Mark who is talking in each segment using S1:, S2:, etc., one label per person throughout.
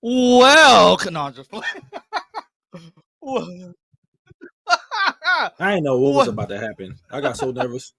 S1: Well, no, I'm just playing. Well,
S2: I didn't know what was
S1: what-
S2: about to happen. I got so nervous.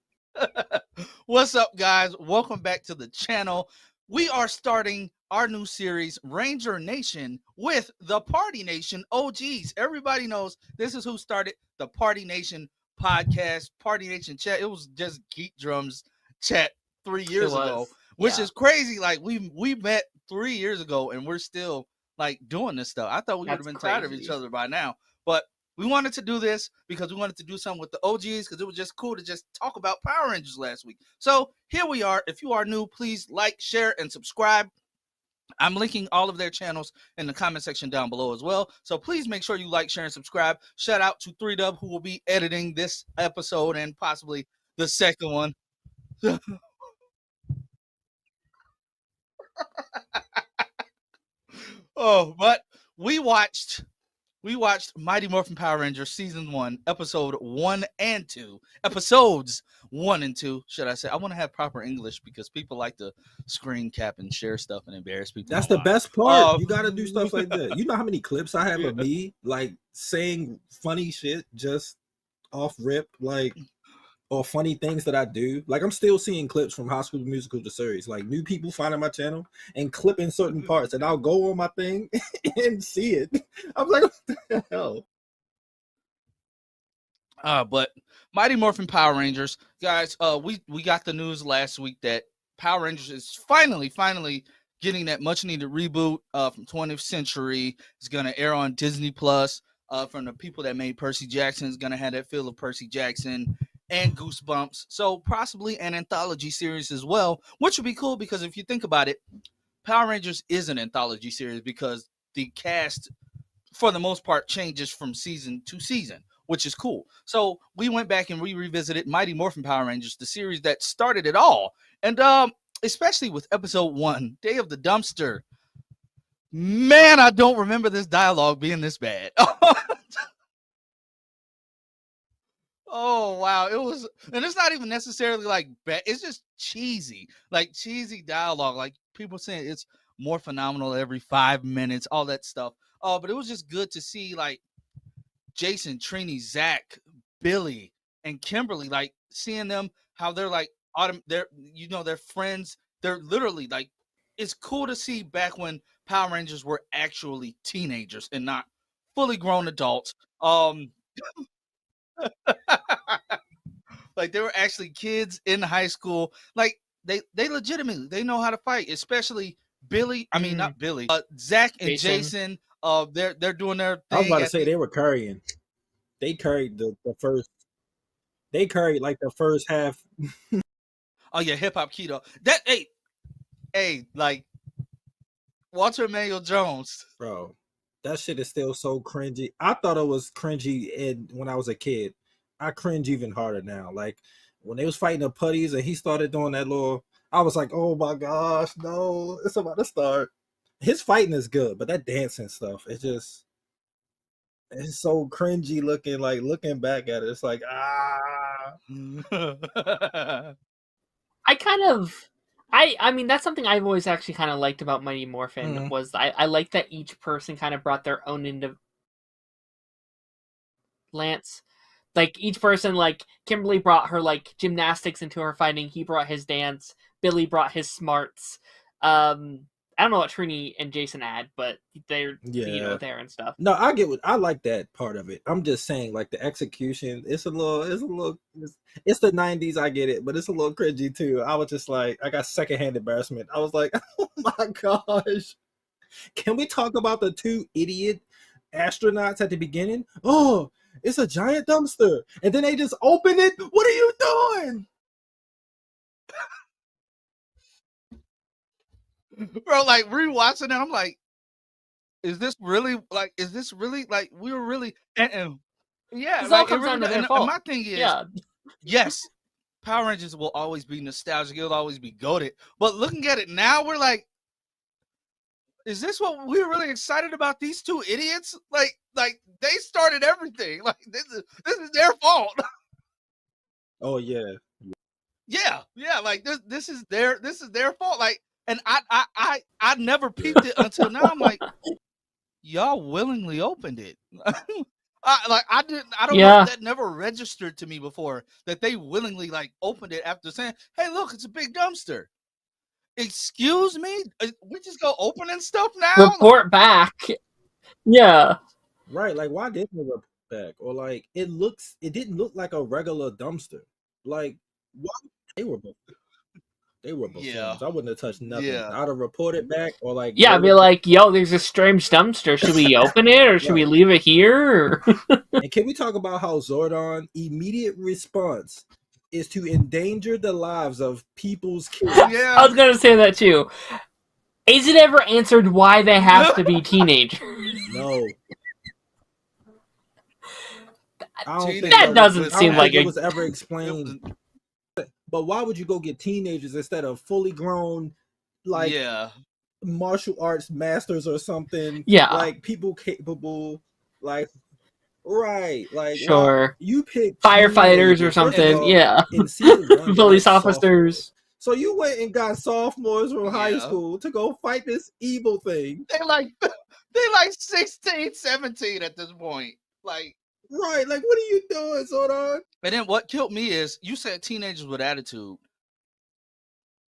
S1: What's up, guys? Welcome back to the channel. We are starting our new series, Ranger Nation, with the Party Nation OGs. Everybody knows this is who started the Party Nation podcast, Party Nation chat. It was just Geek Drums chat 3 years ago, which is crazy. Like we met 3 years ago and we're still like doing this stuff. I thought we would have been tired of each other by now, but we wanted to do this because we wanted to do something with the OGs because it was just cool to just talk about Power Rangers last week. So here we are. If you are new, please like, share, and subscribe. I'm linking all of their channels in the comment section down below as well. So please make sure you like, share, and subscribe. Shout out to 3Dub who will be editing this episode and possibly the second one. But we watched Mighty Morphin Power Rangers Season 1, Episode 1 and 2. Episodes 1 and 2, should I say. I want to have proper English because people like to screen cap and share stuff and embarrass people.
S2: That's the best part. You got to do stuff like that. You know how many clips I have of me, like, saying funny shit just off rip, like, or funny things that I do. Like, I'm still seeing clips from High School Musical, the series. Like, new people finding my channel and clipping certain parts, and I'll go on my thing and see it. I'm like, what the hell?
S1: But Mighty Morphin Power Rangers, guys, we got the news last week that Power Rangers is finally getting that much needed reboot from 20th Century. It's gonna air on Disney Plus. From the people that made Percy Jackson, is gonna have that feel of Percy Jackson and Goosebumps. So possibly an anthology series as well, which would be cool because if you think about it, Power Rangers is an anthology series because the cast, for the most part, changes from season to season, which is cool. So we went back and we revisited Mighty Morphin Power Rangers, the series that started it all. And especially with episode 1, Day of the Dumpster. Man, I don't remember this dialogue being this bad. Oh wow, it was, and it's not even necessarily like bad. It's just cheesy, like cheesy dialogue, like people saying it's more phenomenal every 5 minutes, all that stuff. But it was just good to see like Jason, Trini, Zach, Billy, and Kimberly, like seeing them how they're like they're they're friends. They're literally like, it's cool to see back when Power Rangers were actually teenagers and not fully grown adults. Like they were actually kids in high school. Like they legitimately they know how to fight, especially Billy. I mean not Billy. Zach and Jason. They're doing their thing.
S2: I was about to say they were carrying. They carried the first. They carried like the first half.
S1: Oh yeah, Hip Hop Keto. That hey, like Walter Emmanuel Jones.
S2: Bro, that shit is still so cringy. I thought it was cringy when I was a kid. I cringe even harder now. Like when they was fighting the putties and he started doing that little, I was like, oh my gosh, no, it's about to start. His fighting is good, but that dancing stuff, it's so cringy looking. Like looking back at it, it's like
S3: I mean, that's something I've always actually kind of liked about Mighty Morphin was I like that each person kind of brought their own Lance. Like each person, like Kimberly brought her like gymnastics into her fighting. He brought his dance. Billy brought his smarts. I don't know what Trini and Jason had, but they're there and stuff.
S2: No, I get I like that part of it. I'm just saying, like the execution, it's the 90s. I get it, but it's a little cringy too. I was just like, I got secondhand embarrassment. I was like, oh my gosh, can we talk about the 2 idiot astronauts at the beginning? Oh, it's a giant dumpster, and then they just open it. What are you doing?
S1: Bro, like rewatching it, I'm like, is this really like we were really and yeah,
S3: This
S1: like,
S3: all comes down to their fault.
S1: And my thing is, yes, Power Rangers will always be nostalgic, it'll always be goated. But looking at it now, we're like, is this what we're really excited about? These 2 idiots? Like they started everything. Like this is their fault.
S2: Oh yeah.
S1: Yeah, like this is their fault. Like And I never peeped it until now. I'm like, y'all willingly opened it. I don't know,
S3: Yeah.
S1: that never registered to me before, that they willingly like opened it after saying, hey, look, it's a big dumpster. Excuse me? We just go opening stuff now?
S3: Report back. Yeah.
S2: Right, like why didn't they report back? Or like it didn't look like a regular dumpster. Like why they were
S1: Yeah.
S2: buffoons. I wouldn't have touched nothing.
S1: Yeah.
S2: I'd have reported back or like
S3: Yeah, I'd be like, yo, there's a strange dumpster. Should we open it or should we
S2: Right.
S3: leave it here?
S2: And can we talk about how Zordon immediate response is to endanger the lives of people's kids?
S1: Yeah.
S3: I was gonna say that too. Is it ever answered why they have to be teenagers?
S2: No. I don't think
S3: That doesn't seem like
S2: it
S3: a...
S2: was ever explained. But why would you go get teenagers instead of fully grown, like
S1: yeah.
S2: martial arts masters or something?
S3: Yeah.
S2: Like people capable, like right, like
S3: Sure.
S2: you pick
S3: firefighters or
S2: teenagers. First of
S3: something.
S2: all,
S3: Yeah.
S2: in season 1, they're
S3: Police
S2: like
S3: officers.
S2: sophomores. So you went and got sophomores from high
S1: Yeah.
S2: school to go fight this evil thing.
S1: They like 16, 17 at this point. Like,
S2: right, like what are you doing, Zordon?
S1: And then what killed me is you said teenagers with attitude.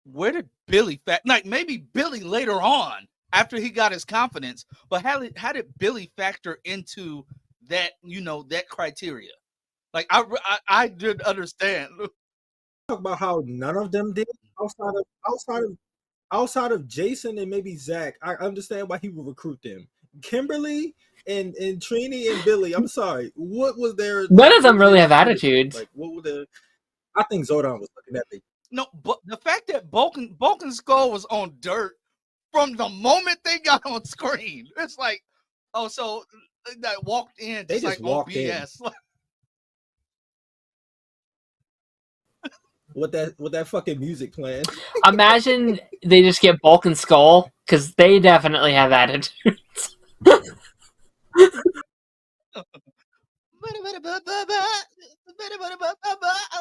S1: Where did Billy like maybe Billy later on after he got his confidence, but how did Billy factor into that, that criteria? Like I didn't understand.
S2: Talk about how none of them did outside of Jason and maybe Zach. I understand why he would recruit them. Kimberly and Trini and Billy, I'm sorry. What was their
S3: None of them really have attitudes.
S2: Like what were their I think Zordon was looking at the
S1: No, but the fact that Bulkin's skull was on dirt from the moment they got on screen, it's like, oh, so that walked in
S2: they just
S1: like
S2: walked
S1: on BS.
S2: in. With that fucking music playing.
S3: Imagine they just get Bulk and Skull, because they definitely have attitudes.
S1: I'm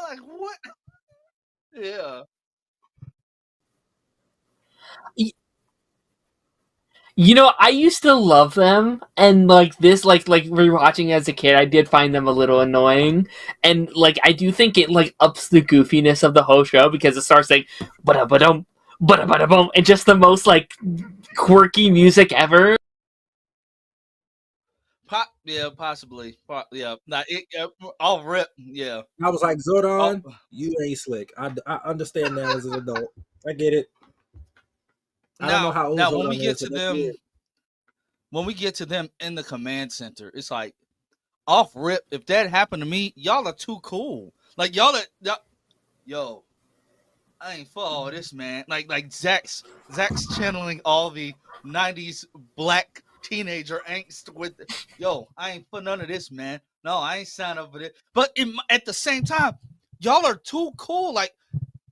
S1: like, what? Yeah.
S3: You know, I used to love them, and like this, like rewatching as a kid, I did find them a little annoying, and like I do think it like ups the goofiness of the whole show because it starts like ba-da-ba-dum, ba-da-ba-da-bum, and just the most like quirky music ever.
S1: Yeah, possibly. Yeah, I'll rip. Yeah.
S2: I was like, Zordon, you ain't slick. I understand now as an adult. I get it. I don't know how old
S1: when we get to them,
S2: when
S1: we get to them in the command center, it's like off rip. If that happened to me, y'all are too cool. Like y'all, yo, I ain't for all this, man. Like Zach's channeling all the '90s black teenager angst with it. Yo, I ain't for none of this, man. No, I ain't signed up for it. But at the same time, y'all are too cool. Like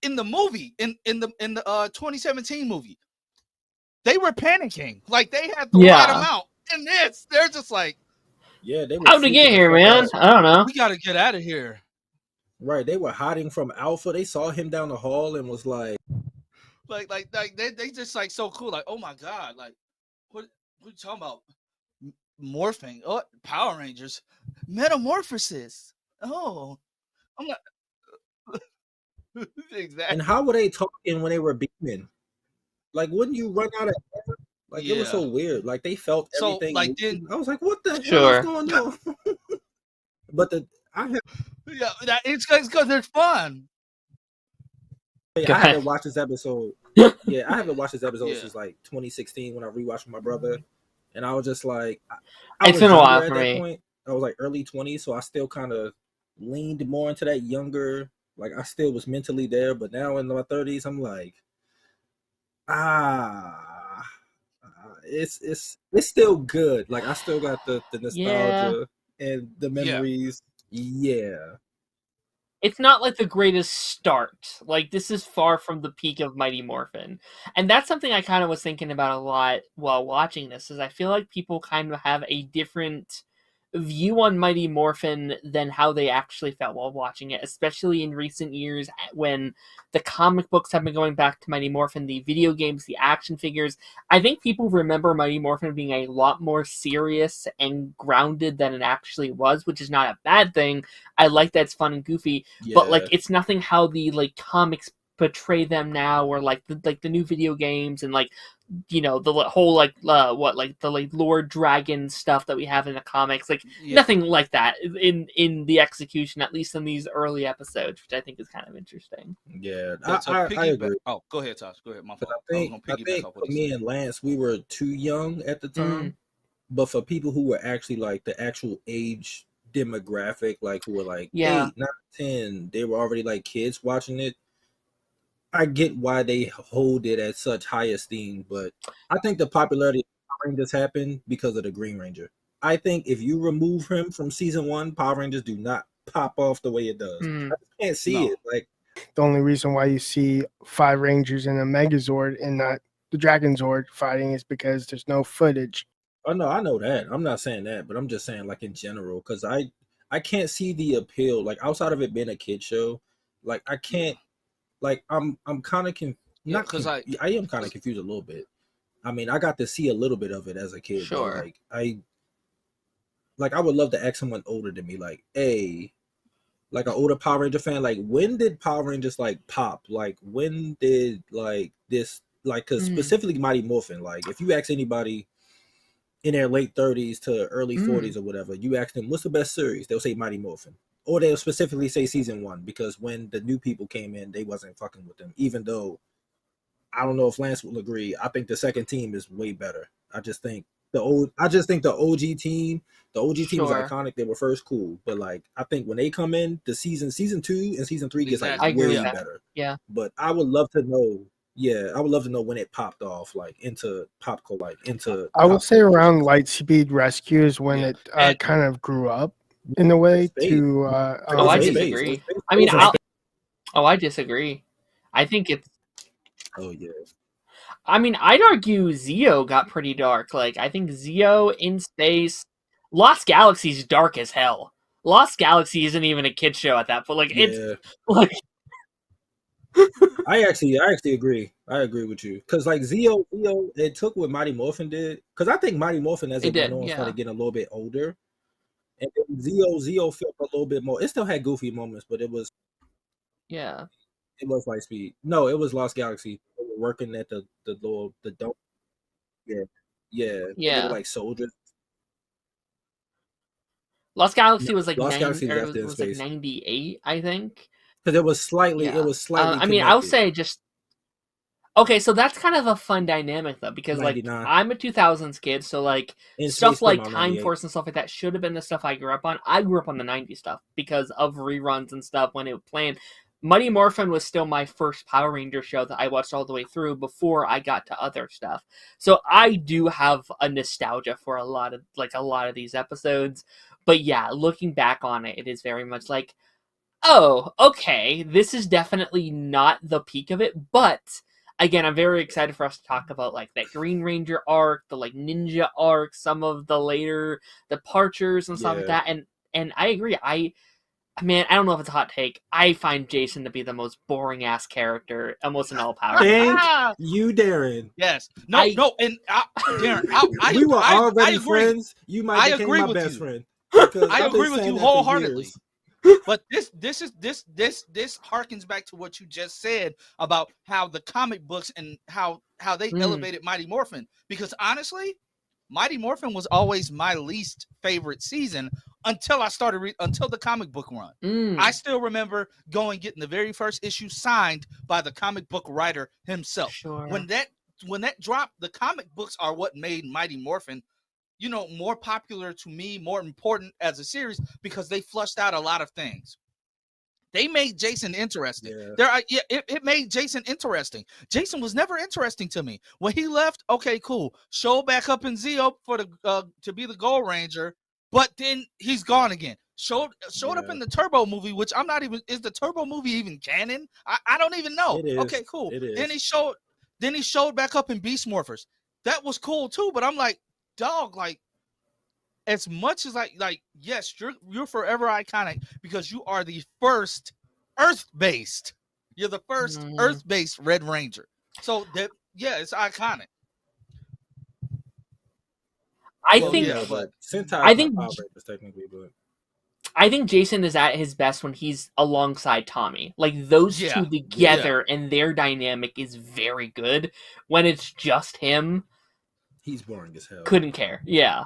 S1: in the movie, in the 2017 movie. They were panicking. Like, they had to write them out. And they're just like...
S2: Yeah, they were...
S3: How'd we get here, man? I don't know.
S1: We got to get out of here.
S2: Right, they were hiding from Alpha. They saw him down the hall and was like...
S1: Like they just, like, so cool. Like, oh, my God. Like, what are you talking about? Morphing. Oh, Power Rangers. Metamorphosis. Oh. I'm not... Exactly.
S2: And how were they talking when they were beaming? Like, wouldn't you run out of air? Like, it was so weird. Like, they felt everything.
S1: Like,
S2: I was like, what the hell is going on? But
S1: it's because they're fun.
S2: I haven't watched this episode. Yeah, I haven't watched this episode since, like, 2016 when I rewatched with my brother. And I was just like...
S3: It's been a while for me.
S2: Point. I was, like, early 20s, so I still kind of leaned more into that younger... Like, I still was mentally there, but now in my 30s, I'm like... It's still good. Like I still got the nostalgia and the memories. Yeah.
S3: It's not like the greatest start. Like this is far from the peak of Mighty Morphin. And that's something I kind of was thinking about a lot while watching this, is I feel like people kind of have a different view on Mighty Morphin than how they actually felt while watching it, especially in recent years when the comic books have been going back to Mighty Morphin, the video games, the action figures. I think people remember Mighty Morphin being a lot more serious and grounded than it actually was, which is not a bad thing. I like that it's fun and goofy, but like it's nothing how the like comics portray them now, or like the new video games, and like, you know, the whole like the like Lord Dragon stuff that we have in the comics, like nothing like that in the execution, at least in these early episodes, which I think is kind of interesting.
S2: Yeah, I agree.
S1: Oh, go ahead, Tosh. Go ahead. My fault.
S2: I think for me and Lance, we were too young at the time. But for people who were actually like the actual age demographic, like who were like 8, 9, 10, they were already like kids watching it. I get why they hold it at such high esteem, but I think the popularity of Power Rangers happened because of the Green Ranger. I think if you remove him from season 1, Power Rangers do not pop off the way it does. I just can't see it. Like,
S4: the only reason why you see 5 Rangers in a Megazord and not the Dragon Zord fighting is because there's no footage.
S2: Oh no, I know that. I'm not saying that, but I'm just saying like in general, because I can't see the appeal. Like outside of it being a kid show, like I can't. Like I'm kind of I am kind of confused a little bit. I mean, I got to see a little bit of it as a kid.
S3: Sure.
S2: Like I would love to ask someone older than me, like, hey, like an older Power Ranger fan, like when did Power Rangers like pop? Like when did like this like because specifically Mighty Morphin, like if you ask anybody in their late 30s to early 40s or whatever, you ask them what's the best series, they'll say Mighty Morphin. Or they'll specifically say season 1, because when the new people came in, they wasn't fucking with them. Even though, I don't know if Lance will agree, I think the second team is way better. I just think the OG team was iconic. They were first cool, but like I think when they come in, the season 2 and season 3 gets like way better.
S3: Yeah.
S2: But I would love to know. Yeah, I would love to know when it popped off, like into pop culture, like into.
S4: I would say around Lightspeed Rescue is when it kind of grew up. In a way to
S3: I disagree. I mean, I disagree. I think it's.
S2: Oh yeah.
S3: I mean, I'd argue Zeo got pretty dark. Like, I think Zeo in space, Lost Galaxy's dark as hell. Lost Galaxy isn't even a kid show at that point. Like, it's like.
S2: I actually agree. I agree with you, because like Zeo, it took what Mighty Morphin did. Because I think Mighty Morphin as it went on started getting a little bit older. And then Zeo felt a little bit more. It still had goofy moments, but it was.
S3: Yeah.
S2: It was Lightspeed. No, it was Lost Galaxy. They were working at the dome. Yeah. They were like soldiers.
S3: Lost Galaxy was like
S2: Lost Galaxy
S3: was like 98, I think.
S2: Because it was slightly. It was slightly.
S3: I mean, I would say just. Okay, so that's kind of a fun dynamic though, because
S2: 99.
S3: like I'm a 2000s kid, so like stuff like Time Force and stuff like that should have been the stuff I grew up on. I grew up on the 90s stuff because of reruns and stuff when it was playing. Mighty Morphin was still my first Power Ranger show that I watched all the way through before I got to other stuff. So I do have a nostalgia for a lot of these episodes. But yeah, looking back on it, it is very much like, oh, okay, this is definitely not the peak of it, but again, I'm very excited for us to talk about like that Green Ranger arc, the like ninja arc, some of the later departures and stuff like that. And I agree. I don't know if it's a hot take. I find Jason to be the most boring ass character almost in all Power.
S2: Thank you, Darren.
S1: Yes. No. And Darren,
S2: we were already friends. You might become my best friend.
S1: I agree with you wholeheartedly. But this harkens back to what you just said about how the comic books and how they elevated Mighty Morphin. Because honestly, Mighty Morphin was always my least favorite season until I started until the comic book run. I still remember getting the very first issue signed by the comic book writer himself.
S3: Sure.
S1: When that dropped, the comic books are what made Mighty Morphin, you know, more popular to me, more important as a series, because they flushed out a lot of things. They made Jason interesting. It made Jason interesting. Jason was never interesting to me. When he left, okay, cool. Showed back up in Zeo for the to be the Gold Ranger, but then he's gone again. Showed up in the Turbo movie, which I'm not even. Is the Turbo movie even canon? I don't even know. Okay, cool. Then he showed back up in Beast Morphers. That was cool too. But I'm like, dog, like, as much as yes, you're forever iconic because you are the first Earth-based. You're the 1st Earth-based Red Ranger. So that it's iconic.
S3: I
S2: Well,
S3: think.
S2: yeah, but Sentai's
S3: I think.
S2: not Power Rangers technically, but
S3: I think Jason is at his best when he's alongside Tommy. Like those two together, and their dynamic is very good. When it's just him,
S2: he's boring as hell.
S3: Couldn't care. Yeah.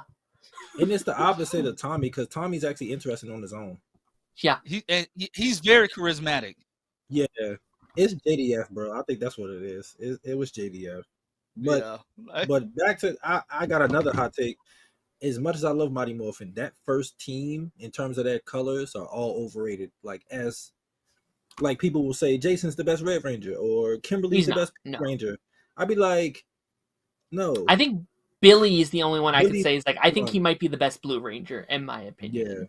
S2: And it's the opposite of Tommy because Tommy's actually interesting on his own.
S3: Yeah.
S1: He's very charismatic.
S2: Yeah. It's JDF, bro. I think that's what it is. It was JDF. But but back to I got another hot take. As much as I love Mighty Morphin, that first team in terms of their colors are all overrated. Like people will say Jason's the best Red Ranger or Kimberly's the best Ranger. I'd be like, no.
S3: I think Billy is the only one I could say is like I think he might be the best Blue Ranger in my opinion.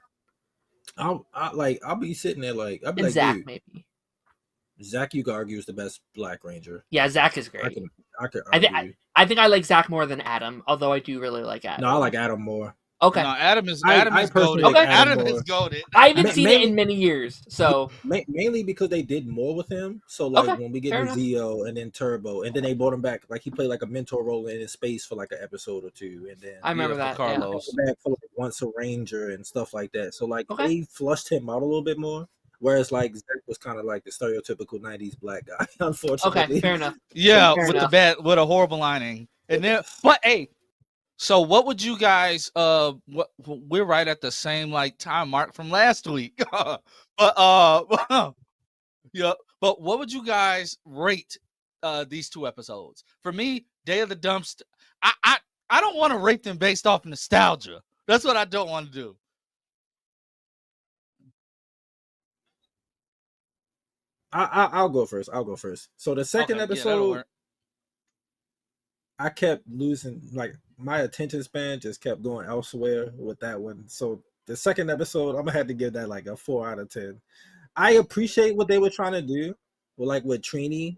S2: Yeah. I'll be sitting there like I'll be like
S3: Zach
S2: dude,
S3: maybe.
S2: Zach, you could argue, is the best Black Ranger.
S3: Yeah, Zach is great.
S2: I could argue.
S3: I think I like Zach more than Adam, although I do really like Adam.
S2: No, I like Adam more.
S3: Okay.
S1: No, Adam is
S2: goated.
S1: Okay. Adam is goated.
S3: I haven't seen it in many years, so
S2: mainly because they did more with him. So when we get to Zeo and then Turbo, and then they brought him back, like he played like a mentor role in space for like an episode or two, and then
S3: I remember that
S1: Carlos
S2: back for like once a Ranger and stuff like that. So they flushed him out a little bit more. Whereas like Zach was kind of like the stereotypical '90s black guy, unfortunately.
S3: Okay, fair enough.
S1: Yeah, with a horrible lining, and then but hey. So what would you guys we're right at the same time mark from last week. But yeah, but what would you guys rate these two episodes? For me, Day of the Dumpster, I don't want to rate them based off nostalgia. That's what I don't want to do.
S2: I'll go first. So the second episode, I kept losing, like my attention span just kept going elsewhere with that one. So the second episode, I'm gonna have to give that like a 4 out of 10. I appreciate what they were trying to do, with Trini.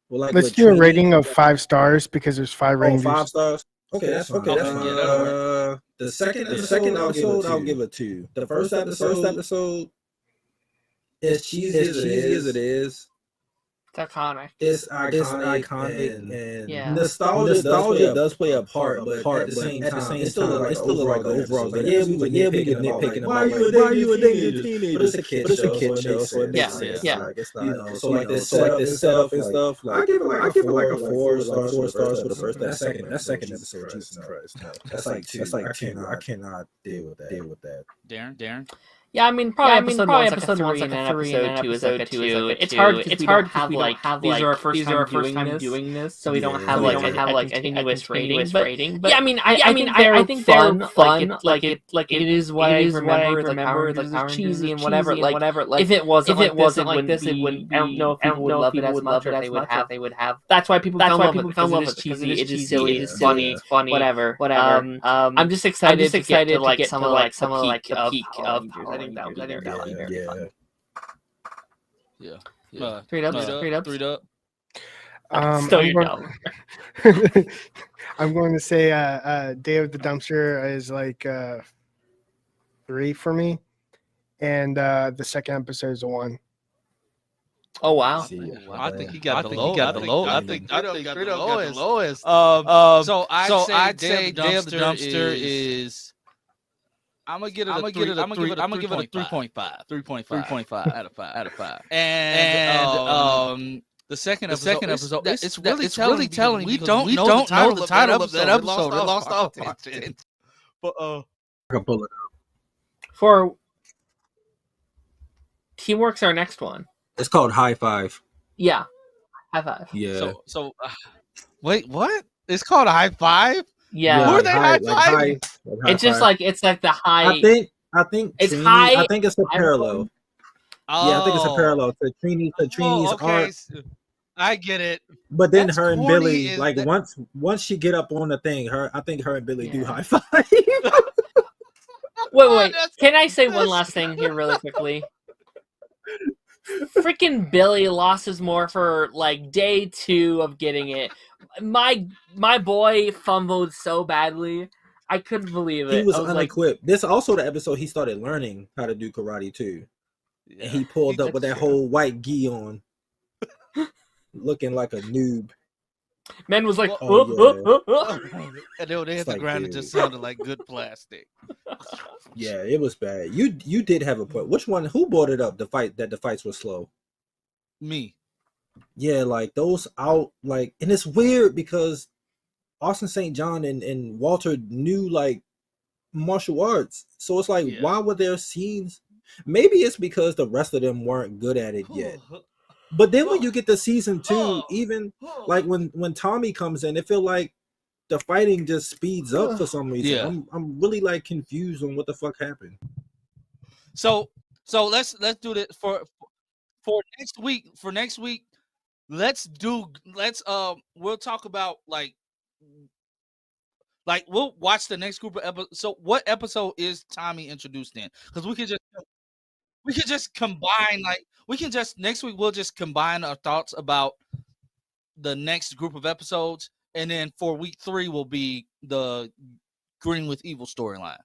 S4: Let's do a rating of 5 stars because there's 5 Rangers.
S2: 5 stars. Okay, that's fine. The second episode, I'll give a 2. The first episode, as cheesy as it is,
S3: it's iconic.
S2: It's iconic, and nostalgia does play a part, but at the same time, it's still like overall. Like, we get nitpicking. Why are you a teenager? But it's a kid show, so it makes sense. Like, it's not, so like this setup and stuff. Like, I give it like a 4 stars for the first. That second episode, Jesus Christ, no, that's like 2. That's like 10. I cannot deal with that.
S1: Darren.
S3: Yeah, I mean, probably episode 1's like a 3, and episode 2 is like a 2. It's hard because we don't have like these are our first time doing this, so we don't have like a continuous rating. But yeah, I think they're fun. Like it is what I remember. Like Power Rangers is cheesy and whatever. Like if it wasn't like this, it wouldn't be. I don't know if people would love it as much or they would have. That's why people fell in love with it, because it is cheesy, it is silly, whatever. I'm just excited to get to like some of the peak of. I think that would be very fun.
S1: Yeah.
S3: 3 up.
S4: I'm going to say Day of the Dumpster is like 3 for me, and the second episode is a 1.
S3: Oh wow!
S1: I think he got the low. I think got the lowest. So I'd say Day of the Dumpster is. I'm gonna give it a 3.5. 3.5 out of 5. And the second episode, it's really telling. We don't know the title of that episode. We lost all content. But
S2: I can pull it up.
S3: For Teamwork's our next one.
S2: It's called High Five.
S3: Yeah, High Five.
S2: Yeah.
S1: So wait, what? It's called a High Five?
S3: Yeah.
S1: Who are they high fiving?
S3: It's just like it's like the high.
S2: I think
S3: it's
S2: Trini,
S3: high.
S2: I think it's a parallel.
S1: Oh.
S2: Yeah, I think it's a parallel to Trini's art.
S1: I get it.
S2: But then her and Billy, like once she get up on the thing, I think her and Billy do high five.
S3: Wait. Can I say one last thing here really quickly? Freaking Billy lost his morpher like day 2 of getting it. My boy fumbled so badly. I couldn't believe it.
S2: He was
S3: I was like,
S2: unequipped. This also the episode he started learning how to do karate too.
S1: Yeah.
S2: And he pulled up with that whole white gi on, looking like a noob.
S3: Men was like,
S1: And they hit
S2: It's
S1: the
S2: like,
S1: ground. It
S2: dude.
S1: just sounded like good plastic.
S2: Yeah, it was bad. You did have a point. Which one? Who brought it up? The fights were slow.
S1: Me.
S2: Yeah, like those out like, and it's weird because Austin St. John and Walter knew like martial arts, so it's like, why were there scenes? Maybe it's because the rest of them weren't good at it yet. But then when you get to season 2, even like when Tommy comes in, it feel like the fighting just speeds up for some reason.
S1: Yeah.
S2: I'm really like confused on what the fuck happened.
S1: So let's do this for next week. For next week, let's we'll talk about like we'll watch the next group of episodes. So what episode is Tommy introduced in? Because we could just combine next week we'll just combine our thoughts about the next group of episodes, and then for week 3 will be the Green with Evil storyline.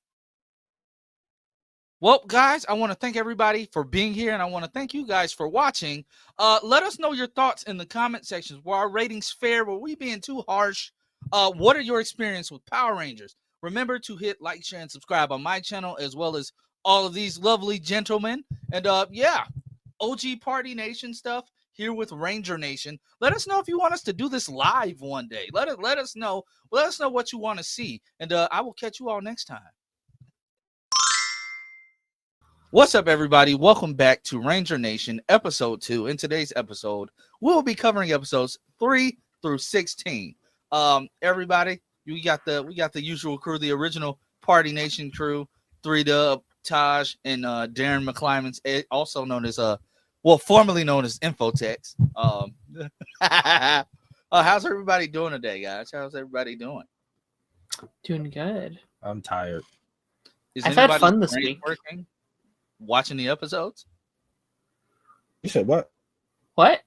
S1: Well, guys, I want to thank everybody for being here, and I want to thank you guys for watching. Let us know your thoughts in the comment sections. Were our ratings fair? Were we being too harsh? What are your experience with Power Rangers? Remember to hit like, share, and subscribe on my channel, as well as all of these lovely gentlemen. And OG Party Nation stuff here with Ranger Nation. Let us know if you want us to do this live one day. Let us know. Let us know what you want to see, and I will catch you all next time. What's up, everybody? Welcome back to Ranger Nation, episode 2. In today's episode, we'll be covering episodes 3 through 16. Everybody, we got the usual crew, the original Party Nation crew, 3Dub, Taj, and Darren McClymans, also known as formerly known as Infotex. How's everybody doing today, guys? How's everybody doing?
S3: doing good.
S2: I'm tired.
S1: Is
S3: I've had
S1: anybody's
S3: fun this
S1: brain
S3: week.
S1: working, watching the episodes?
S2: You said what?
S3: What?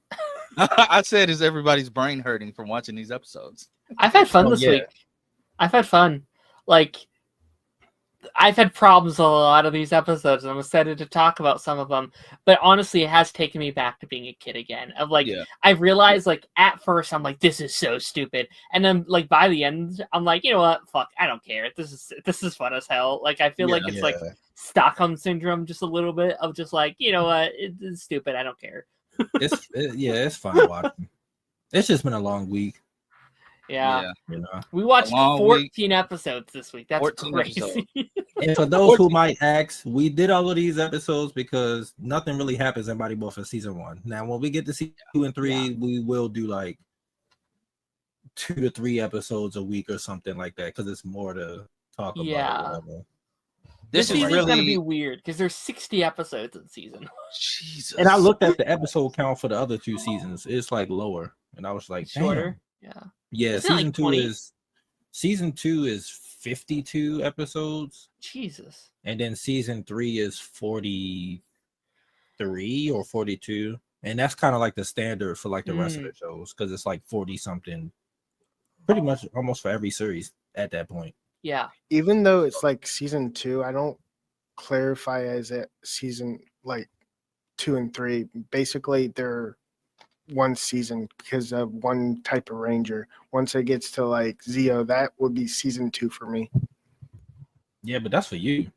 S1: I said, is everybody's brain hurting from watching these episodes?
S3: I've had fun this week. I've had fun. Like, I've had problems with a lot of these episodes, and I'm excited to talk about some of them. But honestly, it has taken me back to being a kid again. Of like, I realized, like, at first, I'm like, this is so stupid, and then like by the end, I'm like, you know what? Fuck, I don't care. This is fun as hell. Like, I feel like it's like Stockholm syndrome, just a little bit of just like, you know what? It's stupid. I don't care.
S2: It's fun watching. It's just been a long week.
S3: Yeah.
S2: You know,
S3: we watched 14 episodes this week. That's crazy.
S2: And for those who might ask, we did all of these episodes because nothing really happens in Body Morphin season 1. Now, when we get to season 2 and 3, we will do like 2 to 3 episodes a week or something like that because it's more to talk about.
S3: Yeah.
S1: This
S3: is
S1: really
S3: gonna be weird because there's 60 episodes in season.
S1: Jesus.
S2: And I looked at the episode count for the other 2 seasons. It's like lower, and I was like,
S3: shorter.
S2: Damn. Yeah. Season 2 is 52 episodes.
S3: Jesus.
S2: And then season 3 is 43 or 42, and that's kind of like the standard for like the rest of the shows because it's like 40 something, pretty much almost for every series at that point.
S3: Yeah.
S4: Even though it's like season 2, I don't clarify as it season like 2 and 3. Basically, they're one season because of one type of ranger. Once it gets to like Zeo, that would be season 2 for me.
S2: Yeah, but that's for you.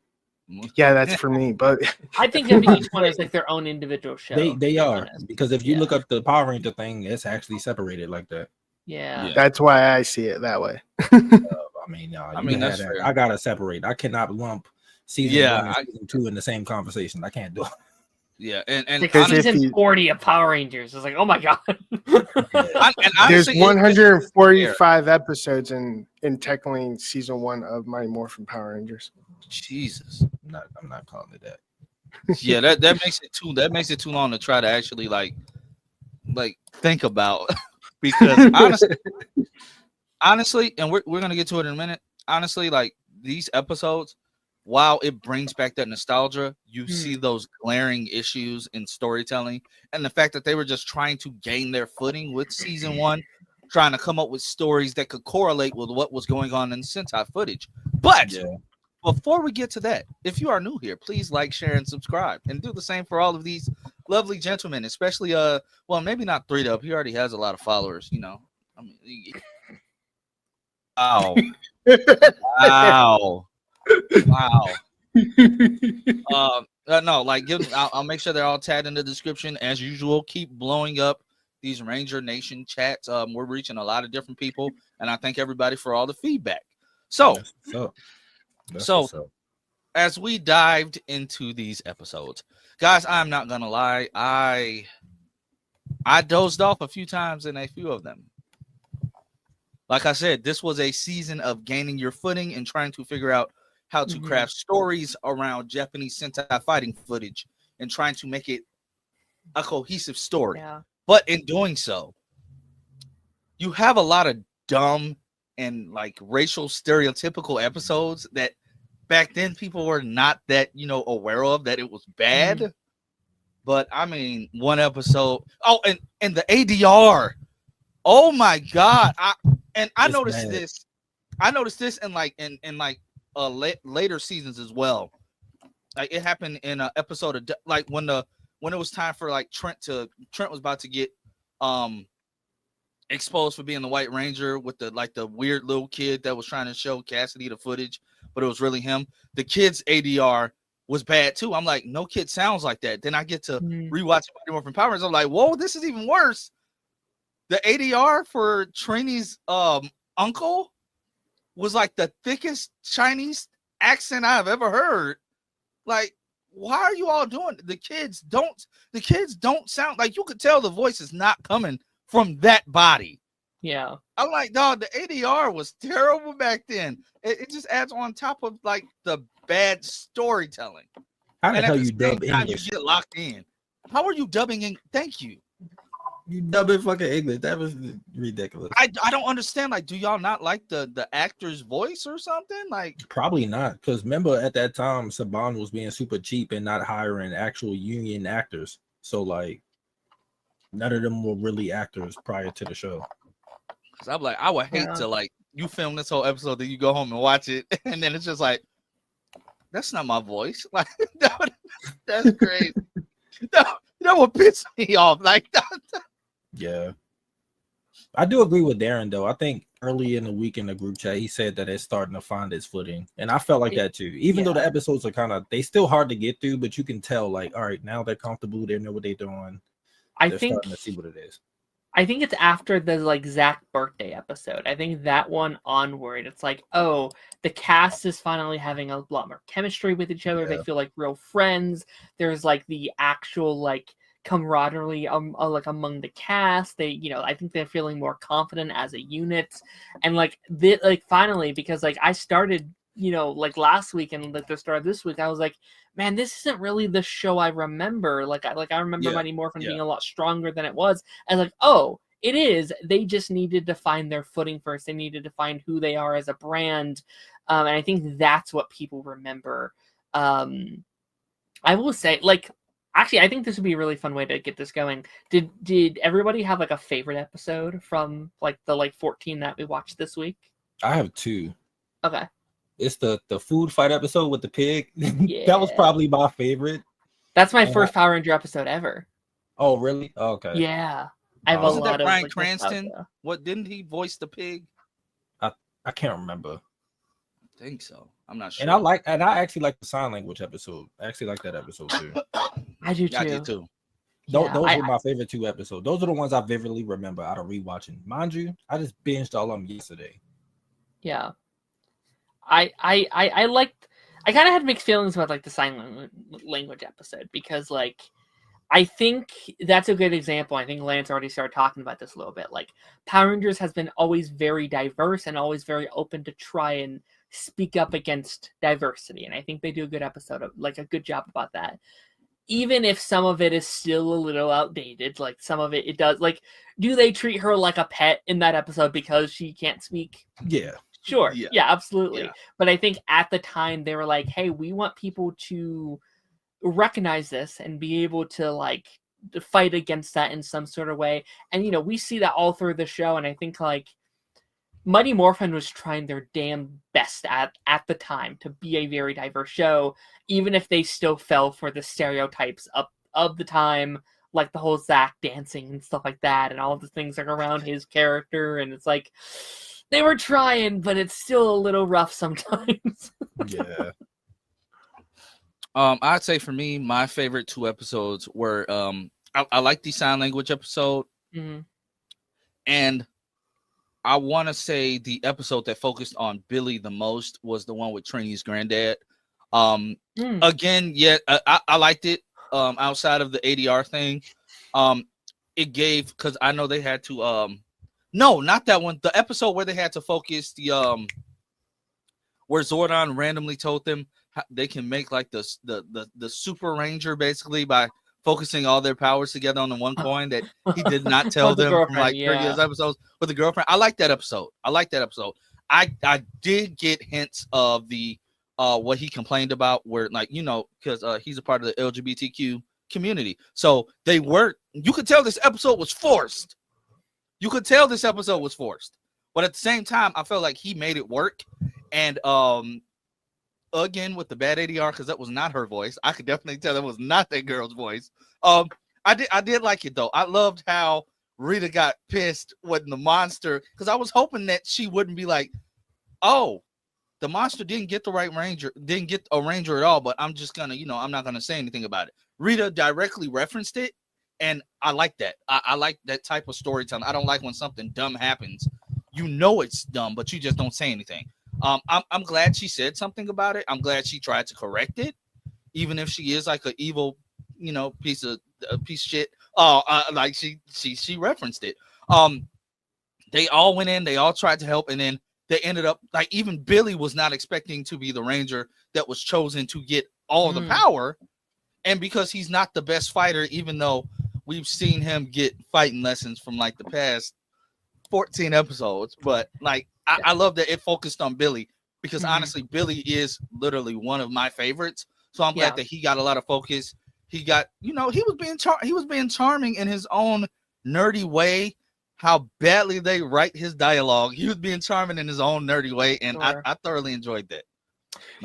S4: Yeah, that's for me. But
S3: I think of each one as like their own individual show.
S2: They are, because if you look up the Power Ranger thing, it's actually separated like that.
S3: Yeah.
S4: That's why I see it that way.
S2: I mean,
S1: that's fair.
S2: I gotta separate. I cannot lump season 1 and season 2 in the same conversation. I can't do it.
S1: Yeah, and
S3: like season 40 of Power Rangers. It's like, oh my god.
S4: There's 145 episodes in technically season 1 of Mighty Morphin Power Rangers.
S1: Jesus,
S2: I'm not calling it that.
S1: Yeah, that makes it too long to try to actually like think about because honestly, and we're gonna get to it in a minute. Honestly, like these episodes, while it brings back that nostalgia, you see those glaring issues in storytelling, and the fact that they were just trying to gain their footing with season 1, trying to come up with stories that could correlate with what was going on in Sentai footage. But
S2: Yeah.
S1: before we get to that, if you are new here, please like, share, and subscribe, and do the same for all of these lovely gentlemen, especially well, maybe not 3Dub. He already has a lot of followers. You know, I mean, wow, wow, wow. No, like I'll make sure they're all tagged in the description as usual. Keep blowing up these Ranger Nation chats. We're reaching a lot of different people, and I thank everybody for all the feedback. So,
S2: That's what's up.
S1: as we dived into these episodes, guys, I'm not gonna lie, I dozed off a few times in a few of them. Like I said, this was a season of gaining your footing and trying to figure out how to craft stories around Japanese Sentai fighting footage and trying to make it a cohesive story.
S3: Yeah.
S1: But in doing so, you have a lot of dumb and like racial stereotypical episodes that back then people were not that, aware of that it was bad. But I mean, one episode. Oh, and the ADR. Oh my God. I noticed
S2: bad.
S1: this. I noticed this in later seasons as well. Like it happened in an episode of like when it was time for like Trent was about to get exposed for being the White Ranger with the weird little kid that was trying to show Cassidy the footage, but it was really him. The kid's ADR was bad too. I'm like, no kid sounds like that. Then I get to rewatch Mighty Morphin Power Rangers. I'm like, whoa, this is even worse. The ADR for Trini's uncle was like the thickest Chinese accent I've ever heard. Like, why are you all doing it? The kids don't sound like, you could tell the voice is not coming from that body.
S3: Yeah.
S1: I'm like, dog, the ADR was terrible back then. It just adds on top of like the bad storytelling.
S2: How the hell
S1: at the
S2: you
S1: same
S2: dub
S1: time,
S2: English?
S1: you get locked in. How are you dubbing in? Thank you.
S2: You dubbing fucking English. That was ridiculous.
S1: I don't understand. Like, do y'all not like the actor's voice or something? Like,
S2: Probably not, because remember at that time Saban was being super cheap and not hiring actual union actors. So like none of them were really actors prior to the show.
S1: cause I'm like, I would hate to like you film this whole episode, then you go home and watch it, and then it's just like, that's not my voice. Like that's crazy. that would piss me off. Like that.
S2: Yeah. I do agree with Darren though. I think early in the week in the group chat, he said that it's starting to find its footing. And I felt like that too. Even though the episodes are they still hard to get through, but you can tell like, all right, now they're comfortable, they know what they're doing. They're starting to see what it is.
S3: I think it's after the like Zach birthday episode. I think that one onward, it's like, oh, the cast is finally having a lot more chemistry with each other.
S2: Yeah.
S3: They feel like real friends. There's like the actual like camaraderie like among the cast. They, I think they're feeling more confident as a unit. And like finally, because like I started, like last week and like the start of this week, I was like, man, this isn't really the show I remember. Like I remember Mighty Morphin being a lot stronger than it was. And like, oh, it is. They just needed to find their footing first. They needed to find who they are as a brand. And I think that's what people remember. I will say, like, actually, I think this would be a really fun way to get this going. Did everybody have like a favorite episode from like the 14 that we watched this week?
S2: I have two.
S3: Okay.
S2: It's the food fight episode with the pig.
S3: Yeah.
S2: That was probably my favorite.
S3: That's my first Power Ranger episode ever.
S2: Oh, really? Oh, okay.
S3: Yeah. I have
S1: Wasn't
S3: a lot
S1: that
S3: of
S1: Bryan
S3: like,
S1: Cranston?
S3: nostalgia.
S1: What, didn't he voice the pig?
S2: I can't remember.
S1: I think so. I'm not sure.
S2: And I actually like the sign language episode. I actually like that episode too.
S3: I do too.
S1: I did too.
S2: Those were my favorite two episodes. Those are the ones I vividly remember out of rewatching. Mind you, I just binged all of them yesterday.
S3: Yeah. I liked. I kind of had mixed feelings about like the sign language episode because like I think that's a good example. I think Lance already started talking about this a little bit. Like Power Rangers has been always very diverse and always very open to try and speak up against diversity, and I think they do a good a good job about that. Even if some of it is still a little outdated, like some of it does. Like, do they treat her like a pet in that episode because she can't speak?
S2: Yeah.
S3: Sure. Yeah, absolutely.
S1: Yeah.
S3: But I think at the time they were like, hey, we want people to recognize this and be able to like fight against that in some sort of way. And, we see that all through the show. And I think like Mighty Morphin was trying their damn best at the time to be a very diverse show, even if they still fell for the stereotypes of the time, like the whole Zack dancing and stuff like that, and all the things like around his character, and it's like they were trying, but it's still a little rough sometimes.
S2: Yeah.
S1: I'd say for me, my favorite 2 episodes were I like the sign language episode, and I want to say the episode that focused on Billy the most was the one with Trini's granddad. Again, yeah, I liked it. Outside of the ADR thing, it gave, because I know they had to no, not that one. The episode where they had to focus the where Zordon randomly told them they can make like the Super Ranger basically by focusing all their powers together on the one coin that he did not tell them from like previous episodes with the girlfriend. I like that episode. I did get hints of the what he complained about, where like, you know, because he's a part of the LGBTQ community. So they were, you could tell this episode was forced. But at the same time, I felt like he made it work. And again, with the bad ADR, because that was not her voice. I could definitely tell that was not that girl's voice. I did like it though. I loved how Rita got pissed when the monster, because I was hoping that she wouldn't be like, oh, the monster didn't get a ranger at all, but I'm just gonna, you know, I'm not gonna say anything about it. Rita directly referenced it, and I like that. I like that type of storytelling. I don't like when something dumb happens. You know it's dumb, but you just don't say anything. I'm glad she said something about it. I'm glad she tried to correct it, even if she is like an evil, you know, piece of shit. Like she referenced it. They all went in, they all tried to help, and then they ended up, like, even Billy was not expecting to be the ranger that was chosen to get all the power. And because he's not the best fighter, even though we've seen him get fighting lessons from like the past 14 episodes, but like I love that it focused on Billy, because honestly, Billy is literally one of my favorites. So I'm glad that he got a lot of focus. He got, you know, he was being charming in his own nerdy way. How badly they write his dialogue, he was being charming in his own nerdy way, and I thoroughly enjoyed that.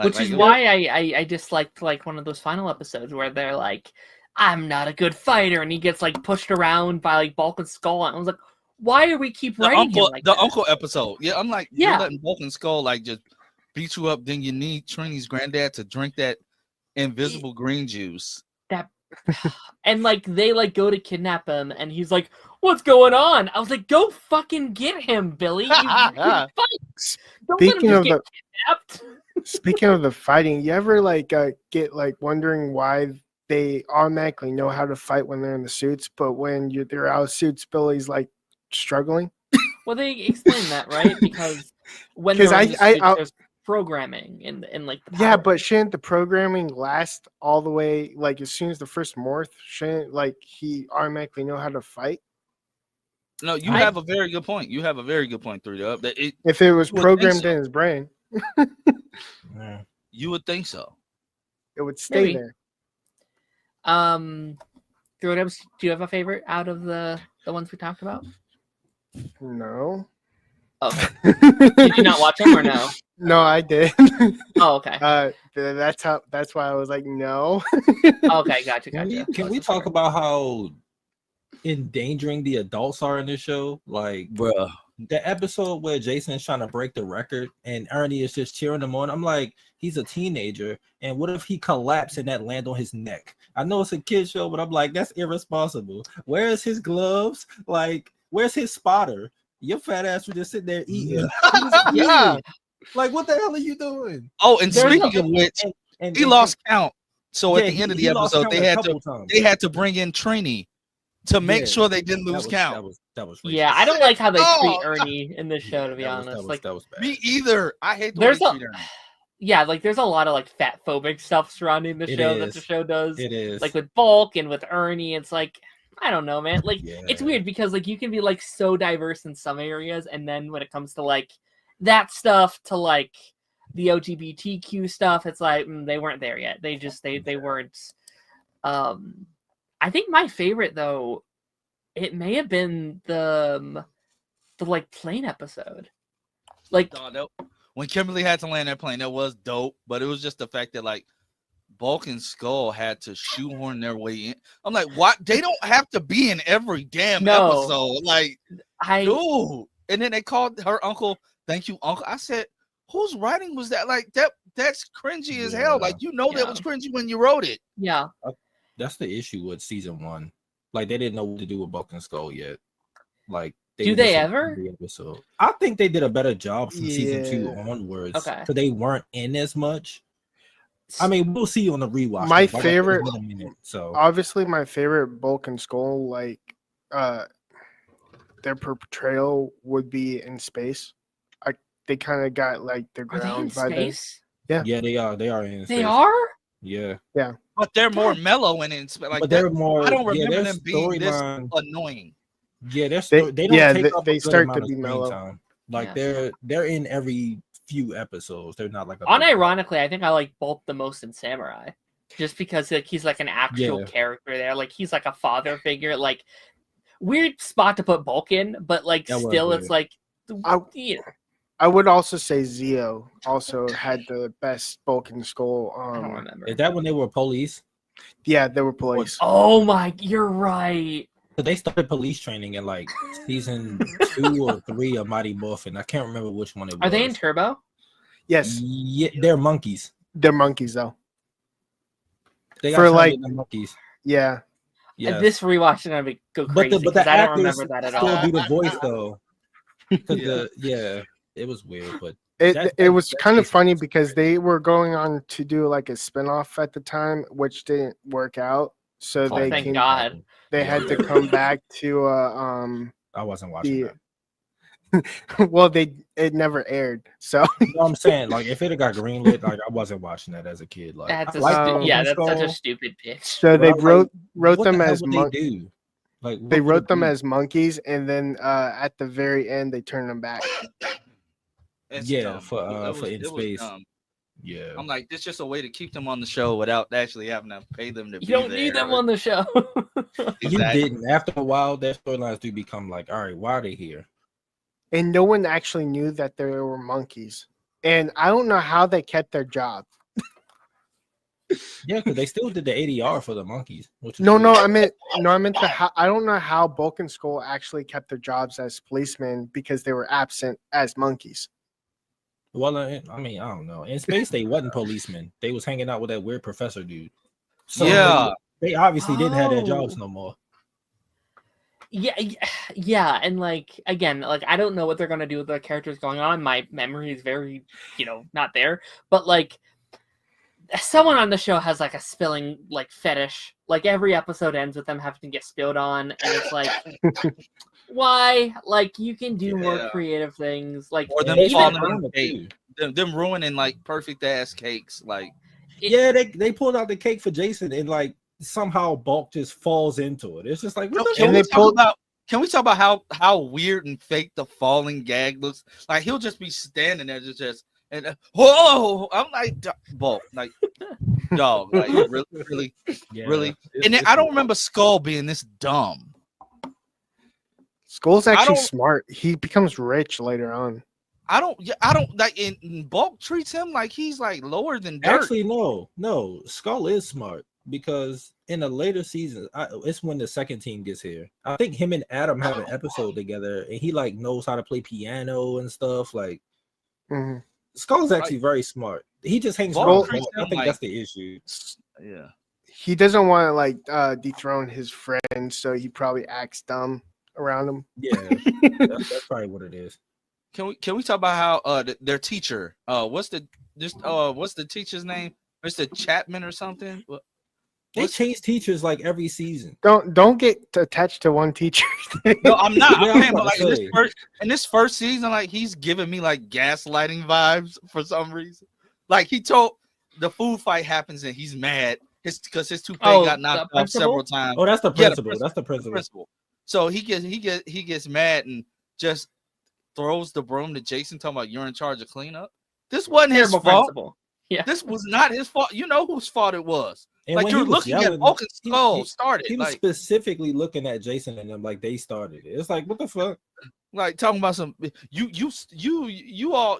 S3: Which is why I disliked like one of those final episodes where they're like, I'm not a good fighter, and he gets like pushed around by like Bulk and Skull, and I was like, why do we keep writing him like
S1: the
S3: that?
S1: uncle episode? Yeah, I'm like, you're letting Bulk and Skull like just beat you up, then you need Trini's granddad to drink that invisible green juice.
S3: And like they like go to kidnap him, and he's like, what's going on? I was like, go fucking get him, Billy. Don't
S4: Speaking
S3: let him
S4: of
S3: get kidnapped.
S4: Speaking of the fighting, you ever like get like wondering why they automatically know how to fight when they're in the suits, but when they're out of suits, Billy's like struggling?
S3: Well, they explain that, right? Because when they're in the suits, there's programming in like the
S4: yeah,
S3: power.
S4: but shouldn't the programming last all the way, like as soon as the first morph? Shouldn't like he automatically know how to fight?
S1: No, you have a very good point. You have a very good point, 3Dub. That
S4: if it was programmed in his brain,
S1: you would think so.
S4: It would stay there.
S3: 3Dubs, do you have a favorite out of the ones we talked about?
S4: No.
S3: Okay. Did you not watch them or no?
S4: No, I did.
S3: Oh, okay.
S4: That's why I was like, no.
S3: Okay, gotcha.
S2: Can we talk about how endangering the adults are in this show? Like,
S1: bruh,
S2: the episode where Jason's trying to break the record and Ernie is just cheering him on. I'm like, he's a teenager, and what if he collapsed and that land on his neck? I know it's a kid show, but I'm like, that's irresponsible. Where's his gloves? Like, where's his spotter? Your fat ass was just sitting there eating.
S1: Yeah.
S2: Like, what the hell are you doing?
S1: Oh, and speaking of which, he lost count. So at the end of the episode, they had to bring in Trini to make sure they didn't lose count.
S2: That was racist.
S3: Yeah, I don't like how they treat Ernie in this show, to be honest.
S2: That was bad.
S1: Me either. I hate the way they treat Ernie.
S3: Yeah, like there's a lot of like fat phobic stuff surrounding the show that the show does.
S2: It is.
S3: Like with Bulk and with Ernie, it's like, I don't know, man. Like it's weird because like you can be like so diverse in some areas, and then when it comes to like that stuff to like the LGBTQ stuff, it's like they weren't there yet. They weren't. I think my favorite though, it may have been the like plane episode. Like,
S1: when Kimberly had to land that plane, that was dope. But it was just the fact that like Bulk and Skull had to shoehorn their way in. I'm like, what? They don't have to be in every damn episode. Like, dude. And then they called her uncle. Thank you, uncle. I said, whose writing was that? Like that's cringy as hell. Like that was cringy when you wrote it.
S3: Yeah.
S2: That's the issue with season 1. Like they didn't know what to do with Bulk and Skull yet. Like
S3: do they ever?
S2: Episode. I think they did a better job from season 2 onwards.
S3: Okay.
S2: So they weren't in as much. I mean, we'll see on the rewatch.
S4: My favorite,
S2: so
S4: obviously, my favorite Bulk and Skull, like their portrayal would be in space. They kind of got like their ground by
S3: space.
S4: Yeah,
S2: they are. They are in.
S3: They
S2: space.
S3: are.
S2: Yeah.
S1: But they're more mellow and in space. Like
S2: but they're more.
S1: I don't remember them being this annoying.
S2: Yeah, they don't.
S4: They start to be mellow.
S2: Time. Like they're in every few episodes. They're not like.
S3: Unironically, I think I like Bulk the most in Samurai, just because like he's like an actual character there. Like he's like a father figure. Like weird spot to put Bulk in, but like still, it's like.
S4: I would also say Zio also had the best Bulk and Skull.
S3: I don't remember.
S2: Is that when they were police?
S4: Yeah, they were police.
S3: Oh my, you're right.
S2: They started police training in like season 2 or 3 of Mighty Morphin. I can't remember which one it was.
S3: Are they in Turbo?
S4: Yes.
S2: Yeah, they're monkeys.
S4: They're monkeys though.
S2: They got
S4: for like
S2: monkeys.
S4: Yeah.
S3: Yeah. This rewatch is gonna go crazy because I don't remember that at all.
S2: Still do the voice though. It was weird, but
S4: it was kind of funny because they were going on to do like a spinoff at the time, which didn't work out. So
S3: thank God.
S4: They had to come back to
S2: I wasn't watching that.
S4: Well, it never aired. So
S2: you know what I'm saying, like if it had got greenlit, like I wasn't watching that as a kid. Like
S3: that's such a stupid pitch.
S4: So they wrote them as
S2: monkeys. Like
S4: they wrote them as monkeys, and then at the very end they turned them back.
S2: For in space. Yeah,
S1: I'm like, it's just a way to keep them on the show without actually having to pay them to be
S3: there. You don't need them on the show.
S2: You didn't. After a while, their storylines do become like, all right, why are they here?
S4: And no one actually knew that they were monkeys. And I don't know how they kept their job.
S2: Yeah, because they still did the ADR for the monkeys.
S4: I meant I don't know how Bulk and Skull actually kept their jobs as policemen because they were absent as monkeys.
S2: Well, I mean, I don't know. In space, they wasn't policemen. They was hanging out with that weird professor dude. So they obviously didn't have their jobs no more.
S3: Yeah, and like again, like I don't know what they're gonna do with the characters going on. My memory is very, not there. But like, someone on the show has like a spilling like fetish. Like every episode ends with them having to get spilled on, and it's like. Why? Like you can do more creative things, like
S1: or them falling on the cake, them ruining like perfect ass cakes. Like
S2: they pulled out the cake for Jason, and like somehow Bulk just falls into it. It's just like
S1: can we talk about how weird and fake the falling gag looks? Like he'll just be standing there and whoa! I'm like Bulk, like dog, like really. And then I don't remember Skull being this dumb.
S4: Skull's actually smart. He becomes rich later on.
S1: I don't like in Bulk treats him like he's like lower than dirt.
S2: Actually, no. Skull is smart because in the later seasons, it's when the second team gets here. I think him and Adam have an episode together, and he like knows how to play piano and stuff. Like, Skull's actually very smart. He just hangs around. I think that's the issue.
S4: Yeah, he doesn't want to like dethrone his friend, so he probably acts dumb around him.
S2: Yeah, that's probably what it is.
S1: Can we talk about how their teacher? What's the teacher's name? Mr. Chapman or something?
S2: They change teachers like every season.
S4: Don't get attached to one teacher.
S1: No, I'm not. I'm saying, but like in this first season, like he's giving me like gaslighting vibes for some reason. Like he told the food fight happens and he's mad because his toupee got knocked off several times.
S2: Oh, that's the principal. That's the principal.
S1: So he gets mad and just throws the broom to Jason, talking about you're in charge of cleanup. This wasn't his fault.
S3: Principal. Yeah,
S1: this was not his fault. You know whose fault it was.
S2: And
S1: like you're looking at Bulk and Skull started.
S2: He was specifically looking at Jason and them like they started it. It's like what the fuck.
S1: Like talking about some you all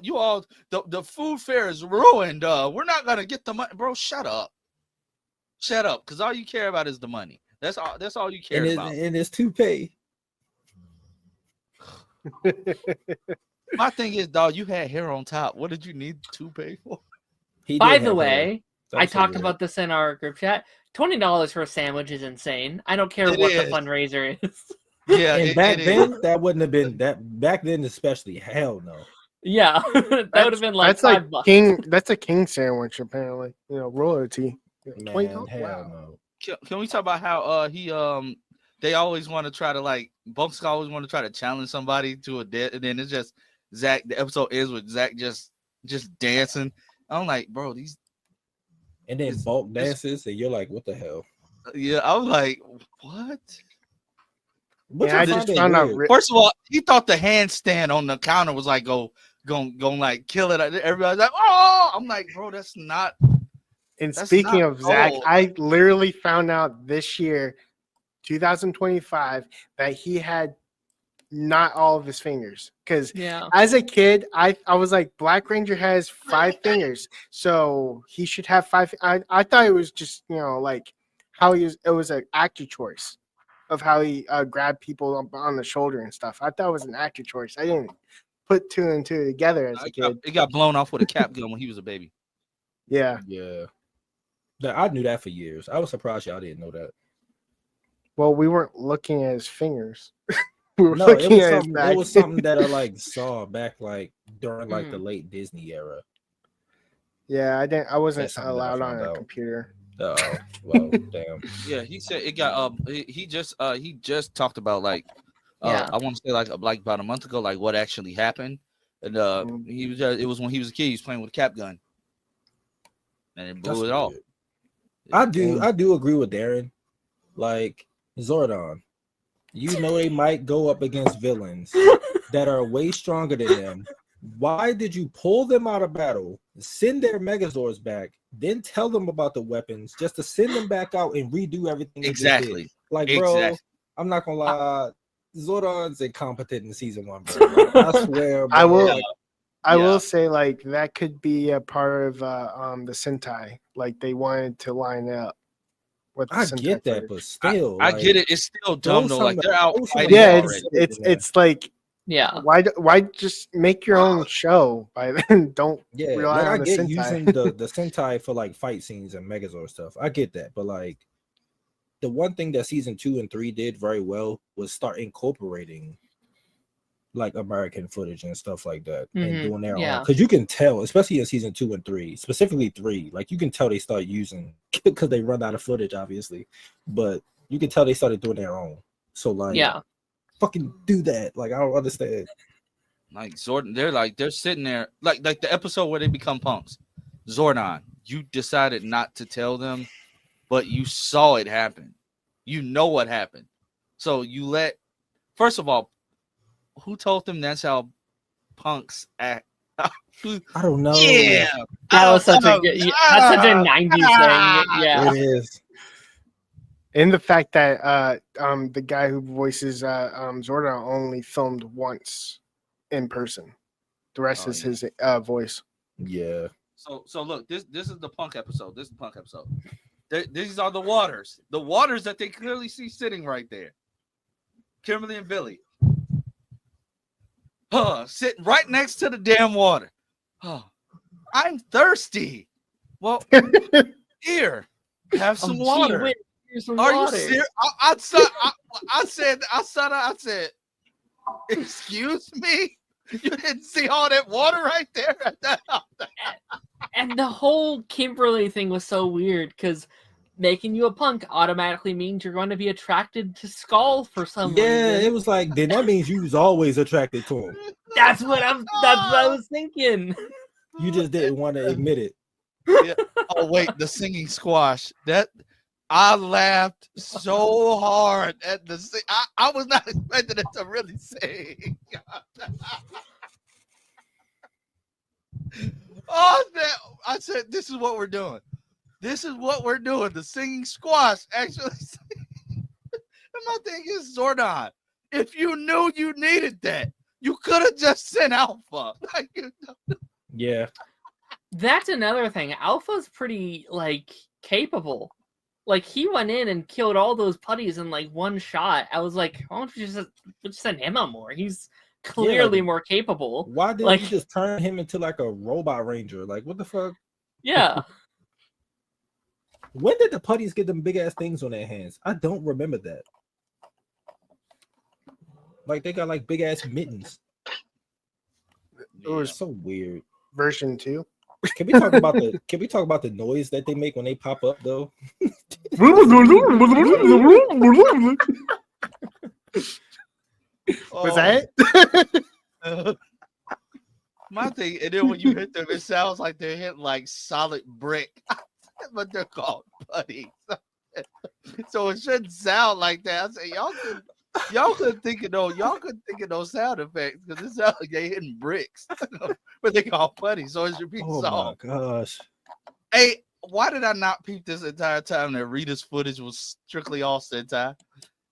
S1: the food fair is ruined. We're not gonna get the money, bro. Shut up, because all you care about is the money. That's all you care about.
S2: And it's toupee.
S1: My thing is, dog, you had hair on top. What did you need toupee for?
S3: By the way, I talked about this in our group chat. $20 for a sandwich is insane. I don't care what the fundraiser is.
S1: Yeah,
S2: and back then that wouldn't have been that. Back then, especially, hell no.
S3: Yeah, that would have been like
S4: that's like
S3: $5.
S4: That's a king sandwich, apparently. Royalty.
S2: Man, hell no.
S1: Can we talk about how they always want to try to like Bunks always want to try to challenge somebody to a death, and then it's just Zach. The episode ends with Zach just dancing. I'm like, bro, these.
S2: And then Bulk dances, and you're like, what the hell?
S1: Yeah, I was like, what?
S4: I just found out.
S1: First of all, he thought the handstand on the counter was like going like kill it. Everybody's like, oh! I'm like, bro, that's not.
S4: And speaking of Zach, I literally found out this year, 2025, that he had not all of his fingers. Because as a kid, I was like, Black Ranger has 5 fingers, so he should have 5. I thought it was just like how it was an actor choice of how he grabbed people on the shoulder and stuff. I thought it was an actor choice. I didn't put 2 and 2 together as a kid.
S1: It got blown off with a cap gun when he was a baby.
S4: Yeah.
S2: I knew that for years. I was surprised y'all didn't know that.
S4: Well, we weren't looking at his fingers. We were looking at his back.
S2: It was something that I like saw back like during like the late Disney era.
S4: Yeah, I wasn't allowed on a computer.
S2: Oh, well, damn.
S1: Yeah, he said it got he just talked about like I want to say like about a month ago, like what actually happened. And he was it was when he was a kid, he was playing with a cap gun. And it blew it off.
S2: I do agree with Darren. Like Zordon, they might go up against villains that are way stronger than them. Why did you pull them out of battle, send their Megazords back, then tell them about the weapons, just to send them back out and redo everything?
S1: Exactly.
S2: Like, bro, I'm not gonna lie, Zordon's incompetent in season 1, bro. I swear. Bro.
S4: I will say, like, that could be a part of the Sentai. Like, they wanted to line up with the
S2: I
S4: Sentai
S2: get that,
S4: footage.
S2: but still,
S1: I get it. It's still dumb though. Like they're out fighting.
S4: Yeah, it's like,
S3: yeah.
S4: Why just make your own show by then? Don't rely on the Sentai.
S2: Using the Sentai for like fight scenes and Megazord stuff. I get that, but like the one thing that season 2 and 3 did very well was start incorporating like American footage and stuff like that, and doing their own. Because you can tell, especially in season 2 and 3, specifically 3, like you can tell they start using because they run out of footage, obviously, but you can tell they started doing their own. So like, fucking do that. Like I don't understand.
S1: Like Zordon, they're sitting there like the episode where they become punks. Zordon, you decided not to tell them, but you saw it happen. You know what happened, so you let. First of all, who told them that's how punks act?
S2: I don't know.
S1: Yeah,
S3: that was such a 90s thing. Yeah,
S2: it is.
S4: And the fact that the guy who voices Zordon only filmed once in person. The rest is his voice.
S2: Yeah.
S1: So look, this is the punk episode. This is the punk episode. These are the waters. The waters that they clearly see sitting right there. Kimberly and Billy. Sitting right next to the damn water. I'm thirsty. Well, here, have some water. Are you serious? I said, excuse me? You didn't see all that water right there?
S3: And the whole Kimberly thing was so weird because making you a punk automatically means you're going to be attracted to Skull for some reason.
S2: Yeah, it was like, then that means you was always attracted to him.
S3: That's what I was thinking.
S2: You just didn't want to admit it.
S1: Yeah. Oh wait, the singing squash. That I laughed so hard at the I was not expecting it to really sing. I said, this is what we're doing. This is what we're doing. The singing squash actually. And my thing is, Zordon, if you knew you needed that, You could have just sent Alpha. Like,
S2: Yeah.
S3: That's another thing. Alpha's pretty like capable. Like he went in and killed all those putties in like one shot. I was like, why don't you just send him on more? He's clearly more capable.
S2: Why didn't
S3: like
S2: you just turn him into like a robot ranger? Like, what the fuck?
S3: yeah.
S2: When did the putties get them big ass things on their hands? I don't remember that. Like they got like big ass mittens.
S4: It was
S2: So weird.
S4: version 2.
S2: Can we talk about the noise that they make when they pop up though?
S4: Was that it?
S1: My thing, and then when you hit them, it sounds like they're hitting like solid brick, but they're called putties. So it shouldn't sound like that. I say y'all couldn't think of those sound effects because it sounds like they hitting bricks, but they call putties. So it should be
S2: Oh
S1: soft.
S2: my gosh!
S1: Hey, why did I not peep this entire time that Rita's footage was strictly all Sentai,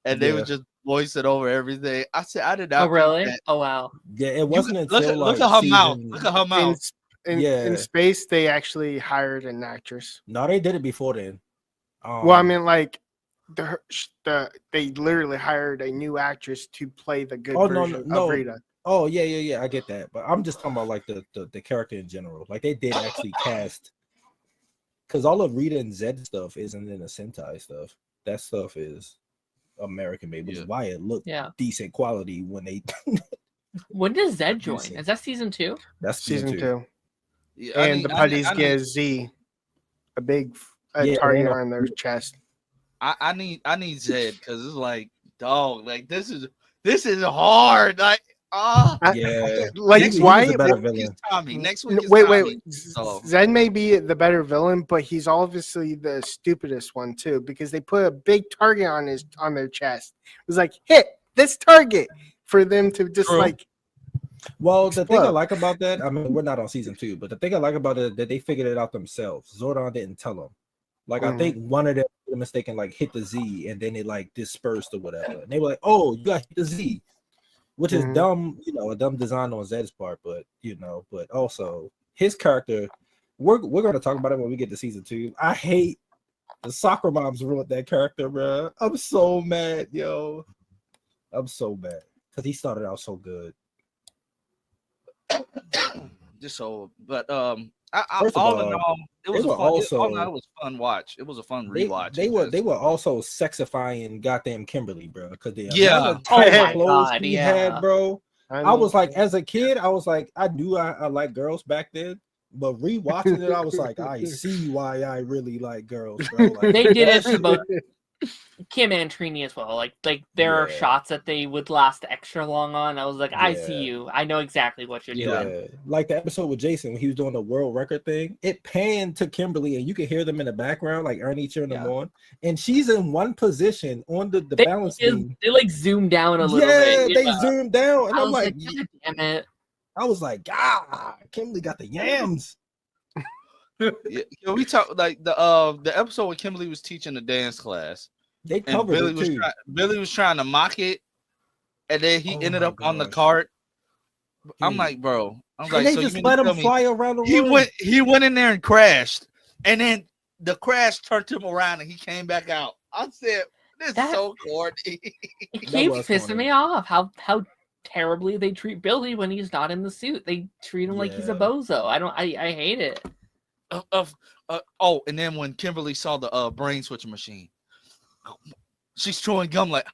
S1: and they would just voice it over everything? I said I did not.
S3: Oh really?
S1: That.
S3: Oh wow.
S2: Yeah, it wasn't until
S1: look at her mouth. Look at her mouth.
S4: In space, they actually hired an actress.
S2: No, they did it before then.
S4: Well, I mean, like they literally hired a new actress to play the good version of Rita.
S2: Oh yeah. I get that, but I'm just talking about like the character in general. Like they did actually cast, because all of Rita and Zed stuff isn't in the Sentai stuff. That stuff is American made, which is why it looked decent quality when they.
S3: When does Zed join? Is that season 2?
S2: That's
S4: season 2.
S1: Yeah,
S4: and the putties get Z, a big target on their chest.
S1: I need Zed because it's like, dog, like this is hard. Like
S4: like
S2: next
S4: why?
S1: Tommy. Next week is
S4: wait. Zed may be the better villain, but he's obviously the stupidest one too because they put a big target on their chest. It was like hit this target for them to just like.
S2: Well, the thing I like about that, I mean, we're not on season 2, but the thing I like about it that they figured it out themselves. Zordon didn't tell them. Like I think one of them made a mistake and like hit the Z, and then it like dispersed or whatever. And they were like, "Oh, you got hit the Z," which is dumb, a dumb design on Zed's part. But but also his character, we're gonna talk about it when we get to season 2. I hate the soccer moms ruined that character, bro. I'm so mad, yo. I'm so mad because he started out so good.
S1: Just so, but all in all, it was fun watch. It was a fun rewatch.
S2: They were also sexifying goddamn Kimberly, bro. Because they had, bro. I was like, as a kid, I was like, I knew I liked girls back then, but rewatching it, I was like, I see why I really like girls, bro. Like,
S3: they did it to both Kim and Trini as well. Like there are shots that they would last extra long on. I was like, I see you. I know exactly what you're doing.
S2: Like the episode with Jason when he was doing the world record thing, it panned to Kimberly and you could hear them in the background, like Ernie cheering them on. And she's in one position on the balance beam.
S3: They like zoom down a little bit.
S2: Yeah, they zoomed down. And I'm like,
S3: God damn it.
S2: I was like, Kimberly got the yams.
S1: We talked like the episode where Kimberly was teaching the dance class.
S2: They covered it too.
S1: Billy was trying to mock it, and then he ended up on the cart. I'm like, bro. I'm like,
S2: they
S1: so
S2: just let him fly around the room.
S1: He went in there and crashed, and then the crash turned him around, and he came back out. I said, "This is so corny."
S3: It keeps pissing me off how terribly they treat Billy when he's not in the suit. They treat him like he's a bozo. I hate it.
S1: And then when Kimberly saw the brain switching machine, she's chewing gum like,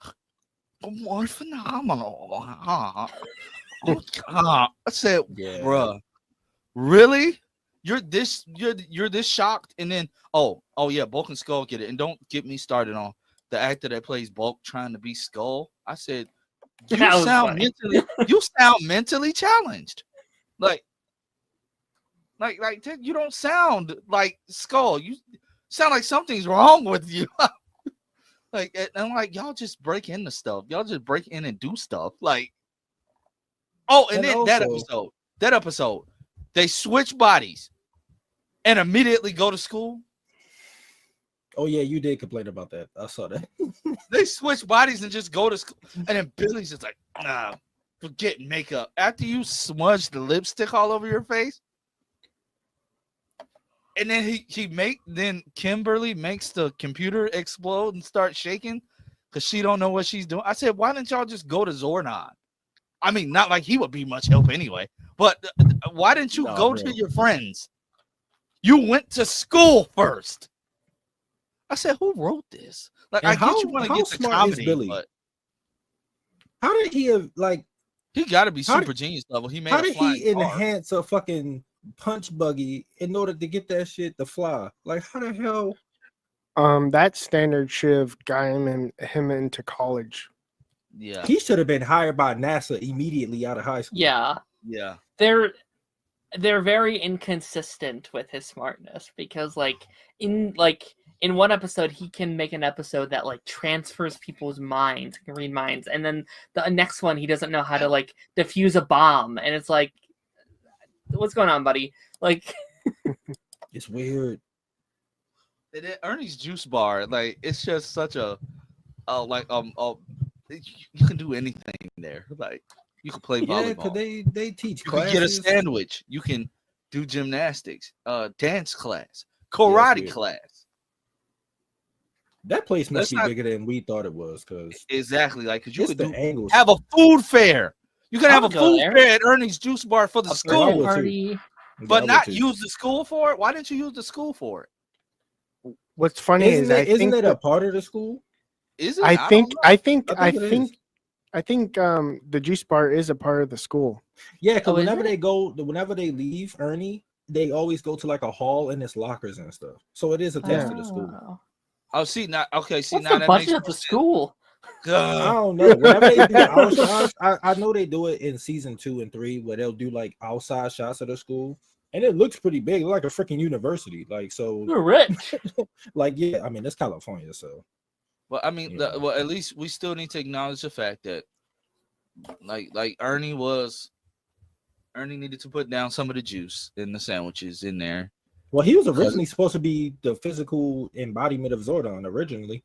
S1: more phenomenal. I said, bruh, really? You're this shocked? And then oh yeah, Bulk and Skull get it. And don't get me started on the actor that plays Bulk trying to be Skull. I said, you sound mentally challenged. Like you don't sound like Skull. You sound like something's wrong with you. Like, and I'm like, y'all just break into stuff. Y'all just break in and do stuff. Like, and then also, that episode, they switch bodies and immediately go to school.
S2: Oh yeah, you did complain about that. I saw that.
S1: They switch bodies and just go to school, and then Billy's just like, nah. forget makeup. After you smudge the lipstick all over your face, and then Kimberly makes the computer explode and start shaking because she don't know what she's doing. I said, why didn't y'all just go to Zordon? I mean, not like he would be much help anyway, but why didn't you go to your friends? You went to school first. I said, who wrote this? Like,
S2: And
S1: I get you want to get the comedy,
S2: Billy?
S1: but
S2: How did he have like?
S1: he got to be super genius level. He made
S2: How
S1: a
S2: did
S1: flying
S2: he
S1: car.
S2: enhance a fucking punch buggy in order to get that shit to fly? Like, how the hell?
S4: That standard should have gotten him into college.
S1: Yeah,
S2: He should have been hired by NASA immediately out of high school.
S3: Yeah.
S1: yeah.
S3: They're very inconsistent with his smartness because in one episode he can make an episode that like transfers people's minds, can read minds, and then the next one he doesn't know how to like defuse a bomb, and it's like, what's going on, buddy? Like,
S2: It's weird.
S1: And then Ernie's juice bar, like it's just such a you can do anything there. Like you can play volleyball.
S2: Yeah, because they teach
S1: You
S2: classes.
S1: can get a sandwich. You can do gymnastics, dance class, karate class.
S2: That place must
S1: Let's
S2: be bigger than we thought it was, because
S1: Exactly, like because you could
S2: have
S1: have a food fair. You can have a
S3: I'll go
S1: food
S3: there.
S1: fair at Ernie's Juice Bar for the
S3: a
S1: school,
S3: birthday party.
S1: but not use the school for it. Why didn't you use the school for it?
S4: What's funny
S2: Isn't
S4: is
S2: it a part of the school?
S1: Is it?
S4: I think the juice bar is a part of the school.
S2: Yeah, because
S3: Oh, is
S2: whenever they leave Ernie, they always go to like a hall and it's lockers and stuff. So it is attached to the school.
S1: Oh, see now. Okay, see
S3: What's
S1: now
S3: the
S1: that
S3: budget
S1: makes
S3: of the school?
S2: I don't know. Whenever they do outside, I know they do it in season 2 and 3 where they'll do like outside shots of the school, and it looks pretty big, like a freaking university. Like so,
S3: You're rich.
S2: like yeah, I mean it's California, so.
S1: Well, I mean,
S2: Yeah.
S1: well, at least we still need to acknowledge the fact that, like Ernie needed to put down some of the juice in the sandwiches in there.
S2: Well, he was originally supposed to be the physical embodiment of Zordon originally.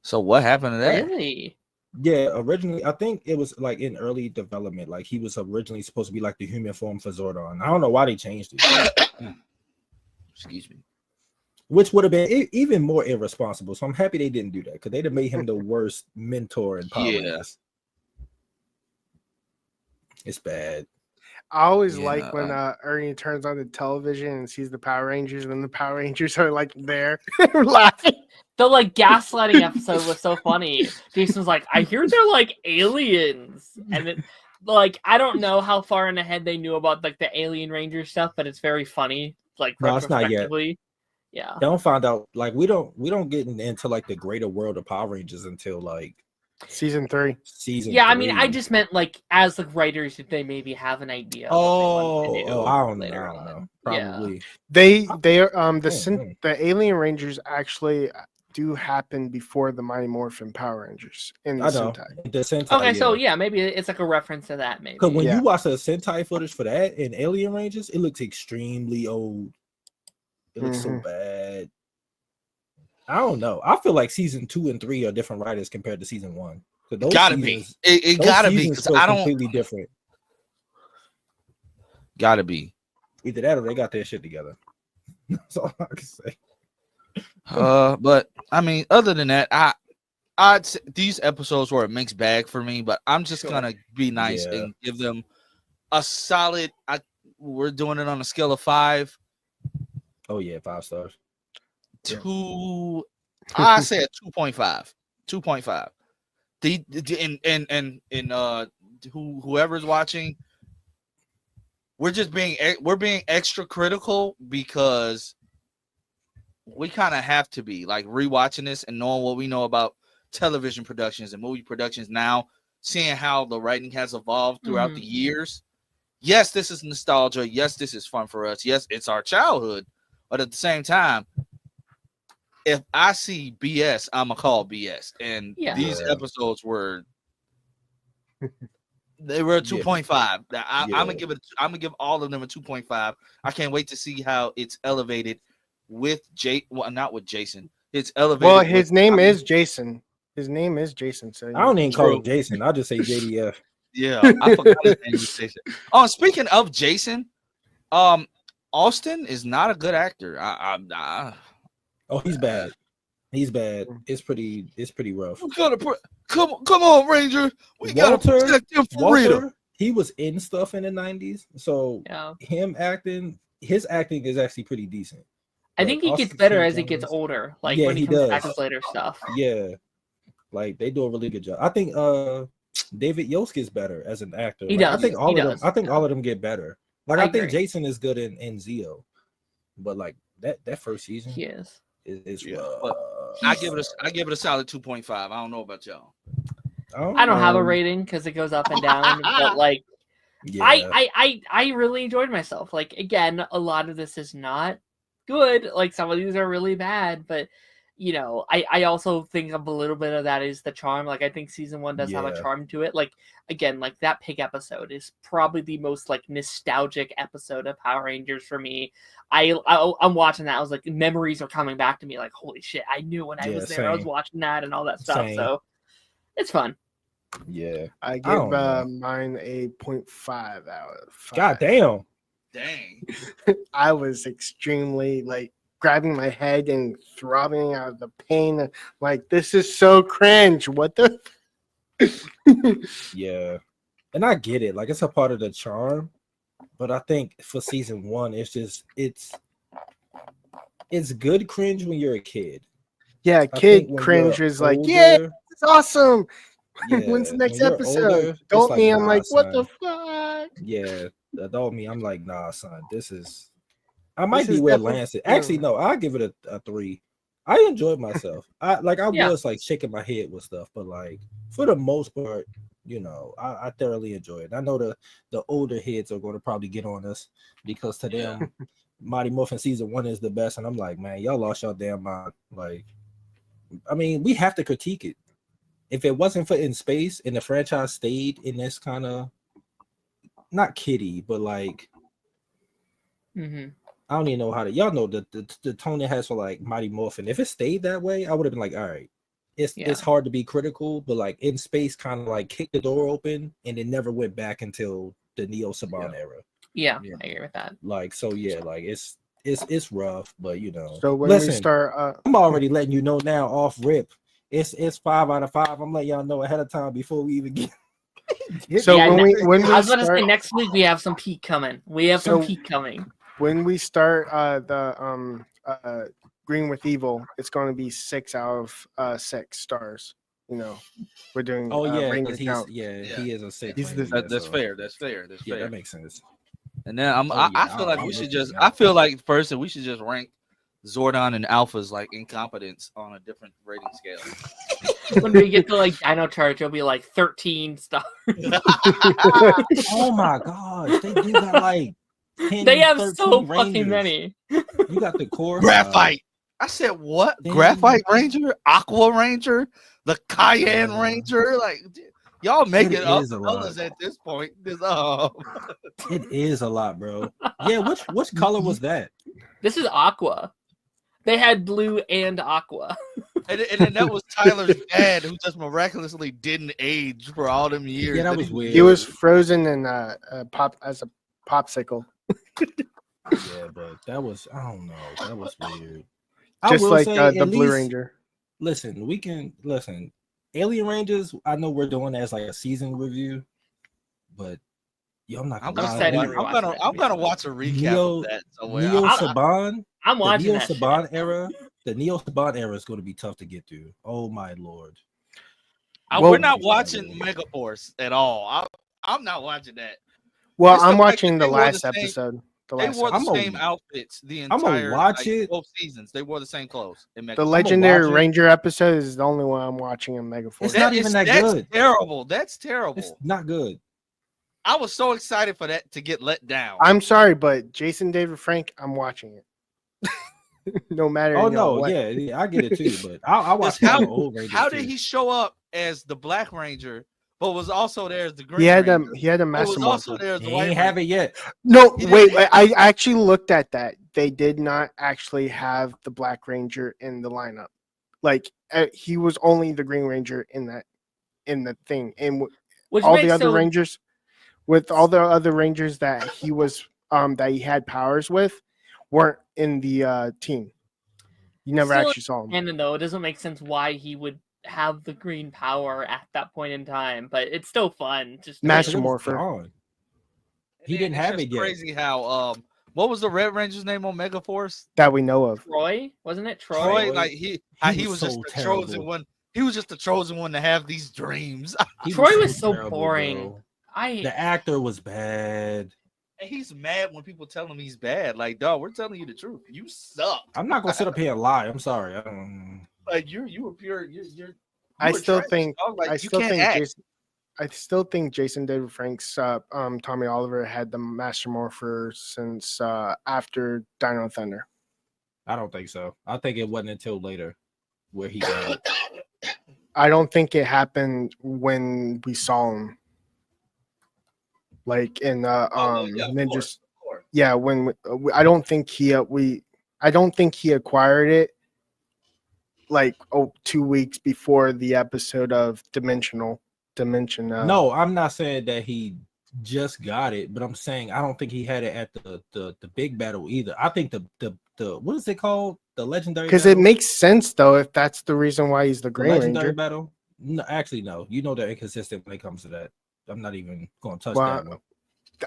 S1: So what happened to that?
S3: Really?
S2: Yeah, originally I think it was like in early development. Like he was originally supposed to be like the human form for Zordon. I don't know why they changed it.
S1: Excuse me.
S2: Which would have been even more irresponsible. So I'm happy they didn't do that because they'd have made him the worst mentor in Power Rangers. It's bad.
S4: I always like when Ernie turns on the television and sees the Power Rangers, and then the Power Rangers are like there laughing.
S3: The like gaslighting episode was so funny. Jason's like, I hear they're like aliens, and it, like I don't know how far in ahead they knew about like the Alien Ranger stuff, but it's very funny. Like
S2: No, it's not yet.
S3: Yeah,
S2: They don't find out. Like we don't get into like the greater world of Power Rangers until like
S4: season 3.
S3: Yeah, I mean, I just meant like as the writers, did they maybe have an idea?
S2: Oh, I don't know. Probably.
S4: Yeah. The Alien Rangers actually do happen before the Mighty Morphin Power Rangers in the Sentai.
S3: Okay, so yeah, maybe it's like a reference to that. Maybe
S2: because when you watch the Sentai footage for that in Alien Rangers, it looks extremely old. It looks so bad. I don't know. I feel like season 2 and 3 are different writers compared to season 1.
S1: It gotta be. It gotta be because I don't
S2: completely different.
S1: Gotta be.
S2: Either that or they got their shit together. That's all I can say.
S1: But I mean, other than that, I'd say these episodes were a mixed bag for me. But I'm just gonna be nice and give them a solid. We're doing it on a scale of 5.
S2: Oh yeah, 5 stars.
S1: I say a 2.5. 2.5. Whoever's watching, we're being extra critical because we kind of have to be like rewatching this and knowing what we know about television productions and movie productions now, seeing how the writing has evolved throughout the years. Yes, this is nostalgia. Yes, this is fun for us. Yes, it's our childhood. But at the same time, if I see BS, I'm gonna call BS. And these episodes were they were a 2.5. I'm gonna give all of them a 2.5. I can't wait to see how it's elevated with not with Jason. It's elevated.
S4: Well, his name is Jason. His name is Jason. So
S2: I don't even call him Jason. I'll just say JDF.
S1: Yeah, I forgot his name was Jason. Oh, speaking of Jason, Austin is not a good actor.
S2: Oh, he's bad. He's bad. It's pretty rough.
S1: We gotta come on, Ranger. We gotta protect him for Rita.
S2: He was in stuff in the 90s, so his acting is actually pretty decent.
S3: I think he gets better as he gets older. Like when he comes back with later stuff.
S2: Yeah, like they do a really good job. I think David Yost gets better as an actor.
S3: He does.
S2: I think all of them get better. Like I think Jason is good in Zeo, but like that first season,
S3: he is.
S1: I give it a solid 2.5. I don't know about y'all.
S3: I don't have a rating because it goes up and down, but like, I really enjoyed myself. Like again, a lot of this is not good. Like some of these are really bad, but you know, I also think of a little bit of that is the charm. Like I think season 1 does have a charm to it. Like again, like that pig episode is probably the most like nostalgic episode of Power Rangers for me. I'm watching that. I was like, memories are coming back to me. Like holy shit, I knew when I was there. Same. I was watching that and all that stuff. Same. So it's fun.
S2: Yeah,
S4: I give mine a 0.5 out of 5.
S2: God damn.
S1: Dang.
S4: I was extremely like grabbing my head and throbbing out of the pain. Like, this is so cringe. What the?
S2: Yeah. And I get it. Like, it's a part of the charm. But I think for season 1, it's good cringe when you're a kid.
S4: Yeah, kid cringe is like, yeah, it's awesome. Yeah, when's the next episode? Adult me, I'm like, what the fuck?
S2: Yeah, adult me, I'm like, nah, son, this is. I might be where Lance is. Actually, no, I'll give it a 3. I enjoyed myself. I was like shaking my head with stuff, but like for the most part, you know, I thoroughly enjoyed it. I know the older heads are going to probably get on us because to them, Mighty Morphin season 1 is the best, and I'm like, man, y'all lost your damn mind. Like, I mean, we have to critique it. If it wasn't for In Space and the franchise stayed in this kind of not kiddie, but like I don't even know how to y'all know the tone it has for like Mighty Morphin. If it stayed that way, I would have been like, all right, it's hard to be critical, but like In Space kind of like kicked the door open and it never went back until the Neo Saban era.
S3: Yeah, I agree with that.
S2: Like so, like it's rough, but you know.
S4: So when we start,
S2: I'm already letting you know now off rip. It's 5 out of 5. I'm letting y'all know ahead of time before we even get.
S4: So when we
S3: I was going to say next week we have some peak coming. When
S4: we start the Green with Evil, it's going to be 6 out of 6 stars. You know, we're doing.
S2: He is a 6.
S1: That's fair.
S2: Yeah, that makes sense.
S1: And then I feel like we should just. I feel like first we should just rank Zordon and Alpha's like incompetence on a different rating scale.
S3: When we get to like Dino Charge, it'll be like 13 stars.
S2: Oh my gosh, they do got like 10,
S3: they have so
S2: Rangers.
S3: fucking many.
S2: You got the core
S1: Graphite. I said what? Graphite Ranger, Aqua Ranger, the Cayenne Ranger. Like y'all make it up colors at this point.
S2: It is a lot, bro. Yeah, which color was that?
S3: This is Aqua. They had blue and aqua.
S1: And then that was Tyler's dad, who just miraculously didn't age for all them years.
S2: Yeah, that was weird.
S4: He was frozen in pop as a popsicle.
S2: Yeah, but that was, I don't know, that was weird.
S4: Just like the Blue Ranger.
S2: Listen, Alien Rangers, I know we're doing as like a season review, but I'm not gonna
S1: I'm gonna watch a recap of that somewhere.
S2: Neo Saban.
S3: I'm watching
S2: the Saban era. The Neo Saban era is going to be tough to get through. Oh my lord!
S1: We're not watching Megaforce at all. I'm not watching that.
S4: Well, I'm watching the last episode.
S1: They wore the same outfits the entire.
S2: I'm gonna watch it.
S1: Both seasons, they wore the same clothes.
S4: The Legendary Ranger episode is the only one I'm watching in Megaforce.
S2: It's not even that good.
S1: That's terrible. That's terrible.
S2: It's not good.
S1: I was so excited for that to get let down.
S4: I'm sorry, but Jason David Frank, I'm watching it. No matter.
S2: Oh no, what. Yeah, I get it too. But I watch the old Rangers.
S1: How did he show up as the Black Ranger, but was also there as the Green
S4: Ranger? He had a
S1: Was
S4: master.
S1: also there as the
S2: White
S1: White
S2: Ranger. Have it yet?
S4: No, wait. I actually looked at that. They did not actually have the Black Ranger in the lineup. Like he was only the Green Ranger in the thing. And
S3: Which
S4: all the
S3: makes
S4: other Rangers, with all the other Rangers that he was that he had powers with, weren't in the team. You never
S3: Still
S4: actually saw him.
S3: And though it doesn't make sense why he would have the green power at that point in time, but it's still fun. Just
S4: Master
S2: It was
S4: Morpher.
S2: gone. He
S1: And
S2: didn't
S1: it's
S2: have
S1: just
S2: it yet.
S1: Crazy how what was the Red Ranger's name on Megaforce?
S4: That we know of.
S3: Troy, wasn't it? Troy.
S1: Troy, like he was
S2: so
S1: just the
S2: terrible.
S1: chosen one. He was just the chosen one to have these dreams.
S3: Troy was so
S2: terrible,
S3: boring.
S2: bro.
S3: I
S2: The actor was bad.
S1: And he's mad when people tell him he's bad. Like, dog, we're telling you the truth. You suck.
S2: I'm not gonna sit up here and lie. I'm sorry. I don't.
S1: Like you were pure. You're
S4: I
S1: were
S4: still
S1: trash,
S4: think.
S1: dog. Like,
S4: I
S1: you
S4: still
S1: can't
S4: think
S1: act.
S4: Jason. I still think Jason David Frank's Tommy Oliver had the Master Morpher since after Dino Thunder.
S2: I don't think so. I think it wasn't until later where he got it.
S4: I don't think it happened when we saw him. Like in Ninjas. Yeah, when I don't think he I don't think he acquired it like 2 weeks before the episode of Dimension.
S2: No, I'm not saying that he just got it, but I'm saying I don't think he had it at the big battle either. I think the what is it called? The legendary,
S4: because it makes sense though if that's the reason why he's the Green
S2: legendary
S4: Ranger.
S2: battle. No, actually, no. You know they're inconsistent when it comes to that. I'm not even going to touch
S4: Well,
S2: that one.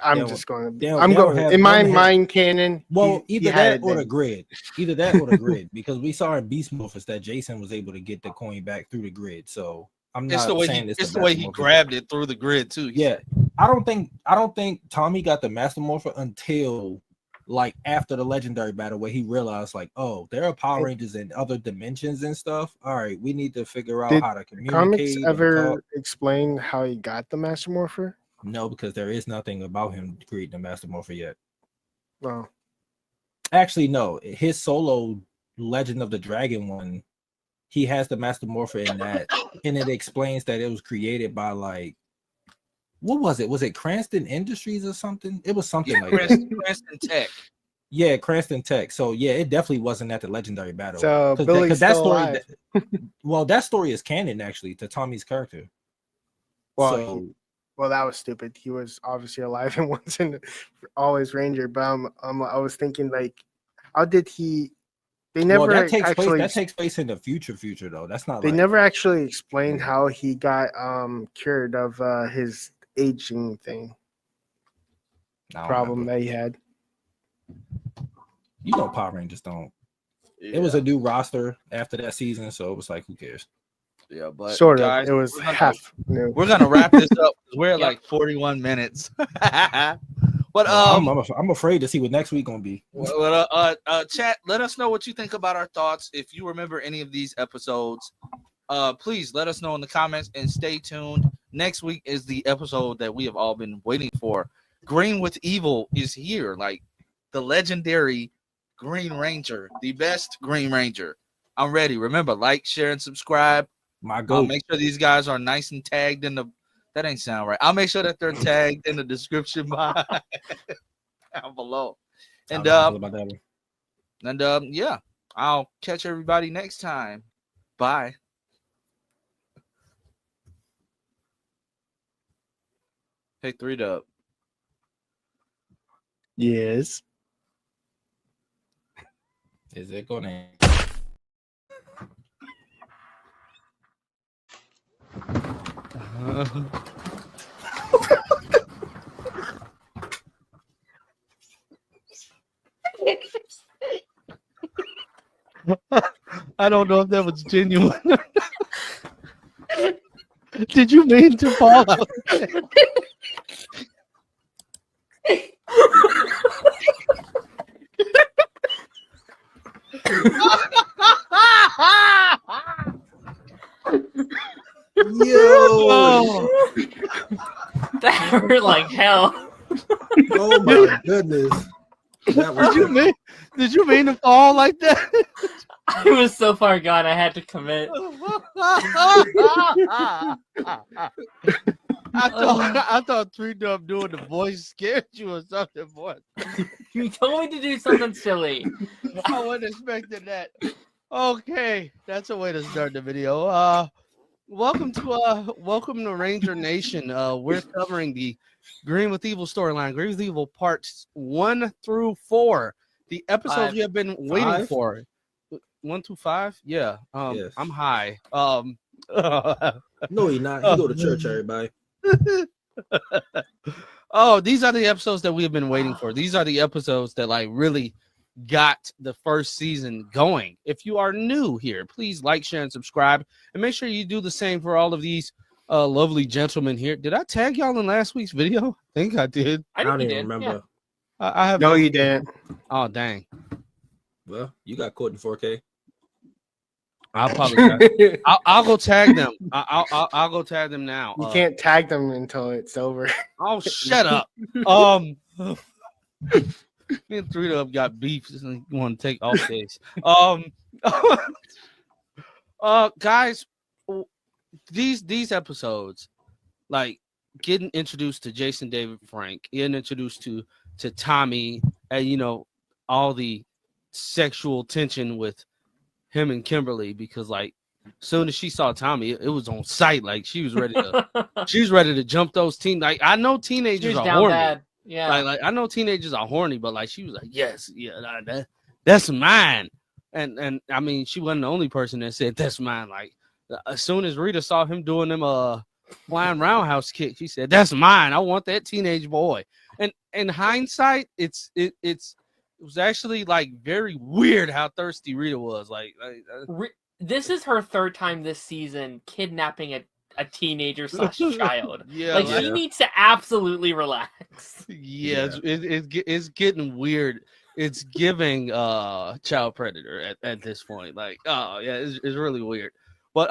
S4: I'm just going
S2: they
S4: to.
S2: don't-
S4: I'm
S2: they don't
S4: going
S2: have-
S4: in my
S2: don't have-
S4: mind canon.
S2: Well,
S4: he
S2: either
S4: had
S2: that
S4: it
S2: or the
S4: then.
S2: grid. Either that or the grid, because we saw in Beast Morphers that Jason was able to get the coin back through the grid. So I'm not
S1: It's the way
S2: saying
S1: he,
S2: it's
S1: it's the way he
S2: Master Morpher.
S1: grabbed it through the grid too.
S2: Yeah, I don't think Tommy got the Master Morpher until like after the legendary battle where he realized like, oh, there are Power Rangers in other dimensions and stuff. All right, we need to figure out
S4: Did
S2: how to communicate.
S4: Comics
S2: and
S4: ever
S2: talk.
S4: explain how he got the Master Morpher?
S2: No, because there is nothing about him creating the Master Morpher yet.
S4: No.
S2: Actually, no. His solo Legend of the Dragon one, he has the Master Morpher in that, and it explains that it was created by like, what was it? Was it Cranston Industries or something? It was something like that.
S1: Cranston Tech.
S2: Yeah, Cranston Tech. So yeah, it definitely wasn't at the legendary battle.
S4: So Billy's
S2: that
S4: still
S2: story,
S4: alive.
S2: well, that story is canon actually to Tommy's character.
S4: Well,
S2: So,
S4: well, that was stupid. He was obviously alive and wasn't always Ranger. But I was thinking like, how did he? They never
S2: well, that takes
S4: actually.
S2: place. That takes place in the future though. That's not.
S4: They
S2: like,
S4: never actually explained how he got cured of his aging thing
S2: I don't
S4: problem
S2: remember.
S4: that he had.
S2: You know, Power Rangers don't. It was a new roster after that season, so it was like, who cares?
S1: Yeah, but
S4: Sort of.
S1: guys,
S4: It was half new.
S1: We're gonna wrap this up. We're at like 41 minutes. But
S2: I'm afraid to see what next week gonna be.
S1: Chat, let us know what you think about our thoughts. If you remember any of these episodes, please let us know in the comments and stay tuned. Next week is the episode that we have all been waiting for. Green with Evil is here, like the legendary Green Ranger, the best Green Ranger. I'm ready. Remember, like, share, and subscribe.
S2: My
S1: I'll
S2: goal.
S1: make sure these guys are nice and tagged in the. That ain't sound right. I'll make sure that they're tagged in the description box down below. And yeah, I'll catch everybody next time. Bye. Hey, 3Dub.
S4: Yes.
S2: Is it gonna?
S1: I don't know if that was genuine. Did you mean to fall out?
S2: Yo!
S3: That hurt like hell.
S2: Oh my goodness! That was
S1: Did you mean to fall like that?
S3: I was so far gone, I had to commit.
S1: I thought 3Dub doing the voice scared you or something, boy.
S3: You told me to do something silly.
S1: I wasn't expecting that. Okay, that's a way to start the video.
S5: welcome to Ranger Nation. We're covering the Green with Evil storyline, Green with Evil parts 1 through 4. The episodes
S3: 5.
S5: we have been waiting
S2: 5?
S5: for. 1 through 5? Yeah.
S2: Yes.
S5: I'm high.
S2: No, he not. He go to church, everybody.
S5: Oh, these are the episodes that we have been waiting for. These are the episodes that like really got the first season going. If you are new here, please like, share, and subscribe, and make sure you do the same for all of these lovely gentlemen here. Did I tag y'all in last week's video? I think I did.
S2: I don't
S3: think
S2: even
S3: you did,
S2: remember.
S5: I have
S4: No, you didn't.
S5: Oh dang!
S2: Well, you got caught in 4K.
S5: I apologize. I'll go tag them. I'll go tag them now.
S4: You can't tag them until it's over.
S5: Oh, shut up. Me and three of them got beef. You want to take off days. Guys, these episodes, like getting introduced to Jason David Frank, getting introduced to Tommy, and you know all the sexual tension with him and Kimberly, because like soon as she saw Tommy, it was on sight. Like she was ready to jump those Like I know
S3: She
S5: teenagers
S3: was
S5: are
S3: down
S5: horny.
S3: bad. Yeah.
S5: Like I know teenagers are horny, but like she was like, yes, yeah, that's mine. And I mean, she wasn't the only person that said that's mine. Like as soon as Rita saw him doing them flying roundhouse kick, she said, that's mine. I want that teenage boy. And in hindsight, it was actually like very weird how thirsty Rita was.
S3: This is her third time this season kidnapping a teenager / child.
S5: Yeah,
S3: like she needs to absolutely relax.
S5: Yeah, it's getting weird. It's giving child predator at this point. Like, oh yeah, it's really weird. But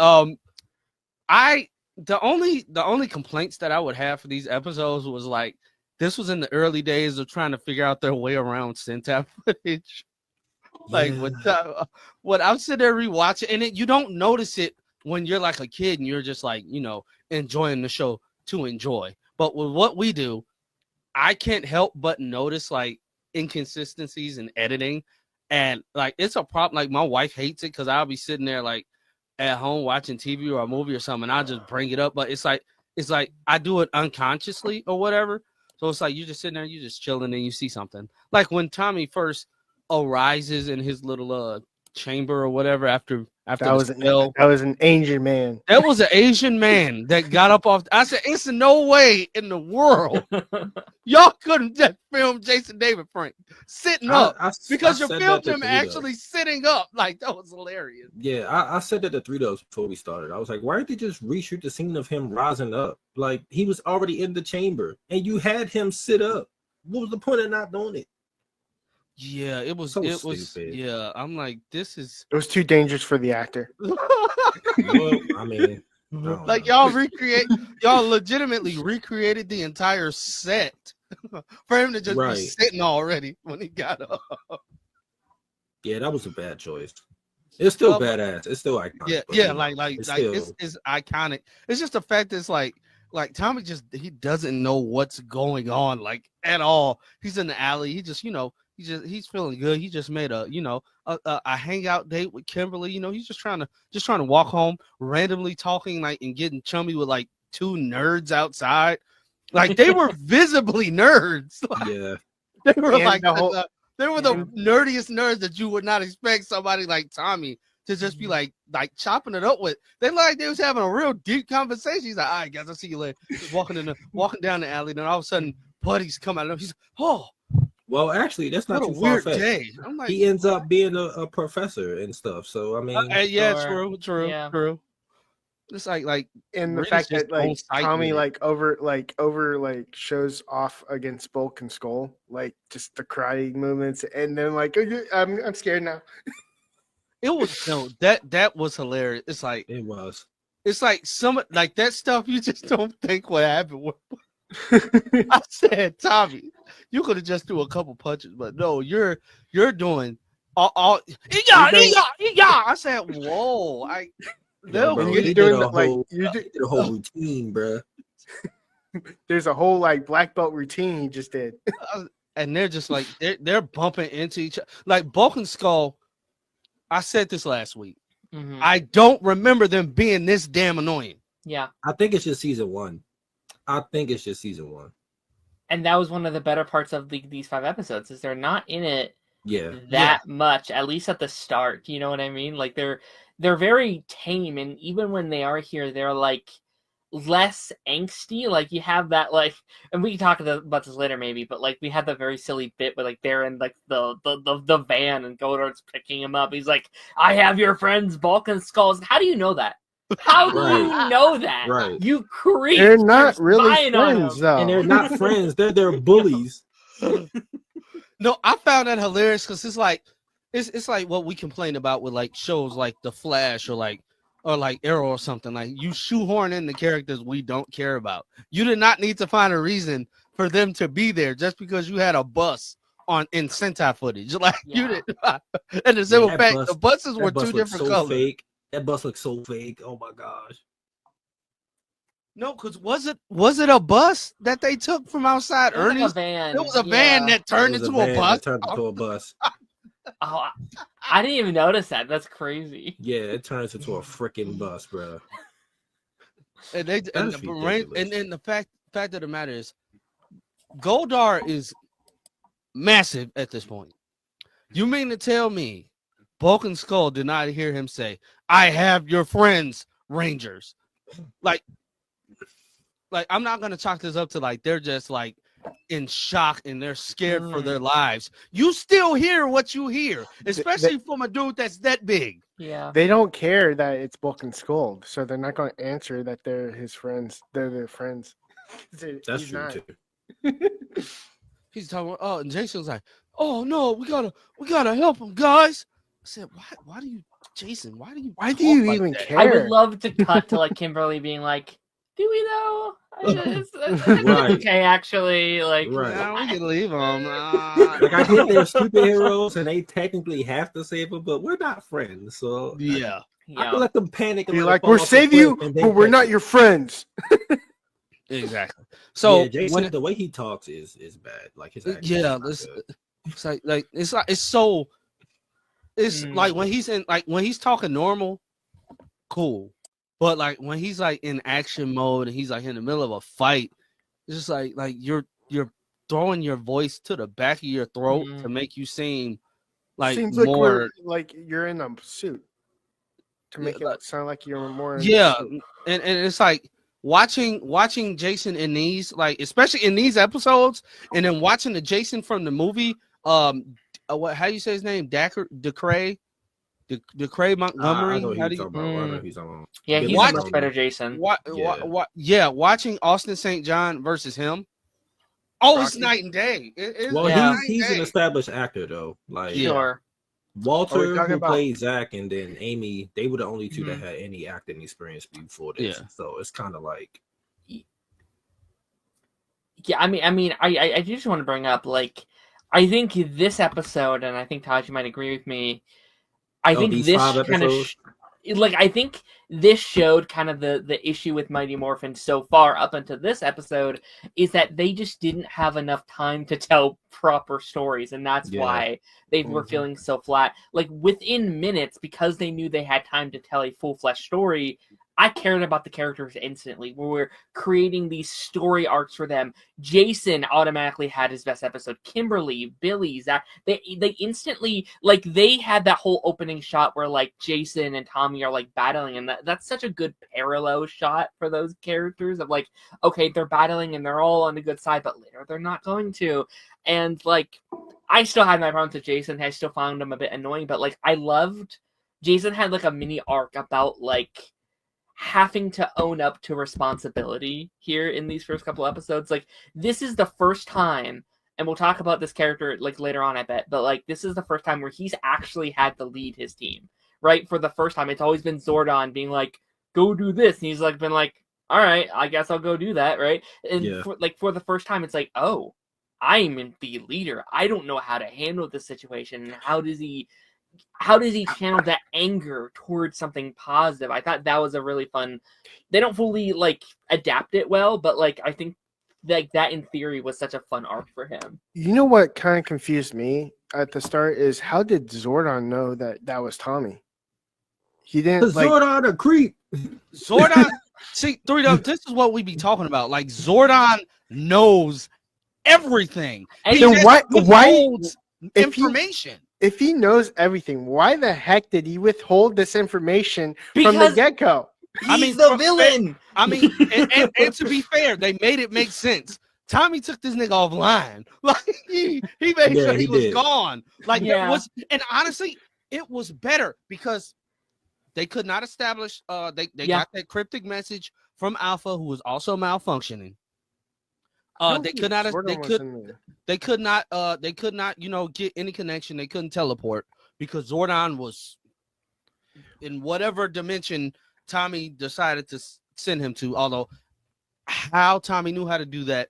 S5: the only complaints that I would have for these episodes was like this was in the early days of trying to figure out their way around synth footage. Like what I'm sitting there rewatching, and you don't notice it when you're like a kid and you're just like, you know, enjoying the show to enjoy. But with what we do, I can't help but notice like inconsistencies in editing, and like it's a problem. Like my wife hates it because I'll be sitting there like at home watching TV or a movie or something, and I'll just bring it up. But it's like I do it unconsciously or whatever. So it's like you're just sitting there, you're just chilling, and you see something. Like when Tommy first arises in his little chamber or whatever after
S4: that was an Asian man.
S5: That was an Asian man that got up off. I said, it's no way in the world y'all couldn't just film Jason David Frank sitting up because you filmed him actually sitting up. Like that was hilarious.
S2: Yeah, I said that to 3 before we started. I was like, why didn't they just reshoot the scene of him rising up? Like he was already in the chamber and you had him sit up. What was the point of not doing it?
S5: Yeah, it was
S2: stupid.
S5: Yeah, I'm like, this is
S4: it was too dangerous for the actor.
S2: Well, I mean,
S5: like y'all legitimately recreated the entire set for him to just be sitting already when he got up.
S2: Yeah, that was a bad choice. It's still badass. It's still iconic.
S5: Yeah, it's iconic. It's just the fact that it's like Tommy he doesn't know what's going on like at all. He's in the alley. He just, you know, he's feeling good. He just made a hangout date with Kimberly. You know, he's just trying to walk home, randomly talking like and getting chummy with like 2 nerds outside. Like they were visibly nerds. Like,
S2: yeah,
S5: they were like they were the nerdiest nerds that you would not expect somebody like Tommy to just be like chopping it up with. They was having a real deep conversation. He's like, all right, guys, I'll see you later. Just walking down the alley, then all of a sudden, buddies come out. He's like, oh.
S2: Well, actually, that's not
S5: what
S2: too
S5: a weird
S2: far-fetched.
S5: day. I'm like,
S2: he ends up being a professor and stuff. So I mean,
S5: true. It's like
S4: and the fact that like Tommy over shows off against Bulk and Skull, like just the karate movements, and then like I'm scared now.
S5: It was that was hilarious. It's like
S2: it was.
S5: It's like some like that stuff you just don't think would happen. I said, Tommy, you could have just do a couple punches, but no, you're doing all yeah. I said, whoa,
S2: you did a whole routine, bro.
S4: There's a whole like black belt routine he just did,
S5: and they're just like they're bumping into each other. Like Bulk and Skull. I said this last week.
S3: Mhm.
S5: I don't remember them being this damn annoying.
S3: Yeah.
S2: I think it's just season 1. I think it's just season 1.
S3: And that was one of the better parts of these 5 episodes, is they're not in it
S2: Yeah.
S3: that much, at least at the start. You know what I mean? Like they're very tame, and even when they are here, they're like less angsty. Like you have that like, and we can talk about this later maybe, but like we had that very silly bit where like they're in like the van and Godard's picking him up. He's like, "I have your friends Balkan skulls." How do you know that? How do you know that?
S2: Right.
S3: You creep.
S4: They're not
S3: You're
S4: really
S3: spying on
S4: friends,
S3: him.
S4: though.
S2: And they're not friends. They're their bullies.
S5: No, I found that hilarious because it's like what we complain about with like shows like The Flash or like Arrow or something. Like you shoehorn in the characters we don't care about. You did not need to find a reason for them to be there just because you had a bus in Sentai footage. Like you did. And the simple fact, the buses were two different colors.
S2: Fake. That bus looks so fake. Oh my gosh.
S5: No, because was it a bus that they took from outside Ernie's?
S3: Like a van.
S5: It was a van that turned into a bus.
S2: Turned into a bus.
S3: Oh, I didn't even notice that. That's crazy.
S2: Yeah, it turns into a freaking bus, bro.
S5: And the fact of the matter is, Goldar is massive at this point. You mean to tell me Balkan Skull did not hear him say, "I have your friends, Rangers"? Like I'm not gonna chalk this up to like they're just like in shock and they're scared for their lives. You still hear what you hear, especially from a dude that's that big.
S3: Yeah.
S4: They don't care that it's Balkan Skull, so they're not going to answer that they're his friends. They're their friends.
S2: That's true too.
S5: He's talking. Oh, and Jason's like, "Oh no, we gotta help him, guys." I said, "Why do you, Jason? Why do you
S4: even
S5: that?
S4: care?
S3: I would love to cut to like Kimberly being like, "Do we though? It's
S2: Right.
S3: okay, actually." Like,
S2: Right.
S5: Yeah, we can leave them.
S2: Like I get they're superheroes and they technically have to save them, but we're not friends, so
S5: Yeah.
S2: I can let them panic. And
S4: Be
S2: let
S4: like,
S2: them
S4: we'll
S2: fall off the
S4: save you,
S2: cliff and then
S4: but we're
S2: catch
S4: not
S2: you.
S4: your friends.
S5: Exactly. So
S2: yeah, Jason, the way he talks is bad. Like his accent is not good.
S5: it's like when he's talking normal, cool. But like when he's like in action mode and he's like in the middle of a fight, it's just like you're throwing your voice to the back of your throat to make you seem like
S4: Seems
S5: more
S4: like you're in a suit to make it sound like you're more. In
S5: yeah,
S4: a suit.
S5: and it's like watching Jason in these, like especially in these episodes, and then watching the Jason from the movie. How do you say his name? Decray Montgomery.
S2: I know who you're talking about.
S3: Yeah, he's a much better Jason.
S5: Watching Austin St. John versus him. Oh, it's night and day.
S2: He's an established actor though. Like
S3: sure.
S2: Walter, who played Zach, and then Amy, they were the only two that had any acting experience before this.
S5: Yeah.
S2: So it's kind of like,
S3: yeah. I mean, I just want to bring up, like, I think this episode, and I think Taj, you might agree with me. I think this kind of, I think this showed kind of the issue with Mighty Morphin so far up until this episode is that they just didn't have enough time to tell proper stories, and that's why they were feeling so flat. Like within minutes, because they knew they had time to tell a full-fledged story, I cared about the characters instantly. We were creating these story arcs for them. Jason automatically had his best episode. Kimberly, Billy, Zach, they instantly, like, they had that whole opening shot where, like, Jason and Tommy are, like, battling, and that's such a good parallel shot for those characters of, like, okay, they're battling and they're all on the good side, but later they're not going to. And, like, I still had my problems with Jason. I still found him a bit annoying, but, like, I loved... Jason had, like, a mini arc about, like, having to own up to responsibility here in these first couple episodes. Like, this is the first time, and we'll talk about this character like later on, I bet, but like this is the first time where he's actually had to lead his team, right? For the first time. It's always been Zordon being like, go do this, and he's like been like, all right, I guess I'll go do that, right? And for the first time, it's like, oh, I'm the leader. I don't know how to handle this situation. And how does he channel that anger towards something positive? I thought that was a really fun. They don't fully like adapt it well, but like I think like that in theory was such a fun arc for him.
S4: You know what kind of confused me at the start is how did Zordon know that was Tommy? He didn't like
S2: Zordon a creep.
S5: Zordon, see, 3 this is what we be talking about. Like Zordon knows everything.
S3: And
S5: He
S4: then
S5: just
S4: why
S5: withholds
S4: if he-
S5: information.
S4: if he knows everything, why the heck did he withhold this information from the
S3: Because
S4: get-go?
S5: I mean,
S2: He's the
S5: for-
S2: villain.
S5: I mean, and to be fair, they made it make sense. Tommy took this nigga offline. Like he made
S2: Yeah,
S5: sure he
S2: he
S5: was
S2: did.
S5: gone. Like
S3: Yeah.
S5: that was, and honestly, it was better because they could not establish. They
S3: Yeah.
S5: got that cryptic message from Alpha, who was also malfunctioning.
S4: I don't
S5: They
S4: think
S5: could not.
S4: Zordon was in there.
S5: They could not. They could not. Get any connection. They couldn't teleport because Zordon was in whatever dimension Tommy decided to send him to. Although, how Tommy knew how to do that,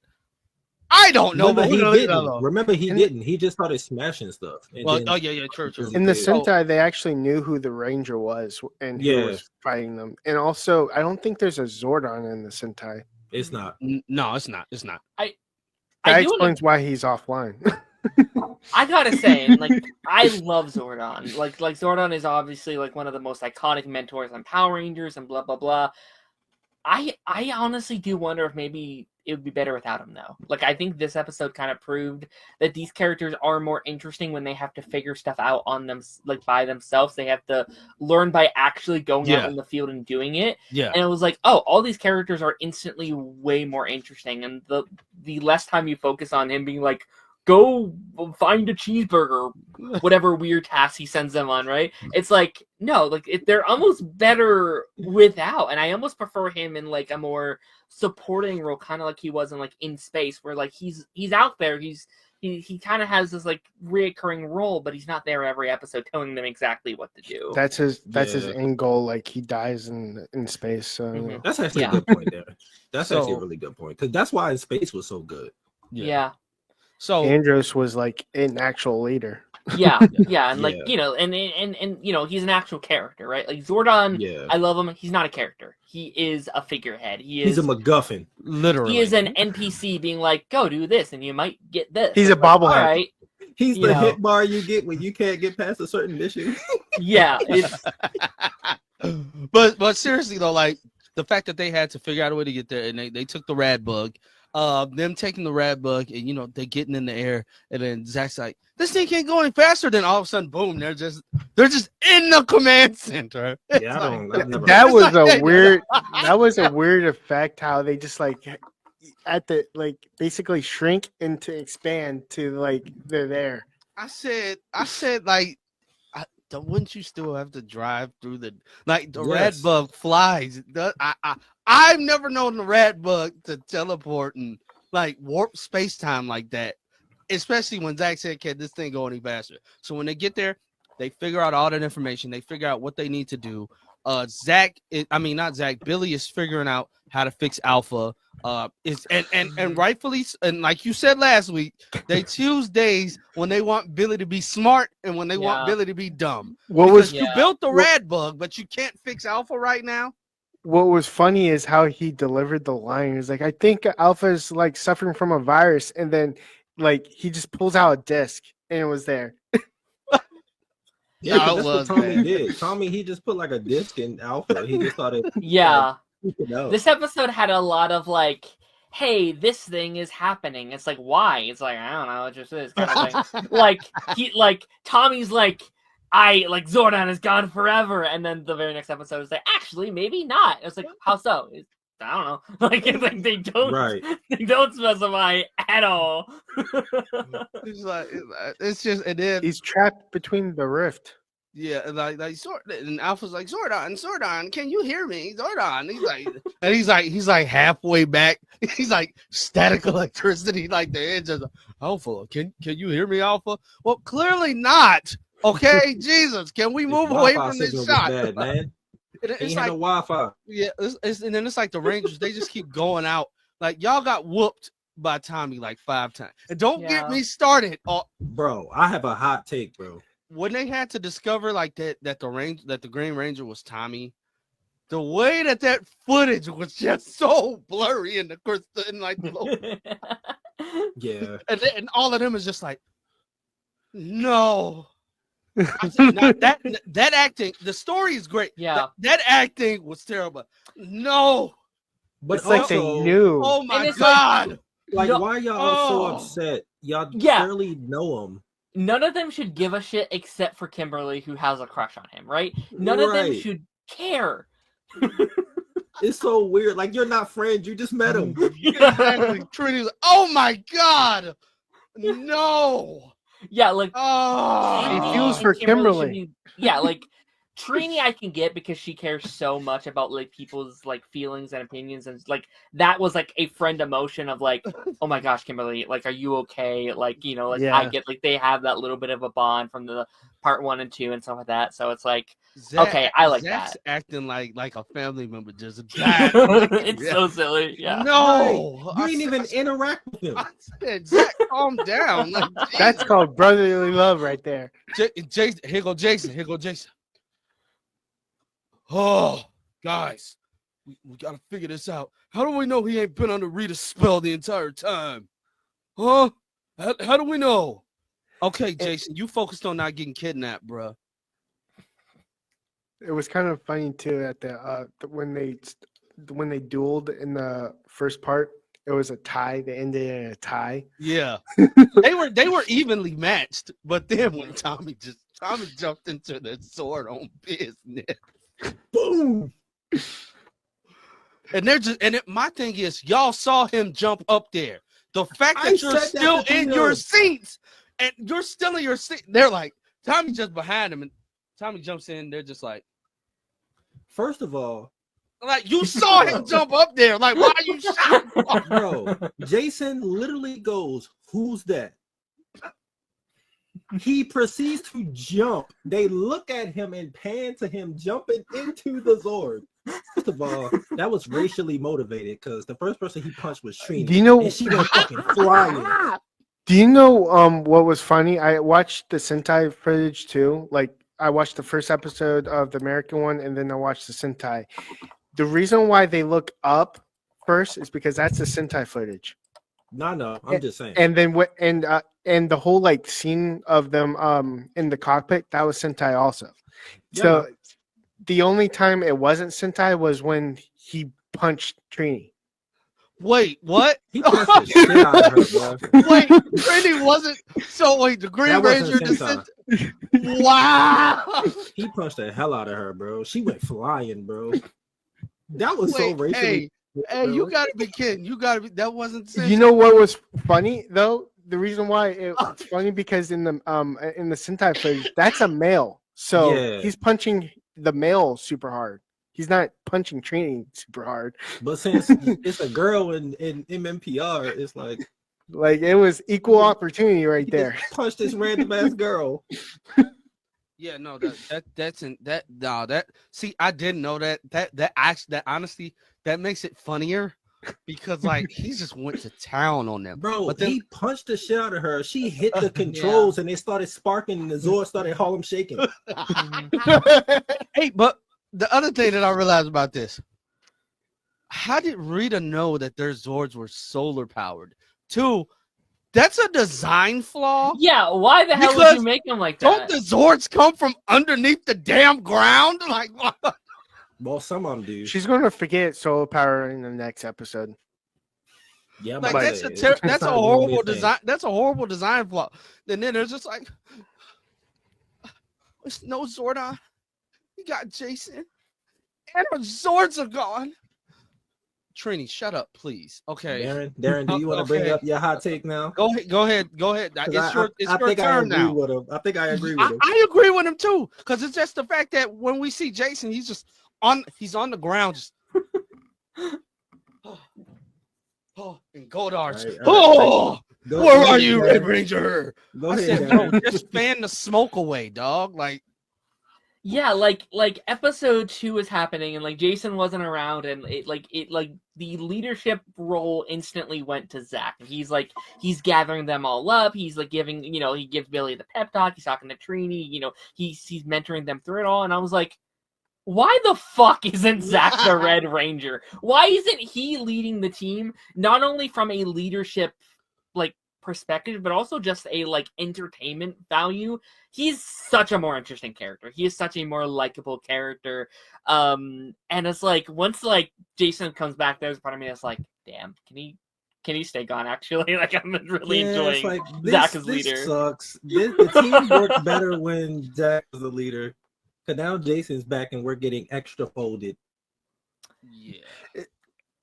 S5: I don't know.
S2: Remember,
S5: But
S2: he
S5: who knows?
S2: didn't. Remember, he
S4: And-
S2: didn't. He just started smashing stuff. And
S5: Well,
S2: then,
S5: yeah, true.
S4: In the
S2: So-
S4: Sentai, they actually knew who the Ranger was and who
S2: Yeah.
S4: was fighting them. And also, I don't think there's a Zordon in the Sentai.
S2: it's not.
S5: No, it's not. It's not.
S3: I
S4: That
S3: do
S4: explains why he's offline.
S3: I gotta say, like, I love Zordon. Like Zordon is obviously like one of the most iconic mentors on Power Rangers and blah blah blah. I honestly do wonder if maybe it would be better without him though. Like I think this episode kind of proved that these characters are more interesting when they have to figure stuff out on them, like by themselves. They have to learn by actually going out
S5: Yeah.
S3: in the field and doing it.
S5: Yeah.
S3: And it was like, oh, all these characters are instantly way more interesting. And the less time you focus on him being like, go find a cheeseburger, whatever weird task he sends them on, right? It's like, no, like they're almost better without. And I almost prefer him in like a more supporting role, kind of like he was in like In Space, where like he's out there, he kind of has this like reoccurring role, but he's not there every episode telling them exactly what to do.
S4: That's his
S2: Yeah.
S4: end goal. Like he dies in space. So
S3: Mhm.
S2: That's actually
S3: Yeah.
S2: a good point there. That's actually a
S5: So-
S2: really good point because that's why Space was so good.
S3: yeah.
S5: So
S4: Andros was like an actual leader.
S3: Yeah, yeah, and like
S2: Yeah.
S3: and he's an actual character, right? Like Zordon,
S2: Yeah,
S3: I love him. He's not a character. He is a figurehead.
S2: he's a MacGuffin.
S5: literally,
S3: He is an NPC being like, go do this, and you might get this.
S4: He's a
S3: It's like,
S4: bobblehead.
S3: All right,
S2: He's
S3: You
S2: the
S3: know.
S2: hit bar you get when you can't get past a certain mission.
S3: yeah, it's
S5: but seriously though, like the fact that they had to figure out a way to get there, and they took the rad bug, them taking the rad bug, and they getting in the air, and then Zach's like, this thing can't go any faster. Then all of a sudden, boom, they're just in the command center. It's
S2: Yeah, I
S5: like-
S2: don't. I've never,
S4: That
S5: It's
S4: was
S5: like-
S4: a weird. That was a weird effect. How they just like at the like basically shrink into expand to like they're there.
S5: I said, like, wouldn't you still have to drive through the
S2: Yes.
S5: rat bug flies? I've never known the rat bug to teleport and like warp space time like that, especially when Zach said, "Can this thing go any faster?" So when they get there, they figure out all that information. They figure out what they need to do. Not Zach. Billy is figuring out how to fix Alpha. And rightfully, and like you said last week, they choose days when they want Billy to be smart and when they want
S3: Yeah.
S5: Billy to be dumb.
S4: What was
S5: You
S3: Yeah.
S5: built the
S4: Well-
S5: rad bug, but you can't fix Alpha right now.
S4: what was funny is how he delivered the line. He was like, "I think Alpha is like suffering from a virus," and then like he just pulls out a disc and it was there.
S2: yeah,
S5: No,
S2: 'cause
S5: it
S2: that's
S5: was,
S2: what Tommy
S5: man.
S2: did. Tommy, he just put like a disc in Alpha. He just thought it.
S3: yeah.
S2: it out.
S3: This episode had a lot of like, hey, this thing is happening. It's like, why? It's like, I don't know, it just is kind of thing. like Tommy's like, Zordon is gone forever, and then the very next episode is like, actually, maybe not. It's like, how so? I don't know. Like, it's like they don't,
S2: Right.
S3: they don't specify at all.
S5: It's like it's just, and then
S4: He's trapped between the rift.
S5: yeah, like and Alpha's like, Zordon, can you hear me, Zordon? He's like halfway back. He's like static electricity, like the edge of the Alpha. Can you hear me, Alpha? Well, clearly not. Okay, Jesus, can we
S2: His
S5: move away
S2: Wi-Fi
S5: from this
S2: signal was
S5: shot?
S2: bad, man.
S5: It-
S2: He
S5: it's
S2: had
S5: like
S2: no Wi-Fi.
S5: yeah, and then it's like the Rangers, they just keep going out. Like y'all got whooped by Tommy like 5 times. And don't
S3: Yeah.
S5: get me started on
S2: Bro, I have a hot take, bro.
S5: when they had to discover like that the Green Ranger was Tommy. The way that footage was just so blurry and of course and like
S2: Yeah.
S5: and all of them is just like no. Now, that acting, the story is great.
S3: Yeah.
S5: That acting was terrible. No.
S2: But
S4: It's like they
S2: also,
S4: knew.
S5: Oh my
S3: it's
S5: God.
S2: like,
S3: No-
S2: why y'all so
S5: Oh.
S2: upset? Y'all
S3: Yeah.
S2: clearly know him.
S3: None of them should give a shit except for Kimberly, who has a crush on him, right? None of them
S2: Right.
S3: should care.
S2: It's so weird. Like, you're not friends. You just met him.
S5: Exactly. Trinity's like, oh my God. No.
S3: Yeah, like
S5: Oh.
S4: She
S3: Trini
S4: feels
S3: and
S4: for
S3: should
S4: Kimberly.
S3: be- yeah, like Trini I can get because she cares so much about like people's like feelings and opinions, and like that was like a friend emotion of like, oh my gosh, Kimberly, like are you okay? Like, you know, like I
S4: Yeah.
S3: get like they have that little bit of a bond from the part 1 and 2 and stuff like that. So it's like okay, I like
S5: Zach's
S3: that.
S5: acting like a family member just died.
S3: It's
S5: Yeah.
S3: so silly. Yeah.
S5: No.
S2: You didn't even interact with him.
S5: I said, Zach, calm down. Like,
S4: That's called brotherly love right there.
S5: Jason. Here go Jason. Here go Jason. Oh, guys, we gotta figure this out. How do we know he ain't been under Rita's spell the entire time? Huh? How do we know? Okay, Jason, you focused on not getting kidnapped, bruh.
S4: It was kind of funny too at the when they dueled in the first part. It was a tie. They ended in a tie.
S5: Yeah, they were evenly matched, but then when Tommy jumped into the sword on business.
S2: Boom.
S5: And my thing is, y'all saw him jump up there. The fact that you're still in your seats and you're still in your seat, they're like, Tommy just behind him, and Tommy jumps in. They're just like
S2: First of all,
S5: you saw him jump up there. Like, why are you shocked?
S2: bro, Jason literally goes, "Who's that?" He proceeds to jump. They look at him and pan to him jumping into the Zord. First of all, that was racially motivated because the first person he punched was Trini.
S4: Do you know?
S2: And she went fucking flying.
S4: Do you know what was funny? I watched the Sentai footage too. Like I watched the first episode of the American one, and then I watched the Sentai. The reason why they look up first is because that's the Sentai footage.
S2: No, I'm just saying.
S4: And then what? And the whole like scene of them in the cockpit, that was Sentai also.
S2: Yeah.
S4: So the only time it wasn't Sentai was when he punched Trini.
S5: Wait, what?
S2: He punched the shit out of her, bro.
S5: Wait, Trini wasn't. So wait, the Green
S2: That wasn't
S5: Ranger
S2: Sentai.
S5: descent. Wow.
S2: He punched the hell out of her, bro. She went flying, bro. That was so
S5: Wait,
S2: racially.
S5: hey, you gotta be kidding. You gotta be. That wasn't.
S4: You know what was funny though? The reason why it's funny because in the Sentai footage, that's a male. So
S2: Yeah.
S4: he's punching the male super hard. He's not punching Trini super hard.
S2: But since it's a girl in MMPR, it's like
S4: Like it was equal opportunity right
S2: he
S4: there.
S2: just punched this random ass girl.
S5: Yeah, no, that's in that. No, that. See, I didn't know that. That honestly, that makes it funnier because like he just went to town on them,
S2: Bro,
S5: But then,
S2: he punched the shit out of her. She hit the controls and it started sparking and the Zord started Harlem shaking.
S5: hey, but the other thing that I realized about this, how did Rita know that their Zords were solar powered? Two, that's a design flaw.
S3: Yeah, why the hell would
S5: Because
S3: you make them like
S5: Don't
S3: that?
S5: the Zords come from underneath the damn ground? Like, what?
S2: Well, some of them do.
S4: She's gonna forget solar power in the next episode.
S2: Yeah,
S5: Like
S2: but
S5: that's
S2: it's
S5: that's a
S2: not gonna be
S5: horrible
S2: thing.
S5: design. That's a horrible design flaw. And then there's just like, there's no Zordon. You got Jason, and our Zords are gone. Trini, shut up, please. Okay,
S2: Darren, do you want to bring
S5: Okay.
S2: up your hot take now?
S5: go ahead. It's your
S2: think
S5: turn now.
S2: with him. I think I agree with him.
S5: I agree with him too, because it's just the fact that when we see Jason, he's on the ground, just and Goldar's.
S2: All right.
S5: Oh,
S2: Go
S5: where
S2: ahead,
S5: are you,
S2: Darren.
S5: Red Ranger?
S2: Go
S5: I
S2: ahead,
S5: said, no,
S2: Darren.
S5: just fan the smoke away, dog. Like,
S3: Yeah, like episode 2 is happening and like Jason wasn't around and it the leadership role instantly went to Zach. He's gathering them all up. He's like giving, he gives Billy the pep talk. He's talking to Trini. He's mentoring them through it all. And I was like, why the fuck isn't Zach the Red Ranger? Why isn't he leading the team? Not only from a leadership like perspective, but also just a like entertainment value, he's such a more interesting character. He is such a more likable character. And it's like once like Jason comes back, there's part of me that's like, damn, can he stay gone? Actually, like I'm really enjoying
S2: like,
S3: Zach as
S2: this
S3: leader.
S2: Sucks. The team worked better when Zach was the leader. Cause now Jason's back and we're getting extra folded.
S5: Yeah.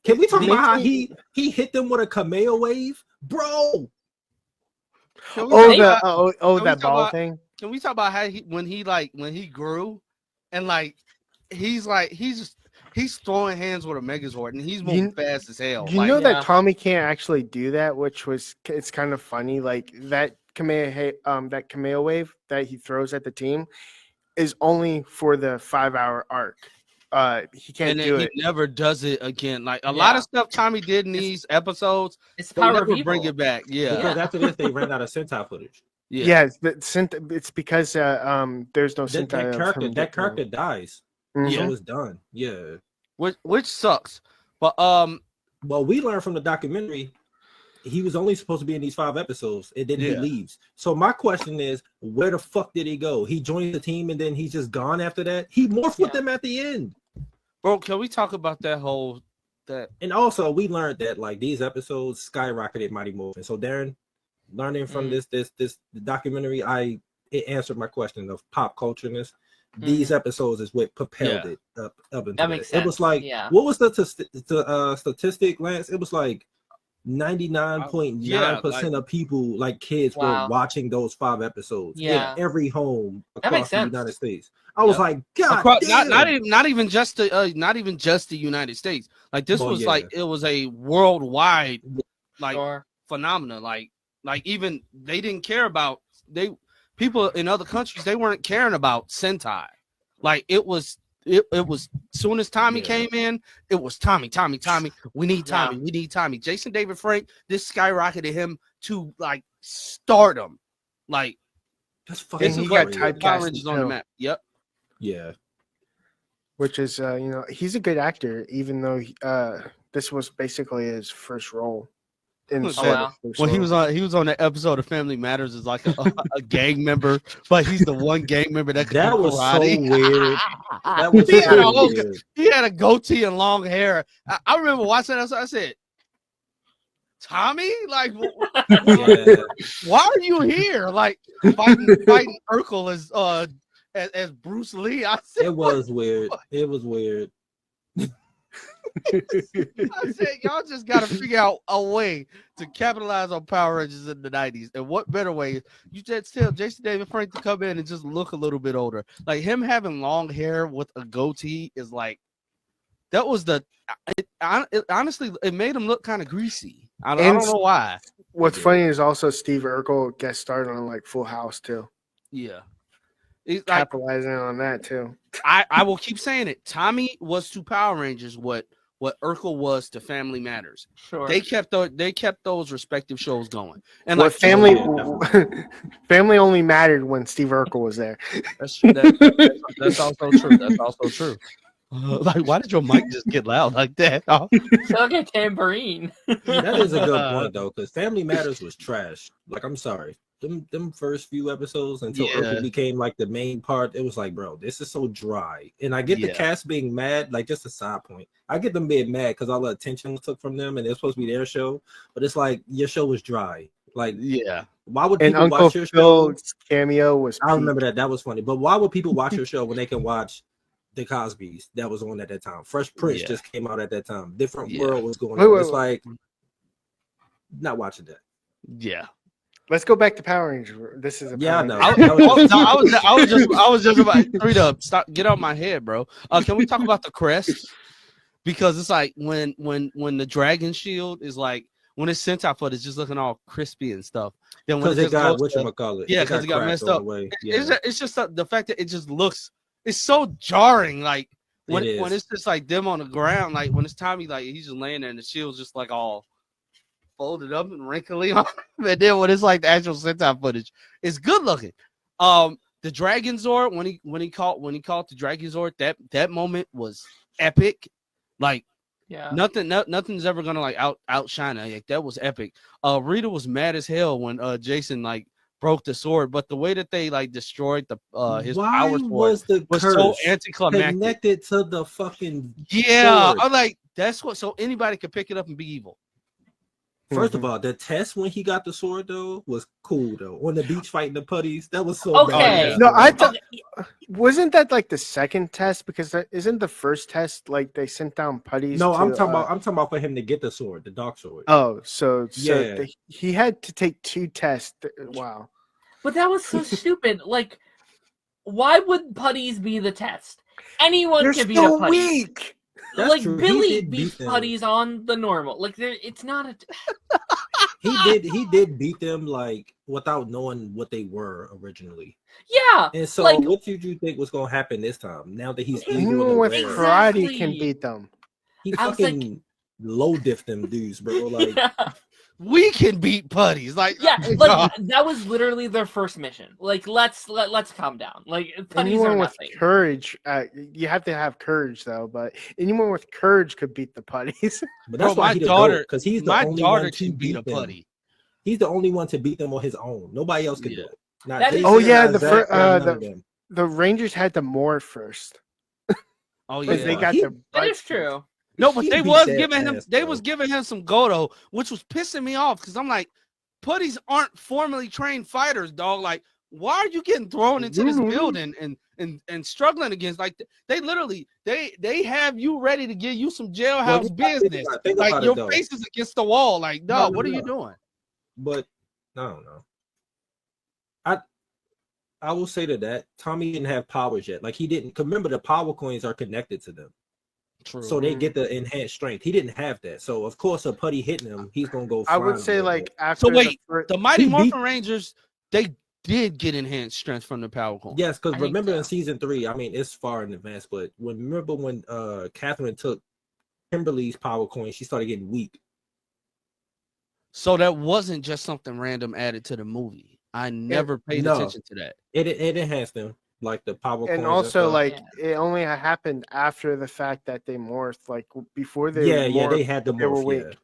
S2: Can we talk about how he hit them with a Kameo wave, bro?
S4: That ball thing.
S5: Can we talk about how when he grew, and like he's throwing hands with a Megazord and he's moving fast as hell.
S4: You know that Tommy can't actually do that, it's kind of funny. Like that Kameo wave that he throws at the team is only for the 5-hour arc. He can't do it.
S5: He never does it again. Like a lot of stuff Tommy did in these episodes,
S3: it's
S5: they never bring it back. Yeah,
S2: because after this they ran out of Sentai footage.
S4: It's because there's no Sentai.
S2: That character dies.
S4: Mm-hmm.
S2: So it's done. Yeah,
S5: which sucks. But
S2: well, we learned from the documentary he was only supposed to be in these 5 episodes, and then he leaves. So my question is, where the fuck did he go? He joined the team and then he's just gone after that. He morphed with them at the end.
S5: Bro, can we talk about that?
S2: And also, we learned that like these episodes skyrocketed Mighty Morphin. So Darren, learning from this documentary, it answered my question of pop cultureness. These episodes is what propelled it up into
S3: that. Makes sense.
S2: It was like, what was the statistic, Lance? It was like 99.9% of people, like kids, were watching those 5 episodes in every home across the United States. I was like, God,
S5: not even just the United States. Like this was like it was a worldwide phenomena. Like even they didn't care about people in other countries. They weren't caring about Sentai. Like it was soon as Tommy came in, it was Tommy. We need Tommy. We need Tommy. Jason David Frank, this skyrocketed him to like stardom. Like
S2: that's fucking.
S4: He got typecast
S5: on the map. Yep.
S2: Yeah.
S4: Which is he's a good actor, even though this was basically his first role.
S5: When he was on that episode of Family Matters as like a gang member, but he's the one gang member that
S2: was
S5: karate.
S2: So weird. That was weird.
S5: He had a goatee and long hair. I remember watching that. So I said, "Tommy, like, why are you here? Like fighting Urkel as Bruce Lee?" I said,
S2: "It was weird. It was weird."
S5: I said, y'all just got to figure out a way to capitalize on Power Rangers in the 90s. And what better way? You just tell Jason David Frank to come in and just look a little bit older. Like him having long hair with a goatee is like, that was honestly, it made him look kind of greasy. I don't know why.
S4: What's funny is also Steve Urkel guest starred on like Full House too.
S5: Yeah.
S4: Capitalizing on that too.
S5: I will keep saying it. Tommy was to Power Rangers what Urkel was to Family Matters.
S3: Sure.
S5: They kept those respective shows going. And
S4: like Family only mattered when Steve Urkel was there.
S5: That's also true. That's also true. Like, why did your mic just get loud like that?
S3: Sound like a tambourine.
S2: That is a good point though, because Family Matters was trash. Like, I'm sorry. Them first few episodes until Urkel became like the main part, it was like, bro, this is so dry. And I get the cast being mad, like just a side point. I get them being mad because all the attention was took from them and it's supposed to be their show, but it's like your show was dry. Like, why would people watch your show?
S4: Cameo was
S2: I remember that was funny, but why would people watch your show when they can watch the Cosbys that was on at that time? Fresh Prince just came out at that time. Different world was going on. It's like not watching that.
S5: Yeah.
S4: Let's go back to Power Rangers. This is
S2: no.
S5: I was just about straight up. Stop, get out my head, bro. Can we talk about the crest? Because it's like when the dragon shield is like when it's sent out for it's just looking all crispy and stuff. Then when
S2: it got whatchamacallit.
S5: Yeah, because it got messed up. It's just the fact that it just looks. It's so jarring. Like when it's just like them on the ground. Like when it's Tommy, like he's just laying there and the shield's just like all folded up and wrinkly on him. And then when it's like the actual Sentai footage, it's good looking. The Dragon Zord when he caught the Dragon Zord, that moment was epic. Like
S3: Yeah.
S5: Nothing's ever gonna like outshine it. Like that was epic. Rita was mad as hell when Jason like broke the sword, but the way that they like destroyed the his
S2: Why
S5: power sword
S2: was the
S5: was
S2: curse
S5: so anticlimactic.
S2: connected to the fucking
S5: Yeah,
S2: sword?
S5: I'm like, that's what. So anybody could pick it up and be evil.
S2: First of all, the test when he got the sword though was cool though. On the beach fighting the putties, that was so
S3: Okay.
S2: badass.
S4: No, I
S2: bro.
S4: thought wasn't that like the second test? Because isn't the first test like they sent down putties?
S2: No,
S4: to,
S2: I'm talking about for him to get the sword, the dark sword.
S4: Oh, so
S2: Yeah.
S4: he had to take 2 tests. Wow.
S3: But that was so stupid. Like, why would putties be the test? Anyone
S4: They're
S3: can beat a
S4: still
S3: putty.
S4: weak.
S2: That's
S3: Like
S2: true. He
S3: Billy
S2: did
S3: beats
S2: beat them.
S3: putties on the normal. Like it's not a.
S2: He did beat them like without knowing what they were originally.
S3: Yeah.
S2: And so,
S3: like,
S2: what did you think was gonna happen this time? Now that he's evil and
S4: Anyone with
S2: aware,
S4: karate can
S3: Exactly.
S4: beat them.
S2: he
S3: I was like-
S2: fucking low diff them dudes, bro. Like,
S5: We can beat putties. Like,
S3: Yeah,
S5: oh,
S3: like
S5: God.
S3: that was literally their first mission. Like, let's calm down. Like, putties
S4: Anyone
S3: are
S4: with
S3: nothing.
S4: courage, you have to have courage though. But anyone with courage could beat the putties.
S2: but that's
S5: Bro,
S2: why
S5: my
S2: he the
S5: daughter,
S2: because he's the
S5: my
S2: only
S5: daughter
S2: one to
S5: can beat a
S2: them.
S5: putty.
S2: He's the only one to beat them on his own. Nobody else could do
S5: Yeah.
S2: it. Not
S3: That is-
S2: Jason,
S4: Oh, yeah,
S2: not
S4: the
S2: Zach, none of them.
S4: The Rangers had to morph first
S5: Oh
S4: because
S5: yeah,
S4: they got
S2: He-
S4: their
S3: That is
S4: butts kicked.
S3: true.
S5: no, but
S2: He
S5: they
S2: beat
S5: was
S2: that
S5: giving him
S2: ass,
S5: they
S2: bro.
S5: was giving him some Goto, which was pissing me off because I'm like, putties aren't formally trained fighters, dog. Like, why are you getting thrown into this
S4: Mhm.
S5: building and struggling against? Like, they literally they have you ready to give you some jailhouse
S2: you gotta
S5: business.
S2: think
S5: Like
S2: about it,
S5: your
S2: though.
S5: face is against the wall. Like,
S2: No,
S5: dog,
S2: no,
S5: what are you
S2: no.
S5: doing?
S2: But I don't know. I will say that Tommy didn't have powers yet. Like he didn't. 'Cause remember, the power coins are connected to them,
S5: True.
S2: so they get the enhanced strength. He didn't have that, so of course a putty hitting him, he's gonna go.
S4: I would
S2: flying
S4: say
S2: a little
S4: like
S2: bit.
S4: after
S5: wait,
S4: the
S5: the Mighty
S2: He
S5: Morphin
S2: beat-
S5: Rangers, they did get enhanced strength from the power coin.
S2: Yes, because
S3: I think
S2: remember
S3: so.
S2: in season 3, I mean it's far in advance, but remember when Catherine took Kimberly's power coin, she started getting weak.
S5: So that wasn't just something random added to the movie. I never paid
S2: no.
S5: attention to that.
S2: It enhanced them like the power coins.
S4: and also
S2: stuff.
S4: like it only happened after the fact that they morphed. Like before they
S2: yeah,
S4: morphed,
S2: they had to
S4: they were
S2: morph.
S4: weak.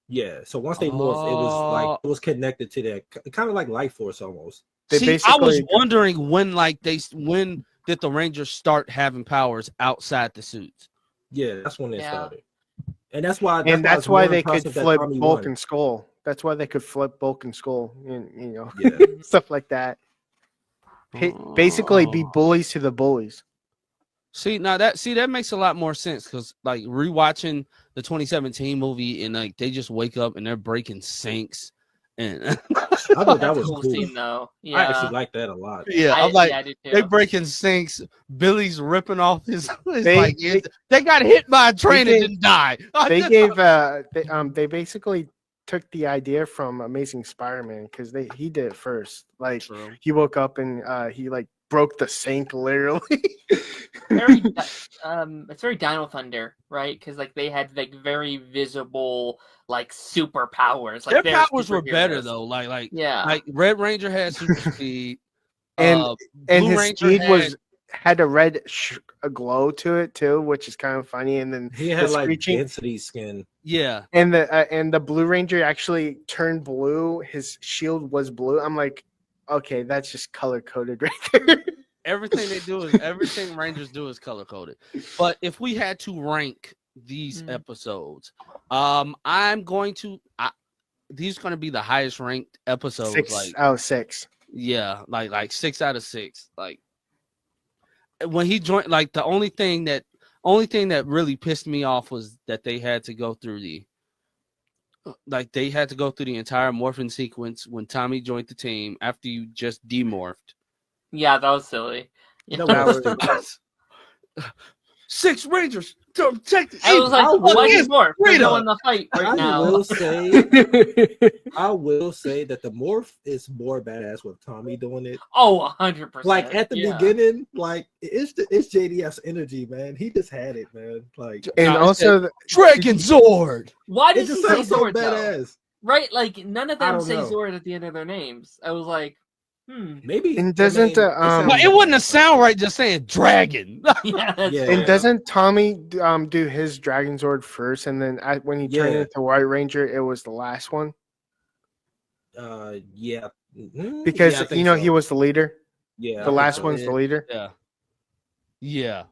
S2: Yeah, so once they morphed, it was like
S5: Oh.
S2: it was connected to that, kind of like Life Force almost.
S4: They
S5: See, I was
S4: basically-
S5: wondering when did the Rangers start having powers outside the suits?
S2: Yeah, that's when they
S3: Yeah.
S2: started, and that's why.
S4: That's
S2: it's
S4: why
S2: more
S4: they could
S2: impressive that
S4: flip
S2: Tommy
S4: Bulk
S2: won.
S4: and Skull. That's why they could flip Bulk and Skull. You know,
S2: Yeah,
S4: stuff like that. Basically, be
S5: Oh.
S4: bullies to the bullies.
S5: See, now that makes a lot more sense because like rewatching the 2017 movie and like they just wake up and they're breaking sinks and
S2: I thought that
S3: That's a
S2: was
S3: cool
S2: cool.
S3: scene, though. Yeah,
S2: I actually like that a lot.
S5: yeah, I'm like
S3: I do too.
S5: they breaking sinks. Billy's ripping off his
S4: They-
S5: like they got hit by a train and
S4: gave-
S5: didn't die.
S4: They basically took the idea from Amazing Spider-Man because he did it first. Like
S5: True.
S4: he woke up and he like broke the sink literally.
S3: It's very Dino Thunder, right? Because like they had like very visible like superpowers. Like
S5: Their
S3: they're
S5: powers were better
S3: superheroes.
S5: though. Like
S3: Yeah,
S5: Red Ranger had super speed,
S4: And- and
S5: Blue
S4: his
S5: Ranger
S4: speed had a red a glow to it too, which is kind of funny. And then
S2: He had
S4: the
S2: like
S4: screeching-
S2: density skin.
S5: yeah.
S4: and the Blue Ranger actually turned blue. His shield was blue. I'm like, okay, that's just color coded right there.
S5: Everything Rangers do is color coded. But if we had to rank these episodes, I'm going to these are going to be the highest ranked episodes.
S4: 6
S5: like
S4: out of 6.
S5: yeah, like 6 out of 6. Like when he joined, like the only thing that really pissed me off was that they had to go through the entire morphing sequence when Tommy joined the team after you just demorphed.
S3: yeah, that was silly. Yeah.
S2: That was stupid.
S5: 6 Rangers to protect the
S3: I was like,
S2: I
S3: what
S2: will-
S3: is more? We're
S5: Freedom.
S3: going to fight right
S2: I
S3: now.
S2: will say, I will say that the morph is more badass with Tommy doing it.
S3: Oh, 100%.
S2: Like at the
S3: yeah.
S2: beginning, like it's JDF's energy, man. He just had it, man. Like
S4: And
S5: No,
S4: also,
S5: Dragon Zord.
S3: Why
S2: it
S3: does he
S2: just
S3: say
S2: sounds so
S3: Zord though?
S2: badass.
S3: Right, like none of
S2: I
S3: them
S2: don't
S3: say
S2: know.
S3: Zord at the end of their names. I was like,
S2: Maybe.
S4: And doesn't
S5: But it wouldn't have sound right just saying dragon.
S3: Yeah, that's
S2: Yeah.
S3: fair.
S4: and doesn't Tommy do his Dragon Zord first, and then when he turned
S2: Yeah.
S4: into White Ranger, it was the last one
S2: Yeah.
S4: because
S2: yeah, I think
S4: you know
S2: so.
S4: he was the leader.
S2: Yeah, I
S4: The
S2: think
S4: last
S2: so.
S4: one's the leader.
S5: Yeah. Yeah.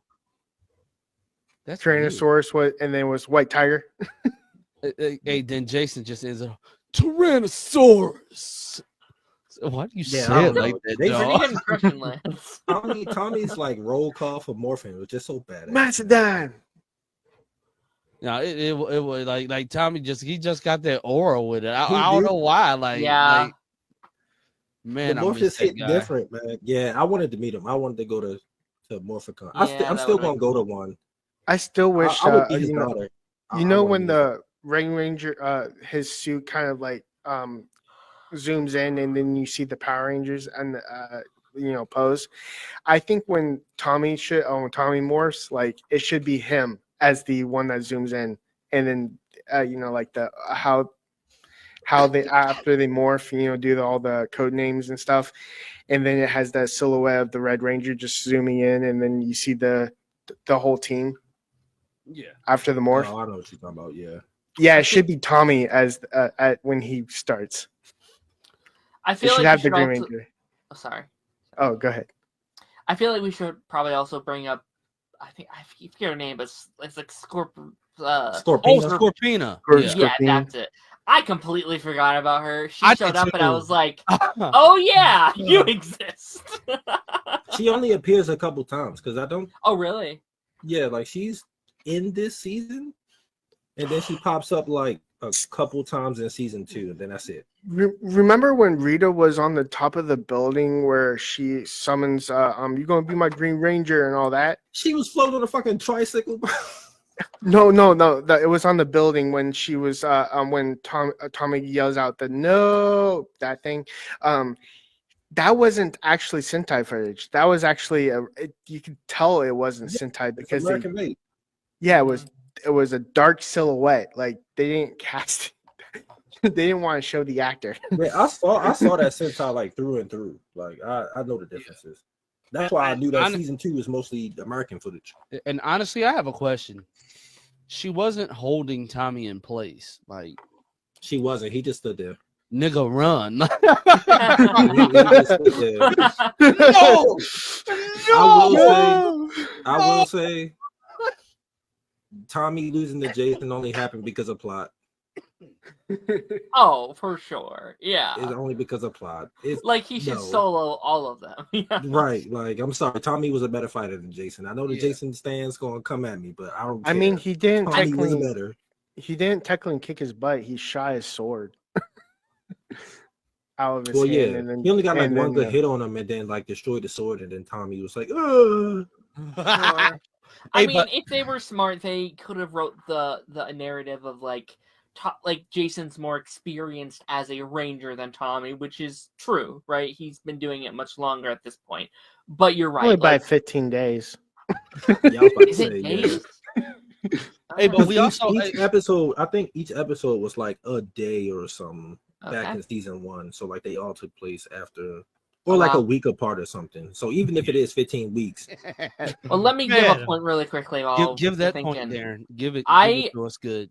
S5: That's
S4: Tyrannosaurus was, and then was White Tiger.
S5: weird. Hey, then Jason just ends up Tyrannosaurus. Why do you
S2: Yeah, I
S5: say it
S2: don't
S5: like
S2: know.
S5: that,
S2: They
S5: dog?
S3: Pretty good impression, Lance.
S2: Tommy's like roll call for Morphin was just so bad.
S4: Mastodon.
S5: No, it was like Tommy he just got that aura with it.
S2: He
S5: I don't
S2: do.
S5: know why. Like man,
S2: The
S5: I miss
S2: Morphins
S5: that
S2: hit
S5: guy.
S2: different, man. Yeah, I wanted to meet him. I wanted to go to Morphicon.
S3: Yeah,
S2: I'm
S3: that
S2: still
S3: would've
S2: gonna
S3: been
S2: go to
S3: cool.
S2: one.
S4: I still wish
S2: I would be his
S4: you know,
S2: daughter.
S4: you know when the Ring Ranger his suit kind of like zooms in and then you see the Power Rangers and pose. I think when Tommy morphs, like it should be him as the one that zooms in, and then like the how they after they morph, do all the code names and stuff, and then it has that silhouette of the Red Ranger just zooming in, and then you see the whole team
S5: Yeah.
S4: after the morph.
S2: Oh, I know what you're talking about. Yeah.
S4: Yeah, it should be Tommy as when he starts.
S3: I
S4: It
S3: feel
S4: should
S3: like
S4: have
S3: we
S4: the
S3: should
S4: Green
S3: also.
S4: Ranger.
S3: Oh, sorry.
S4: Oh, go ahead.
S3: I feel like we should probably also bring up. I forget her name, but it's like
S2: Scorpina.
S5: Scorpina. Yeah.
S3: Yeah, that's it. I completely forgot about her. She
S5: I
S3: showed
S5: did
S3: up, and I
S5: too.
S3: was like, "Oh yeah, you exist."
S2: She only appears a couple times because I don't.
S3: Oh really?
S2: Yeah, like she's in this season, and then she pops up like a couple times in season 2, and then that's it.
S4: Remember when Rita was on the top of the building where she summons "You're gonna be my Green Ranger" and all that?
S2: She was floating on a fucking tricycle.
S4: No. It was on the building when she was when Tommy yells out the "no" that thing. That wasn't actually Sentai footage. That was actually you could tell it wasn't Sentai
S2: It's
S4: because
S2: American made.
S4: yeah, it was a dark silhouette. Like they didn't cast they didn't want to show the actor.
S2: Yeah, I saw that Sentai like through and through. Like I know the differences. That's why I knew that season 2 was mostly American footage.
S5: And honestly, I have a question. She wasn't holding Tommy in place. Like
S2: She wasn't. He just stood there.
S5: nigga, run.
S2: He just stood there.
S5: No!
S2: I will say Tommy losing to Jason only happened because of plot.
S3: Oh, for sure. Yeah.
S2: It's only because of plot. It's
S3: Like he should solo all of them. Yeah.
S2: right. Like I'm sorry, Tommy was a better fighter than Jason. I know the
S5: Yeah.
S2: Jason stands gonna come at me, but I don't.
S4: I mean,
S2: care.
S4: he didn't
S2: Tommy was
S4: technically
S2: better.
S4: kick his butt. He shot his sword out of his
S2: Well,
S4: hand,
S2: yeah,
S4: and then
S2: he only got like
S4: and
S2: one
S4: then,
S2: good hit on him, and then like destroyed the sword, and then Tommy was like, "Ugh."
S3: I
S5: Hey,
S3: mean,
S5: but-
S3: if they were smart, they could have wrote the narrative of like Jason's more experienced as a ranger than Tommy, which is true, right? He's been doing it much longer at this point. But you're right.
S4: only by
S3: like,
S4: 15 days.
S2: Yeah, I was about to
S3: is
S2: say,
S3: it
S2: yeah.
S3: days?
S5: Hey, but we
S2: Each-
S5: also
S2: each episode, I think each episode was like a day or something back
S3: Okay.
S2: in season 1. So like they all took place after,
S3: Oh,
S2: or like
S3: wow.
S2: a week apart or something. So even if it is 15 weeks,
S3: Well, let me give
S5: Man.
S3: a point really quickly. While
S5: give that
S3: you're
S5: point,
S3: thinking.
S5: Darren. Give it to us good.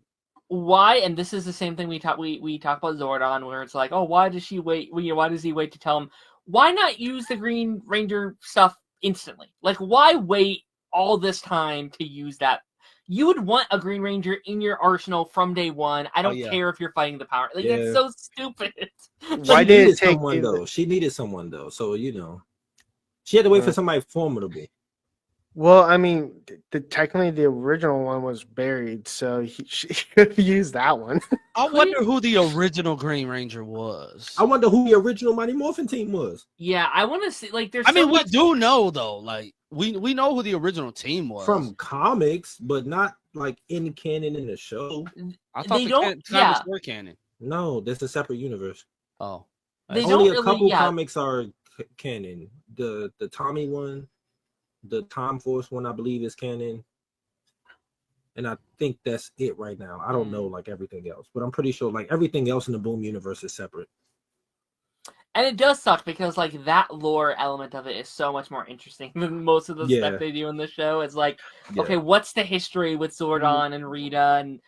S3: Why? And this is the same thing we talk about Zordon, where it's like, oh, why does she wait? Why does he wait to tell him? Why not use the Green Ranger stuff instantly? Like, why wait all this time to use that? You would want a Green Ranger in your arsenal from day one. I don't
S5: yeah.
S3: care if you're fighting the power. Like,
S2: Yeah.
S3: it's so stupid.
S4: Why
S2: she
S4: did it
S2: needed
S4: take
S2: someone
S4: you-
S2: though? She needed someone though. So she had to wait for
S4: Yeah.
S2: somebody formidable.
S4: Well, I mean, technically the original one was buried, so she could have used that one.
S5: I wonder who the original Green Ranger was.
S2: I wonder who the original Mighty Morphin team was.
S3: Yeah, I want to see. Like, there's.
S5: I mean,
S3: so
S5: we
S3: much-
S5: do know though. Like we know who the original team was
S2: From comics, but not like in canon in the show.
S5: I thought
S3: they
S5: the
S3: don't-
S5: comics
S3: yeah.
S5: were canon.
S2: No, that's a separate universe.
S5: Oh,
S3: They
S5: That's-
S3: don't
S2: Only a
S3: really-
S2: couple
S3: yeah.
S2: comics are canon. The Tommy one, the Time Force one, I believe is canon. And I think that's it right now. I don't know like everything else, but I'm pretty sure like everything else in the Boom universe is separate.
S3: And it does suck because like that lore element of it is so much more interesting than most of the stuff they do in the show. It's like, okay, what's the history with Zordon and Rita and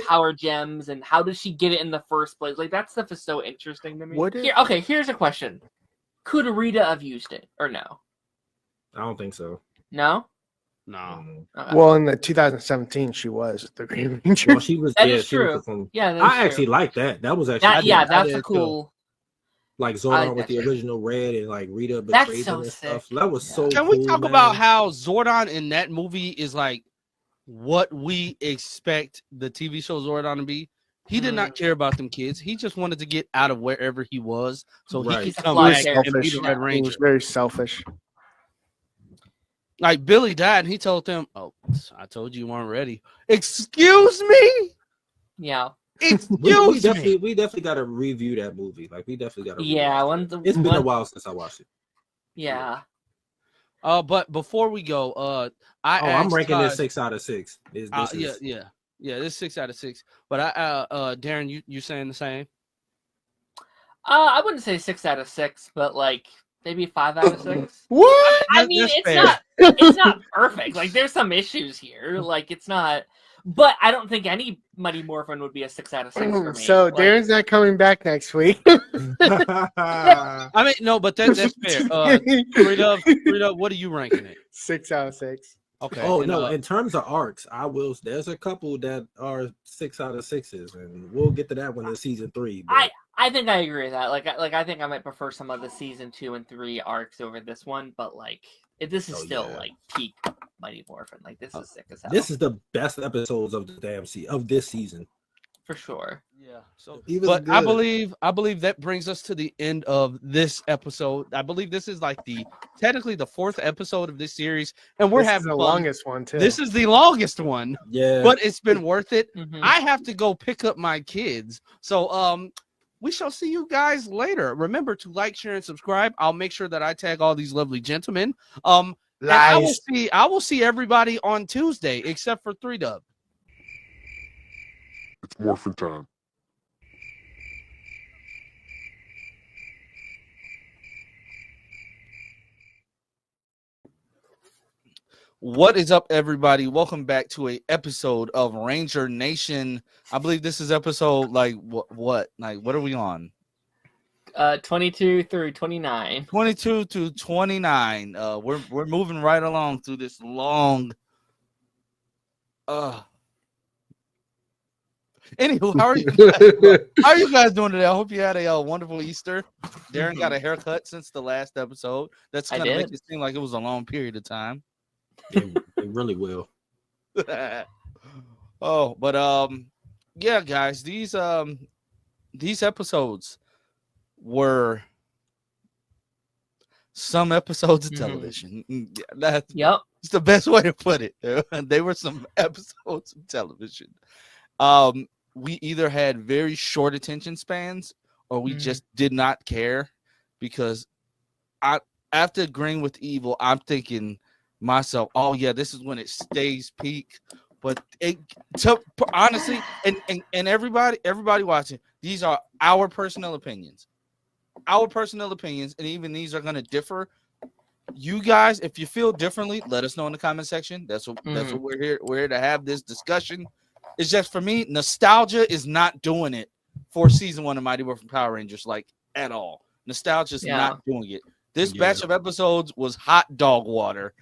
S3: power gems and how did she get it in the first place? Like that stuff is so interesting to me. Here's a question: could Rita have used it or no?
S2: I don't think so.
S3: No.
S5: No.
S3: Okay.
S4: Well, in the 2017, she was the Green Ranger.
S2: Well, she was.
S3: That
S2: yeah,
S3: is
S2: she
S3: true.
S2: Was from,
S3: yeah, that is
S2: I
S3: true.
S2: actually like that. That was actually.
S3: That's a cool.
S2: Like Zordon with the original red and like Rita
S3: That's
S2: betrays
S3: so
S2: him and
S3: sick.
S2: stuff. That was so.
S5: Can we talk about how Zordon in that movie is like what we expect the TV show Zordon to be? He did not care about them kids. He just wanted to get out of wherever he was so he could come back and be the Red Ranger.
S4: He was very selfish.
S5: Like Billy died and he told them, "Oh, I told you weren't ready." Excuse me?
S3: Yeah.
S5: Excuse me.
S2: We definitely got to review that movie. Like we definitely got to.
S3: Yeah,
S2: it's been a while since I watched it.
S3: Yeah.
S5: But before we go,
S2: I'm ranking this 6 out of 6.
S5: Yeah, this 6 out of 6. But Darren, you saying the same?
S3: I wouldn't say 6 out of 6, but like maybe 5 out of 6.
S4: What?
S3: I mean, it's not perfect. Like there's some issues here. Like it's not. But I don't think any Mighty Morphin would be a 6 out of 6 for me.
S4: So like, Darren's not coming back next week.
S5: I mean, no, but that's fair. Rita, what are you ranking it?
S4: 6 out of 6.
S5: Okay.
S2: Oh no! In terms of arcs, I will. There's a couple that are 6 out of 6s, and we'll get to that one in season 3. But...
S3: I think I agree with that. Like I think I might prefer some of the season 2 and 3 arcs over this one, but like this is still like peak Mighty Morphin. Like this is sick as hell.
S2: This is the best episodes of the damn of this season.
S3: For sure.
S5: Yeah. So, but I believe that brings us to the end of this episode. I believe this is like technically the 4th episode of this series, and we're having
S4: the longest one too.
S5: This is the longest one.
S2: Yeah.
S5: But it's been worth it.
S3: Mm-hmm.
S5: I have to go pick up my kids. So we shall see you guys later. Remember to like, share, and subscribe. I'll make sure that I tag all these lovely gentlemen. I will see everybody on Tuesday, except for 3Dub.
S6: It's Morphin time.
S1: What is up, everybody? Welcome back to a episode of Ranger Nation. I believe this is episode like what? Like what are we on?
S3: 22 through 29.
S1: 22 to 29. We're moving right along through this long. Anywho, how are you guys? How are you guys doing today? I hope you had a wonderful Easter. Darren got a haircut since the last episode. That's gonna make it seem like it was a long period of time.
S2: It really will.
S1: Yeah, guys, these episodes were some episodes of television. That's the best way to put it. They were some episodes of television. We either had very short attention spans or we just did not care, because after agreeing with Evil, I'm thinking myself, oh yeah, this is when it stays peak. But honestly, and everybody watching, these are our personal opinions. And even these are going to differ. You guys, if you feel differently, let us know in the comment section. That's what we're here. We're here to have this discussion. It's just, for me, nostalgia is not doing it for season 1 of Mighty Morphin Power Rangers, like at all. Nostalgia is not doing it. This batch of episodes was hot dog water.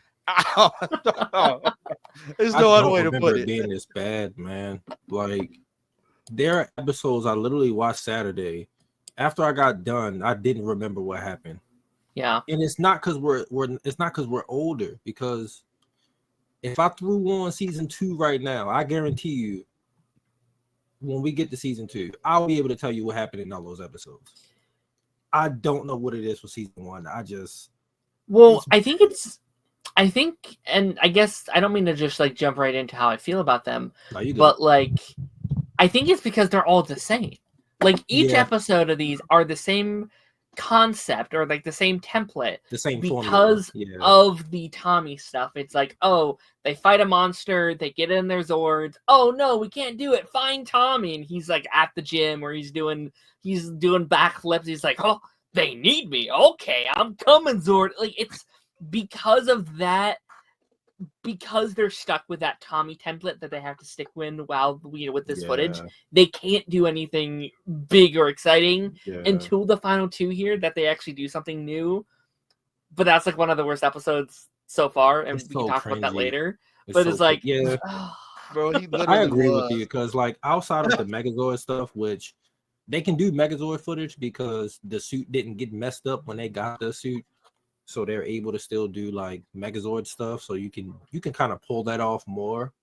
S1: There's no other way to put it.
S2: Being this bad, man. Like, there are episodes I literally watched Saturday. After I got done, I didn't remember what happened.
S3: Yeah,
S2: and it's not because we're older. Because if I threw on season 2 right now, I guarantee you, when we get to season 2, I'll be able to tell you what happened in all those episodes. I don't know what it is for season 1.
S3: I think, and I guess I don't mean to just like jump right into how I feel about them, but like, I think it's because they're all the same. Like each episode of these are the same concept or like the same template,
S2: the same
S3: because of the Tommy stuff. It's like, oh, they fight a monster, they get in their Zords. Oh no, we can't do it. Find Tommy, and he's like at the gym where he's doing backflips. He's like, oh, they need me. Okay, I'm coming, Zord. Like, it's because of that, because they're stuck with that Tommy template that they have to stick with this footage. They can't do anything big or exciting until the final two here that they actually do something new. But that's like one of the worst episodes so far, and we can talk about that later. But it's like,
S5: bro, he literally
S2: I agree with you because, like, outside of the Megazord stuff, which they can do Megazord footage because the suit didn't get messed up when they got the suit, so they're able to still do like Megazord stuff. So you can kind of pull that off more.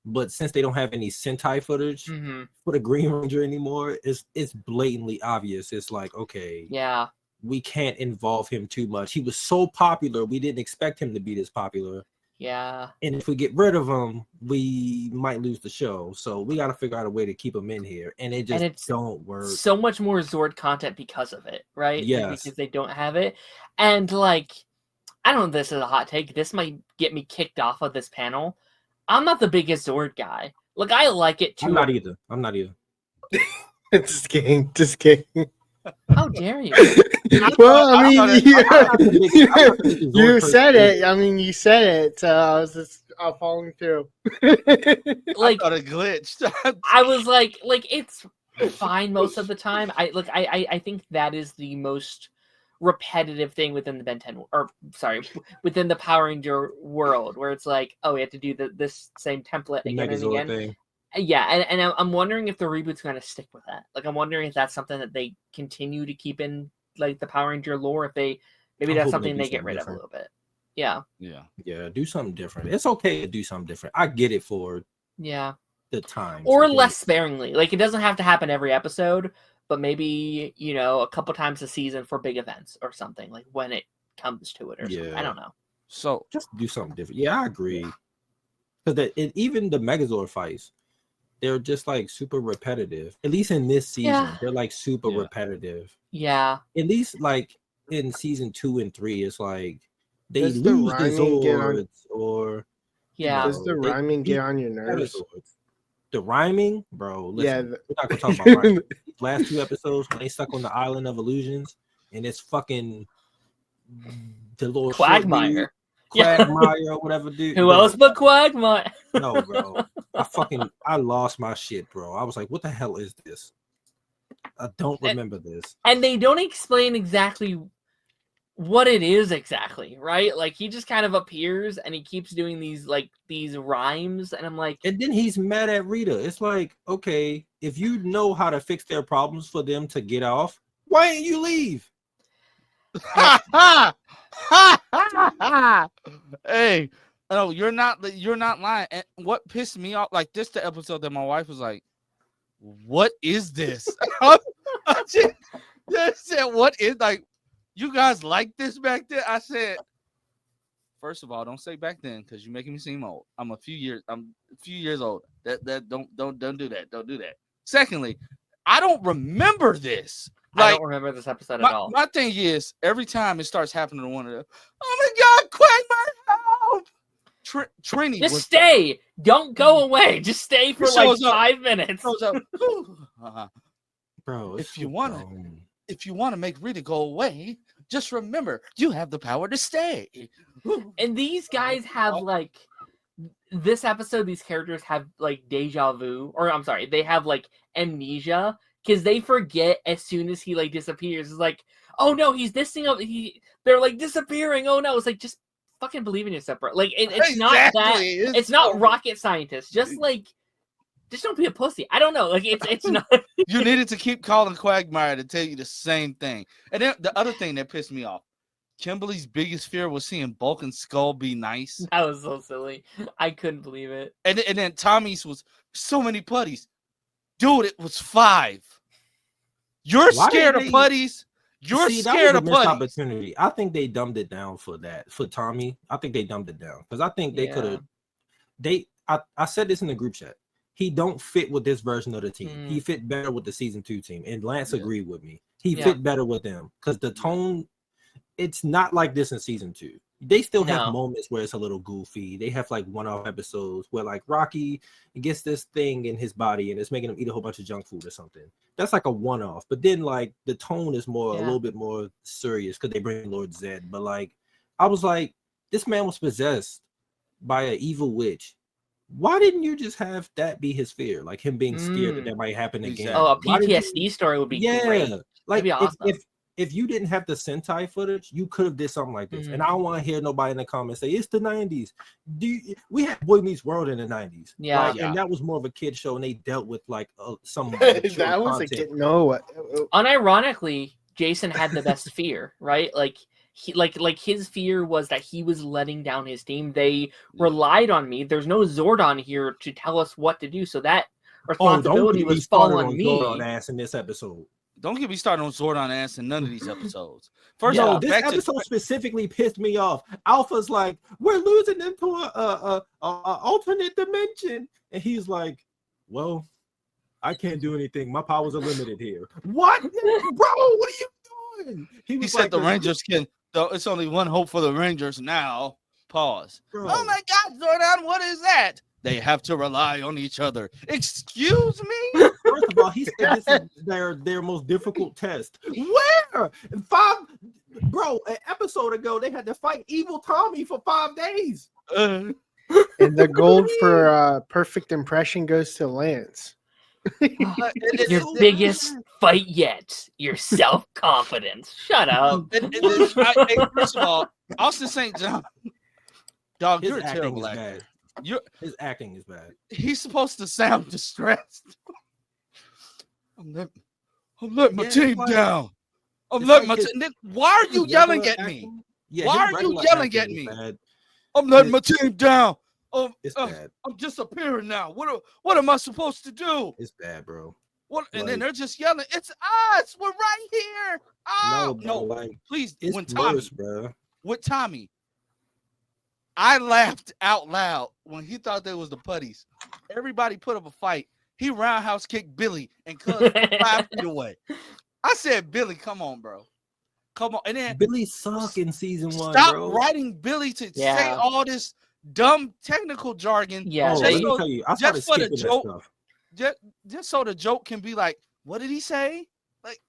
S2: But since they don't have any Sentai footage for the Green Ranger anymore, it's blatantly obvious. It's like, okay, we can't involve him too much. He was so popular, we didn't expect him to be this popular.
S3: Yeah.
S2: And if we get rid of him, we might lose the show. So we got to figure out a way to keep him in here. And it just don't work.
S3: So much more Zord content because of it, right?
S2: Yes.
S3: Like, because they don't have it. And, like, I don't know if this is a hot take. This might get me kicked off of this panel. I'm not the biggest Zord guy. Like, I like it too.
S2: I'm not either.
S4: Just kidding.
S3: How dare you?
S4: Well, I mean, you said it. I mean, you said it. So I was just following through.
S1: Like, I thought it glitched.
S3: I was like, it's fine most of the time. I think that is the most repetitive thing within the Ben 10, within the Power Ranger world, where it's like, oh, we have to do this same template again and again.
S2: Thing.
S3: Yeah, and I'm wondering if the reboot's going to stick with that. Like, I'm wondering if that's something that they continue to keep in, like, the Power Ranger lore. If maybe that's something they get rid of a little bit. Yeah.
S2: Do something different. It's okay to do something different. I get it for the time,
S3: or less sparingly. Like, it doesn't have to happen every episode, but maybe, you know, a couple times a season for big events or something, like when it comes to it or something. I don't know.
S5: So
S2: just do something different. Yeah, I agree. Because even the Megazord fights, they're just like super repetitive. At least in this season, they're like super repetitive.
S3: Yeah.
S2: At least like in season 2 and 3, it's like they
S4: Does
S2: lose
S4: the
S2: the
S4: rhyming get
S2: Zords
S4: on,
S2: or
S4: does the rhyming get on your nerves?
S2: The rhyming, bro. Listen,
S4: Yeah,
S2: we're not gonna talk about rhyming. Last 2 episodes when they stuck on the island of illusions and it's fucking the little
S3: Quagmire.
S2: Quagmire or whatever, dude.
S3: Who else but Quagmire?
S2: No, bro. I lost my shit, bro. I was like, what the hell is this? I don't remember this.
S3: And they don't explain exactly what it is exactly, right? Like, he just kind of appears and he keeps doing these rhymes, and I'm like,
S2: and then he's mad at Rita. It's like, okay, if you know how to fix their problems for them to get off, why didn't you leave?
S5: Hey, no, you're not lying. And what pissed me off, like, this the episode that my wife was like, what is this? I said, what is, like, you guys like this back then? I said, first of all, don't say back then because you're making me seem old. I'm a few years old. That don't do that. Don't do that. Secondly, I don't remember this.
S3: I don't remember this episode at all.
S5: My thing is, every time it starts happening to one of them, oh my God, Quagmire, help! Trini,
S3: just stay. Don't go away. Just stay for like 5 minutes.
S2: Bro,
S5: if you want to make Rita go away, just remember you have the power to stay.
S3: And these guys have like this episode. These characters have like deja vu, or I'm sorry, they have like amnesia. Because they forget as soon as he like disappears. It's like, oh no, he's this thing up. They're like disappearing. Oh no, it's like just fucking believe in yourself, bro. Like it's not that. It's not rocket scientist. Just don't be a pussy. I don't know. Like it's not.
S5: You needed to keep calling Quagmire to tell you the same thing. And then the other thing that pissed me off, Kimberly's biggest fear was seeing Bulk and Skull be nice.
S3: That was so silly. I couldn't believe it.
S5: And then Tommy's was so many putties. Dude, it was 5. You're scared of putties. You're scared of putties.
S2: Opportunity. I think they dumbed it down for that. For Tommy, I think they dumbed it down because I think they could have. I said this in the group chat. He don't fit with this version of the team. He fit better with the season 2 team, and Lance agreed with me. He fit better with them because the tone. It's not like this in season 2. They still have
S3: No.
S2: moments where it's a little goofy. They have like one-off episodes where like Rocky gets this thing in his body and it's making him eat a whole bunch of junk food or something. That's like a one-off. But then like the tone is more a little bit more serious because they bring Lord Zed. But like I was like, this man was possessed by an evil witch. Why didn't you just have that be his fear? Like him being scared that might happen again.
S5: Exactly.
S3: Oh, a
S2: Why did
S3: PTSD story would be great.
S2: Like
S3: be awesome.
S2: if you didn't have the Sentai footage, you could have did something like this. And I don't want to hear nobody in the comments say it's the 90s. We had Boy Meets World in the 90s.
S3: Yeah.
S2: And that was more of a kid show, and they dealt with like some
S4: that was
S2: content.
S4: a kid. No.
S3: Unironically, Jason had the best fear, right? Like his fear was that he was letting down his team. They relied on me. There's no Zordon here to tell us what to do, so that responsibility was falling on me.
S2: Zordon ass in this episode.
S5: Don't get me started on Zordon ass in none of these episodes. First
S2: of
S5: of
S2: all,
S5: all,
S2: this episode specifically pissed me off. Alpha's like, we're losing them to a alternate dimension, and he's like, well, I can't do anything. My powers are limited here. What, bro? What are you doing?
S5: He said like, the Rangers can. It's only one hope for the Rangers now. Pause. Bro. Oh my God, Zordon, what is that? They have to rely on each other. Excuse me?
S2: First of all, he said this is their most difficult test. Where? Bro, an episode ago, they had to fight Evil Tommy for 5 days.
S4: And the gold for perfect impression goes to Lance.
S3: Your biggest fight yet. Your self-confidence. Shut up.
S5: First of all, Austin St. John. Dog,
S2: his
S5: you're a terrible actor.
S2: His acting is bad.
S5: He's supposed to sound distressed. I'm letting my team down. I'm letting my team. Why are you yelling at me?
S2: Yeah,
S5: why are you yelling at me? I'm letting my team down.
S2: It's bad.
S5: I'm disappearing now. What am I supposed to do?
S2: It's bad, bro.
S5: What? And then they're just yelling. It's us. We're right here. Oh no! Like, please,
S2: it's
S5: when Tommy,
S2: worse, bro.
S5: With Tommy, I laughed out loud when he thought they was the putties. Everybody put up a fight. He roundhouse kicked Billy and cut 5 feet away. I said, Billy, come on, bro. Come on. And then
S2: Billy sucked in season 1.
S5: Stop
S2: bro.
S5: writing Billy to say all this dumb technical jargon.
S3: Yeah.
S2: Let me tell you, I started skipping that stuff.
S5: Just so the joke can be like, what did he say? Like,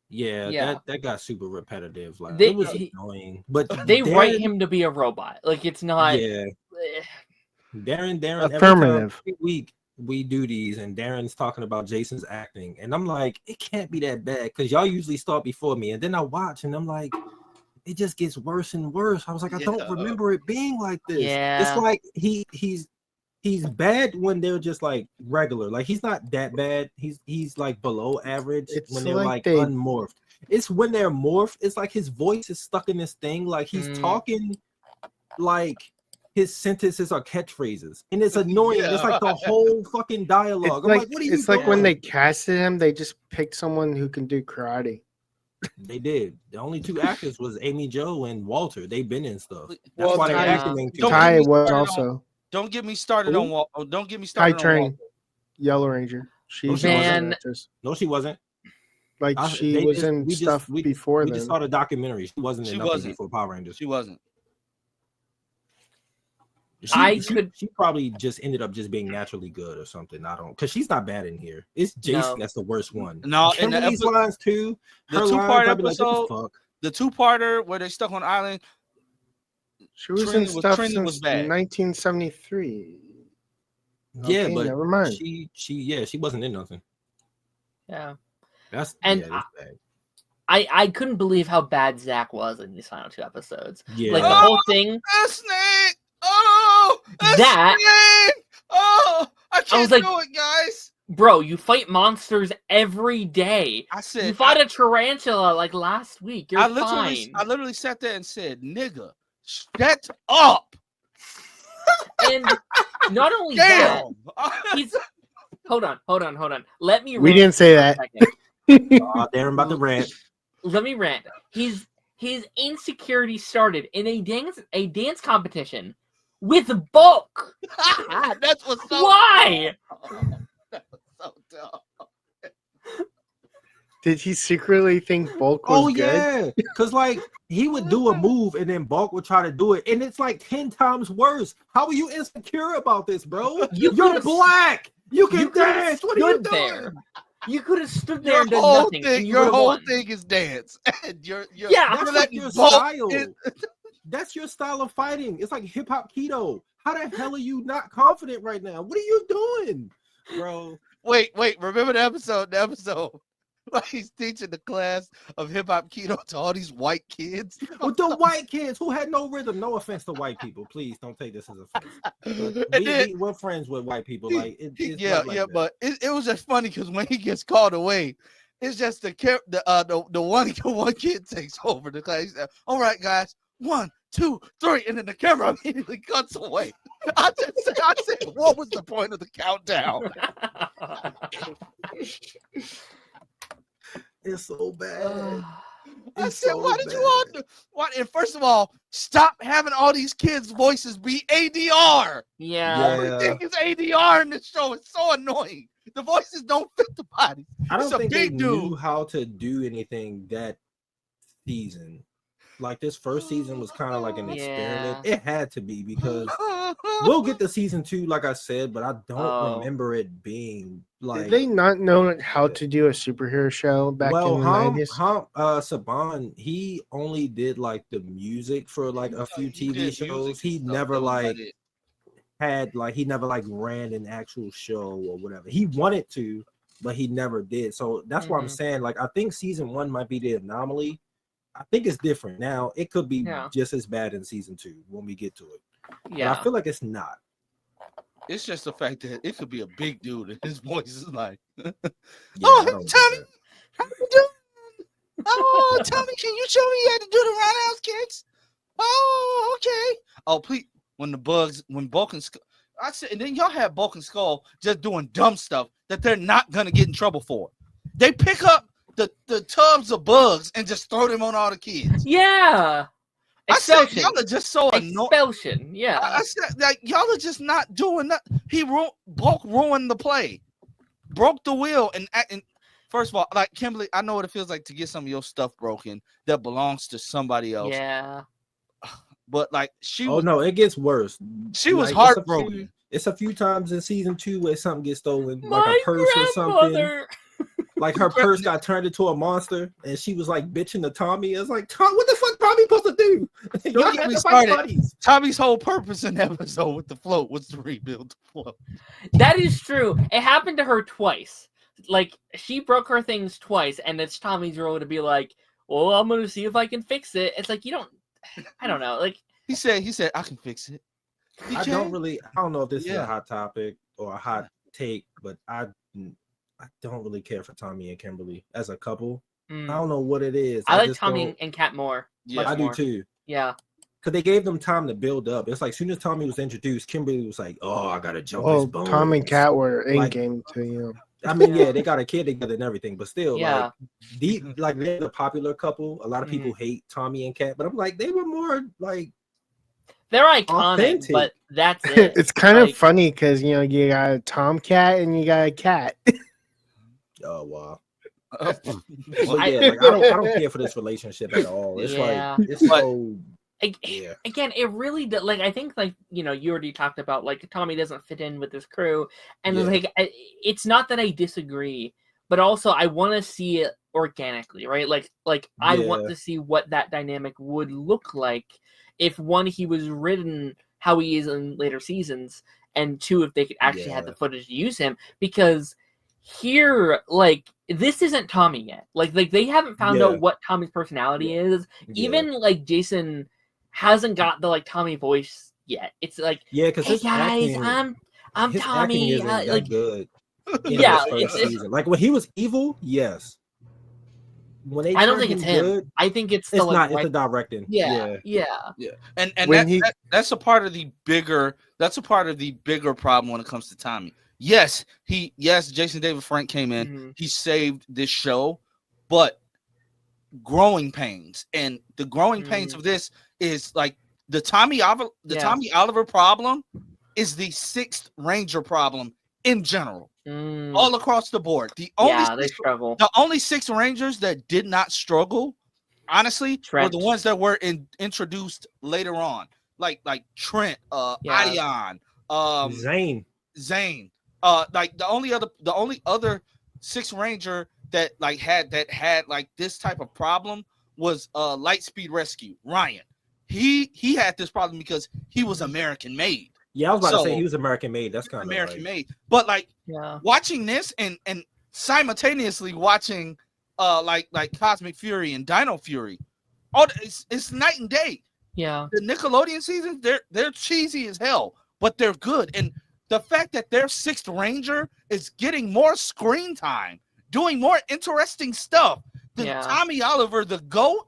S2: yeah. That got super repetitive. Like it was annoying. But
S3: they write him to be a robot. Like it's not.
S2: Yeah. Darren.
S4: Affirmative.
S2: Every week we do these, and Darren's talking about Jason's acting, and I'm like, it can't be that bad because y'all usually start before me, and then I watch, and I'm like, it just gets worse and worse. I was like, I don't remember it being like this.
S3: Yeah.
S2: It's like he's bad when they're just like regular. Like he's not that bad. He's like below average when they're like unmorphed. It's when they're morphed. It's like his voice is stuck in this thing. Like he's talking like his sentences are catchphrases, and it's annoying. Yeah. It's like the whole fucking dialogue. I'm like, what are you
S4: It's
S2: doing?
S4: like when they casted him, they just picked someone who can do karate.
S2: They did. The only 2 actors was Amy Jo and Walter. They've been in stuff. That's why they're acting.
S4: Ty was also.
S5: Don't get me started on Walter. Don't get me started on
S4: Train, Yellow Ranger. She wasn't.
S2: No, she wasn't.
S4: Like she was in stuff before then.
S2: We just saw the documentary. She wasn't in nothing before Power Rangers.
S5: She wasn't.
S2: She probably just ended up just being naturally good or something. I don't, because she's not bad in here. It's Jason that's the worst one.
S5: No,
S2: and these lines too.
S5: The 2-part episode, the 2-parter where they stuck on island.
S4: She was in stuff since 1973.
S2: Yeah,
S4: but
S2: never mind. She wasn't in nothing.
S3: Yeah,
S2: that's
S3: bad. I couldn't believe how bad Zach was in these final 2 episodes.
S2: Yeah,
S3: like the whole thing.
S5: Snake. Oh,
S3: that.
S5: Oh, I can't do it, guys.
S3: Bro, you fight monsters every day.
S5: I said
S3: you fought a tarantula like last week. You're fine.
S5: I literally sat there and said, "Nigga, shut up."
S3: And not only that, he's hold on. Let me.
S4: We didn't say that.
S2: Darren about to rant.
S3: Let me rant. His insecurity started in a dance competition with Bulk.
S5: That's what's so.
S3: Why?
S5: That was so dumb.
S4: Did he secretly think Bulk was
S2: Oh
S4: good?
S2: yeah, because like he would do a move and then Bulk would try to do it, and it's like 10 times worse. How are you insecure about this, bro? You're black. You can dance. What are you doing?
S3: There. You could have stood there
S5: Your
S3: and done
S5: whole
S3: nothing.
S5: thing,
S3: and you
S5: your
S3: would've
S5: whole
S3: won.
S5: thing is dance. And you're
S3: Yeah,
S2: That's like your style. That's your style of fighting. It's like hip hop keto. How the hell are you not confident right now? What are you doing, bro?
S5: Wait. Remember the episode? Like he's teaching the class of hip hop keto to all these white kids.
S2: With the white kids who had no rhythm. No offense to white people. Please don't take this as offense. We're friends with white people. Like
S5: but it was just funny because when he gets called away, it's just the one kid takes over the class. He said, all right, guys, 1, 2, 3, and then the camera immediately cuts away. I said, what was the point of the countdown?
S2: It's so bad.
S5: I said, why did you all do? What? And first of all, stop having all these kids' voices be ADR.
S3: Yeah.
S5: Everything is ADR in this show. It's so annoying. The voices don't fit the body.
S2: I don't think they knew
S5: dude.
S2: how to do anything that season. Like this first season was kind of like an experiment. It had to be because we'll get to season 2, like I said, but I don't remember it being like.
S4: Did they not know how to do a superhero show back in the 90s?
S2: Saban, he only did like the music for like a few TV shows. He never ran an actual show or whatever. He wanted to, but he never did. So that's why I'm saying, like, I think season 1 might be the anomaly. I think it's different now. It could be just as bad in season 2 when we get to it. Yeah, but I feel like it's not.
S5: It's just the fact that it could be a big dude and his voice is like,
S2: Tommy,
S5: how you doing? Oh, Tommy, can you show me how to do the roundhouse kicks? Oh, okay. Oh, please. When Bulk and Skull, I said, and then y'all have Bulk and Skull just doing dumb stuff that they're not gonna get in trouble for. They pick up the tubs of bugs and just throw them on all the kids.
S3: Yeah.
S5: I said y'all are just so annoying.
S3: Expulsion. Yeah.
S5: I said like y'all are just not doing that. Bulk ruined the play, broke the wheel, and first of all, like Kimberly, I know what it feels like to get some of your stuff broken that belongs to somebody else.
S3: Yeah.
S5: But like she
S2: Oh no, it gets worse.
S5: She was heartbroken.
S2: It's a few times in season 2 where something gets stolen, like a purse or something. Like her purse got turned into a monster, and she was like bitching to Tommy. It's like, Tom, what the fuck Tommy supposed to do?
S5: Don't get me started. Tommy's whole purpose in the episode with the float was to rebuild the float.
S3: That is true. It happened to her twice. Like she broke her things twice, and it's Tommy's role to be like, "Well, I'm gonna see if I can fix it." It's like you don't. I don't know. Like
S5: he said, I can fix it.
S2: I don't know if this is a hot topic or a hot take, but I don't really care for Tommy and Kimberly as a couple. I don't know what it is.
S3: I like Tommy and Kat more.
S2: Yeah, I do too.
S3: Yeah.
S2: Because they gave them time to build up. It's like as soon as Tommy was introduced, Kimberly was like, "Oh, I gotta jump his bones."
S4: Tom and Kat were in game too.
S2: I mean, they got a kid together and everything, but still, they're the popular couple. A lot of people hate Tommy and Kat, but I'm like, they were more like
S3: they're iconic, authentic. But that's it.
S4: It's kind of funny because you got a Tomcat and you got a cat.
S2: Oh wow. I don't care for this relationship at all. It's it's so.
S3: Again, it really does. Like I think, like you already talked about, like Tommy doesn't fit in with this crew, and like it's not that I disagree, but also I want to see it organically, right? Like I want to see what that dynamic would look like if one, he was written how he is in later seasons, and two, if they could actually have the footage to use him, because here, like this isn't Tommy yet. Like they haven't found out what Tommy's personality is. Even like Jason hasn't got the like Tommy voice yet. It's like,
S2: because
S3: hey guys, I'm
S2: his
S3: Tommy.
S2: Like good.
S3: It's
S2: like when he was evil. Yes. When they
S3: I don't think it's him.
S2: Good,
S3: I think it's
S2: the not. It's the directing.
S3: Yeah.
S5: And that's a part of the bigger. That's a part of the bigger problem when it comes to Tommy. Yes, Jason David Frank came in. Mm-hmm. He saved this show, but growing pains, and the growing pains of this is like the Tommy Oliver problem is the 6th Ranger problem
S1: in general,
S3: Mm,
S1: all across the board.
S3: they
S1: The
S3: struggle.
S1: only 6 Rangers that did not struggle, honestly, were the
S3: Trent.
S1: ones that were introduced later on, like Trent,
S3: Yeah.
S1: Ion,
S2: Zane.
S1: like the only other 6 Ranger that had like this type of problem was Lightspeed Rescue, Ryan. He had this problem because he was American made.
S2: Yeah, I was about to say
S1: So,
S2: he was American made. That's kind of
S1: American
S2: like,
S1: made. But like
S3: Yeah.
S1: watching this and simultaneously watching like Cosmic Fury and Dino Fury, it's night and day.
S3: Yeah.
S1: The Nickelodeon seasons, they're cheesy as hell, but they're good. And the fact that their 6th Ranger is getting more screen time, doing more interesting stuff than
S3: Yeah.
S1: Tommy Oliver, the GOAT.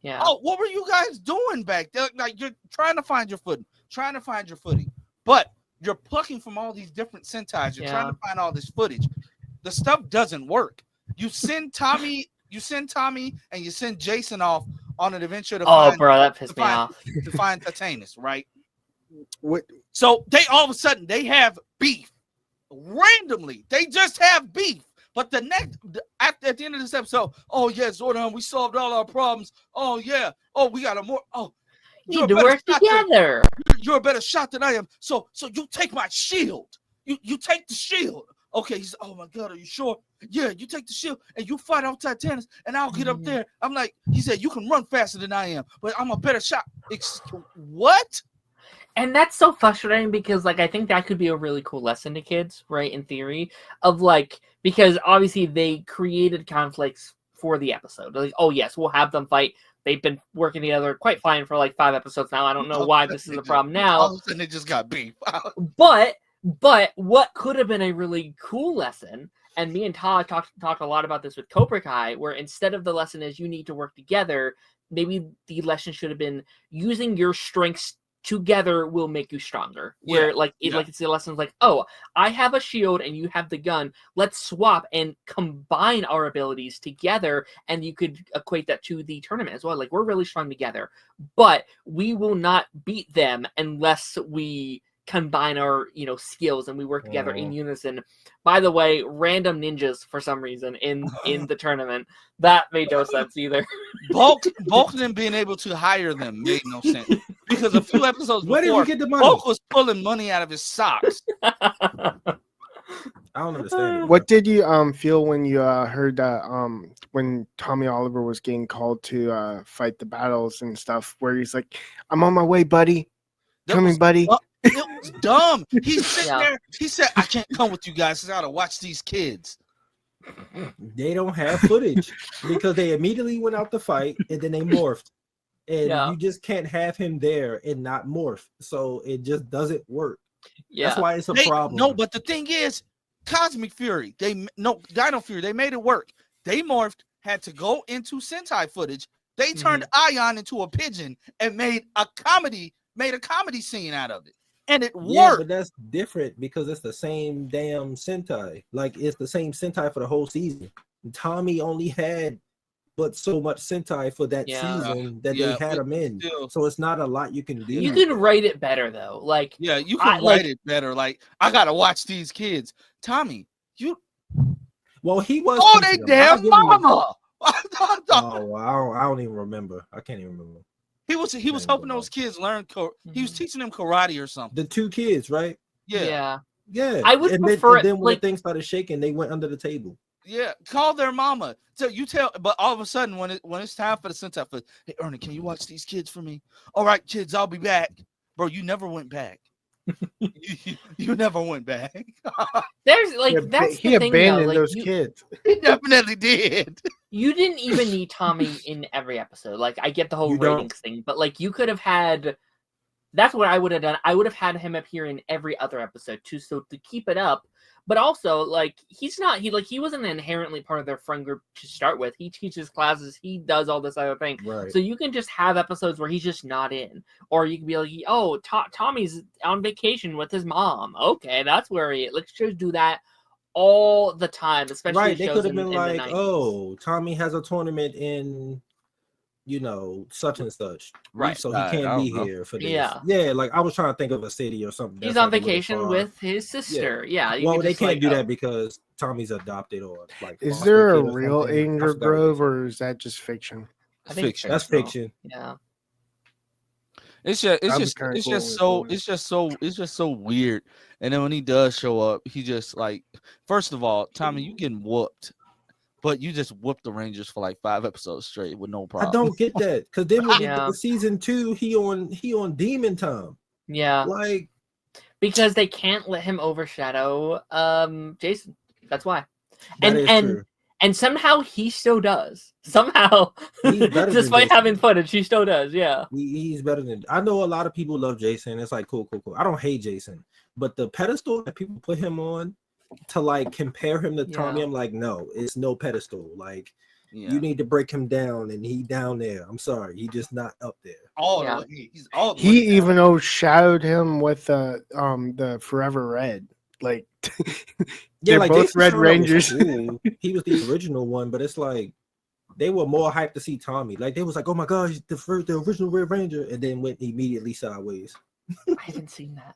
S3: Yeah.
S1: Oh, what were you guys doing back there? Like, you're trying to find your footing, but you're plucking from all these different Sentais. You're trying to find all this footage. The stuff doesn't work. You send Tommy, and you send Jason off on an adventure to find.
S3: Bro, that pissed me off.
S1: To find Titanus, right?
S4: What?
S1: So they all of a sudden they have beef. Randomly, they just have beef. But at the end of this episode, oh yeah, Zordon, we solved all our problems. Oh yeah, we got a more. Oh,
S3: We need to work together.
S1: You're a better shot than I am. So you take my shield. You take the shield. Okay, he said, oh my God, are you sure? Yeah, you take the shield and you fight off Titanus and I'll get up there. I'm like, he said, you can run faster than I am, but I'm a better shot. What?
S3: And that's so frustrating because, like, I think that could be a really cool lesson to kids, right? In theory, of like, because obviously they created conflicts for the episode. They're like, oh yes, we'll have them fight. They've been working together quite fine for like 5 episodes now. I don't know why this is a problem now.
S1: All of a sudden they just got beef.
S3: But what could have been a really cool lesson, and me and Todd talked a lot about this with Cobra Kai, where instead of the lesson is you need to work together, maybe the lesson should have been using your strengths together will make you stronger. Where it's the lessons like, oh, I have a shield and you have the gun. Let's swap and combine our abilities together, and you could equate that to the tournament as well. Like, we're really strong together, but we will not beat them unless we combine our skills and we work together in unison. By the way, random ninjas for some reason in the tournament, that made no sense either.
S1: Bulk and them being able to hire them made no sense because a few episodes
S2: where
S1: before,
S2: did we get the money?
S1: Bulk was pulling money out of his socks.
S2: I don't understand it.
S4: What did you feel when you heard that when Tommy Oliver was getting called to fight the battles and stuff, where he's like, I'm on my way, buddy. Coming, buddy.
S1: It was dumb. He's sitting there. He said, I can't come with you guys. I gotta watch these kids.
S2: They don't have footage because they immediately went out to fight and then they morphed. And you just can't have him there and not morph. So it just doesn't work. Yeah. That's why it's a problem.
S1: No, but the thing is, Cosmic Fury, Dino Fury, they made it work. They morphed, had to go into Sentai footage. They turned Ion into a pigeon and made a comedy scene out of it. And it worked.
S2: Yeah, but that's different because it's the same damn Sentai. Like, it's the same Sentai for the whole season. Tommy only had but so much Sentai for that season that they had him in. So it's not a lot you can do.
S3: You can write it better though. Like,
S1: yeah, you can write it better. Like, I gotta watch these kids. Tommy,
S2: well, he was.
S1: Oh, they damn mama.
S2: Oh, I don't even remember. I can't even remember.
S1: He was helping those kids learn. He was teaching them karate or something.
S2: The 2 kids, right?
S1: Yeah.
S3: I would prefer.
S2: Then when things started shaking, they went under the table.
S1: Yeah, call their mama. So you tell, but all of a sudden, when it's time for the Sentai, hey Ernie, can you watch these kids for me? All right, kids, I'll be back. Bro, you never went back. you never went back.
S3: There's like that's
S4: he
S3: the thing,
S4: abandoned
S3: though.
S4: those kids.
S1: He definitely did.
S3: You didn't even need Tommy in every episode. Like, I get the whole ratings thing, but like you could have had. That's what I would have done. I would have had him appear in every other episode too, so to keep it up. But also, like, he wasn't inherently part of their friend group to start with. He teaches classes. He does all this other thing.
S2: Right.
S3: So you can just have episodes where he's just not in. Or you can be like, oh, Tommy's on vacation with his mom. Okay, that's where he is. Let's just do that all the time, especially
S2: right. They could have been like, oh, Tommy has a tournament in you know, such and such.
S3: Right.
S2: So he
S5: I
S2: can't
S5: don't
S2: be
S5: know.
S2: here for this.
S3: Yeah.
S2: Yeah, like I was trying to think of a city or something.
S3: He's
S2: that's,
S3: on
S2: like, a little
S3: vacation
S2: far.
S3: with his sister. Yeah. You
S2: Well,
S3: could
S2: they
S3: just,
S2: can't
S3: like,
S2: do that because Tommy's adopted or like.
S4: Is
S2: foster
S4: there a
S2: kid or
S4: real
S2: something. I
S4: Angel
S2: forgot what they
S4: Grove,
S2: said.
S4: or is that just fiction?
S3: I think
S5: Fiction.
S2: That's
S3: fictional.
S2: fiction.
S3: Yeah.
S5: It's just
S4: That'd be
S5: it's
S4: kinda
S5: just
S4: cool
S5: it's
S4: if
S5: just
S4: it
S5: so
S4: was.
S5: it's just so weird. And then when he does show up, he just like, first of all, Tommy, you getting whooped, but you just whooped the Rangers for like 5 episodes straight with no
S2: I
S5: problem.
S2: don't get that because then when
S3: Yeah.
S2: the season 2, he on demon time.
S3: Yeah.
S2: Like
S3: Because they can't let him overshadow Jason. That's why.
S2: that is true.
S3: And somehow he still does. Somehow,
S2: He's better than
S3: despite
S2: Jason.
S3: having footage, he still does. Yeah.
S2: He's better than. I know a lot of people love Jason. It's like cool. I don't hate Jason, but the pedestal that people put him on to like compare him to Tommy,
S3: Yeah.
S2: I'm like, no, it's no pedestal. Like
S5: Yeah.
S2: you need to break him down, and he down there. I'm sorry, he just not up there.
S3: Yeah.
S1: He's all the way
S4: He
S1: down.
S4: even overshadowed him with the Forever Red. Like
S2: Yeah,
S4: they're
S2: like
S4: both
S2: Jason
S4: Red
S2: Shadow was
S4: Rangers.
S2: cool. He was the original one, but it's like they were more hyped to see Tommy. Like they was like, oh my gosh, the original Red Ranger, and then went immediately sideways.
S3: I haven't seen that.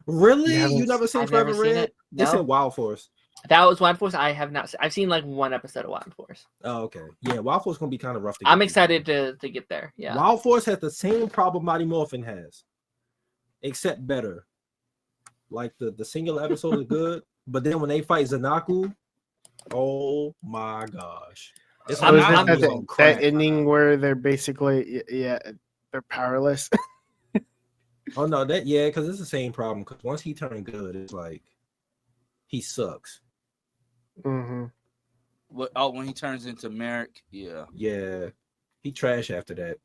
S2: Really?
S4: You haven't-
S2: You never seen
S3: I've
S2: Forever
S3: never seen
S2: Red?
S3: it.
S2: It's
S3: No.
S2: in Wild Force.
S3: That was Wild Force. I have not. I've seen like one episode of Wild Force.
S2: Oh, okay. Yeah, Wild Force gonna be kind of rough to get
S3: I'm
S2: through.
S3: excited to get there. Yeah.
S2: Wild Force has the same problem Mighty Morphin has, except better. Like the single episodes are good, but then when they fight Zanaku, oh my gosh. It's
S3: I'm-
S4: Was
S2: like
S4: this
S3: I'm-
S2: Tommy's
S4: that,
S2: on
S4: that
S2: crack.
S4: ending where they're basically they're powerless?
S2: Oh no, because it's the same problem. Because once he turned good, it's like he sucks.
S4: Mm-hmm.
S5: When he turns into Merrick, yeah.
S2: Yeah, he trash after that.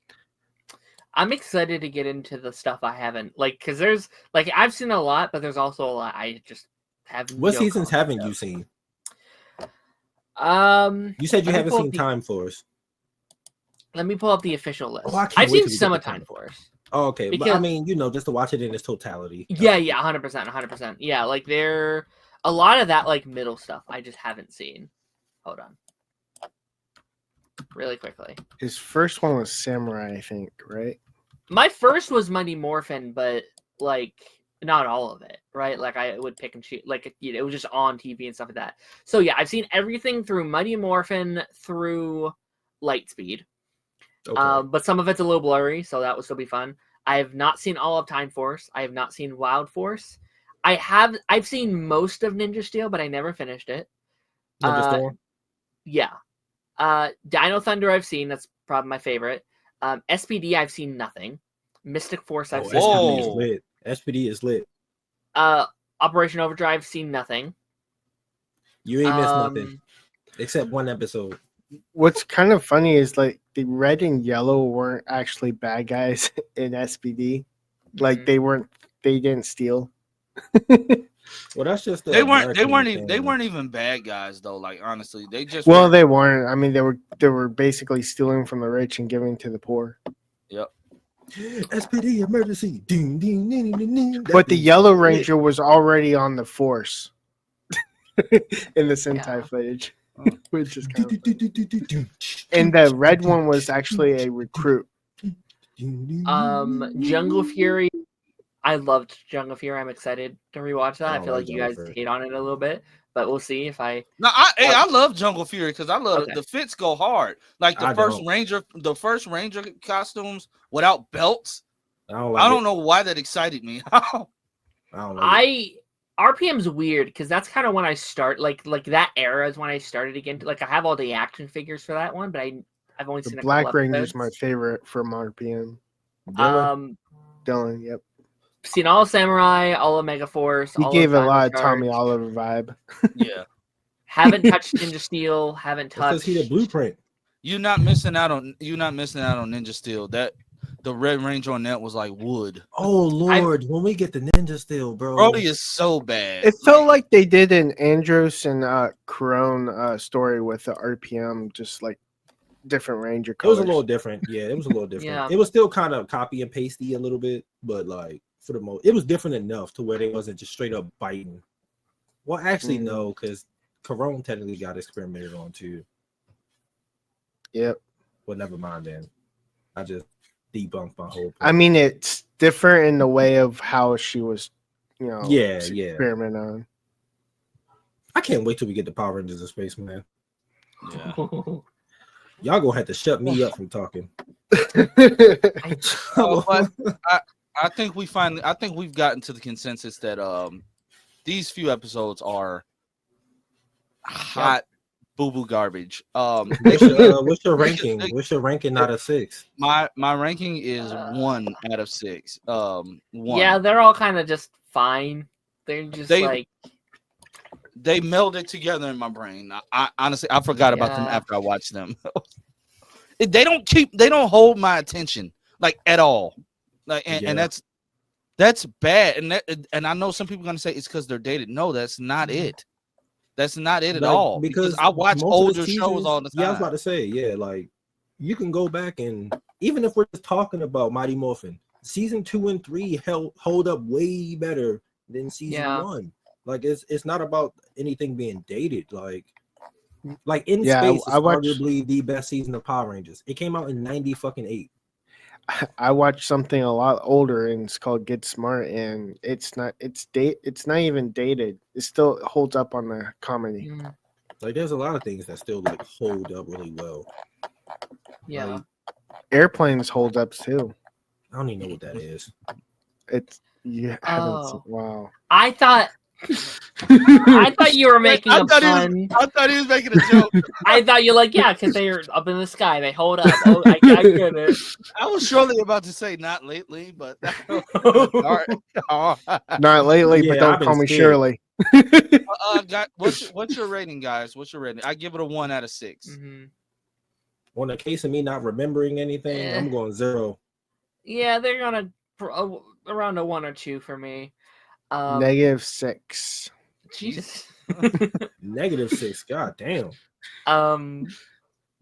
S3: I'm excited to get into the stuff I haven't because there's I've seen a lot, but there's also a lot I just haven't.
S2: What seasons haven't you seen? You said you
S3: let me
S2: haven't
S3: pull up
S2: seen Time Force.
S3: Let me pull up the official list.
S2: Oh, I can't
S3: I've
S2: wait
S3: seen
S2: till we get
S3: some
S2: to
S3: of Time
S2: Time
S3: Force.
S2: Oh, okay, but I
S3: Because-
S2: mean, just to watch it in its totality.
S3: Yeah, 100%. Yeah, like there a lot of that like middle stuff I just haven't seen. Hold on. Really quickly.
S4: His first one was Samurai, I think, right?
S3: My first was Mighty Morphin, but like not all of it, right? Like I would pick and choose, like it was just on TV and stuff like that. So yeah, I've seen everything through Mighty Morphin through Lightspeed.
S2: Okay.
S3: But some of it's a little blurry, so that will still be fun. I have not seen all of Time Force. I have not seen Wild Force. I've seen most of Ninja Steel, but I never finished it.
S2: Ninja Storm?
S3: Yeah. Dino Thunder I've seen. That's probably my favorite. SPD I've seen nothing. Mystic Force I've seen
S2: SPD is
S3: nothing.
S2: lit. SPD is lit.
S3: Operation Overdrive seen nothing.
S2: You ain't missed nothing except one episode.
S4: What's kind of funny is like the red and yellow weren't actually bad guys in SPD. Like
S3: Mhm.
S4: they didn't steal.
S2: Well, that's just
S5: They weren't
S2: American
S5: they
S2: thing.
S5: weren't even bad guys though. Like honestly, they just
S4: Well,
S5: weren't-
S4: they weren't. I mean, they were basically stealing from the rich and giving to the poor.
S5: Yep.
S2: SPD emergency. Ding, ding, ding, ding, ding.
S4: But the
S2: That
S4: Yellow
S2: dude's lit.
S4: Ranger was already on the force in the Sentai
S3: Yeah.
S4: footage,
S5: Oh.
S4: which is kind of.
S2: And
S4: And the red one was actually a recruit.
S3: Jungle Fury. I loved Jungle Fury. I'm excited to rewatch that.
S2: I
S3: I
S2: don't
S3: feel
S2: like
S3: like you
S2: Jungle
S3: guys
S2: Fury.
S3: hate on it a little bit, but we'll see if I.
S5: No, I love Jungle Fury because I love
S3: Okay.
S5: the fits go hard. Like the
S2: I
S5: first
S2: don't.
S5: Ranger costumes without belts.
S2: I don't like
S5: I don't
S2: it.
S5: know why that excited me.
S2: I don't like it.
S3: RPM's weird because that's kind of when I start like that era is when I started again. Like I have all the action figures for that one, but I've only
S4: The
S3: seen a
S4: Black
S3: couple
S4: Ranger's my
S3: episodes.
S4: favorite from RPM.
S2: Dylan?
S4: Dylan, yep.
S3: Seen all Samurai, all Omega Force.
S4: He
S3: all
S4: gave a
S3: Dino
S4: lot of
S3: Charge.
S4: Tommy Oliver vibe.
S5: Yeah,
S3: Haven't touched Ninja Steel. Haven't
S2: Because
S3: touched.
S2: he the blueprint.
S5: you're not missing out on Ninja Steel. That the Red Ranger on that was like wood.
S2: Oh Lord, when we get the Ninja Steel, bro.
S5: Brody is so bad.
S4: It felt like they did an Andros and Corone story with the RPM, just like different Ranger
S2: It was
S4: colors.
S2: a little different. Yeah, it was a little different.
S3: Yeah.
S2: It was still kind of copy and pasty a little bit, but like for the most, it was different enough to where they wasn't just straight up biting. Well, actually,
S4: Mm.
S2: no, because Corone technically got experimented on too.
S4: Yep.
S2: Well, never mind then. I just debunked my whole point.
S4: I mean, it's different in the way of how she was,
S2: Yeah.
S4: experiment on.
S2: I can't wait till we get the Power Rangers in space, man.
S1: Yeah.
S2: Y'all gonna have to shut me up from talking.
S1: But I think we've gotten to the consensus that these few episodes are hot boo-boo garbage.
S2: What's your ranking? What's your ranking out of 6?
S1: My ranking is 1 out of 6. 1.
S3: Yeah, they're all kind of just fine. They're just
S1: they melded together in my brain. I honestly forgot about them after I watched them. They don't hold my attention like at all. Like and that's bad. And I know some people are gonna say it's because they're dated. No, that's not it. That's not it at all. Because I watch older shows all the time.
S2: Yeah, I was about to say, like you can go back and even if we're just talking about Mighty Morphin, season 2 and 3 hold up way better than season 1. Like it's not about anything being dated. Like In Space is arguably the best season of Power Rangers. It came out in 98.
S4: I watched something a lot older and it's called Get Smart, and it's not even dated. It still holds up on the comedy.
S2: Like there's a lot of things that still like hold up really well.
S3: Yeah.
S2: Like,
S4: Airplanes hold up too.
S2: I don't even know what that is.
S4: Wow.
S3: I thought you were making a pun.
S1: I thought he was making a joke.
S3: I thought you're like, yeah, because they're up in the sky. They hold up. Oh, I get it.
S1: I was surely about to say not lately, but
S4: not lately. But don't call me Shirley.
S1: What's your rating, guys? What's your rating? I give it a 1 out of 6.
S3: Mm-hmm.
S2: On the case of me not remembering anything, I'm going 0.
S3: Yeah, they're gonna around a 1 or 2 for me.
S4: -6.
S3: Jesus.
S2: -6. God damn.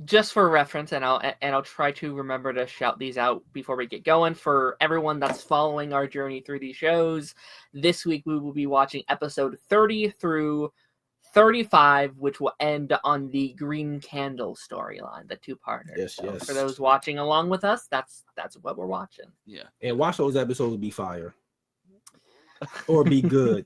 S3: Just for reference, and I'll try to remember to shout these out before we get going. For everyone that's following our journey through these shows, this week we will be watching episode 30 through 35, which will end on the Green Candle storyline, the 2-parter.
S2: Yes.
S3: For those watching along with us, that's what we're watching.
S1: Yeah.
S2: And watch those episodes be fire. Or be good.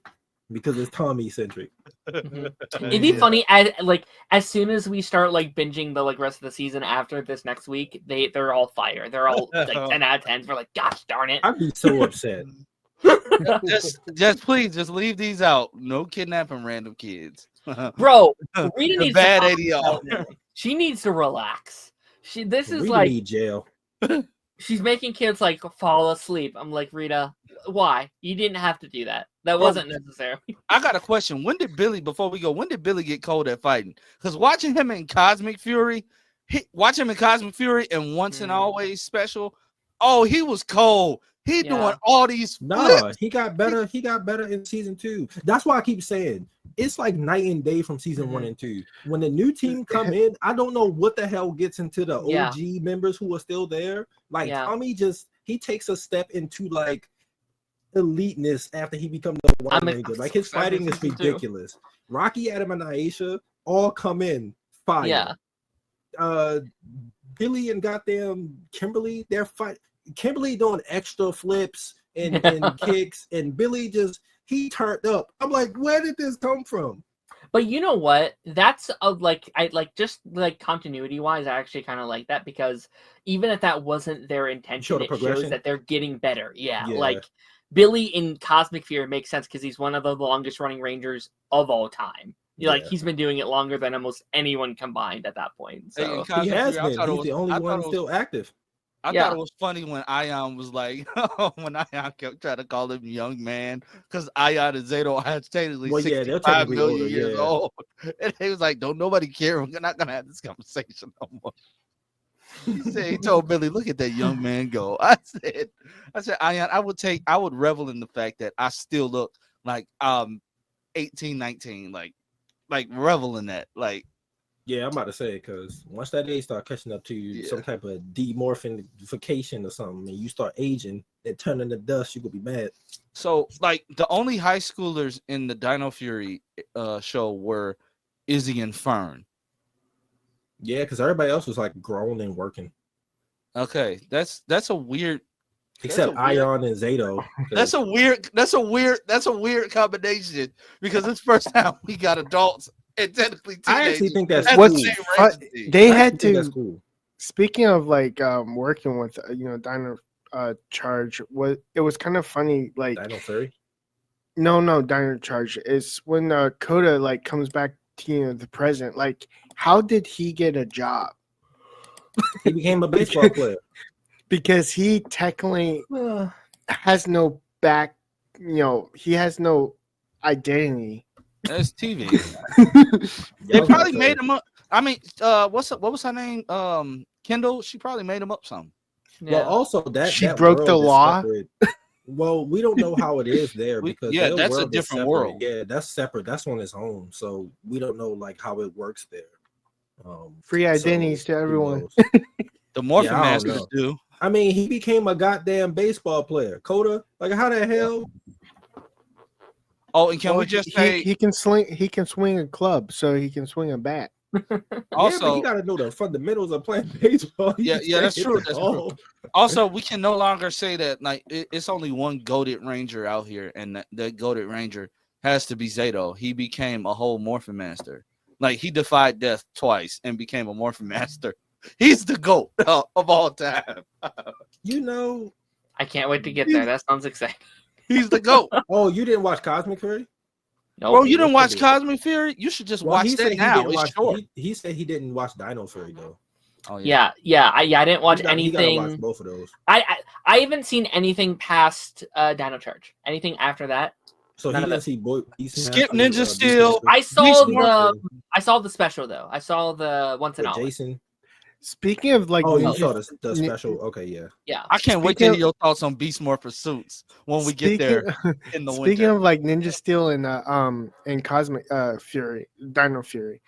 S2: Because it's Tommy centric.
S3: It'd be funny as soon as we start binging the rest of the season after this next week, they're all fire. They're all 10 out of 10. We're like, gosh darn it.
S2: I'd be so upset.
S1: just please leave these out. No kidnapping random kids.
S3: Bro, Rita needs
S1: bad
S3: to
S1: ADR.
S3: She needs to relax. This is
S2: Rita need jail.
S3: She's making kids fall asleep. I'm like, Rita, why? You didn't have to do that. That wasn't necessary.
S1: I got a question. When did Billy get cold at fighting? Because watching him in Cosmic Fury and Once and Always Special, he was cold. Doing all these flips.
S2: He got better. He got better in season 2. That's why I keep saying it's like night and day from season 1 and 2. When the new team come in, I don't know what the hell gets into the OG members who are still there. Tommy he takes a step into eliteness after he becomes the White Ranger. His fighting is ridiculous. Rocky, Adam, and Aisha all come in fire. Yeah. Billy and goddamn Kimberly, they're fight. Kimberly doing extra flips and kicks, and Billy he turned up. I'm like, where did this come from?
S3: But you know what? That's continuity wise, I actually kind of like that, because even if that wasn't their intention, it shows that they're getting better. Yeah. Billy in Cosmic Fury makes sense because he's one of the longest running Rangers of all time. He's been doing it longer than almost anyone combined at that point. So
S2: he has been. He's the only one still active.
S1: I thought it was funny when Ion was when Ion kept trying to call him young man, because Ion and Zeno are technically 65 million years old. And he was like, don't nobody care. We're not going to have this conversation no more. He told Billy, look at that young man go. I said, Ion, I would revel in the fact that I still look like 18, 19, like revel in that.
S2: Yeah, I'm about to say, because once that age start catching up to you, some type of demorphification or something, and you start aging and turning to dust, you could be mad.
S1: So, the only high schoolers in the Dino Fury show were Izzy and Fern.
S2: Yeah, because everybody else was like grown and working,
S5: Okay, that's a weird.
S2: except Ion and Zato.
S1: That's a weird combination because it's the first time we got adults and technically teenagers.
S2: I actually think that's
S1: at
S2: cool.
S1: the same
S4: What's
S1: Ranger team.
S4: they
S2: I
S4: had
S2: actually think that's
S4: to.
S2: cool.
S4: Speaking of like working with Dino Charge, it was kind of funny. Like
S2: Dino Fury.
S4: no Dino Charge is when Coda like comes back to the present. Like, how did he get a job?
S2: He became a baseball player.
S4: Because he technically has no back. He has no identity.
S5: That's TV.
S1: They probably made him up. I mean, what was her name? Kendall. She probably made him up something.
S3: Yeah.
S2: Well, also
S4: She
S2: that
S4: broke the
S2: world is
S4: law?
S2: separate. Well, we don't know how it is there because
S5: Yeah,
S2: their
S5: that's a
S2: world is
S5: different
S2: separate.
S5: world.
S2: Yeah, that's separate. That's on its own. So we don't know like how it works there.
S4: Free
S2: so
S4: identities to
S2: who
S4: everyone.
S2: knows?
S5: The Morphin
S2: Yeah, I don't
S5: Masters
S2: know.
S5: do.
S2: I mean, he became a goddamn baseball player. Coda, like how the hell?
S5: Oh, and can
S4: Well,
S5: we just
S4: he,
S5: say
S4: he can sling? He can swing a club, so he can swing a bat.
S2: Yeah, but
S5: also?
S2: he got to know the fundamentals of playing baseball. He
S5: Yeah,
S2: just
S5: yeah,
S2: can't
S5: that's
S2: hit
S5: true,
S2: the
S5: that's true.
S2: ball.
S5: Also, we can no longer say that like it's only one goated ranger out here, and that goated ranger has to be Zato. He became a whole Morphin Master. Like he defied death twice and became a Morphin Master. He's the GOAT of all time.
S2: You know?
S3: I can't wait to get there. That sounds exciting.
S1: He's the GOAT.
S2: Oh, you didn't watch Cosmic Fury?
S3: Nope.
S1: Bro, you didn't watch
S2: Look at it.
S1: Cosmic Fury? You should just
S2: Well,
S1: watch
S2: he said
S1: that
S2: he
S1: now.
S2: didn't
S1: It's
S2: watch.
S1: short.
S2: He said he didn't watch Dino Fury though.
S5: Oh
S3: Yeah, I didn't watch
S2: He gotta
S3: anything.
S2: watch both of those.
S3: I haven't seen anything past Dino Charge. Anything after that?
S2: So
S3: None
S2: he
S3: of
S2: didn't
S3: it.
S2: see Boy.
S1: Skip Ninja Steel.
S3: I saw
S1: Beast
S3: I saw the special though. I saw the once and
S2: with
S3: all.
S2: Jason.
S4: Speaking of like,
S2: Oh, you
S4: ninja-
S2: saw the special? Okay, yeah.
S3: Yeah.
S1: I can't wait to
S4: Speaking
S1: hear your thoughts on Beast More Pursuits when we get there in the
S4: Speaking
S1: winter.
S4: of like Ninja Steel and Cosmic Fury, Dino Fury,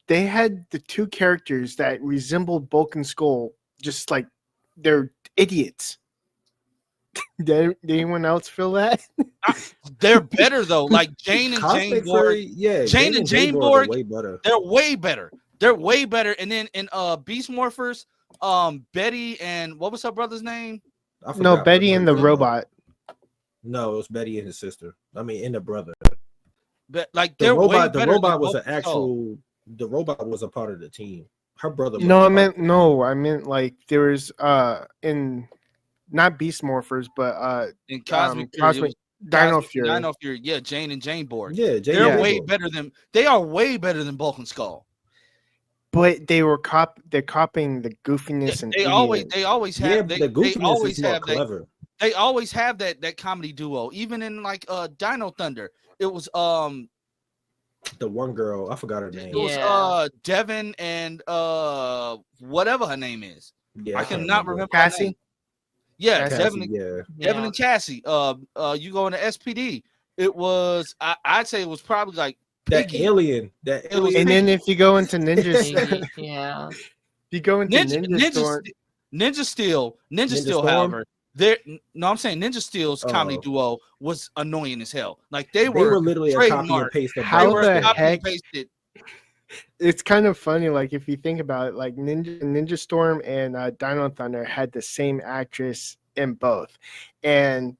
S4: they had the two characters that resembled Bulk and Skull, just like they're idiots. Did anyone else feel that?
S1: They're better though. Like Jane and Jane
S2: Cosmic
S1: Borg.
S2: Fury, yeah.
S1: Jane and Jane
S2: Borg are
S1: Borg,
S2: way better.
S1: They're way better. They're way better. And then in Beast Morphers, Betty and what was her brother's name?
S2: I
S4: No,
S2: forgot
S4: Betty
S2: what
S4: and the
S2: her-
S4: robot.
S2: No, it was Betty and his sister. I mean, and the brother.
S1: But like
S2: The
S1: they're way
S2: robot. The
S1: better
S2: robot
S1: than
S2: was an
S1: Bulk and Skull.
S2: actual. The robot was a part of the team. Her brother.
S4: No,
S2: was
S4: I meant like there was in not Beast Morphers, but
S1: In Cosmic Fury, it
S4: Cosmic
S1: was
S4: Dino
S1: Cosmic
S4: Fury.
S1: Dino Fury. Yeah, Jane and Jane Borg.
S2: Yeah, Jane
S1: They're
S2: and
S1: way
S2: Jane Borg.
S1: better than they are way better than Bulk and Skull.
S4: But they're copying the goofiness and
S1: They always have
S2: Yeah,
S1: they,
S2: the
S1: they
S2: goofiness
S1: always
S2: is more
S1: have
S2: clever.
S1: they always have that comedy duo. Even in like Dino Thunder, it was
S2: The one girl, I forgot her name.
S1: it was
S3: Yeah.
S1: Devin and whatever her name is.
S2: Yeah,
S1: I
S2: can't
S1: cannot remember her
S4: Cassie.
S1: name. Yeah,
S4: Cassie,
S1: Devin,
S2: yeah.
S1: Devin
S3: Yeah.
S1: and Cassie. You go into SPD. It was I'd say it was probably like
S2: That
S1: Piggy.
S2: alien. That
S1: It was
S2: alien.
S4: And then if you go into Ninja,
S3: Maybe, yeah.
S4: if you go into Ninja Storm,
S1: Ninja Steel,
S2: Storm?
S1: however, I'm saying Ninja Steel's comedy
S2: Oh.
S1: duo was annoying as hell. Like they
S2: They
S1: were
S2: were literally a copy and
S1: trademark.
S2: paste of
S4: How
S1: they
S2: both
S1: were
S2: of
S4: the
S2: them.
S1: copy and
S4: heck-
S1: pasted.
S4: it's kind of funny. Like if you think about it, like Ninja Storm and Dino Thunder had the same actress in both, and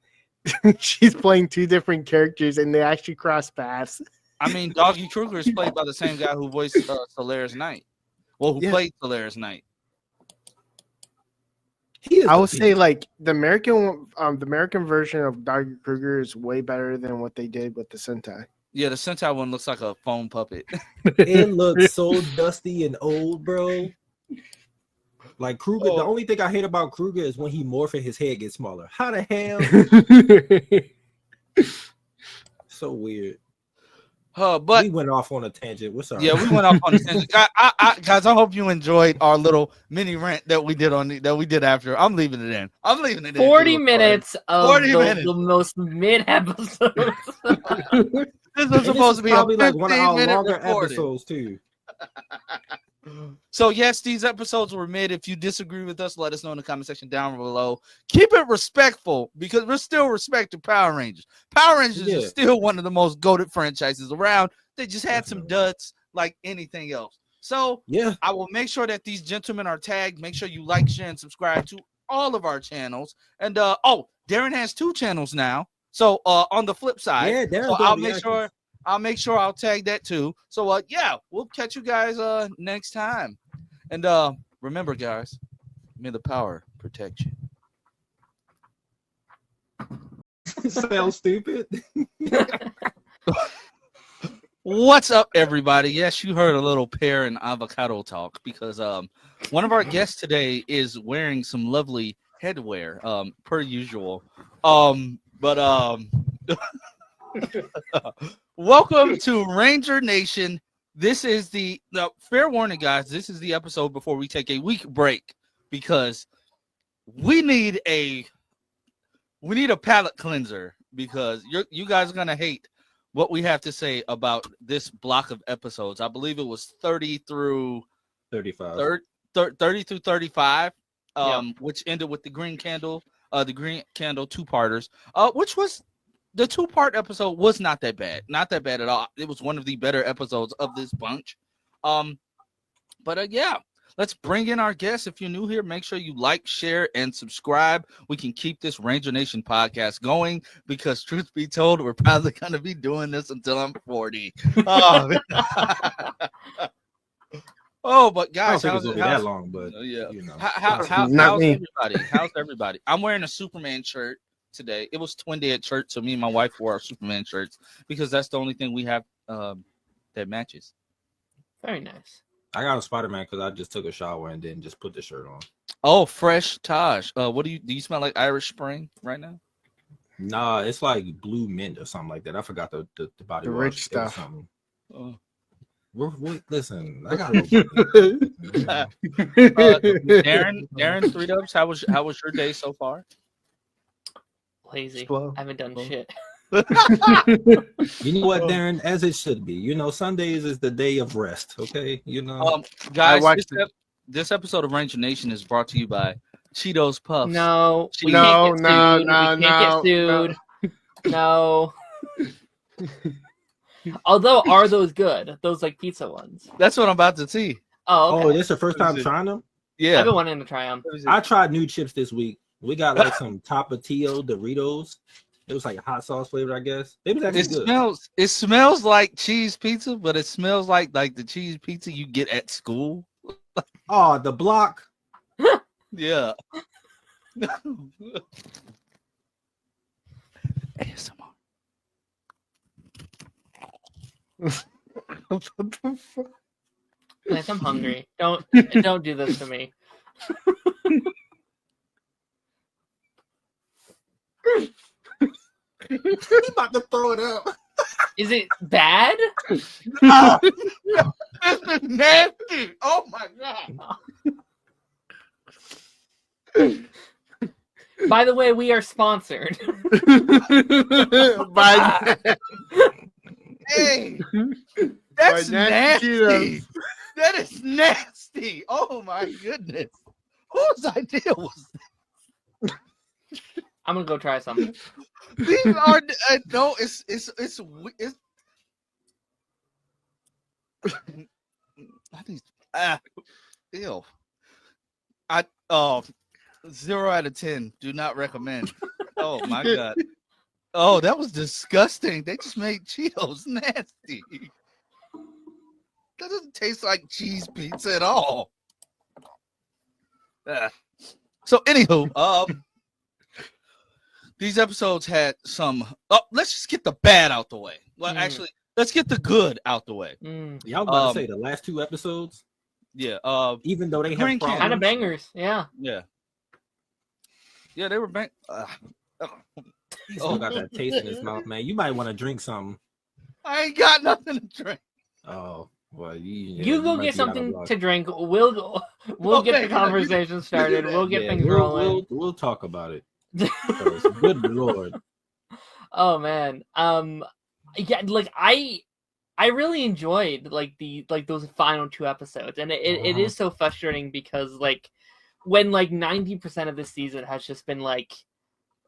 S4: she's playing two different characters, and they actually cross paths.
S1: I mean, Doggy Kruger is played by the same guy who voiced Solaris Knight. Well, who
S4: Yeah.
S1: played Solaris Knight.
S2: He is
S4: I
S2: the
S4: would say like the American version of Doggy Kruger is way better than what they did with the Sentai.
S1: Yeah, the Sentai one looks like a foam puppet.
S2: It looks so dusty and old, bro. Like Kruger, the
S1: Oh.
S2: only thing I hate about Kruger is when he morphs and his head gets smaller. How the hell? So weird.
S1: But
S2: We went off on a tangent. What's up?
S1: yeah, we went off on a tangent. Guys, I hope you enjoyed our little mini rant that we did after. I'm leaving it in.
S3: 40 minutes of
S1: 40
S3: the,
S1: minutes.
S3: the most mid episodes.
S1: This was supposed to be
S2: probably
S1: a
S2: like one of our
S1: 15-minute
S2: longer
S1: recording.
S2: episodes too.
S1: So yes, these episodes were mid. If you disagree with us, let us know in the comment section down below. Keep it respectful because we're still respecting Power Rangers. Power Rangers
S2: Yeah.
S1: is still one of the most goated franchises around. They just had some duds like anything else. So
S2: Yeah.
S1: I will make sure that these gentlemen are tagged. Make sure you like, share, and subscribe to all of our channels. And Darren has 2 channels now. So on the flip side,
S2: Yeah, Darren's
S1: so
S2: doing
S1: I'll make
S2: reactions.
S1: sure I'll tag that too. So yeah, we'll catch you guys next time. And remember, guys, may the power protect you.
S2: Sounds stupid.
S1: What's up, everybody? Yes, you heard a little pear and avocado talk because one of our guests today is wearing some lovely headwear, per usual. Welcome to Ranger Nation. This is the fair warning, guys. This is the episode before we take a week break because we need a palate cleanser because you guys are gonna hate what we have to say about this block of episodes. I believe it was 30 through
S2: 35.
S1: 30 through 35,
S3: Yeah.
S1: which ended with the Green Candle 2-parters, which was the 2-part episode was not that bad at all. It was one of the better episodes of this bunch. Yeah. Let's bring in our guests. If you're new here, make sure you like, share, and subscribe. We can keep this Ranger Nation podcast going because, truth be told, we're probably going to be doing this until I'm 40. But guys,
S2: I don't think it's gonna be that long, but
S1: yeah.
S2: you know.
S1: How's
S4: Not me.
S1: everybody? How's everybody? I'm wearing a Superman shirt today. It was Twin Day at church, so me and my wife wore our Superman shirts because that's the only thing we have that matches.
S3: Very nice.
S2: I got a Spider-Man because I just took a shower and then just put the shirt on.
S1: Oh, fresh Taj. What do you smell like Irish Spring right now?
S2: Nah, it's like blue mint or something like that. I forgot the body
S4: The
S2: wash.
S4: rich
S2: It was
S4: stuff.
S2: something.
S1: Oh.
S2: Listen, I got
S1: Darren 3 Dubs, how was your day so far?
S3: Lazy.
S4: Slow.
S3: I haven't done shit.
S2: You know what, Darren? As it should be. You know, Sundays is the day of rest. Okay, you know.
S1: Guys,
S4: watched
S1: this episode of Ranger Nation is brought to you by Cheetos Puffs.
S3: No, we
S4: No,
S3: can't get
S4: no,
S3: sued. We can't get sued. No. Although, are those good? Those like pizza ones?
S1: That's what I'm about to see.
S3: Oh, okay.
S2: Oh, this is the first time trying them.
S1: Yeah,
S3: I've been wanting to try them.
S2: I tried new chips this week. We got like some Tapatio Doritos. It was like a hot sauce flavor, I guess. It was actually good.
S1: It smells like cheese pizza, but it smells like the cheese pizza you get at school.
S2: Oh, the block.
S1: Yeah. ASMR.
S4: What the fuck?
S3: Guys, I'm hungry. Don't do this to me.
S2: He's about to throw it up.
S3: Is it bad?
S1: This is nasty. Oh my god.
S3: By the way, we are sponsored.
S1: Hey, that's
S4: By Nasty
S1: nasty.
S4: Cheetos.
S1: That is nasty. Oh my goodness. Whose idea was
S3: I'm gonna go try some.
S1: these are no, it's I think ew. 0 out of 10. Do not recommend. Oh my god. Oh, that was disgusting. They just made Cheetos nasty. That doesn't taste like cheese pizza at all. So anywho, these episodes had some. Oh, let's just get the bad out the way. Well, actually, let's get the good out the way.
S2: Y'all about to say the last 2 episodes?
S1: Yeah.
S2: Even though they have
S1: Green
S2: problems.
S3: Kind of bangers, yeah.
S1: Yeah. Yeah, they were bang.
S2: He still got that taste in his mouth, man. You might want to drink something.
S1: I ain't got nothing to drink.
S2: Oh, well,
S3: You go
S2: might
S3: get
S2: be out of
S3: something
S2: luck.
S3: to drink. We'll get
S1: Okay,
S3: the conversation started. We'll get
S2: Yeah,
S3: things rolling.
S2: We'll talk about it. Good Lord.
S3: Oh man. Yeah, like I really enjoyed those final 2 episodes, and it is so frustrating because like when like 90% of the season has just been like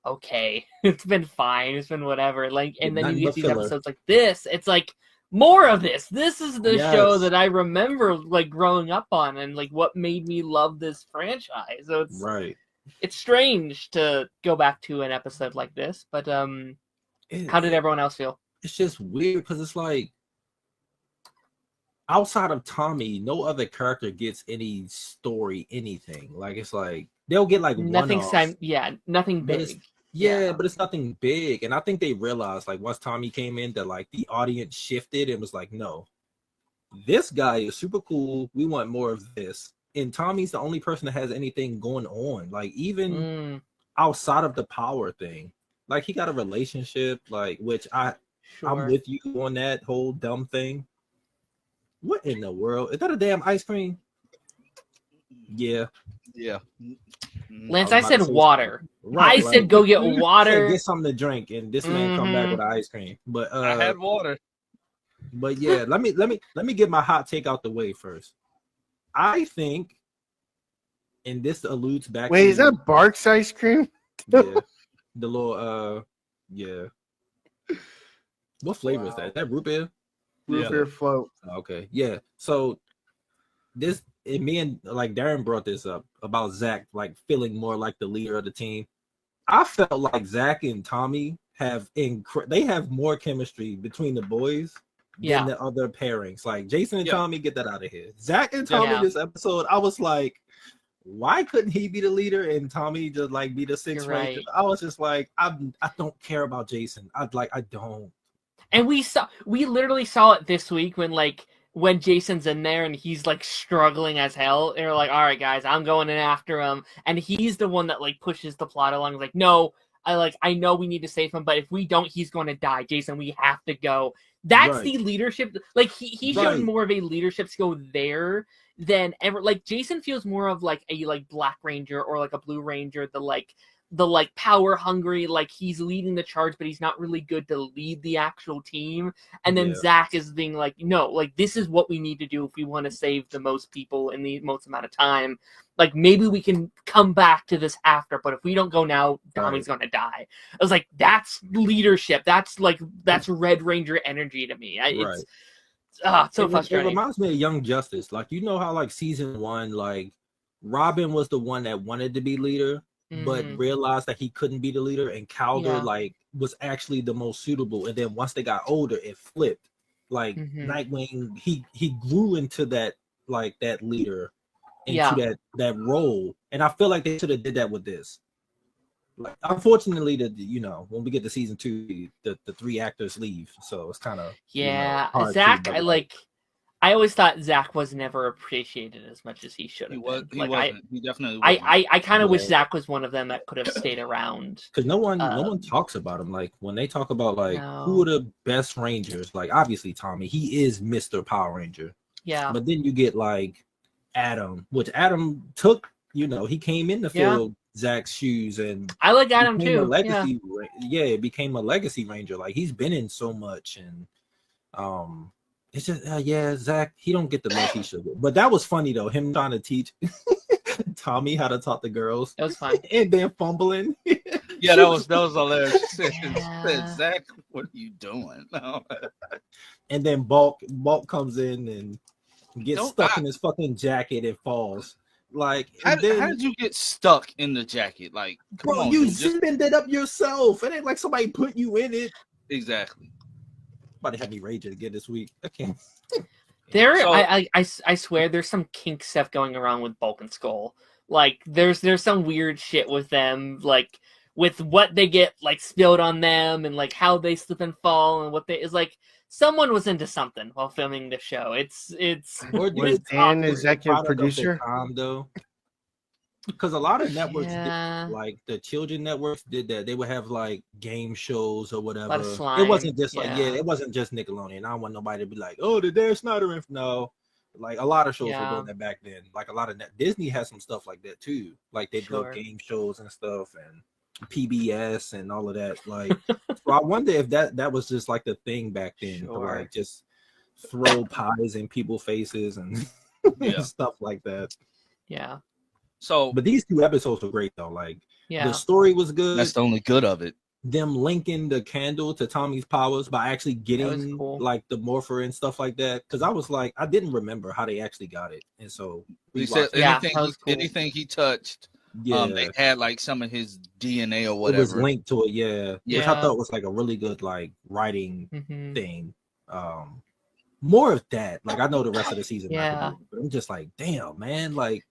S3: okay, it's been fine, it's been whatever, like, and then you get these episodes like this, it's like more of this. This is the show
S2: Yes.
S3: that I remember like growing up on, and like what made me love this franchise. So it's strange to go back to an episode like this, but how did everyone else feel?
S2: It's just weird because it's like outside of Tommy, no other character gets any story, anything. Like it's like they'll get like
S3: nothing. Nothing
S2: But
S3: big.
S2: but it's nothing big. And I think they realized like once Tommy came in that like the audience shifted and was like, no, this guy is super cool. We want more of this. And Tommy's the only person that has anything going on. Like even outside of the power thing, like he got a relationship, like which I'm with you on that whole dumb thing. What in the world? Is that a damn ice cream? Yeah.
S3: Lance, I said water. Right, I said go get water.
S2: Get something to drink, and this man come back with ice cream. But
S5: I had water.
S2: But yeah, let me get my hot take out the way first. I think, and this alludes back.
S4: Wait, is that Barks ice cream?
S2: Yeah, the little yeah. What flavor is that? Is that root beer?
S4: Root beer float.
S2: Okay, yeah. So this, and me and like Darren brought this up about Zach like feeling more like the leader of the team. I felt like Zach and Tommy have they have more chemistry between the boys than the other pairings. Like Jason and Tommy, get that out of here. Zach and Tommy this episode, I was like, why couldn't he be the leader and Tommy just like be the sixth ranger? I was just like, I don't care about Jason. I don't.
S3: And we literally saw it this week when Jason's in there and he's like struggling as hell. They're like, all right, guys, I'm going in after him. And he's the one that like pushes the plot along. Like, no, I know we need to save him, but if we don't, he's going to die. Jason, we have to go. That's the leadership. Like he showed more of a leadership skill there than ever. Like Jason feels more of like a like Black Ranger or like a Blue Ranger, the power hungry, like he's leading the charge, but he's not really good to lead the actual team. And then Zach is being like, no, like this is what we need to do if we want to save the most people in the most amount of time. Like maybe we can come back to this after, but if we don't go now, Tommy's gonna die. I was like, that's leadership. That's Red Ranger energy to me. It's so frustrating.
S2: It reminds me of Young Justice. Like you know how like season 1, like Robin was the one that wanted to be leader, but realized that he couldn't be the leader, and Calder like was actually the most suitable. And then once they got older, it flipped. Like Nightwing, he grew into that like that leader, into that role. And I feel like they should have did that with this. Like, unfortunately, when we get to season 2, the 3 actors leave, so it's kind of
S3: Zach. I always thought Zach was never appreciated as much as he should have.
S5: He wasn't. He definitely wasn't.
S3: I kind of wish Zach was one of them that could have stayed around.
S2: Because no one talks about him. Like when they talk about like who are the best Rangers, like obviously Tommy, he is Mr. Power Ranger. Yeah. But then you get like Adam, which Adam took, he came in to fill Zach's shoes, and
S3: I like Adam too.
S2: It became a legacy Ranger. Like he's been in so much, and it's just Zach, he don't get the most he should get. But that was funny though, him trying to teach Tommy how to talk to girls.
S3: That was fun.
S2: And then fumbling.
S5: That was hilarious. Zach, what are you doing?
S2: And then Bulk comes in and gets stuck in his fucking jacket and falls. Like,
S5: how did you get stuck in the jacket? Like,
S2: bro, you zipped it up yourself. It ain't like somebody put you in it.
S5: Exactly.
S2: About to have me raging again this week. I can't.
S3: I swear there's some kink stuff going around with Bulk and Skull. Like there's some weird shit with them, like with what they get like spilled on them and like how they slip and fall and what they is like someone was into something while filming the show. It's
S4: was Dan executive producer?
S2: Because a lot of networks did, like the children networks did that. They would have like game shows or whatever. It wasn't just it wasn't just Nickelodeon. I don't want nobody to be like, oh, the Dan Snyder no. Like a lot of shows were doing that back then. Like a lot of Disney has some stuff like that too. Like they built game shows and stuff and PBS and all of that. Like so I wonder if that was just like the thing back then to like just throw pies in people's faces and stuff like that.
S3: Yeah.
S2: So, but these 2 episodes were great though. Like, the story was good.
S5: That's the only good of it.
S2: them linking the candle to Tommy's powers by actually getting
S3: cool.
S2: like the morpher and stuff like that. Because I was like, I didn't remember how they actually got it, and so
S1: He said
S3: Yeah,
S1: anything,
S3: that was cool.
S1: anything he touched,
S2: yeah,
S1: they had like some of his DNA or
S2: it
S1: whatever.
S2: was linked to it. Yeah, which I
S3: Yeah.
S2: thought was like a really good like writing
S3: Mhm.
S2: thing. More of that. Like I know the rest of the season, not
S3: Yeah.
S2: gonna do it, but I'm just like, damn, man, like.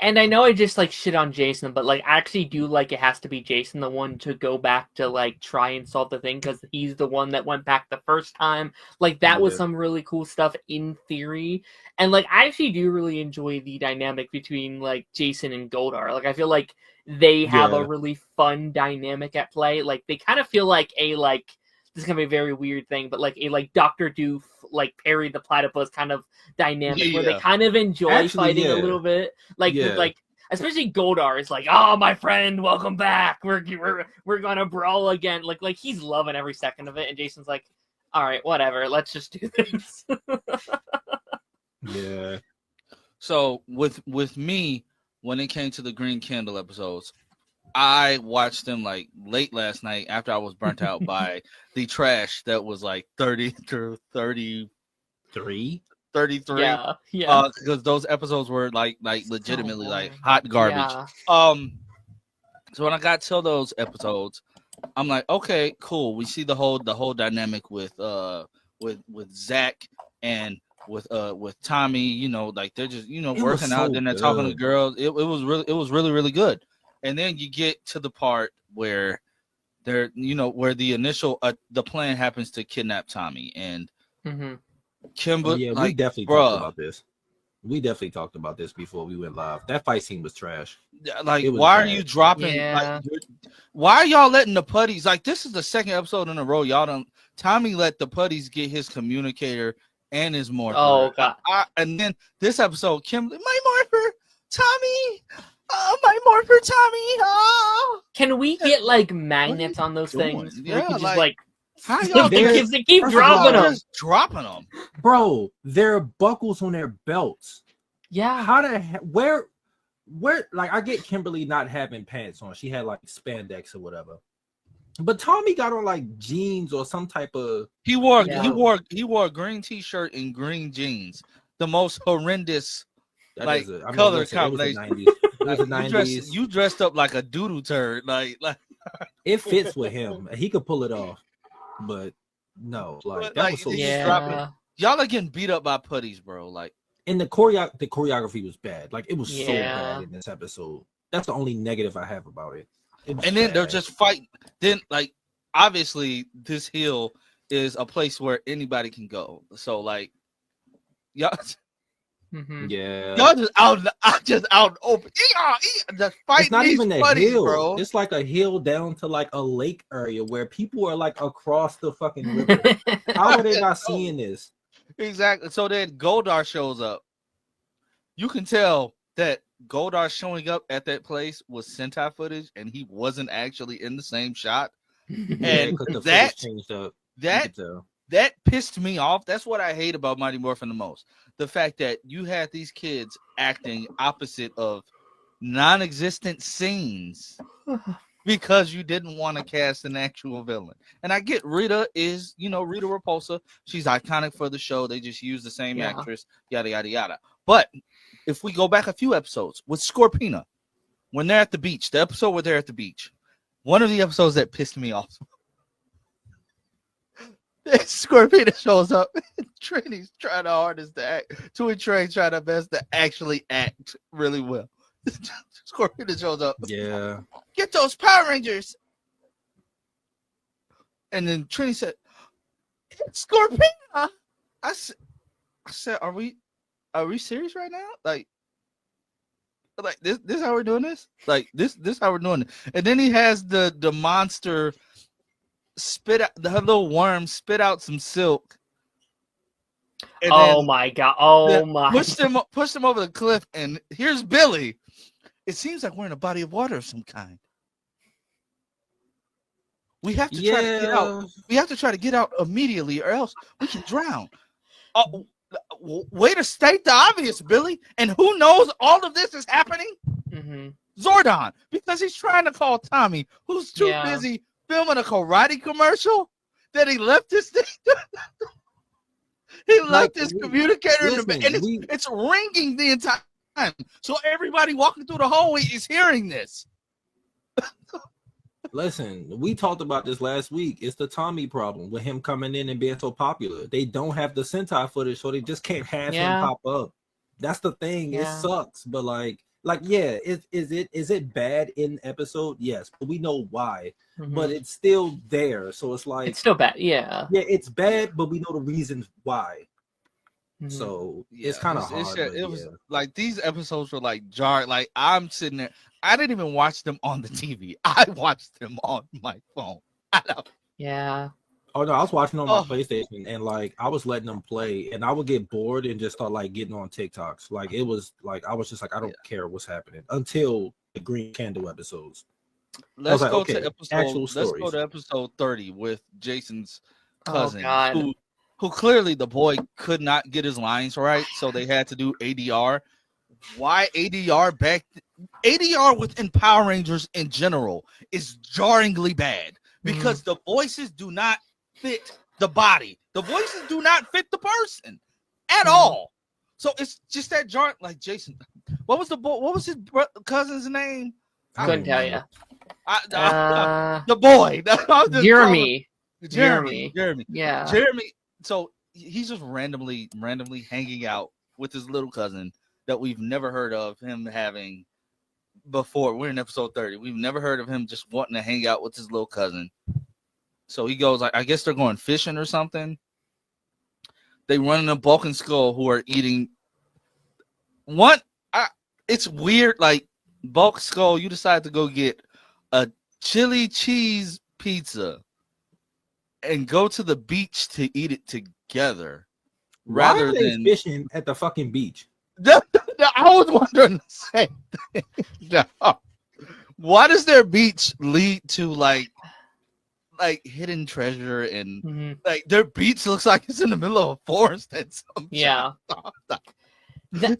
S3: And I know I just like shit on Jason, but like I actually do like it has to be Jason the one to go back to like try and solve the thing because he's the one that went back the first time. Like that was
S2: Yeah.
S3: some really cool stuff in theory. And like I actually do really enjoy the dynamic between like Jason and Goldar. Like I feel like they have
S2: Yeah.
S3: a really fun dynamic at play. Like they kind of feel like a like this is gonna be a very weird thing, but like a like Dr. Doof, like Perry the Platypus kind of dynamic where they
S1: Yeah.
S3: kind of enjoy
S2: Actually,
S3: fighting a
S2: yeah.
S3: little bit. Like
S2: Yeah.
S3: like especially Goldar is like, oh my friend, welcome back. We're gonna brawl again. Like he's loving every second of it, and Jason's like, all right, whatever, let's just do this.
S2: Yeah.
S1: So with me, when it came to the Green Candle episodes, I watched them like late last night after I was burnt out by the trash that was like 30 through 33.
S3: yeah.
S1: Because those episodes were like legitimately like
S3: boring.
S1: hot garbage.
S3: Yeah.
S1: So when I got to those episodes, I'm like, okay, cool. We see the whole dynamic with Zach and with Tommy. You know, like they're just
S2: It was
S1: working out,
S2: so
S1: then they're talking to
S2: good.
S1: girls. It was really good. And then you get to the part where they're where the initial the plan happens to kidnap Tommy and
S3: Mhm.
S1: Kimber.
S2: Oh, yeah, we
S1: like,
S2: definitely
S1: bruh,
S2: talked about this. We definitely talked about this before we went live. That fight scene was trash.
S1: like
S2: It was
S1: why are
S2: bad.
S1: you dropping
S3: Yeah.
S1: why are y'all letting the putties like this is the second episode in a row y'all don't Tommy let the putties get his communicator and his morpher.
S3: Oh, God.
S1: And then this episode Kimberly, my morpher Tommy, my morpher Tommy,
S3: Can we get like magnets on those
S1: doing?
S3: things?
S1: Yeah,
S3: we could just
S1: like,
S3: like
S1: how y'all
S3: they
S2: There's-
S3: keep
S2: first of
S3: dropping
S2: all,
S3: them.
S1: just dropping them?
S2: Bro, there are buckles on their belts.
S3: Yeah.
S2: How where like I get Kimberly not having pants on. She had like spandex or whatever. But Tommy got on like jeans or some type of
S1: He wore
S3: Yeah.
S1: a green t-shirt and green jeans. The most horrendous like
S2: color
S1: color
S2: listen,
S1: combination.
S2: It was the 90s. It was the
S1: Like,
S2: 90s.
S1: you dressed up like a doodle turd. Like
S2: It fits with him. He could pull it off. But no, like
S1: But,
S2: that
S1: like,
S2: was so
S1: you just
S3: Yeah.
S1: drop it. Y'all are getting beat up by putties, bro. Like
S2: and the choreography was bad. Like it was so
S3: Yeah.
S2: bad in this episode. That's the only negative I have about it. It was
S1: and then they're
S2: bad.
S1: just fighting. Then like obviously this hill is a place where anybody can go. So like y'all
S3: Mhm.
S2: yeah.
S1: y'all just out open. Just fighting
S2: It's not
S1: these
S2: even a
S1: putties,
S2: hill.
S1: bro.
S2: It's like a hill down to like a lake area where people are like across the fucking river. How are they not seeing this?
S1: Exactly. So then Goldar shows up. You can tell that Goldar showing up at that place was Sentai footage, and he wasn't actually in the same shot.
S2: Yeah,
S1: And
S2: 'cause the footage
S1: that
S2: changed up. You
S1: that
S2: could tell.
S1: that pissed me off. That's what I hate about Mighty Morphin the most. The fact that you had these kids acting opposite of non-existent scenes because you didn't want to cast an actual villain. And I get Rita is, Rita Repulsa. She's iconic for the show. They just use the same
S3: Yeah.
S1: actress, yada, yada, yada. But if we go back a few episodes with Scorpina, when they're at the beach, the episode where they're at the beach, one of the episodes that pissed me off, Scorpina shows up. Trini's trying the hardest to act. Two and Trey trying their best to actually act really well. Scorpina shows up.
S2: Yeah.
S1: Get those Power Rangers. And then Trini said, "It's Scorpina." I said, "Are we serious right now? Like this how we're doing this? Like this how we're doing it." And then he has the monster spit out her little worm spit out some silk. And
S3: Oh
S1: then
S3: my god. Oh my.
S1: pushed him over the cliff. And here's Billy. It seems like we're in a body of water of some kind. We have to try to get out. We have to try to get out immediately, or else we can drown. Way to state the obvious, Billy. And who knows all of this is happening?
S3: Mm-hmm.
S1: Zordon, because he's trying to call Tommy, who's too
S3: Yeah.
S1: busy filming a karate commercial, that he left his thing. He left his communicator in the back, and it's ringing the entire time. So everybody walking through the hallway is hearing this.
S2: Listen, we talked about this last week. It's the Tommy problem with him coming in and being so popular. They don't have the Sentai footage, so they just can't have him pop up. That's the thing. It sucks, but like yeah, is it bad in episode? Yes, but we know why. But it's still there, so it's like
S3: it's still bad. Yeah,
S2: it's bad, but we know the reasons why. So it's kind of hard.
S1: It was like these episodes were like jarred. Like I'm sitting there. I didn't even watch them on the TV. I watched them on my phone. I know.
S3: Yeah.
S2: Oh no, I was watching on my PlayStation, and like I was letting them play, and I would get bored and just start like getting on TikToks. Like it was like I was just like I don't care what's happening until the Green Candle episodes.
S1: Let's go to episode 30 with Jason's cousin, who clearly the boy could not get his lines right, so they had to do ADR. Why ADR ADR within Power Rangers in general is jarringly bad because the voices do not fit the body. The voices do not fit the person at all. So it's just that jar. Like Jason, what was his cousin's name?
S3: Couldn't tell you.
S1: The boy,
S3: Jeremy.
S1: Yeah, Jeremy. So he's just randomly hanging out with his little cousin that we've never heard of him having before. We're in episode 30. We've never heard of him just wanting to hang out with his little cousin. So he goes, I guess they're going fishing or something. They run into Bulk and Skull, who are eating it's weird. Like Bulk Skull, you decide to go get a chili cheese pizza and go to the beach to eat it together. Rather than
S2: fishing at the fucking beach.
S1: I was wondering the same thing. No. Why does their beach lead to like hidden treasure and like their beach looks like it's in the middle of a forest and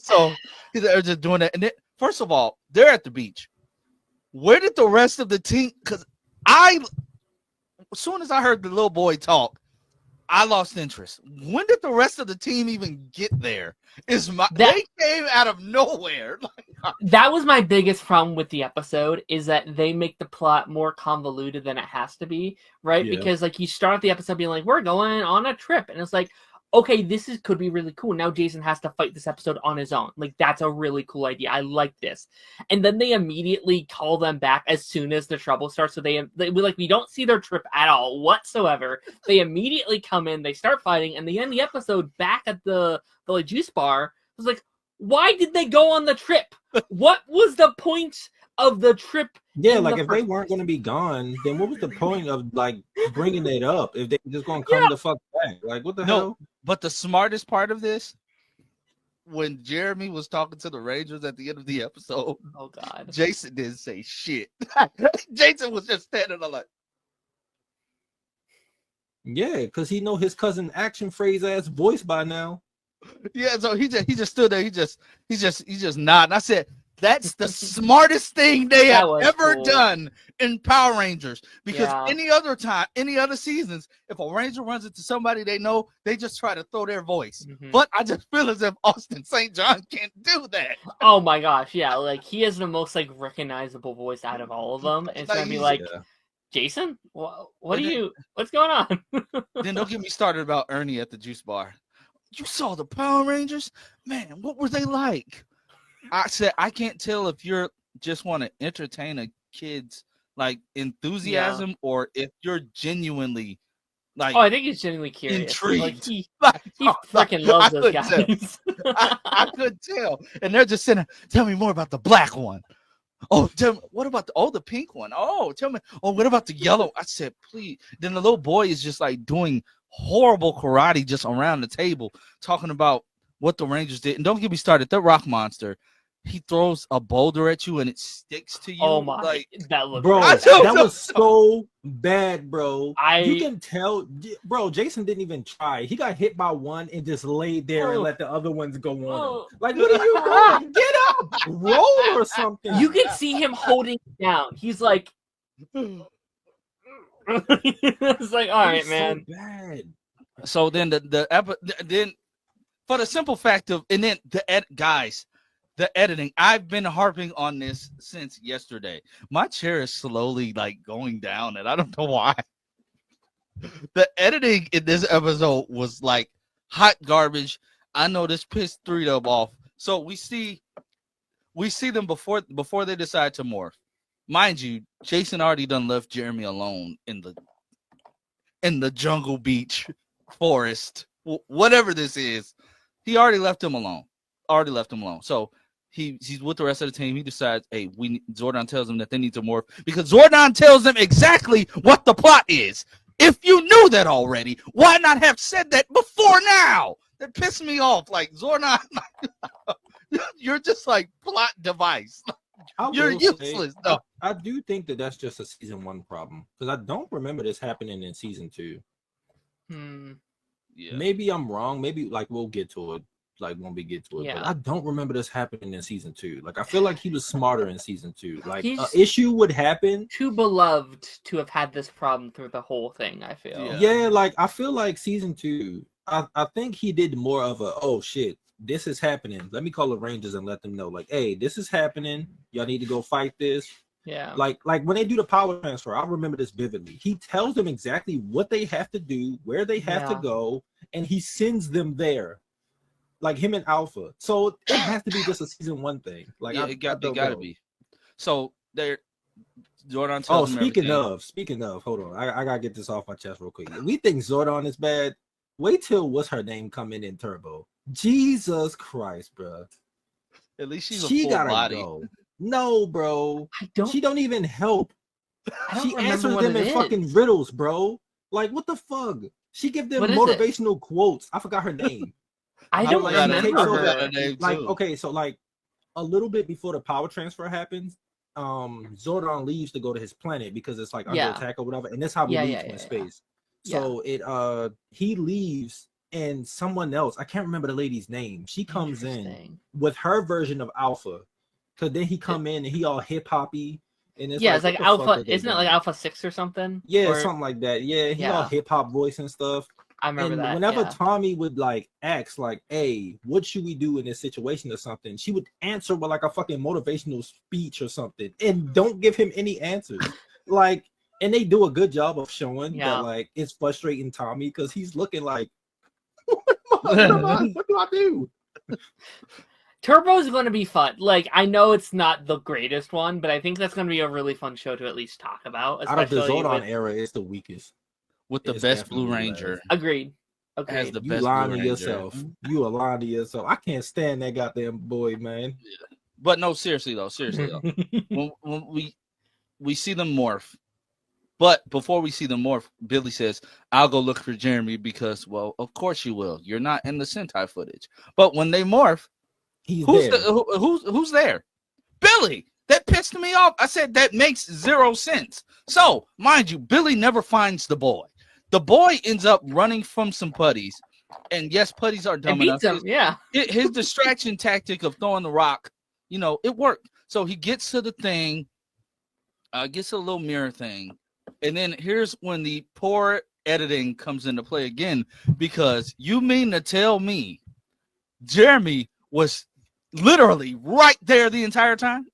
S1: so they're just doing that. And then, first of all, they're at the beach. Where did the rest of the team? Because as soon as I heard the little boy talk, I lost interest. When did the rest of the team even get there? They came out of nowhere.
S3: That was my biggest problem with the episode, is that they make the plot more convoluted than it has to be, right? Yeah. Because like you start the episode being like, we're going on a trip, and it's like, okay, could be really cool. Now Jason has to fight this episode on his own. Like, that's a really cool idea. I like this. And then they immediately call them back as soon as the trouble starts. So we don't see their trip at all whatsoever. They immediately come in, they start fighting, and they end the episode back at the juice bar. I was like, why did they go on the trip? What was the point of the trip?
S2: Yeah, like if they weren't going to be gone, then what was the point of like bringing it up if they just going to come the fuck back? Like what the hell?
S1: But the smartest part of this, when Jeremy was talking to the Rangers at the end of the episode,
S3: oh god,
S1: Jason didn't say shit. Jason was just standing there like,
S2: yeah, because he know his cousin action phrase ass voice by now.
S1: Yeah, so he just stood there. He just nodding. I said, that's the smartest thing they have ever done in Power Rangers. Because any other time, any other seasons, if a Ranger runs into somebody they know, they just try to throw their voice. But I just feel as if Austin St. John can't do that.
S3: Oh my gosh, yeah. Like he has the most like recognizable voice out of all of them. It's gonna be like, Jason, what's going on?
S1: Then don't get me started about Ernie at the juice bar. You saw the Power Rangers? Man, what were they like? I said, I can't tell if you're just want to entertain a kid's like enthusiasm or if you're genuinely like.
S3: Oh, I think he's genuinely curious.
S1: Intrigued.
S3: Like he freaking loves those guys.
S1: I could tell. And they're just saying, tell me more about the black one. Oh, tell me, what about the pink one? Oh, tell me. Oh, what about the yellow? I said, please. Then the little boy is just like doing horrible karate just around the table, talking about what the Rangers did. And don't get me started, the rock monster.
S5: he throws a boulder at you and it sticks to you.
S3: Oh my,
S5: like,
S3: that looked
S2: Bro,
S5: I
S3: bad.
S5: don't
S2: that
S5: know.
S2: was so bad, bro.
S3: I-
S2: You can tell, bro. Jason didn't even try. He got hit by one and just laid there and let the other ones go on him. Like, what are you doing? Get up, roll or something.
S3: You can see him holding it down. He's like, it's like, all
S2: It
S3: right,
S2: was
S3: man.
S2: So bad.
S5: So then then for the simple fact of, and then guys, the editing, I've been harping on this since yesterday. My chair is slowly like going down and I don't know why. The editing in this episode was like hot garbage. I know this pissed 3 of them off. So we see them before they decide to morph. Mind you, Jason already done left Jeremy alone in the jungle beach forest, whatever this is. He already left him alone. So he's with the rest of the team. He decides, hey, Zordon tells him that they need to morph because Zordon tells them exactly what the plot is. If you knew that already, why not have said that before now? That pissed me off. Like, Zordon, you're just like plot device. You're useless. No.
S2: I do think that that's just a season 1 problem because I don't remember this happening in season 2.
S5: Yeah.
S2: Maybe I'm wrong. Maybe like we'll get to it. Like when we get to it,
S3: Yeah.
S2: but I don't remember this happening in season 2. Like I feel like he was smarter in season 2. Like an
S3: He's-
S2: issue would happen.
S3: Too beloved to have had this problem through the whole thing, I feel.
S2: Yeah, like I feel like season 2. I think he did more of a oh shit, this is happening. Let me call the Rangers and let them know, like, hey, this is happening. Y'all need to go fight this.
S3: Yeah.
S2: Like when they do the power transfer, I remember this vividly. He tells them exactly what they have to do, where they have to
S3: Yeah.
S2: go, and he sends them there. Like him and Alpha. So it has to be just a season 1 thing. Like
S5: yeah,
S2: I
S5: it got
S2: don't
S5: to
S2: know.
S5: be. So they're Zordon tells
S2: Oh,
S5: them
S2: speaking
S5: everything.
S2: of, hold on. I gotta get this off my chest real quick. We think Zordon is bad. Wait till what's her name come in Turbo. Jesus Christ, bro.
S5: At least she's
S2: She
S5: a full
S2: gotta
S5: body.
S2: go. No, bro. She don't even help.
S3: I don't
S2: She
S3: remember
S2: answers
S3: what
S2: them
S3: it
S2: in fucking
S3: is.
S2: riddles, bro. Like what the fuck? She give them
S3: What is it?
S2: motivational quotes. I forgot her name.
S3: I
S2: How
S3: don't
S2: like she
S3: remember
S2: takes over-
S3: her.
S5: name
S2: Like
S5: too.
S2: okay, so like a little bit before the power transfer happens, Zordon leaves to go to his planet because it's like under
S3: Yeah.
S2: attack or whatever, and that's how he
S3: Yeah,
S2: leaves
S3: yeah,
S2: from
S3: yeah,
S2: space. So it he leaves and someone else, I can't remember the lady's name. She comes in
S3: Interesting.
S2: with her version of Alpha. So then he come in and he all hip hoppy and it's
S3: Yeah, it's like
S2: what the fuck
S3: Alpha.
S2: are they
S3: Isn't it
S2: doing?
S3: like Alpha 6 or something?
S2: Yeah,
S3: Or-
S2: something like that. Yeah, he all
S3: Yeah.
S2: hip hop voice and stuff.
S3: I remember
S2: And
S3: that.
S2: whenever
S3: yeah.
S2: Tommy would like ask, like, "Hey, what should we do in this situation or something?" she would answer with like a fucking motivational speech or something, and don't give him any answers. Like, and they do a good job of showing
S3: Yeah.
S2: that like it's frustrating Tommy because he's looking like, what do I do?
S3: Turbo is going to be fun. Like, I know it's not the greatest one, but I think that's going to be a really fun show to at least talk about.
S2: Out of the
S3: especially
S2: Zordon
S3: with-
S2: era, it's the weakest.
S5: With the
S2: It's
S5: best Blue
S2: definitely
S5: Ranger.
S2: last.
S3: Agreed.
S5: Has the
S3: Agreed.
S2: You
S5: best
S2: lying
S5: Blue
S2: to
S5: Ranger.
S2: yourself. You are lying to yourself. I can't stand that goddamn boy, man.
S5: But no, seriously though. When we see them morph. But before we see them morph, Billy says, I'll go look for Jeremy because, well, of course you will. You're not in the Sentai footage. But when they morph,
S2: He's
S5: who's
S2: there.
S5: who's there? Billy. That pissed me off. I said that makes 0 sense. So, mind you, Billy never finds the boy. The boy ends up running from some putties. And yes, putties are dumb
S3: It beats
S5: enough.
S3: him. Yeah.
S5: His distraction tactic of throwing the rock, it worked. So he gets to the thing, gets a little mirror thing. And then here's when the poor editing comes into play again, because you mean to tell me Jeremy was literally right there the entire time?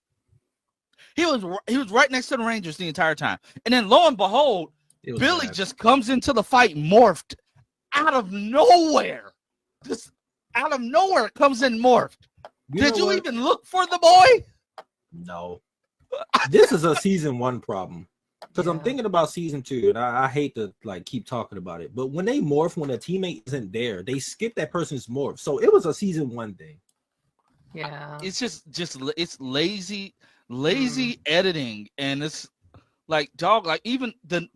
S5: He was right next to the Rangers the entire time. And then lo and behold,
S2: It was
S5: Billy
S2: bad.
S5: just comes into the fight morphed out of nowhere. Just out of nowhere comes in morphed. Did
S2: know
S5: you
S2: what?
S5: even look for the boy?
S2: No. This is a season 1 problem. Because I'm
S3: Yeah.
S2: thinking about season 2, and I hate to like keep talking about it, but when they morph, when a teammate isn't there, they skip that person's morph. So it was a season 1 thing.
S3: Yeah.
S5: It's just it's lazy editing, and it's like dog. Like even the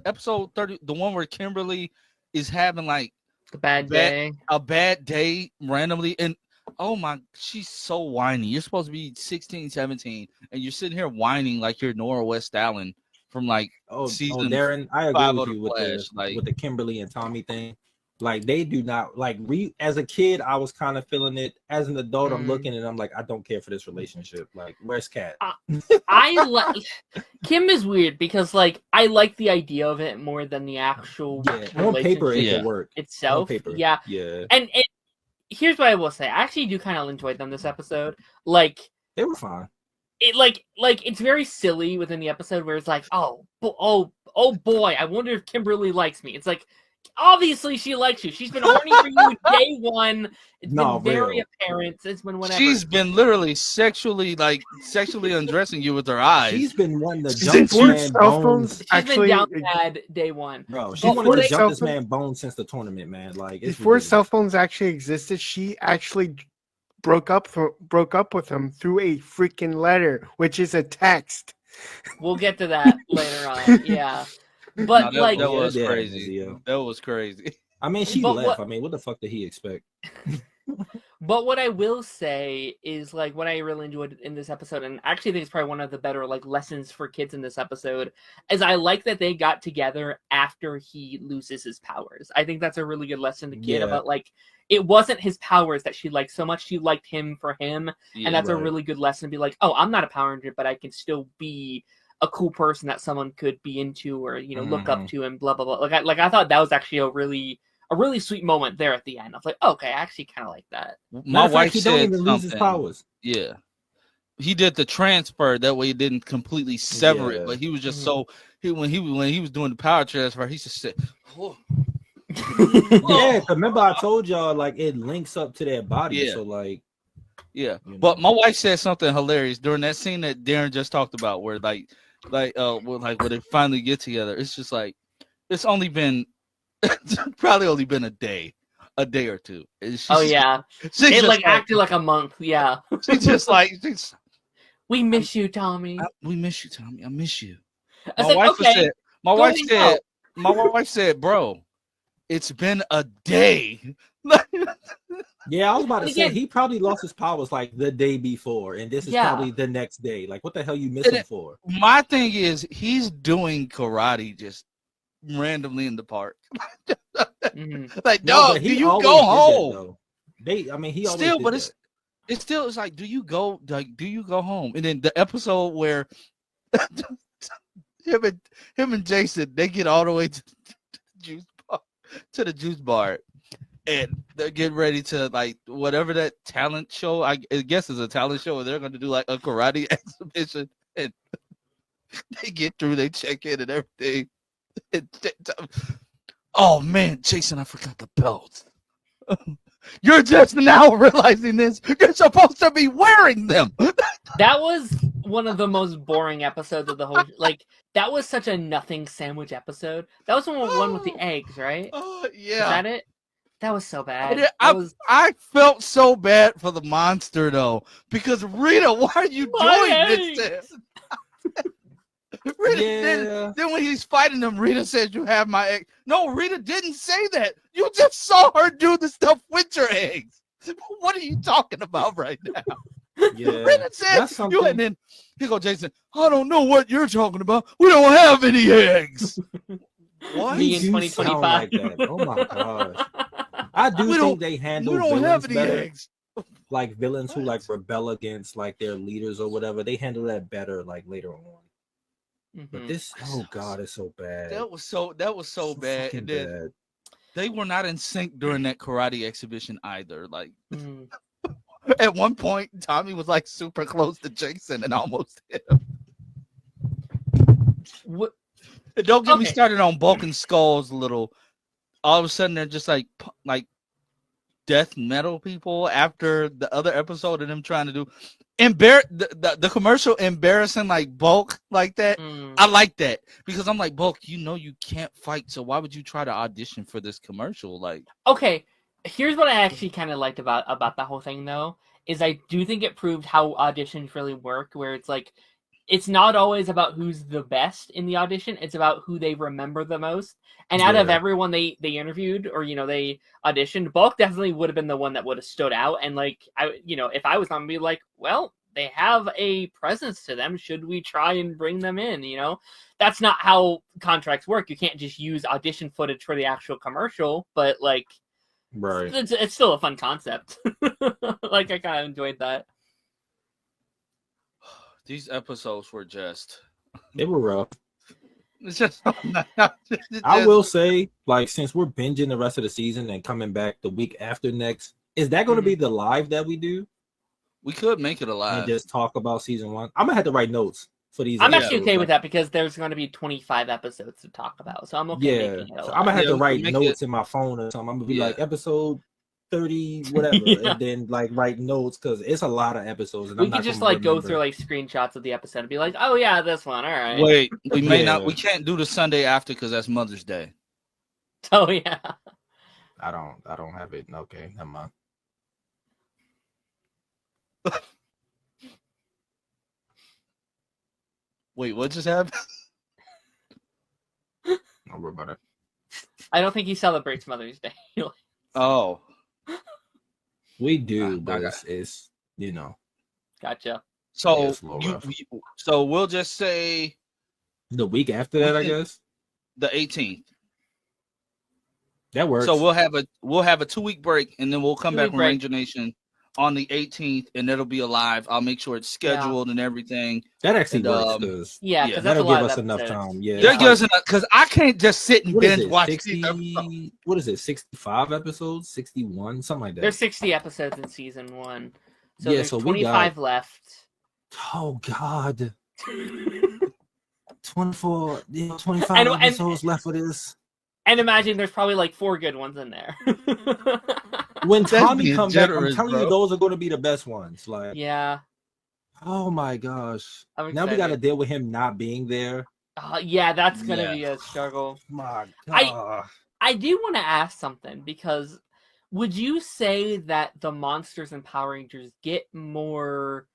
S5: episode 30, the one where Kimberly is having like
S3: The bad day.
S5: a bad day randomly, and
S1: oh my, she's so whiny. You're supposed to be 16, 17, and you're sitting here whining like you're Nora West Allen from like season
S2: Darren, I agree
S1: 5
S2: with
S1: of
S2: you
S1: The Flash.
S2: with the Kimberly and Tommy thing. Like they do not like as a kid, I was kind of feeling it. As an adult, I'm looking and I'm like, I don't care for this relationship. Like, where's Kat?
S3: I like Kim is weird because like I like the idea of it more than the actual
S2: on paper it
S3: relationship
S2: could work
S3: itself.
S2: On paper.
S3: Yeah. And here's what I will say. I actually do kind of enjoy them this episode. Like
S2: they were fine.
S3: It like it's very silly within the episode where it's like, oh boy, I wonder if Kimberly likes me. It's like, obviously she likes you. She's been horny for you day one. It's been very apparent. It's been whenever.
S1: She's been literally sexually undressing you with her eyes.
S2: She's been wanting to jump this man bones.
S3: She's been down bad day one.
S2: Bro, she wanted to jump this man bones since the tournament, man. Like
S4: before cell phones actually existed, she actually broke up with him through a freaking letter, which is a text.
S3: We'll get to that later on. Yeah. But
S1: that was crazy. That was crazy.
S2: I mean, she left. I mean, what the fuck did he expect?
S3: But what I will say is, like, what I really enjoyed in this episode, and I actually think it's probably one of the better, like, lessons for kids in this episode, is I like that they got together after he loses his powers. I think that's a really good lesson to kid about, like, it wasn't his powers that she liked so much. She liked him for him. And that's a really good lesson to be like, oh, I'm not a Power Ranger, but I can still be a cool person that someone could be into or, you know, look up to and blah, blah, blah. Like I thought that was actually a really sweet moment there at the end. I was like, okay, I actually kind of like that.
S1: My wife
S2: he
S1: said
S2: don't even
S1: something.
S2: lose his powers.
S1: Yeah. He did the transfer. That way he didn't completely sever it. But he was just when he was doing the power transfer, he just said, oh.
S2: Yeah, remember I told y'all like it links up to their body. So like
S1: But my wife said something hilarious during that scene that Darren just talked about where when they finally get together. It's just like it's only been probably only been a day or two.
S3: It like acted like a month. Yeah.
S1: She's just like
S3: we miss you, Tommy.
S1: We miss you, Tommy. I miss you.
S3: My
S1: wife said, bro, it's been a day.
S2: Yeah, I was about to say he probably lost his powers like the day before, and this is probably the next day. Like, what the hell you missing for?
S1: My thing is he's doing karate just randomly in the park. Like, no, do you go home?
S2: He
S1: still, but it's like, do you go home? And then the episode where him and Jason, they get all the way to the juice bar, and they're getting ready to like whatever that talent show. I guess it's a talent show, and they're going to do like a karate exhibition. And they get through, they check in and everything. Oh man, Jason, I forgot the belt. You're just now realizing this. You're supposed to be wearing them.
S3: That was one of the most boring episodes of the whole. Like, that was such a nothing sandwich episode. That was the one with the eggs, right?
S1: Yeah.
S3: Is that it? That was so bad.
S1: I felt so bad for the monster though, because Rita, why are you doing this? Rita, then when he's fighting him, Rita says, "You have my egg." No, Rita didn't say that. You just saw her do the stuff with your eggs. What are you talking about right now?
S2: Yeah,
S1: Rita said you, and then he goes, Jason, I don't know what you're talking about. We don't have any eggs.
S3: What? Me in 2025.
S2: Like that. Oh my gosh. I think they handle villains better. Like villains who like rebel against like their leaders or whatever. They handle that better like later on. But this, oh god, it's so bad.
S1: That was so bad. And then they were not in sync during that karate exhibition either. Like at one point, Tommy was like super close to Jason and almost hit him.
S3: What?
S1: Don't get me started on Bulk and Skull's little. All of a sudden, they're just like death metal people after the other episode of them trying to do the commercial embarrassing like Bulk like that. I like that because I'm like, Bulk, you know you can't fight, so why would you try to audition for this commercial? Like,
S3: okay, here's what I actually kind of liked about the whole thing though, is I do think it proved how auditions really work, where it's like it's not always about who's the best in the audition. It's about who they remember the most. And out of
S2: Yeah.
S3: everyone they interviewed or they auditioned, Bulk definitely would have been the one that would have stood out. And like if I was on, be like, well, they have a presence to them. Should we try and bring them in? That's not how contracts work. You can't just use audition footage for the actual commercial. But like,
S2: Right.
S3: it's still a fun concept. Like I kind of enjoyed that.
S5: These episodes were just.
S2: They were rough.
S5: It's just.
S2: I will say, like, since we're binging the rest of the season and coming back the week after next, is that going to be the live that we do?
S5: We could make it a live
S2: and just talk about season 1. I'm gonna have to write notes for these.
S3: I'm actually okay with that because there's going to be 25 episodes to talk about, so I'm okay.
S2: Yeah,
S3: making it
S2: so I'm gonna have
S5: Yeah,
S2: to write
S5: make
S2: notes in my phone or something. I'm gonna be like episode 30, whatever,
S3: Yeah.
S2: and then like write notes because it's a lot of episodes. And
S3: We
S2: I'm
S3: could
S2: not
S3: just
S2: gonna
S3: like go
S2: remember.
S3: through like screenshots of the episode and be like, oh yeah, this one, all right.
S5: Wait, we may not.
S2: Yeah.
S5: We can't do the Sunday after because that's Mother's Day.
S3: Oh yeah.
S2: I don't have it. Okay, never mind.
S5: Wait, what just happened?
S2: Don't worry about it.
S3: I don't think he celebrates Mother's Day.
S5: Oh,
S2: We do,
S5: I
S2: but
S5: got
S2: it's
S3: Gotcha.
S5: so
S2: Yeah, it's a little rough.
S5: so we'll just say
S2: the week after that, I
S5: We can-
S2: guess
S5: the 18th.
S2: that works.
S5: So we'll have a 2-week break, and then we'll come back
S3: 2-week
S5: with
S3: break.
S5: Ranger Nation on the 18th, and it'll be a live. I'll make sure it's scheduled and everything.
S2: that actually
S5: and,
S2: works because
S3: Yeah,
S5: Yeah,
S3: because that's a
S2: that'll
S3: lot
S2: give
S3: of
S2: us enough
S3: episodes.
S2: time. Yeah,
S3: Yeah.
S5: That gives enough because I can't just sit and
S2: what is
S5: binge
S2: it?
S5: watch
S2: 60,
S5: these episodes.
S2: what is it? 65 episodes, 61, something like that.
S3: There's 60 episodes in season 1, so
S2: Yeah,
S3: there's
S2: so we
S3: 25 left.
S2: Oh God, 24, 25
S3: And-
S2: episodes left for this.
S3: And imagine there's probably like 4 good ones in there.
S2: When
S5: That's
S2: Tommy
S5: being
S2: comes back, I'm
S5: generous,
S2: telling
S5: bro.
S2: you, those are going to be the best ones. Like,
S3: Yeah,
S2: oh my gosh,
S3: I'm
S2: now we got to
S3: excited.
S2: deal with him not being there.
S3: Yeah, that's gonna
S5: Yeah.
S3: be a struggle.
S2: My
S3: I-
S2: God,
S3: I do want to ask something because would you say that the monsters and Power Rangers get more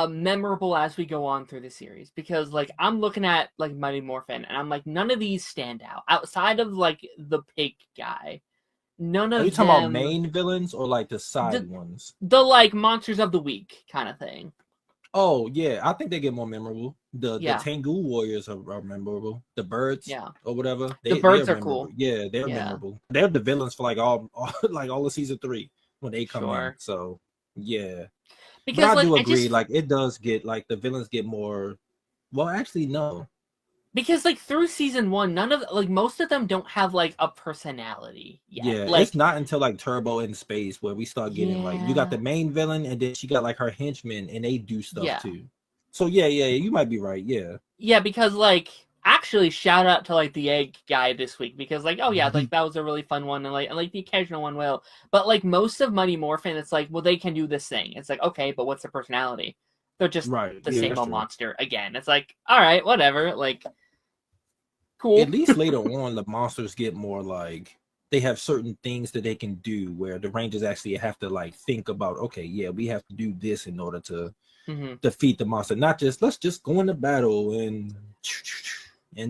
S3: memorable as we go on through the series? Because like I'm looking at like Mighty Morphin and I'm like none of these stand out outside of like the pig guy. None of
S2: are you
S3: them
S2: talking about main villains or like the side
S3: The-
S2: ones?
S3: the like monsters of the week kind of thing.
S2: Oh yeah, I think they get more memorable.
S3: Yeah.
S2: The Tengu Warriors are memorable. The birds,
S3: Yeah.
S2: or whatever.
S3: The birds
S2: they're
S3: are cool.
S2: memorable. Yeah, they're
S3: Yeah.
S2: memorable. They're the villains for like all of season 3 when they come in.
S3: Sure.
S2: So yeah,
S3: Because
S2: but I
S3: like
S2: do
S3: I
S2: agree.
S3: just
S2: Like it does get like the villains get more. Well, actually, no.
S3: because like through season 1, none of like most of them don't have like a personality yet.
S2: Yeah,
S3: like
S2: it's not until like Turbo in Space where we start getting like you got the
S3: Yeah.
S2: main villain and then she got like her henchmen and they do stuff
S3: Yeah.
S2: too. So yeah, you might be right. Yeah,
S3: Yeah, because like actually shout out to like the egg guy this week because like oh yeah, like that was a really fun one and like the occasional one will. But like most of Mighty Morphin, it's like, well, they can do this thing. It's like, okay, but what's their personality? They're just
S2: right.
S3: the
S2: Yeah,
S3: same
S2: that's
S3: old
S2: true.
S3: monster again. It's like, all right, whatever. Like cool.
S2: At least later on, the monsters get more like they have certain things that they can do where the Rangers actually have to like think about. Okay, yeah, we have to do this in order to
S3: Mhm.
S2: defeat the monster. Not just let's just go into battle and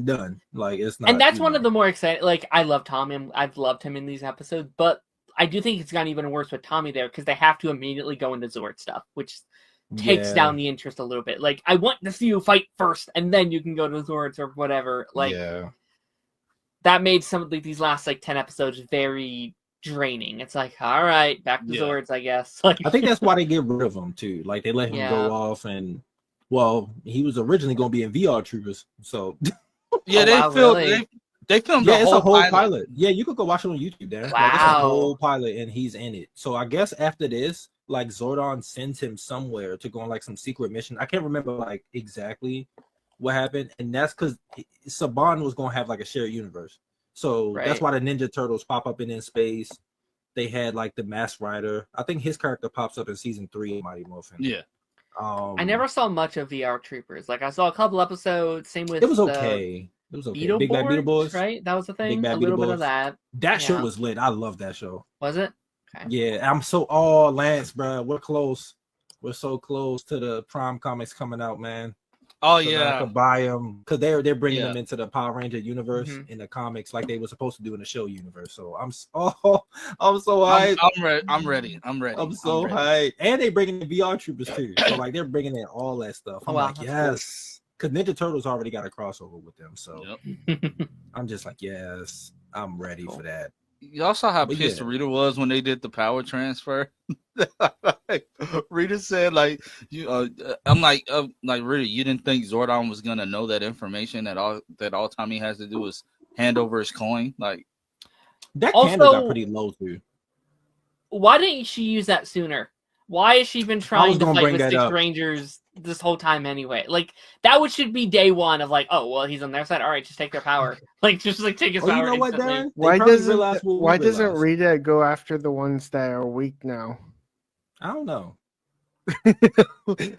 S2: done. Like it's not.
S3: And that's one of the more exciting. Like I love Tommy. I've loved him in these episodes, but I do think it's gotten even worse with Tommy there because they have to immediately go into Zord stuff, which takes down the interest a little bit. Like I want to see you fight first, and then you can go to Zords or whatever. Like
S2: yeah.
S3: that made some of these last like 10 episodes very draining. It's like, all right, back to
S5: Yeah.
S3: Zords, I guess. Like
S2: I think that's why they get rid of him too. Like they let him
S3: Yeah.
S2: go off, and well, he was originally going to be in VR Troopers, so
S5: Yeah,
S3: Oh,
S5: they
S3: wow,
S5: filmed.
S3: really?
S5: They filmed
S2: yeah,
S5: the
S2: it's
S5: whole,
S2: a whole
S5: pilot.
S2: pilot. Yeah, you could go watch it on YouTube, Darren. Like, it's a
S3: Wow.
S2: whole pilot, and he's in it. So I guess after this, like Zordon sends him somewhere to go on like some secret mission. I can't remember like exactly what happened, and that's because Saban was gonna have like a shared universe. So that's
S3: Right.
S2: why the Ninja Turtles pop up in space. They had like the Masked Rider. I think his character pops up in season 3 of Mighty Morphin.
S5: Yeah,
S3: I never saw much of VR Troopers. Like I saw a couple episodes. Same with
S2: It was
S3: the
S2: okay. It was okay.
S3: Beetle
S2: Big Bad Beetle Boys.
S3: right? That was the thing.
S2: Bad
S3: A little
S2: Beetle
S3: bit of
S2: Boys.
S3: that.
S2: That show
S3: Yeah.
S2: was lit. I love that show.
S3: Was it? Okay.
S2: Yeah, I'm so Lance, bro. We're close. We're so close to the Prime comics coming out, man.
S5: Oh
S2: So now I
S5: yeah,
S2: could buy them because they're bringing
S5: Yeah.
S2: them into the Power Ranger universe
S3: Mhm.
S2: in the comics like they were supposed to do in the show universe. So I'm so hyped.
S5: I'm ready. I'm ready. I'm ready.
S2: I'm so
S5: ready.
S2: hyped. And they bringing in VR Troopers too. So like they're bringing in all that stuff. I'm
S3: Wow,
S2: like,
S3: that's
S2: yes. Because Ninja Turtles already got a crossover with them. So
S5: Yep.
S2: I'm just like, yes, I'm ready for that.
S5: Y'all saw how
S2: But
S5: pissed
S2: yeah.
S5: Rita was when they did the power transfer. Rita said, "Like I'm like Rita, you didn't think Zordon was gonna know that information at all? That all Tommy has to do is hand over his coin. Like
S2: That
S3: Also-
S2: candle got pretty low too.
S3: Why didn't she use that sooner? Why has she been trying to
S2: gonna
S3: fight
S2: bring
S3: with
S2: that
S3: 6
S2: up.
S3: Rangers this whole time anyway? Like should be day one of like, oh well, he's on their side. All right, just take their power. Like just like take his
S2: Oh,
S3: power
S2: you know what,
S3: instantly.
S2: Darren? They
S4: Why
S2: probably
S4: doesn't
S2: realized what we
S4: Why doesn't
S2: realized.
S4: Rita go after the ones that are weak now?
S2: I don't know.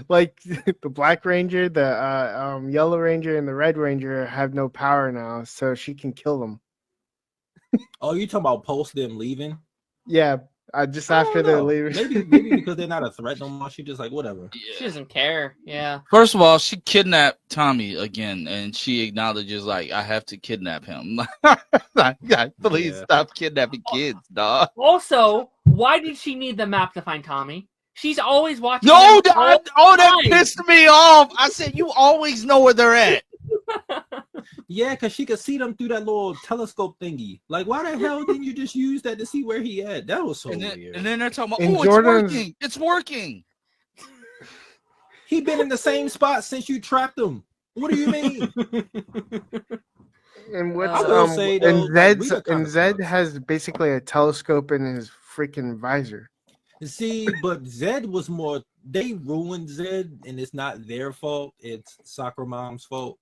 S4: Like the Black Ranger, the Yellow Ranger, and the Red Ranger have no power now, so she can kill them.
S2: Oh, you talking about post them leaving?
S4: Yeah, just
S2: I don't
S4: after they're
S2: know.
S4: leaving.
S2: Maybe because they're not a threat no more. She just like whatever.
S3: She doesn't care. Yeah.
S5: First of all, she kidnapped Tommy again, and she acknowledges like I have to kidnap him. Like, please
S2: Yeah.
S5: stop kidnapping kids, dog.
S3: Also, why did she need the map to find Tommy? She's always watching.
S5: No,
S3: them all
S5: that
S3: time.
S5: pissed me off. I said you always know where they're at.
S2: Yeah, because she could see them through that little telescope thingy. Like, why the hell didn't you just use that to see where he at? That was so
S5: And then,
S2: weird.
S5: and then they're talking about,
S4: And
S5: oh,
S4: Jordan's-
S5: it's working. It's working.
S2: He been in the same spot since you trapped him. What do you mean?
S4: And what's
S3: I
S2: will say, though,
S4: and
S2: like,
S4: Zed's
S2: Rita kinda
S4: and Zed
S2: sucks.
S4: has basically a telescope in his freaking visor.
S2: See, but Zed was more. They ruined Zed, and it's not their fault. It's Soccer Mom's fault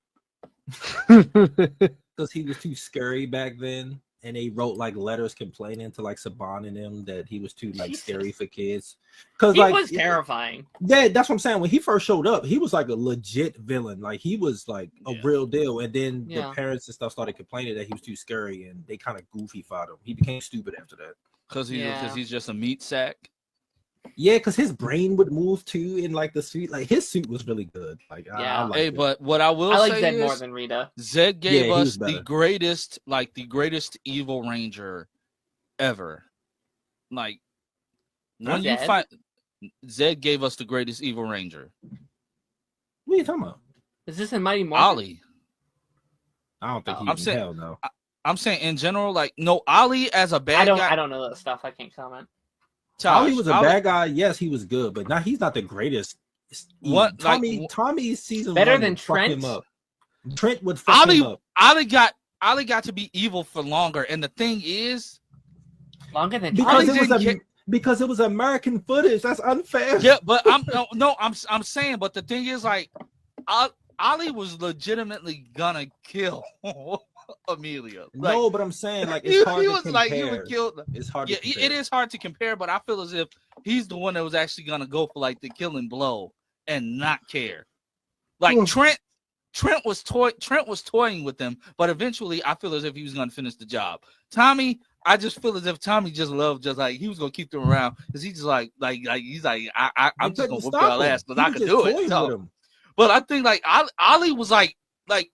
S2: because he was too scary back then. And they wrote like letters complaining to like Saban and them that he was too like
S3: Jesus.
S2: scary for kids. Because
S3: He
S2: like
S3: was terrifying.
S2: yeah, that's what I'm saying. When he first showed up, he was like a legit villain. Like he was like a
S5: Yeah.
S2: real deal. And then
S3: Yeah.
S2: the parents and stuff started complaining that he was too scary, and they kind of goofified him. He became stupid after that.
S5: Because
S3: Yeah.
S5: he's just a meat sack.
S2: Yeah, because his brain would move too in like the suit. Like his suit was really good. Like
S3: Yeah.
S2: I liked
S5: Hey,
S2: it.
S5: but what I will
S3: I like
S5: say
S3: Zed
S5: is
S3: more than Rita.
S5: Zed
S2: Yeah,
S5: gave
S2: he
S5: us
S2: was
S5: the
S2: better.
S5: greatest evil ranger ever. Like when you
S3: Zed?
S5: find Zed gave us the greatest evil ranger.
S2: What are you talking about?
S3: Is this in Mighty Morphin?
S5: Ollie.
S2: I don't think
S3: Oh.
S2: he
S5: I'm
S2: was
S5: saying-
S2: hell no.
S5: I'm saying in general, like no Ollie as a bad guy.
S3: I don't know that stuff. I can't comment.
S2: Ollie was a
S5: Ollie-
S2: bad guy. Yes, he was good, but now he's not the greatest.
S5: What, like,
S2: Tommy's season
S3: Better
S2: one
S3: than
S2: would fuck
S3: Trent?
S2: him up. Trent would fuck him up.
S5: Ollie got to be evil for longer, and the thing is,
S3: Longer than
S2: Because
S3: Trent?
S2: it was
S5: didn't
S2: because it was American footage. That's unfair.
S5: yeah, but I'm saying, but the thing is, like, Ollie was legitimately gonna kill Amelia. Like,
S2: No, but I'm saying like
S5: he
S2: it's hard to
S5: was
S2: compare.
S5: like he would kill.
S2: It's hard
S5: Yeah,
S2: to compare.
S5: it is hard to compare, but I feel as if he's the one that was actually gonna go for like the killing blow and not care. Like
S4: Hmm.
S5: Trent was toying with them, but eventually I feel as if he was gonna finish the job. Tommy, I just feel as if Tommy just loved he was gonna keep them around because he's just like he's like I'm
S2: They
S5: just
S2: couldn't
S5: gonna whoop
S2: stop
S5: y'all
S2: him.
S5: ass because
S2: He
S5: I
S2: was
S5: can
S2: just
S5: do it.
S2: toying
S5: So-
S2: with him.
S5: But I think like Ollie was like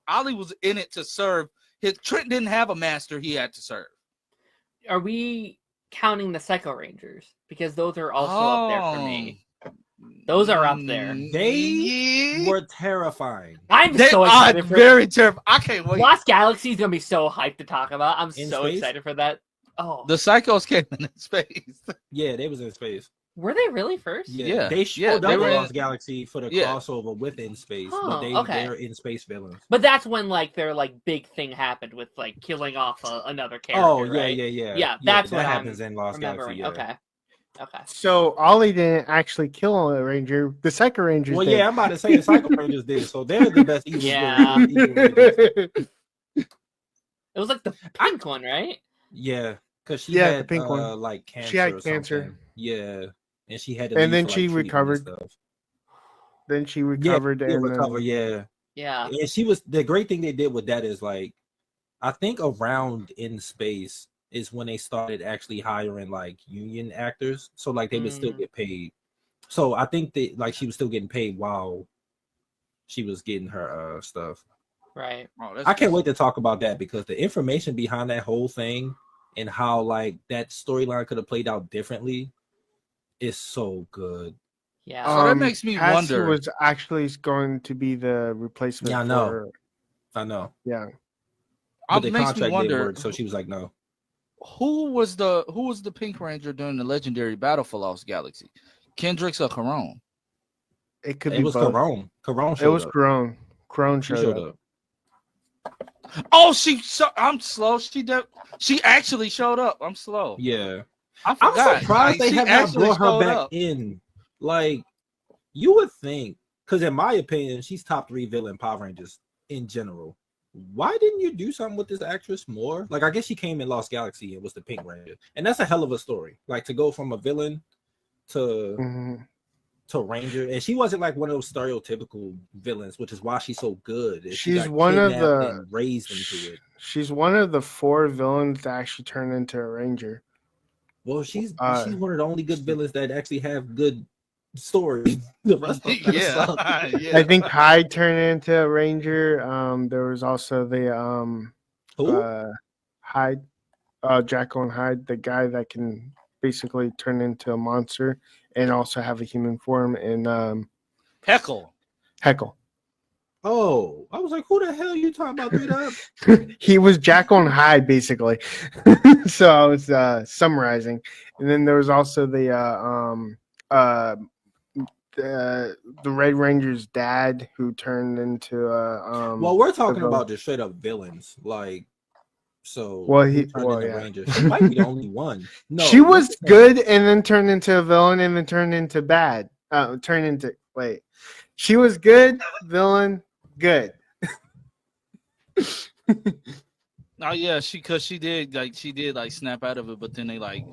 S5: Ollie was in it to serve. Trent didn't have a master he had to serve.
S3: Are we counting the Psycho Rangers? Because those are also up there for me. Those are up there.
S2: They were terrifying.
S3: I'm
S5: They
S3: so
S5: are
S3: excited for
S5: very terrible. I can't wait.
S3: Lost Galaxy is gonna be so hyped to talk about. I'm
S2: In
S3: so
S2: space?
S3: excited for that. Oh,
S5: The Psychos came in space.
S2: Yeah, they was in space.
S3: were they really first?
S5: Yeah,
S2: They showed
S5: they
S2: up
S5: were
S2: in
S5: in-
S2: Lost Galaxy for the
S5: Yeah.
S2: crossover within space,
S3: Oh,
S2: but
S3: okay.
S2: they're in space villains.
S3: But that's when like their like big thing happened with like killing off another character.
S2: Oh yeah,
S3: right?
S2: yeah.
S3: Yeah, that's
S2: that
S3: what
S2: happens
S3: I'm
S2: in Lost
S3: remembering.
S2: Galaxy. Yeah.
S3: Okay.
S4: So Ollie didn't actually kill a ranger. The Psycho Rangers
S2: Well,
S4: did.
S2: yeah, I'm about to say the Psycho Rangers did, so they're the best evil.
S3: Yeah.
S2: evil Rangers.
S3: It was like the pink one, right?
S2: Yeah, because she
S4: Yeah, the
S2: had
S4: pink one.
S2: like cancer.
S4: She had
S2: or
S4: cancer.
S2: something. Yeah, and she had to.
S4: And
S2: leave
S4: then
S2: for, like,
S4: she
S2: treatment and
S4: recovered.
S2: stuff.
S4: Then she recovered
S2: Yeah,
S4: and
S2: recover. Yeah,
S3: Yeah.
S2: and she was the great thing they did with that is like, I think around in space is when they started actually hiring like union actors, so like they would still
S3: Mm.
S2: get paid. So I think that like she was still getting paid while she was getting her stuff.
S3: Right.
S1: Oh,
S2: I can't wait to talk about that because the information behind that whole thing and how like that storyline could have played out differently is so good.
S3: Yeah.
S1: So that makes me
S4: Cassie
S1: wonder.
S4: was actually going to be the replacement
S2: Yeah, I know.
S4: for.
S2: I know.
S4: Yeah.
S2: But the
S1: It makes me
S2: contract didn't
S1: wonder
S2: work, so she was like, no.
S1: who was the Pink Ranger during the legendary battle for Lost Galaxy? Kendricks or Corone?
S4: It could
S2: It
S4: be
S2: was
S4: both.
S2: Corone. Corone
S4: It
S2: showed
S4: was
S2: up.
S4: Crone. Crone
S2: She
S4: showed up.
S1: Oh, I'm slow. She actually showed up. I'm slow.
S2: Yeah.
S1: I
S2: I'm
S1: forgot.
S2: surprised they
S1: she
S2: have not
S1: actually
S2: brought her
S1: showed
S2: back
S1: up.
S2: in. Like, you would think, because in my opinion, she's top 3 villain Power Rangers in general. Why didn't you do something with this actress more? Like, I guess she came in Lost Galaxy and was the Pink Ranger. And that's a hell of a story. Like, to go from a villain to Ranger. And she wasn't like one of those stereotypical villains, which is why she's so good.
S4: She's one of the
S2: and raised into it.
S4: She's one of the 4 villains that actually turned into a Ranger.
S2: Well, she's one of the only good villains that actually have good stories. The rest of them suck.
S1: Yeah.
S4: I think Hyde turned into a Ranger. There was also the
S2: Who?
S4: Hyde, Jacko and Hyde, the guy that can basically turn into a monster and also have a human form. And
S1: Heckle.
S2: Oh, I was like, who the hell are you talking about? Dude, up?
S4: He was Jacko and Hyde basically. So I was summarizing, and then there was also the Red Ranger's dad who turned into
S2: well, we're talking about just straight up villains, like so.
S4: Well,
S2: who turned into
S4: yeah.
S2: Ranger. She might be the only one. No,
S4: she was good, and then turned into a villain, and then turned into bad. She was good, villain, good.
S1: Oh yeah, she did snap out of it, but then they like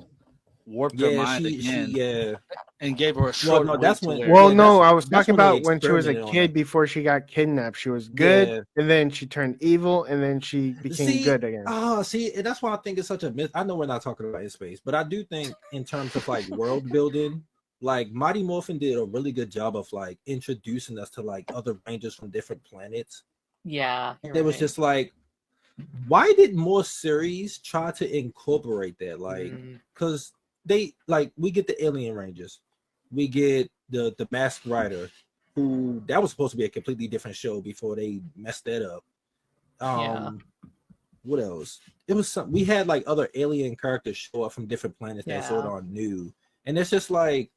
S1: warped her mind again. And gave her a short.
S2: Well, no, that's when.
S4: Well,
S2: yeah,
S4: no, I was
S2: that's
S4: talking
S2: when they
S4: about when she was a
S2: experimented on
S4: kid
S2: her.
S4: before she got kidnapped. She was good,
S2: Yeah.
S4: and then she turned evil, and then she became good again.
S2: See, and that's why I think it's such a myth. I know we're not talking about in space, but I do think in terms of like world building, like Mighty Morphin did a really good job of like introducing us to like other Rangers from different planets.
S3: Yeah.
S2: It was just like, why did more series try to incorporate that? Like, because they like we get the Alien Rangers, we get the Masked Rider, who that was supposed to be a completely different show before they messed that up. What else? It was some we had like other alien characters show up from different planets that sort of new, and it's just like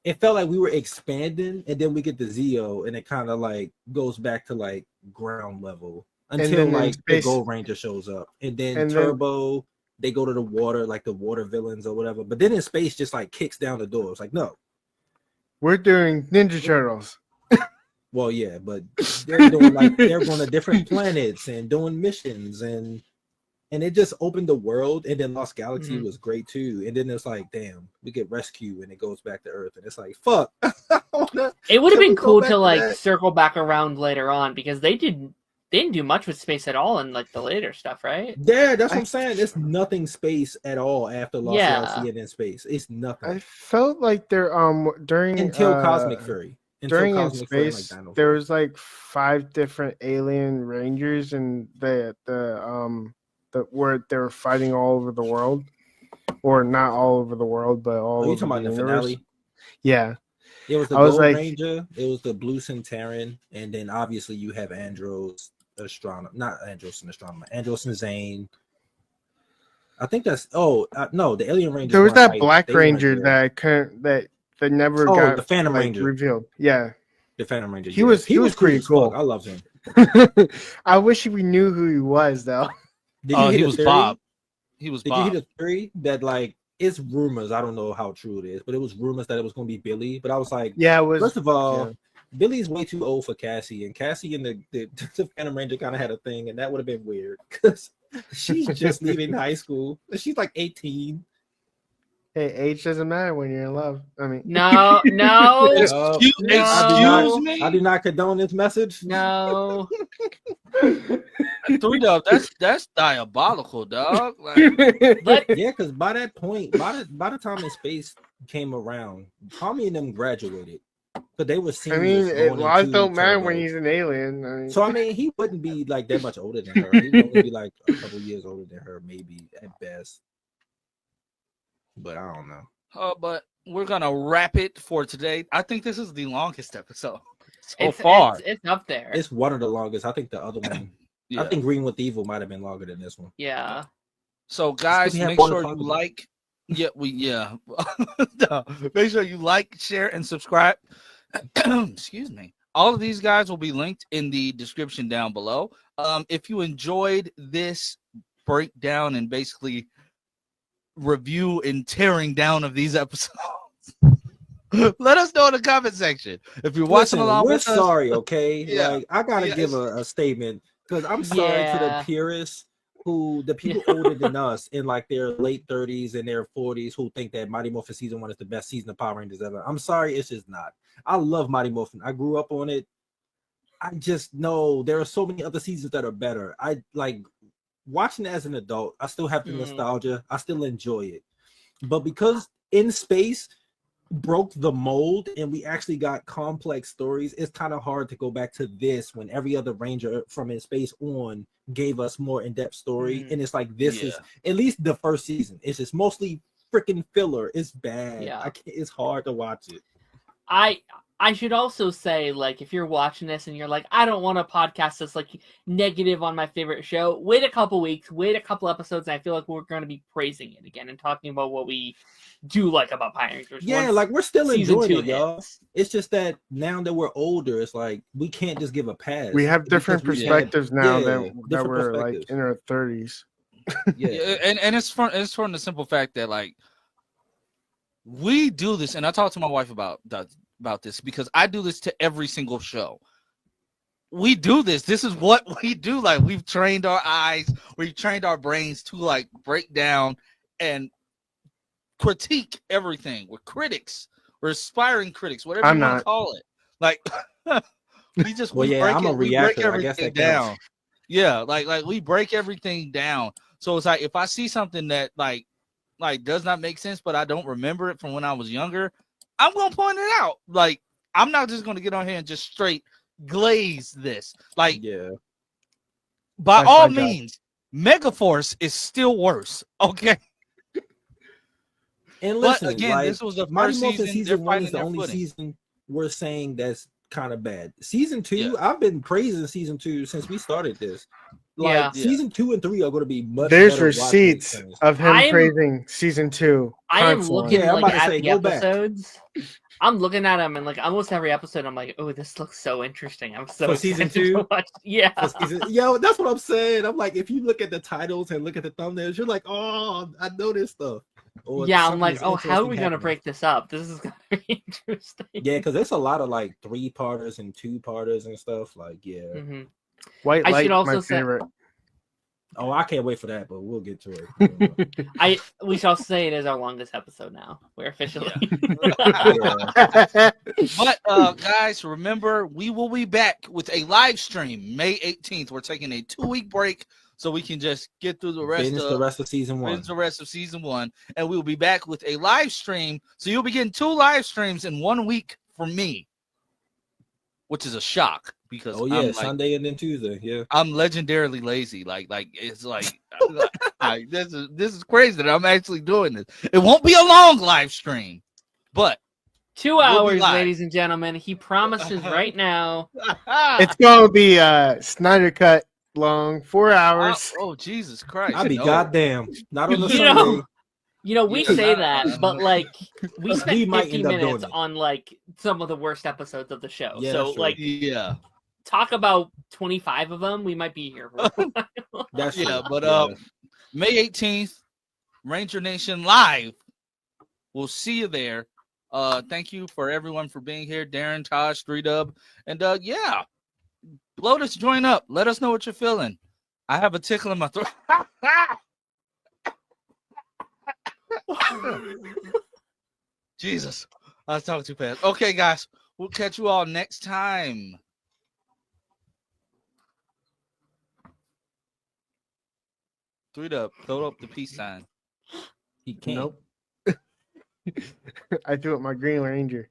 S2: it felt like we were expanding, and then we get the Zeo, and it kind of like goes back to like ground level until like the Gold Ranger shows up, and then Turbo. They go to the water, like the water villains or whatever. But then in space, just like kicks down the door. It's like, no,
S4: we're doing Ninja Turtles.
S2: Well, yeah, but they're doing like they're going to different planets and doing missions, and it just opened the world. And then Lost Galaxy was great too. And then it's like, damn, we get rescue, and it goes back to Earth, and it's like, fuck.
S3: It would have been cool to like circle back around later on because they didn't do much with space at all in like the later stuff, right?
S2: Yeah, that's what I'm saying. It's nothing space at all after Lost Galaxy and then space. It's nothing.
S4: I felt like they're during
S2: until Cosmic Fury.
S4: During in space, there was like 5 different alien rangers, and the where they were fighting all over the world, or not all over the world, but all over
S2: you talking about the finale?
S4: Yeah.
S2: It was the Gold Ranger, it was the Blue Centauran, and then obviously you have Andros Astronomer, not Andros and Astronomer, Andros and Zane. I think that's no, the Alien Ranger.
S4: There was that Black Ranger that never got
S2: the Phantom Ranger
S4: revealed. Yeah,
S2: the Phantom Ranger.
S4: He was pretty cool.
S2: I loved him.
S4: I wish we knew who he was though.
S1: He was Bob. He was
S2: Did
S1: Bob.
S2: you hear the theory that like it's rumors? I don't know how true it is, but it was rumors that it was going to be Billy. But I was like,
S4: yeah, it was.
S2: First of all, Billy's way too old for Cassie, and Cassie and the Phantom Ranger kind of had a thing, and that would have been weird because she's just leaving high school. She's like 18.
S4: Hey, age doesn't matter when you're in love. I mean,
S3: No.
S1: Excuse
S3: No.
S1: me.
S2: I do not condone this message.
S3: No.
S5: 3-Dub, that's diabolical, dog. Like,
S3: But
S2: Yeah, because by that point, by the time In Space came around, Tommy and them graduated. But they were
S4: I
S2: seniors.
S4: mean,
S2: going
S4: laws
S2: into
S4: don't matter
S2: Turbo.
S4: when he's an alien. I mean,
S2: So I mean, he wouldn't be like that much older than her. He would only be like a couple years older than her, maybe at best. But I don't know.
S5: but we're gonna wrap it for today. I think this is the longest episode so
S3: it's
S5: far.
S3: it's up there.
S2: It's one of the longest. I think the other one.
S5: Yeah.
S2: I think Green with Evil might have been longer than this one.
S3: Yeah.
S5: So guys,
S2: we have
S5: make
S2: more to
S5: sure
S2: talk
S5: you
S2: about.
S5: like. No. Make sure you like, share, and subscribe. Excuse me. All of these guys will be linked in the description down below. If you enjoyed this breakdown and basically review and tearing down of these episodes, let us know in the comment section. If you're watching
S2: Listen,
S5: along
S2: we're
S5: with us,
S2: sorry, okay?
S5: Yeah.
S2: Like I gotta
S5: Yeah,
S2: give a statement because I'm sorry to the
S3: Yeah.
S2: purists the people older than us in like their late 30s and their 40s who think that Mighty Morphin season 1 is the best season of Power Rangers ever. I'm sorry, it's just not. I love Mighty Morphin. I grew up on it. I just know there are so many other seasons that are better. I like watching it as an adult. I still have the nostalgia. I still enjoy it. But because In Space broke the mold and we actually got complex stories, it's kind of hard to go back to this when every other Ranger from In Space on gave us more in-depth story. And it's like this is at least the first season. It's just mostly freaking filler. It's bad.
S3: Yeah.
S2: It's hard to watch it.
S3: I should also say, like, if you're watching this and you're like, I don't want to podcast this like negative on my favorite show, wait a couple weeks, wait a couple episodes, and I feel like we're going to be praising it again and talking about what we do like about Power Rangers.
S2: Yeah, like we're still
S3: season
S2: enjoying
S3: 2
S2: it, y'all.
S3: hits.
S2: It's just that now that we're older, it's like we can't just give a pass.
S4: we have different
S2: because we
S4: perspectives now
S2: yeah,
S4: that
S2: different
S4: we're like
S2: perspectives.
S4: in our 30s.
S5: yeah, and it's from the simple fact that like we do this, and I talked to my wife about this because I do this to every single show. We do this. This is what we do. Like we've trained our eyes, we've trained our brains to like break down and critique everything. We're critics. We're aspiring critics, whatever
S4: I'm
S5: you want
S4: not.
S5: to call it. Like we just
S2: Well,
S5: we
S2: yeah,
S5: break
S2: I'm a
S5: it, we break
S2: reactor. I guess
S5: everything
S2: that counts.
S5: down. Yeah, like we break everything down. So it's like if I see something that like does not make sense, but I don't remember it from when I was younger, I'm gonna point it out. Like I'm not just gonna get on here and just straight glaze this. Like
S2: Yeah.
S5: by
S4: That's
S5: all
S4: my job.
S5: means, Megaforce is still worse. Okay.
S2: And
S5: But
S2: listen,
S5: again,
S2: like,
S5: this was the
S2: Mighty
S5: first
S2: Morphin
S5: season. They're
S2: season 1 is
S5: finding
S2: the
S5: their
S2: only
S5: footing.
S2: season we're saying that's kind of bad. Season 2,
S5: Yeah.
S2: I've been praising season 2 since we started this. Like
S3: Yeah.
S2: season 2 and 3 are going to be much
S4: There's
S2: better watching
S4: receipts
S2: experience.
S4: of him
S3: I am-
S4: praising season 2.
S3: I am
S4: constantly.
S3: looking
S2: Yeah, I'm
S3: like
S2: about to
S3: at
S2: say,
S3: the
S2: go back.
S3: episodes. I'm looking at them and like almost every episode, I'm like, oh, this looks so interesting. I'm so
S2: For season
S3: excited to
S2: 2?
S3: watch. Yeah.
S2: For season- Yo, that's what I'm saying. I'm like, if you look at the titles and look at the thumbnails, you're like, oh, I know this stuff. Or
S3: Yeah, I'm
S2: something
S3: like,
S2: is
S3: oh, how are we
S2: interesting
S3: gonna
S2: happening.
S3: break this up? This is gonna be interesting.
S2: Yeah, because there's a lot of like 3-parters and 2-parters and stuff. Like, yeah.
S3: Mhm.
S4: White
S3: I
S4: Light,
S3: should also
S4: my
S3: say-
S4: favorite.
S2: Oh, I can't wait for that, but we'll get to it.
S3: We shall say it is our longest episode now. We're officially.
S2: Yeah.
S5: But guys, remember we will be back with a live stream May 18th. We're taking a 2-week break so we can just get through the rest
S2: Binge
S5: of
S2: the rest of season 1.
S5: binge the rest of season 1, and we'll be back with a live stream. So you'll be getting 2 live streams in 1 week from me, which is a shock because
S2: Oh yeah,
S5: I'm like,
S2: Sunday and then Tuesday. Yeah.
S5: I'm legendarily lazy. Like it's like, this is crazy that I'm actually doing this. It won't be a long live stream, but
S3: 2
S5: We'll be
S3: hours,
S5: live.
S3: ladies and gentlemen. He promises right now.
S4: It's going to be Snyder Cut long, 4 hours.
S5: oh Jesus Christ!
S2: I'll be
S5: no.
S2: goddamn. Not on the
S3: You
S2: Sunday.
S3: know- You know, we
S5: Yeah,
S3: say
S5: nah.
S3: that, but like we spent
S2: We might
S3: 50
S2: end up doing
S3: minutes
S2: it.
S3: on like some of the worst episodes of the show.
S2: Yeah,
S3: So
S2: that's true.
S3: like
S5: Yeah,
S3: talk about 25 of them, we might be here for a while.
S2: That's
S5: yeah,
S2: true.
S5: but
S2: Yeah.
S5: May 18th, Ranger Nation live. We'll see you there. Thank you for everyone for being here. Darren, Tosh, 3-Dub, and yeah, Lotus, join up. Let us know what you're feeling. I have a tickle in my throat.
S1: Jesus, I was talking too fast. Okay, guys, we'll catch you all next time. Throw up the peace sign.
S2: He can't.
S4: Nope. I threw up my Green Ranger.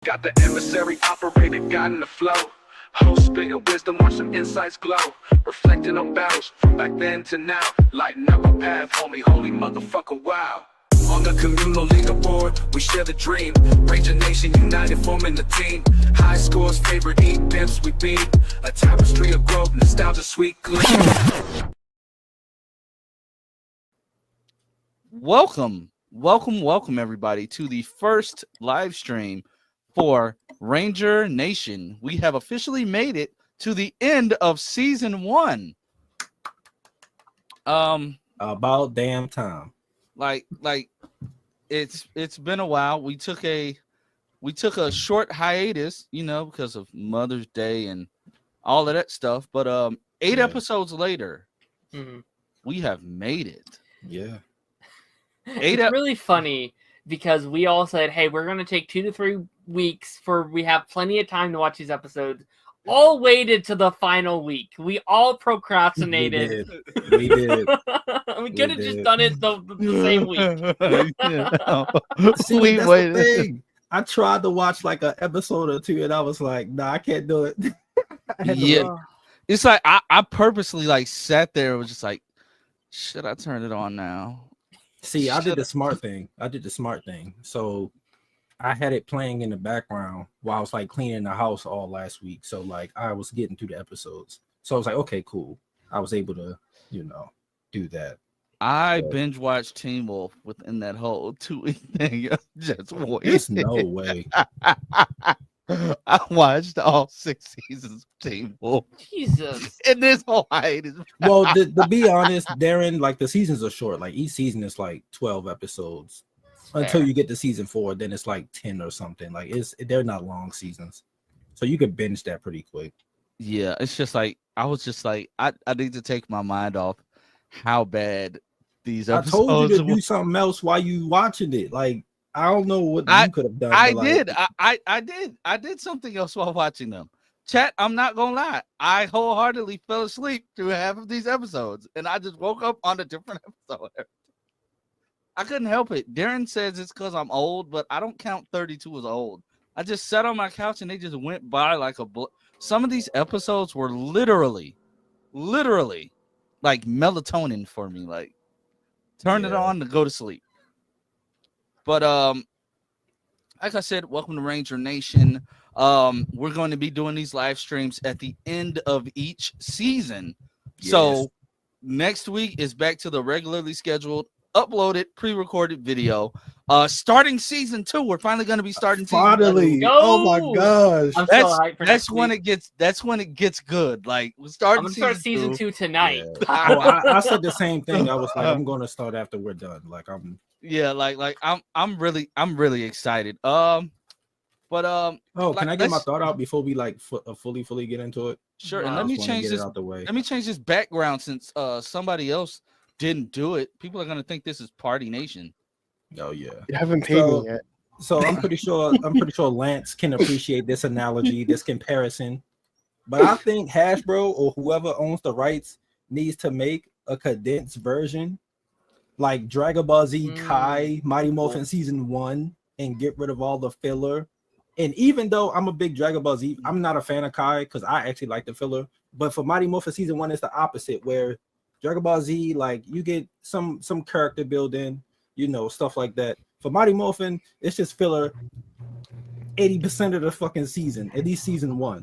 S6: Got the emissary operated, got in the flow. Host spitting wisdom, watch some insights glow. Reflecting on battles from back then to now. Lighten up a path, homie, holy motherfucker, wow. On the communal leaderboard, we share the dream. Ranger Nation united, forming the team. High scores, favorite eat, pimps we beat. A tapestry of growth, nostalgia, sweet gleam.
S1: Welcome, everybody, to the first live stream for Ranger Nation. We have officially made it to the end of season 1.
S2: About damn time.
S1: Like it's been a while. We took a short hiatus, because of Mother's Day and all of that stuff. But 8 episodes later, we have made it.
S2: Yeah.
S3: It's really funny because we all said, hey, we're going to take 2 to 3 weeks we have plenty of time to watch these episodes. All waited to the final week. We all procrastinated.
S2: We did.
S3: We could have just done it the same week.
S2: See, that's the thing. I tried to watch like an episode or 2 and I was like, nah, I can't do it.
S1: It's like I purposely sat there and was just like, should I turn it on now?
S2: See, I did the smart thing. So I had it playing in the background while I was cleaning the house all last week. So I was getting through the episodes. So I was like, okay, cool. I was able to, do that.
S1: I binge watched Teen Wolf within that whole 2-week thing. Just wait.
S2: There's no way.
S1: I watched all 6 seasons of Teen Wolf.
S3: Jesus.
S1: And this whole hiatus.
S2: Well, to be honest, Darren, the seasons are short. Each season is 12 episodes. Until you get to season 4, then it's 10 or something. They're not long seasons. So you could binge that pretty quick.
S1: Yeah, it's just I was just I need to take my mind off how bad these episodes
S2: I told you to do something else while you watching it. I don't know what you could have done.
S1: I did something else while watching them. Chat, I'm not gonna lie. I wholeheartedly fell asleep through half of these episodes, and I just woke up on a different episode. I couldn't help it. Darren says it's because I'm old, but I don't count 32 as old. I just sat on my couch and they just went by like a some of these episodes were literally like melatonin for me. Turn it on to go to sleep. But like I said, welcome to Ranger Nation. We're going to be doing these live streams at the end of each season. Yes. So next week is back to the regularly scheduled uploaded pre-recorded video. Starting season 2, we're finally going to be starting
S2: finally. Oh my gosh,
S1: that's when it gets good. We're starting.
S3: I'm gonna start season 2 tonight.
S2: Yeah. Well, I said the same thing. I was like, I'm going to start after we're done.
S1: I'm really excited. Can
S2: I get my thought out before we fully get into it?
S1: Sure. And let me change this out the way. Let me change this background since somebody else didn't do it. People are gonna think this is Party Nation.
S2: Oh yeah.
S4: You haven't paid me yet.
S2: So I'm pretty sure Lance can appreciate this analogy, this comparison. But I think Hasbro or whoever owns the rights needs to make a condensed version like Dragon Ball Z Kai, Mighty Morphin Season 1, and get rid of all the filler. And even though I'm a big Dragon Ball Z, I'm not a fan of Kai because I actually like the filler. But for Mighty Morphin Season 1, it's the opposite, where Dragon Ball Z, you get some character building, stuff like that. For Mighty Morphin, it's just filler 80% of the fucking season, at least season 1.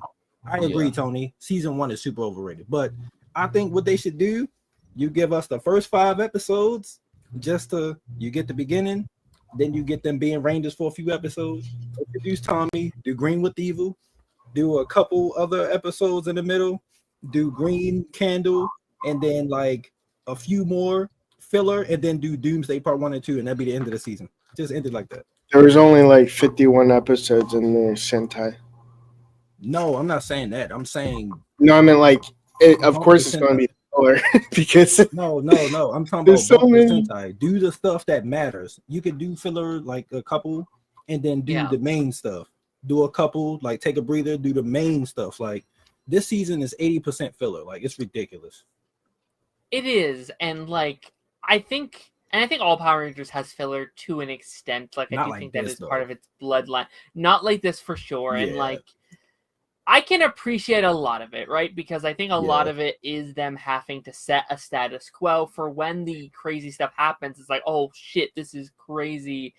S2: I agree, Tony. Season 1 is super overrated. But I think what they should do, you give us the first 5 episodes, you get the beginning, then you get them being Rangers for a few episodes, introduce Tommy, do Green with Evil, do a couple other episodes in the middle, do Green Candle, and then a few more filler, and then do Doomsday Part 1 and 2, and that'd be the end of the season. Just ended like that.
S4: There was only 51 episodes in the Sentai.
S2: No, I'm not saying that. I'm saying
S4: no. I mean, of course it's going to be or because
S2: No. I'm talking about
S4: There's so
S2: bulk
S4: many-
S2: Sentai. Do the stuff that matters. You could do filler like a couple, and then do
S3: Yeah.
S2: the main stuff. Do a couple, like take a breather, do the main stuff. Like this season is 80% filler. Like it's ridiculous.
S3: It is, and like I think all Power Rangers has filler to an extent. Like I
S2: Not
S3: do
S2: like
S3: think that
S2: this,
S3: is part
S2: though.
S3: of its bloodline. Not like this for sure. And
S2: Yeah.
S3: like I can appreciate a lot of it, right? Because I think a lot
S2: Yeah.
S3: of it is them having to set a status quo for when the crazy stuff happens. It's like, oh shit, this is crazy.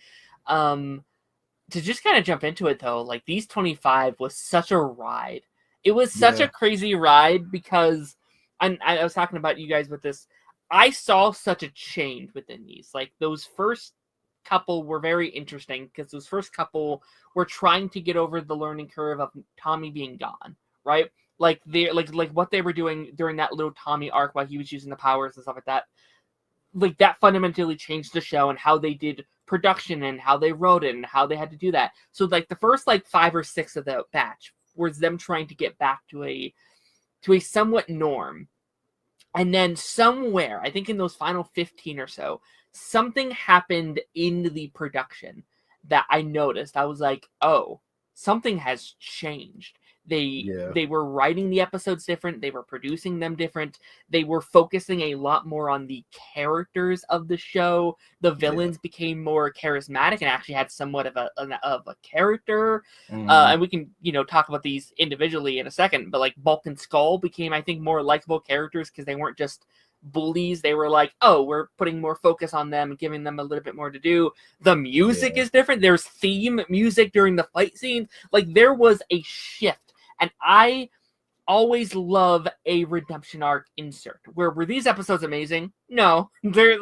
S3: To just kind of jump into it though, like these 25 was such a ride. It was such
S2: Yeah.
S3: a crazy ride because I was talking about you guys with this. I saw such a change within these. Like those first couple were very interesting because those first couple were trying to get over the learning curve of Tommy being gone, right? Like they like what they were doing during that little Tommy arc while he was using the powers and stuff like that. Like that fundamentally changed the show and how they did production and how they wrote it and how they had to do that. So like the first like 5 or 6 of the batch was them trying to get back to a somewhat norm. And then somewhere, I think in those final 15 or so, something happened in the production that I noticed. I was like, oh, something has changed. They were writing the episodes different. They were producing them different. They were focusing a lot more on the characters of the show. The villains became more charismatic and actually had somewhat of a character. And we can talk about these individually in a second. But like Bulk and Skull became, I think, more likable characters because they weren't just bullies. They were like, oh, we're putting more focus on them, giving them a little bit more to do. The music is different. There's theme music during the fight scenes. Like there was a shift. And I always love a redemption arc insert. Were these episodes amazing? No, they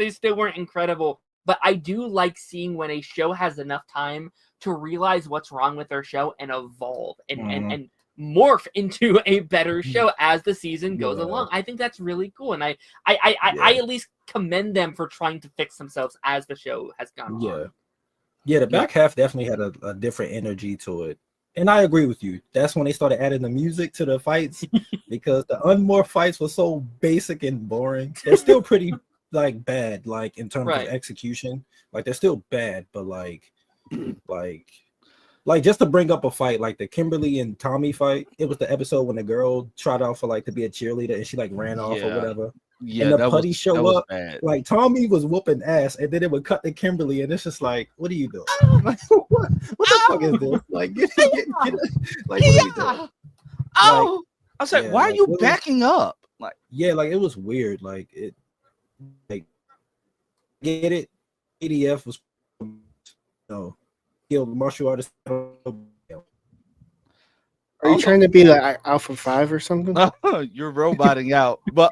S3: still weren't incredible. But I do like seeing when a show has enough time to realize what's wrong with their show and evolve and morph into a better show as the season goes along. I think that's really cool, and I at least commend them for trying to fix themselves as the show has gone on.
S2: Yeah, the back half definitely had a different energy to it. And I agree with you. That's when they started adding the music to the fights because the Unmorph fights were so basic and boring. They're still pretty like bad, like in terms of execution. Like they're still bad, but like just to bring up a fight like the Kimberly and Tommy fight. It was the episode when the girl tried out for like to be a cheerleader and she like ran off or whatever.
S5: Yeah,
S2: and the putty show up.
S5: Bad.
S2: Like Tommy was whooping ass, and then it would cut to Kimberly, and it's just like, what are you doing? Like, what the fuck is this? Like, get like, what are you doing?
S1: I was like, why are you backing up? Like,
S2: like it was weird. Like it, like get it. ADF was killed martial artist.
S4: Are you trying to be like Alpha 5 or something?
S5: You're roboting out, but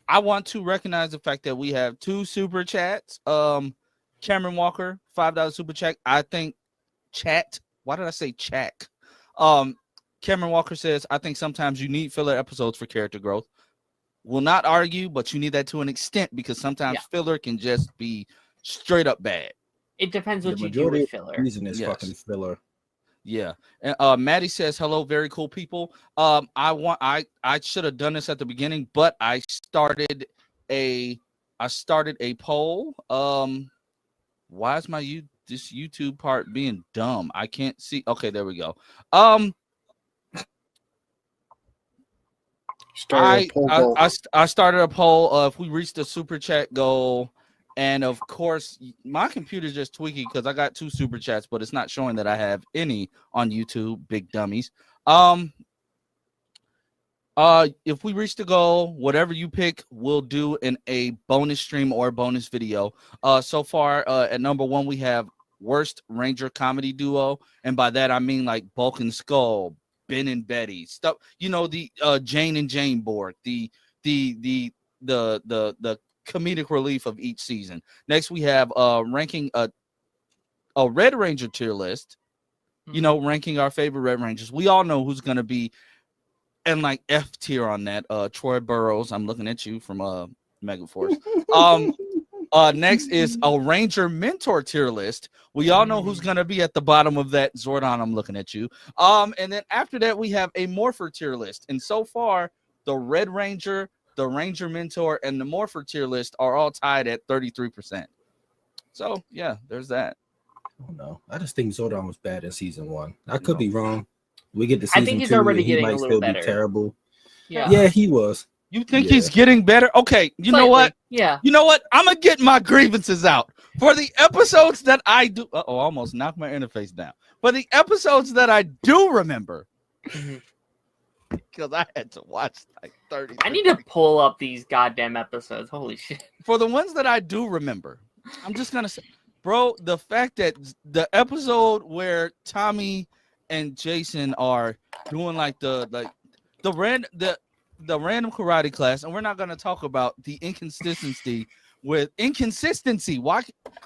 S5: I want to recognize the fact that we have 2 super chats. Cameron Walker, $5 super chat. I think chat. Why did I say chat? Cameron Walker says, I think sometimes you need filler episodes for character growth. Will not argue, but you need that to an extent because sometimes filler can just be straight up bad.
S3: It depends what you do with filler.
S2: The reason is fucking filler.
S5: Yeah. And Maddie says, hello, very cool people. I should have done this at the beginning, but I started a poll. Why is this YouTube part being dumb? I can't see. Okay, there we go. I started a poll if we reached the super chat goal. And of course, my computer's just tweaking because I got 2 super chats, but it's not showing that I have any on YouTube. Big dummies. If we reach the goal, whatever you pick, we'll do in a bonus stream or bonus video. So far, at number 1, we have worst Ranger comedy duo, and by that I mean like Bulk and Skull, Ben and Betty, stuff. The Jane and Jane Borg, the comedic relief of each season. Next, we have ranking a Red Ranger tier list. Ranking our favorite Red Rangers. We all know who's gonna be and like F tier on that. Troy Burrows. I'm looking at you from Megaforce. Next is a Ranger mentor tier list. We all know who's gonna be at the bottom of that. Zordon, I'm looking at you. And then after that, we have a Morpher tier list. And so far,
S1: the Red Ranger, the Ranger Mentor, and the Morpher tier list are all tied at 33%. So yeah, there's that.
S2: I don't know. I just think Zordon was bad in season 1. I could be wrong. We get to
S3: I
S2: season
S3: think he's
S2: 2
S3: already
S2: and he
S3: getting a
S2: might
S3: little
S2: still
S3: better.
S2: be terrible.
S3: Yeah.
S2: Yeah, he was.
S1: You think
S2: Yeah.
S1: he's getting better? Okay, you know what?
S3: Yeah.
S1: You know what? I'm gonna get my grievances out for the episodes that I do. Uh-oh, I almost knocked my interface down. For the episodes that I do remember, because I had to watch like 30.
S3: I need to pull up these goddamn episodes. Holy shit.
S1: For the ones that I do remember, I'm just gonna say, bro, the fact that the episode where Tommy and Jason are doing like the random karate class, and we're not gonna talk about the inconsistency. Why?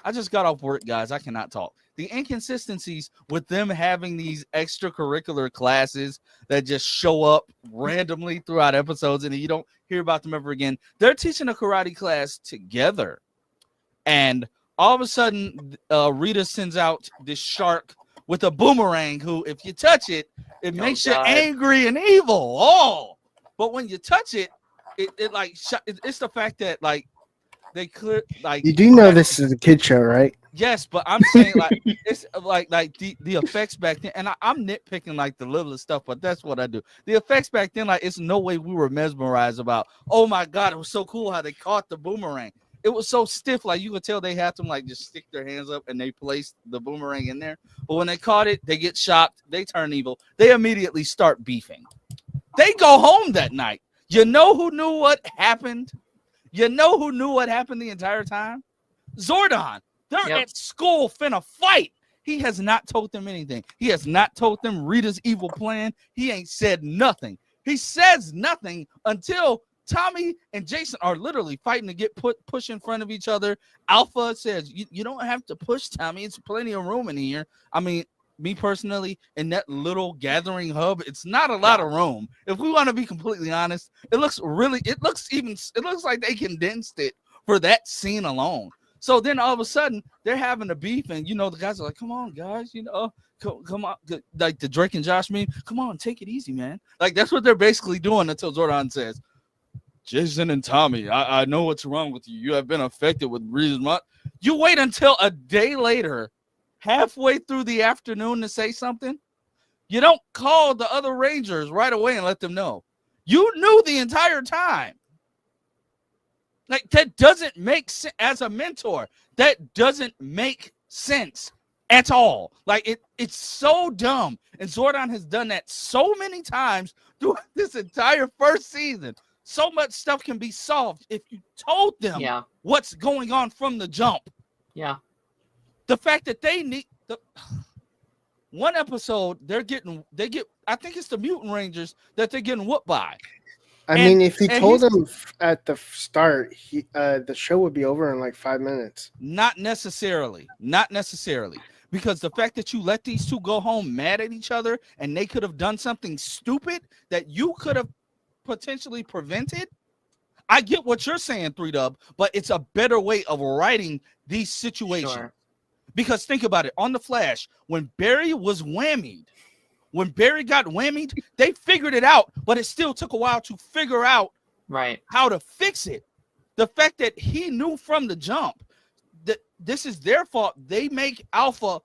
S1: I just got off work, guys. I cannot talk. The inconsistencies with them having these extracurricular classes that just show up randomly throughout episodes, and you don't hear about them ever again. They're teaching a karate class together, and all of a sudden, Rita sends out this shark with a boomerang. Who, if you touch it, it makes you angry and evil. Oh, but when you touch it, it's the fact that like. They clear like
S4: You do know this is a kid show, right?
S1: Yes, but I'm saying like it's like the effects back then, and I'm nitpicking like the littlest stuff, but that's what I do. The effects back then, like it's no way we were mesmerized about. Oh my god, it was so cool how they caught the boomerang. It was so stiff, like you could tell they had to like just stick their hands up and they placed the boomerang in there. But when they caught it, they get shocked, they turn evil, they immediately start beefing. They go home that night. You know who knew what happened? You know who knew what happened the entire time? Zordon. They're at school finna fight. He has not told them anything. He has not told them Rita's evil plan. He ain't said nothing. He says nothing until Tommy and Jason are literally fighting to get push in front of each other. Alpha says, you don't have to push, Tommy. It's plenty of room in here. I mean, me personally, in that little gathering hub, it's not a lot of room. If we want to be completely honest, it looks like they condensed it for that scene alone. So then all of a sudden they're having a beef, and the guys are like, "Come on, guys, come on," like the Drake and Josh meme. Come on, take it easy, man. Like that's what they're basically doing until Zordon says, "Jason and Tommy, I know what's wrong with you. You have been affected with reasons." You wait until a day later. Halfway through the afternoon to say something. You don't call the other Rangers right away and let them know. You knew the entire time. Like that doesn't make sense as a mentor. That doesn't make sense at all. Like it's so dumb. And Zordon has done that so many times through this entire first season. So much stuff can be solved if you told them what's going on from the jump.
S3: Yeah.
S1: The fact that they need one episode, they get, I think it's the Mutant Rangers that they're getting whooped by.
S4: I mean, if he told them at the start, the show would be over in like 5 minutes.
S1: Not necessarily. Because the fact that you let these two go home mad at each other and they could have done something stupid that you could have potentially prevented. I get what you're saying, 3Dub, but it's a better way of writing these situations. Sure. Because think about it, on The Flash, when Barry got whammied, they figured it out, but it still took a while to figure out how to fix it. The fact that he knew from the jump that this is their fault. They make Alpha,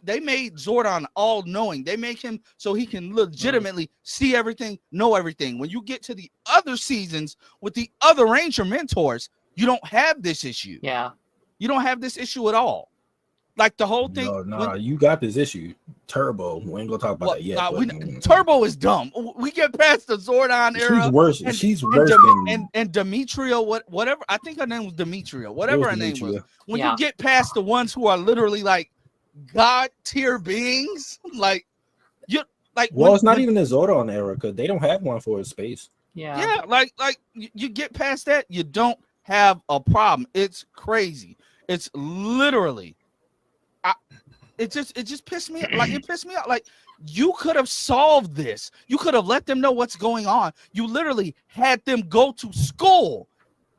S1: they made Zordon all knowing. They make him so he can legitimately see everything, know everything. When you get to the other seasons with the other Ranger mentors, you don't have this issue.
S3: Yeah.
S1: You don't have this issue at all. Like the whole thing.
S2: No, you got this issue. Turbo. We ain't gonna talk about that yet.
S1: Turbo is dumb. We get past the Zordon era.
S2: She's worse
S1: than Demetria. Whatever. I think her name was Demetria. Whatever her name was. When you get past the ones who are literally like God tier beings,
S2: it's not even the Zordon era because they don't have one for his space.
S1: Yeah. Like you get past that, you don't have a problem. It's crazy. It's literally. It just pissed me like it pissed me out. Like you could have solved this. You could have let them know what's going on. You literally had them go to school,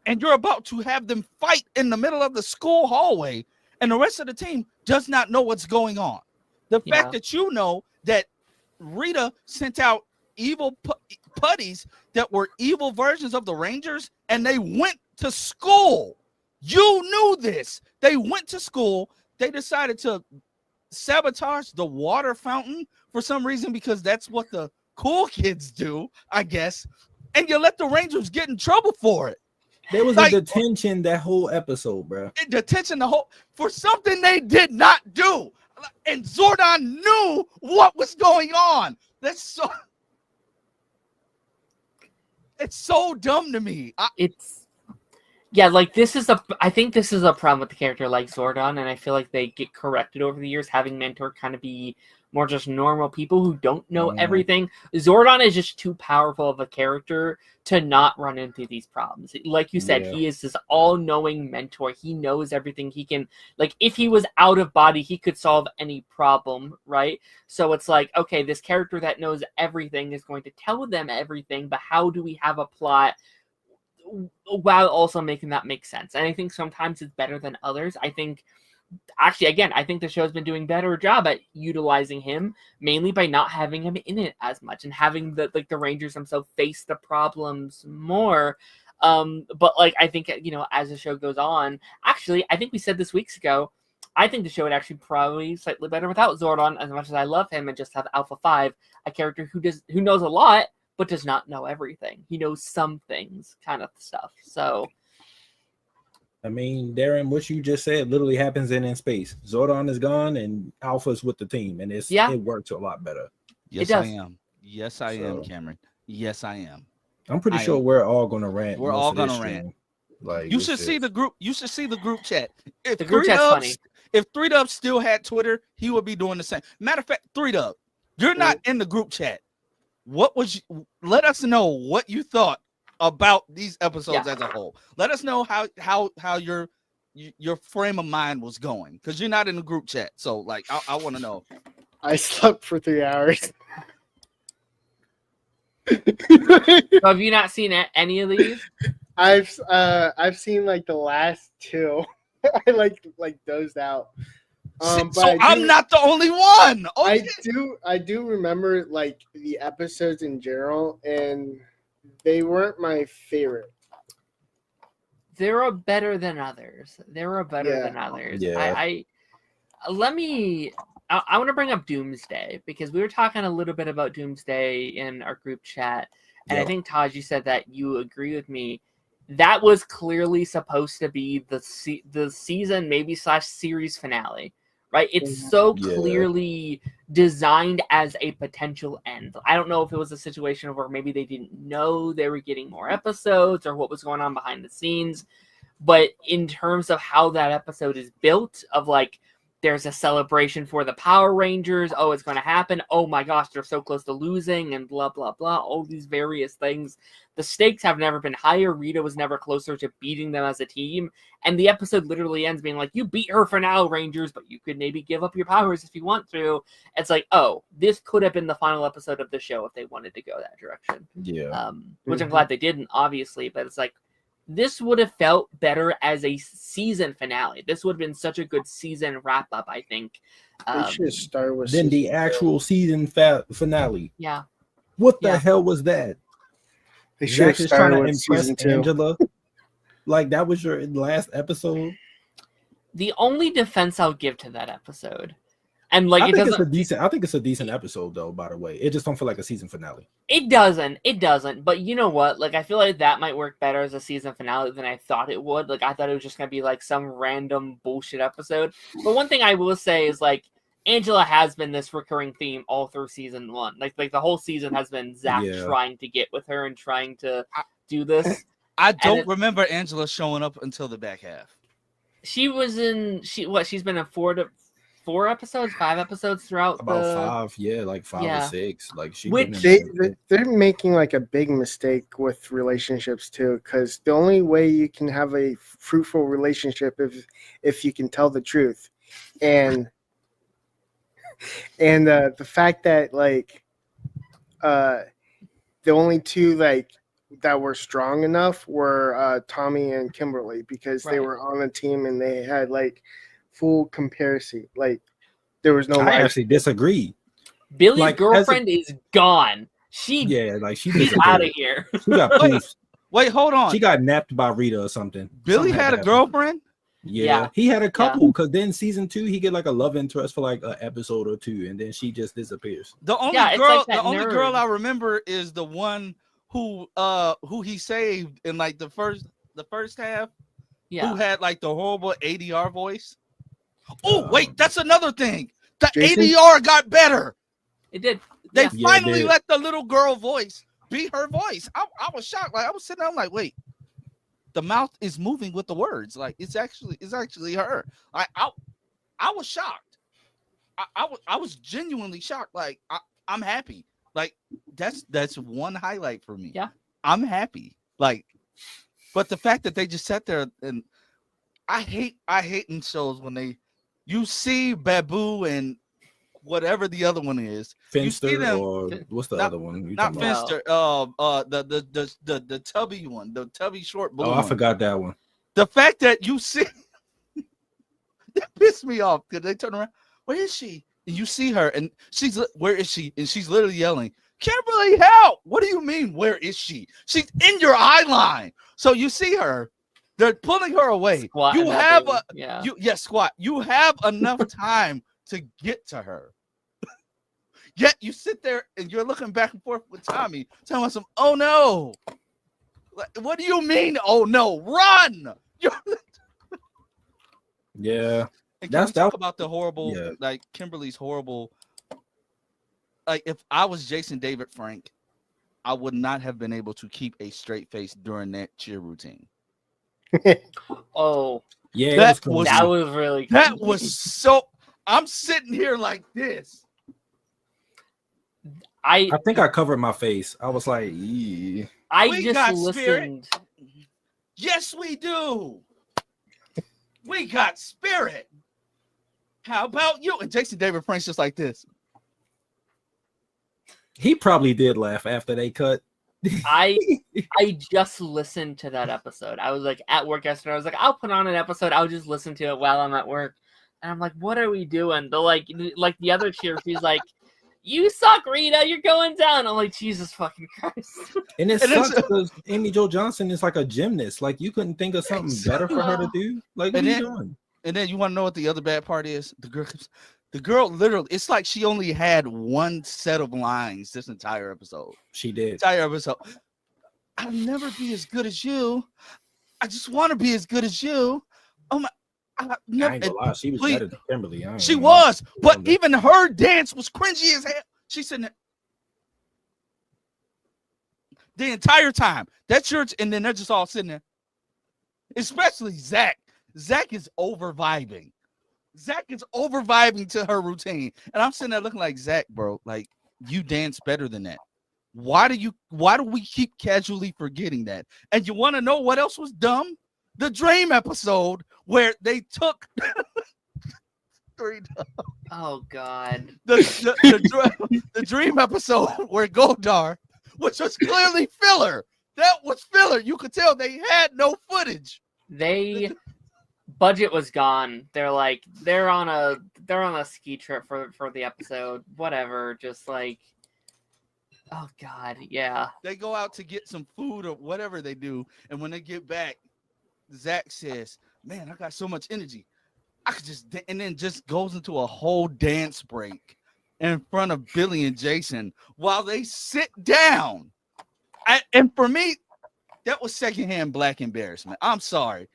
S1: and you're about to have them fight in the middle of the school hallway, and the rest of the team does not know what's going on. The fact that you know that Rita sent out evil putties that were evil versions of the Rangers, and they went to school. You knew this. They went to school. They decided to sabotage the water fountain for some reason because that's what the cool kids do, I guess. And you let the Rangers get in trouble for it.
S2: There was
S1: Like,
S2: a detention that whole episode, bro.
S1: Detention for something they did not do. And Zordon knew what was going on. It's so dumb to me.
S3: Like I think this is a problem with the character like Zordon, and I feel like they get corrected over the years, having Mentor kind of be more just normal people who don't know everything. Zordon is just too powerful of a character to not run into these problems. Like you said, he is this all-knowing mentor. He knows everything. He can, like, if he was out of body, he could solve any problem, right? So it's like, okay, this character that knows everything is going to tell them everything, but how do we have a plot while also making that make sense? And I think sometimes it's better than others. I think the show's been doing a better job at utilizing him, mainly by not having him in it as much and having the Rangers themselves face the problems more. But like, I think, as the show goes on, actually, I think we said this weeks ago, I think the show would actually probably slightly better without Zordon, as much as I love him, and just have Alpha 5, a character who knows a lot, but does not know everything. He knows some things, kind of stuff. So,
S2: I mean, Darren, what you just said literally happens in space. Zordon is gone and Alpha's with the team, and it works a lot better.
S1: Yes, I am. Yes, I am, Cameron. Yes, I am.
S2: I'm pretty sure we're all gonna rant.
S1: We're all gonna rant.
S2: Like,
S1: you should see the group. You should see the group chat. If
S3: the group chat's funny.
S1: If 3Dub still had Twitter, he would be doing the same. Matter of fact, 3Dub, you're not in the group chat. Let us know what you thought about these episodes as a whole. Let us know how your frame of mind was going, because you're not in the group chat. So like, I want to know.
S4: I slept for 3 hours.
S3: So have you not seen any of these?
S4: I've seen like the last 2. I like dozed out.
S1: So I'm not the only one.
S4: Okay. I do remember like the episodes in general, and they weren't my favorite.
S3: They were better than others. Yeah. I want to bring up Doomsday, because we were talking a little bit about Doomsday in our group chat, and I think, Taj, you said that you agree with me. That was clearly supposed to be the season, maybe / series finale, right? It's so clearly designed as a potential end. I don't know if it was a situation where maybe they didn't know they were getting more episodes or what was going on behind the scenes, but in terms of how that episode is built, of like, there's a celebration for the Power Rangers. Oh, it's going to happen. Oh my gosh, they're so close to losing, and blah, blah, blah. All these various things. The stakes have never been higher. Rita was never closer to beating them as a team. And the episode literally ends being like, you beat her for now, Rangers, but you could maybe give up your powers if you want to. It's like, oh, this could have been the final episode of the show if they wanted to go that direction.
S2: Yeah.
S3: Which I'm glad they didn't, obviously. But it's like, this would have felt better as a season finale. This would have been such a good season wrap up, I think.
S4: They should start with
S2: then the actual season finale.
S3: Yeah.
S2: What the hell was that?
S4: They should have started with season 2.
S2: Angela. Like, that was your last episode.
S3: The only defense I'll give to that episode, and like,
S2: I think it's a decent episode, though. By the way, it just don't feel like a season finale.
S3: It doesn't. But you know what? Like, I feel like that might work better as a season finale than I thought it would. Like, I thought it was just gonna be like some random bullshit episode. But one thing I will say is, like, Angela has been this recurring theme all through season 1. Like the whole season has been Zach trying to get with her and trying to do this.
S1: I don't remember Angela showing up until the back half.
S3: She's been in 5 episodes throughout
S2: about 5, like 5 or 6. Like,
S4: they're making like a big mistake with relationships too, because the only way you can have a fruitful relationship if you can tell the truth, and the fact that like the only 2 like that were strong enough were Tommy and Kimberly, because they were on a team and they had like full comparison. Like, there was no.
S2: I actually disagree.
S3: Billy's girlfriend is gone. She
S2: like she
S3: she's out of
S2: disappeared.
S3: here.
S2: She got poofed.
S1: Wait, hold on.
S2: She got napped by Rita or something.
S1: Billy
S2: Something
S1: had a
S2: to happen.
S1: girlfriend.
S2: Yeah, he had a couple. Because then season 2, he get like a love interest for like an episode or 2, and then she just disappears.
S1: The only
S3: Yeah, it's
S1: girl,
S3: like that
S1: the only
S3: nerd.
S1: girl I remember is the one who he saved in like the first half.
S3: Yeah.
S1: Who had like the horrible ADR voice. Oh wait, that's another thing. The
S4: Jason?
S1: ADR got better.
S3: It did.
S1: They
S3: Yeah.
S2: Yeah, it
S1: finally
S2: did.
S1: let the little girl voice be her voice. I was shocked. Like I was sitting there, I'm like, wait, the mouth is moving with the words. Like it's actually her. I was shocked. I was genuinely shocked. Like I'm happy. Like that's one highlight for me.
S3: Yeah.
S1: I'm happy. Like, but the fact that they just sat there and I hate in shows when you see Babu and whatever the other one is. You see
S2: Finster
S1: them,
S2: or what's the other one? You
S1: not
S2: talking about?
S1: Finster. The tubby one, the tubby short blue.
S2: Oh, I
S1: one.
S2: forgot that one.
S1: The fact that you see that pissed me off because they turn around. Where is she? And you see her, and where is she? And she's literally yelling, "Kimberly, help!" What do you mean? Where is she? She's in your eye line. So you see her. They're pulling her away.
S3: Squat
S1: You
S3: in that
S1: have
S3: baby.
S1: squat. You have enough time to get to her. Yet you sit there and you're looking back and forth with Tommy, telling us, "Oh no, what do you mean? Oh no, run!"
S2: Yeah.
S1: And
S2: That's
S1: talk about the horrible,
S2: yeah.
S1: like Kimberly's horrible. Like if I was Jason David Frank, I would not have been able to keep a straight face during that cheer routine.
S3: Oh,
S2: Yeah,
S1: That
S2: it was
S1: was-
S3: that was really
S1: That
S3: crazy.
S1: was so. I'm sitting here like this.
S3: I
S2: I think I covered my face. I was like, "Eee."
S1: We
S3: just
S1: got
S3: listened.
S1: spirit. Yes, we do. We got spirit. How about you? And Jason David Frank's just like this.
S2: He probably did laugh after they cut.
S3: I just listened to that episode. I was like at work yesterday. I was like, I'll put on an episode. I'll just listen to it while I'm at work. And I'm like, what are we doing? The like the other cheer, she's like, "You suck, Rita. You're going down." I'm like, Jesus fucking Christ.
S2: And it
S1: And it's-
S2: sucks because Amy Jo Johnson is like a gymnast. Like you couldn't think of something better for her to do. Like what
S1: And
S2: are
S1: then-
S2: you doing?
S1: And then you want to know what the other bad part is? The girl literally, it's like she only had one set of lines this entire episode.
S2: She did.
S1: Entire episode. I'll never be as good as you. I just want to be as good as you. Oh my! I never,
S2: I ain't gonna lie, she was
S1: please-
S2: better than Kimberly. I ain't
S1: She
S2: gonna lie.
S1: was, but
S2: Yeah.
S1: even her dance was cringy as hell. She's sitting there the entire time. That church, and then they're just all sitting there. Especially Zach. Zach is over vibing. Zach is over vibing to her routine. And I'm sitting there looking like, Zach, bro, like you dance better than that. Why do we keep casually forgetting that? And you want to know what else was dumb? The Dream episode where they took
S3: Oh God.
S1: the Dream episode where Goldar, which was clearly filler. That was filler. You could tell they had no footage.
S3: They budget was gone. They're like they're on a ski trip for the episode. Whatever. Just like, oh God, yeah.
S1: They go out to get some food or whatever they do, and when they get back, Zach says, "Man, I got so much energy. I could just," and then just goes into a whole dance break in front of Billy and Jason while they sit down. And for me, that was secondhand black embarrassment. I'm sorry.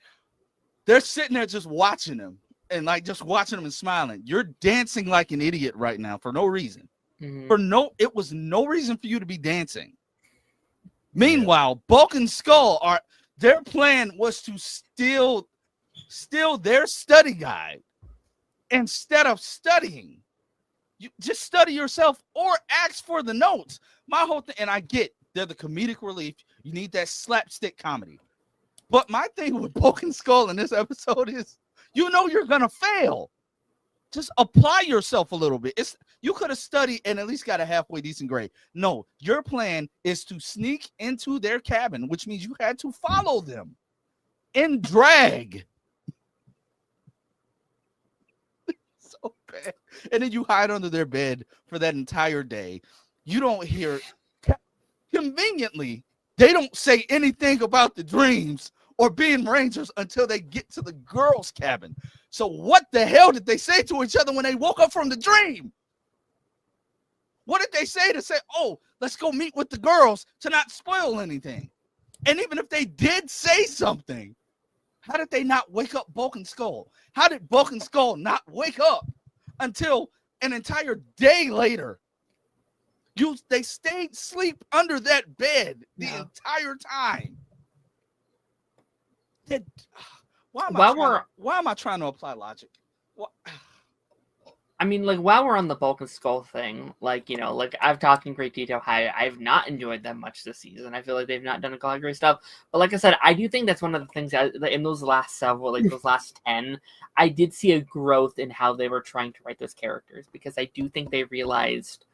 S1: They're sitting there just watching them and like just watching them and smiling. You're dancing like an idiot right now for no reason.
S3: Mhm.
S1: It was no reason for you to be dancing. Meanwhile, Bulk and Skull their plan was to steal their study guide instead of studying. You just study yourself or ask for the notes. My whole thing, and I get they're the comedic relief. You need that slapstick comedy. But my thing with Bulk and Skull in this episode is, you know you're gonna fail. Just apply yourself a little bit. You could have studied and at least got a halfway decent grade. No, your plan is to sneak into their cabin, which means you had to follow them in drag. So bad. And then you hide under their bed for that entire day. You don't hear conveniently, they don't say anything about the dreams or being Rangers until they get to the girls' cabin. So what the hell did they say to each other when they woke up from the dream? What did they say to say, oh, let's go meet with the girls to not spoil anything? And even if they did say something, how did they not wake up Bulk and Skull? How did Bulk and Skull not wake up until an entire day later? They stayed asleep under that bed the entire time. Why am I trying to apply logic?
S3: I mean, like, while we're on the Bulk and Skull thing, like, you know, like, I've talked in great detail how I've not enjoyed them much this season. I feel like they've not done a lot of great stuff. But like I said, I do think that's one of the things that in those last several, like those last 10, I did see a growth in how they were trying to write those characters, because I do think they realized,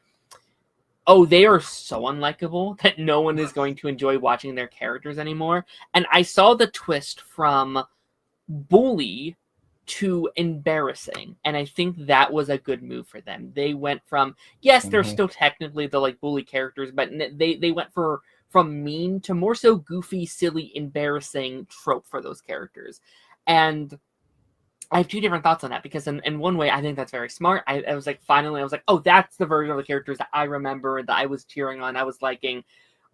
S3: oh, they are so unlikable that no one is going to enjoy watching their characters anymore. And I saw the twist from bully to embarrassing, and I think that was a good move for them. They went from, yes, they're still technically the like bully characters, but they went from mean to more so goofy, silly, embarrassing trope for those characters. And I have two different thoughts on that, because in one way I think that's very smart. I was like, finally I was like, oh, that's the version of the characters that I remember, that I was cheering on, I was liking.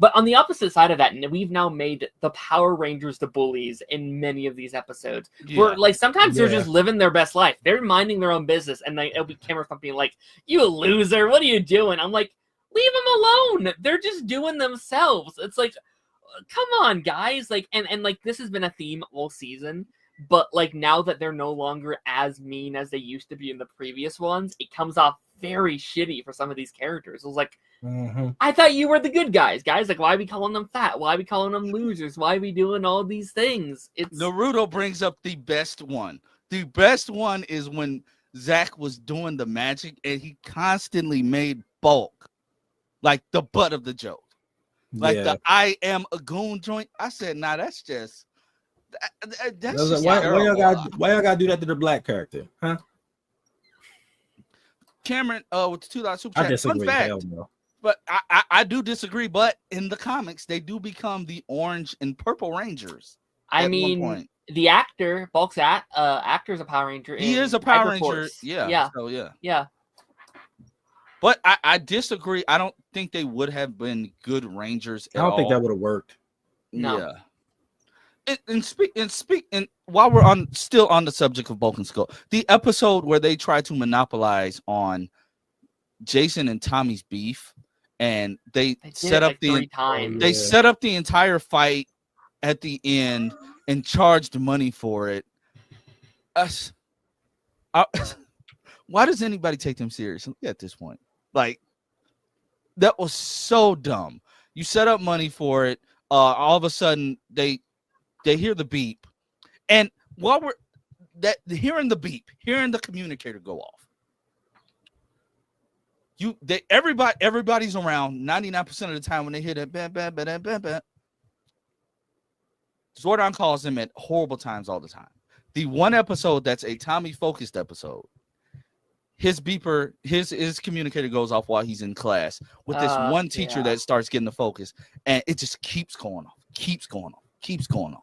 S3: But on the opposite side of that, we've now made the Power Rangers the bullies in many of these episodes. Where, like, sometimes they're just living their best life. They're minding their own business, and it'll be camera being like, you loser, what are you doing? I'm like, leave them alone. They're just doing themselves. It's like, come on, guys. Like, and like, this has been a theme all season. But, like, now that they're no longer as mean as they used to be in the previous ones, it comes off very shitty for some of these characters. It was like, I thought you were the good guys. Like, why are we calling them fat? Why are we calling them losers? Why are we doing all these things?
S1: Naruto brings up the best one. The best one is when Zach was doing the magic and he constantly made Bulk like the butt of the joke. Like the I am a goon joint. I said, nah, that's just that's just
S2: why y'all gotta do that to the black character, huh?
S1: Cameron, with the $2 super chat.
S2: I disagree.
S1: Fun fact,
S2: Hell no.
S1: But I do disagree. But in the comics, they do become the Orange and Purple Rangers.
S3: I mean, the actor, Bulk's actor is a Power Ranger.
S1: He is a Power Ranger. Yeah. So
S3: yeah.
S1: But I disagree. I don't think they would have been good Rangers at all.
S2: I don't think that would have worked.
S3: No.
S1: Yeah. And while we're still on the subject of Bulk and Skull, the episode where they try to monopolize on Jason and Tommy's beef, and they set up set up the entire fight at the end and charged money for it. Why does anybody take them seriously at this point? Like, that was so dumb. You set up money for it. All of a sudden they hear the beep, and while hearing the beep, hearing the communicator go off, everybody's around 99% of the time when they hear that bam, bam, bam, bam, bam. Zordon calls him at horrible times all the time. The one episode that's a Tommy focused episode, his beeper, his communicator goes off while he's in class with this one teacher that starts getting the focus, and it just keeps going off.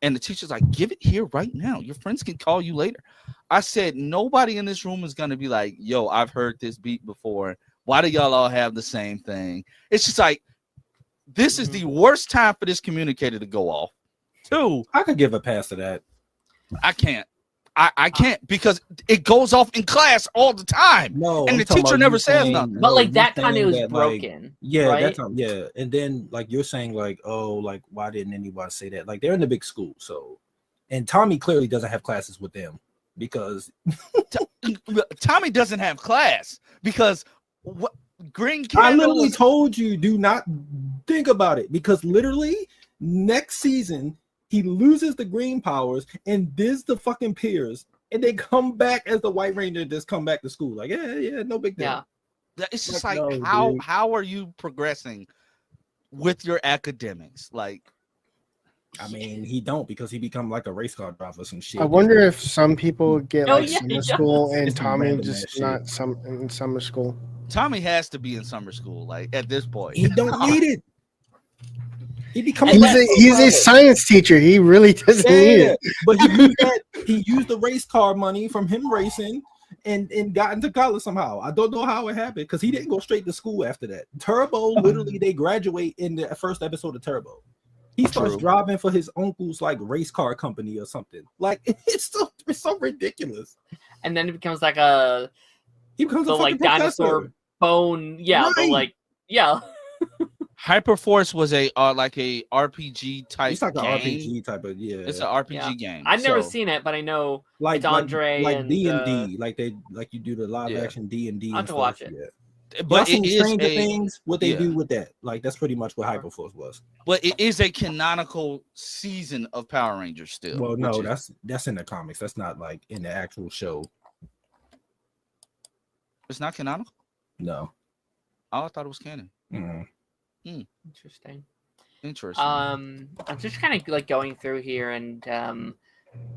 S1: And the teacher's like, give it here right now. Your friends can call you later. I said, nobody in this room is going to be like, yo, I've heard this beat before. Why do y'all all have the same thing? It's just like, this is the worst time for this communicator to go off. 2,
S2: I could give a pass to that.
S1: I can't. I can't, because it goes off in class all the time.
S2: No,
S1: and the teacher never says nothing.
S3: But like that time it was broken.
S2: Like, yeah,
S3: right?
S2: that time, yeah. And then like you're saying, like, oh, like why didn't anybody say that? Like they're in the big school, so, and Tommy clearly doesn't have classes with them because
S1: Tommy doesn't have class because what Green
S2: I literally told you, do not think about it, because literally next season he loses the green powers and dids the fucking peers, and they come back as the White Ranger. Just come back to school, like yeah, no big deal.
S3: Yeah,
S1: it's just
S2: like
S1: like
S2: no,
S1: how are you progressing with your academics? Like,
S2: I mean, he don't, because he become like a race car driver or some shit.
S4: I wonder if some people get
S3: Oh,
S4: like
S3: yeah,
S4: summer
S3: he
S4: school
S3: does.
S4: and
S2: It's
S4: Tommy
S2: random
S4: just
S2: ass
S4: not in summer school.
S1: Tommy has to be in summer school, like at this point.
S2: He don't need it. He become
S4: He's a science teacher. He really doesn't need it.
S2: But he used the race car money from him racing and got into college somehow. I don't know how it happened because he didn't go straight to school after that. Turbo, literally, they graduate in the first episode of Turbo. He starts driving for his uncle's like race car company or something. Like it's so ridiculous.
S3: And then it becomes like
S2: he becomes
S3: the
S2: a
S3: like
S2: professor.
S3: dinosaur bone. Yeah,
S2: Right.
S5: Hyperforce was a like a RPG type.
S2: It's like an
S5: game.
S2: RPG type of
S5: It's an RPG game.
S3: I've never seen it, but I know
S2: like
S3: it's Andre
S2: like D&D,
S3: and
S2: like you do the live action D&D.
S3: I have to watch it.
S2: Yeah.
S5: But it is
S2: Stranger Things. What they do with that, like that's pretty much what Hyperforce was.
S5: But it is a canonical season of Power Rangers still.
S2: Well, no, that's in the comics. That's not like in the actual show.
S5: It's not canonical.
S2: No.
S5: Oh, I thought it was canon.
S3: Interesting.
S5: Interesting.
S3: I'm just kind of like going through here, and I'm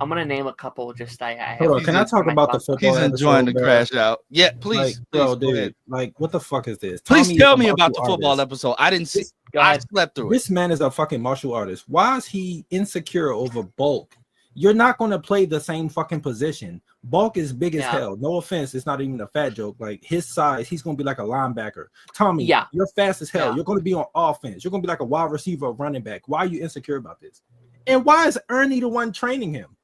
S3: gonna name a couple. Just
S2: Hold on, can I talk about the football?
S5: He's enjoying the crash out. Yeah, please,
S2: like, bro,
S5: please,
S2: dude. Like, what the fuck is this?
S5: Please
S2: Tommy
S5: tell
S2: is a
S5: me about the
S2: martial
S5: football
S2: artist.
S5: episode. I didn't see.
S3: Go
S5: I
S3: ahead.
S5: slept through it.
S2: This man is a fucking martial artist. Why is he insecure over Bulk? You're not going to play the same fucking position. Bulk is big as hell. No offense, it's not even a fat joke. Like his size, he's going to be like a linebacker. Tommy, you're fast as hell. You're going to be on offense. You're going to be like a wide receiver or running back. Why are you insecure about this? And why is Ernie the one training him?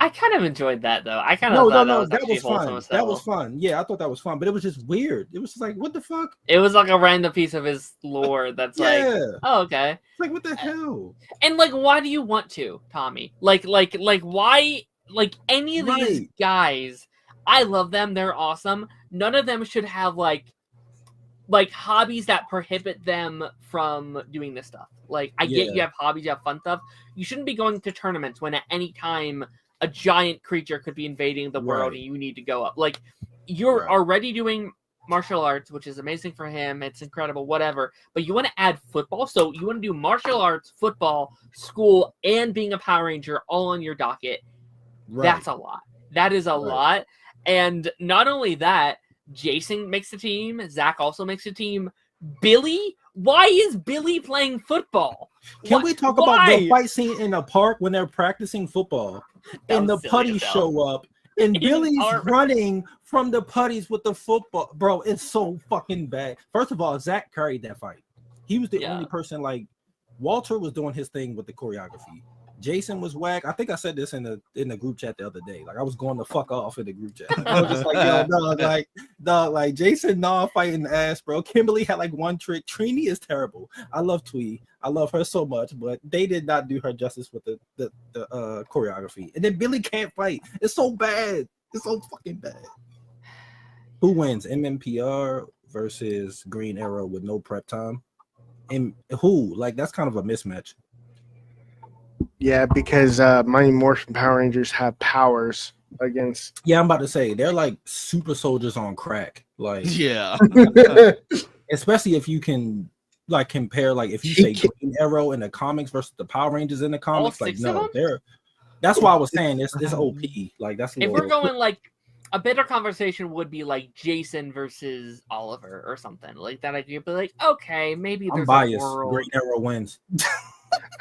S3: I kind of enjoyed that though. I kind of
S2: no, that was fun. That was fun. Yeah, I thought that was fun, but it was just weird. It was just like, what the fuck?
S3: It was like a random piece of his lore that's like, oh, okay.
S2: It's like, what the hell?
S3: And like, why do you want to, Tommy? Like why? Like any of these guys, I love them. They're awesome. None of them should have like hobbies that prohibit them from doing this stuff. Like, I get you have hobbies, you have fun stuff. You shouldn't be going to tournaments when at any time a giant creature could be invading the world and you need to go up. Like, you're already doing martial arts, which is amazing for him. It's incredible, whatever. But you want to add football? So you want to do martial arts, football, school, and being a Power Ranger all on your docket. That's a lot. That is a lot. And not only that, Jason makes the team. Zach also makes the team. Billy? Why is Billy playing football?
S2: Can we talk about the fight scene in the park when they're practicing football and the putties show up and Billy's running from the putties with the football? Bro, it's so fucking bad. First of all, Zach carried that fight. He was the only person. Like, Walter was doing his thing with the choreography. Jason was whack. I think I said this in the group chat the other day. Like, I was going to fuck off in the group chat. I was just like, yo, like Jason, fighting ass, bro. Kimberly had like one trick. Trini is terrible. I love Twee. I love her so much, but they did not do her justice with the choreography. And then Billy can't fight. It's so bad. It's so fucking bad. Who wins? MMPR versus Green Arrow with no prep time? And who? Like, that's kind of a mismatch.
S4: Yeah, because Mighty Morphin Power Rangers have powers against.
S2: Yeah, I'm about to say they're like super soldiers on crack. Like, especially if you can like compare, like if you say Green Arrow in the comics versus the Power Rangers in the comics, like that's why I was saying this OP. Like, that's
S3: if we're going like a better conversation would be like Jason versus Oliver or something like that. I'd be like, okay, maybe there's
S2: I'm biased.
S3: a world.
S2: Green Arrow wins.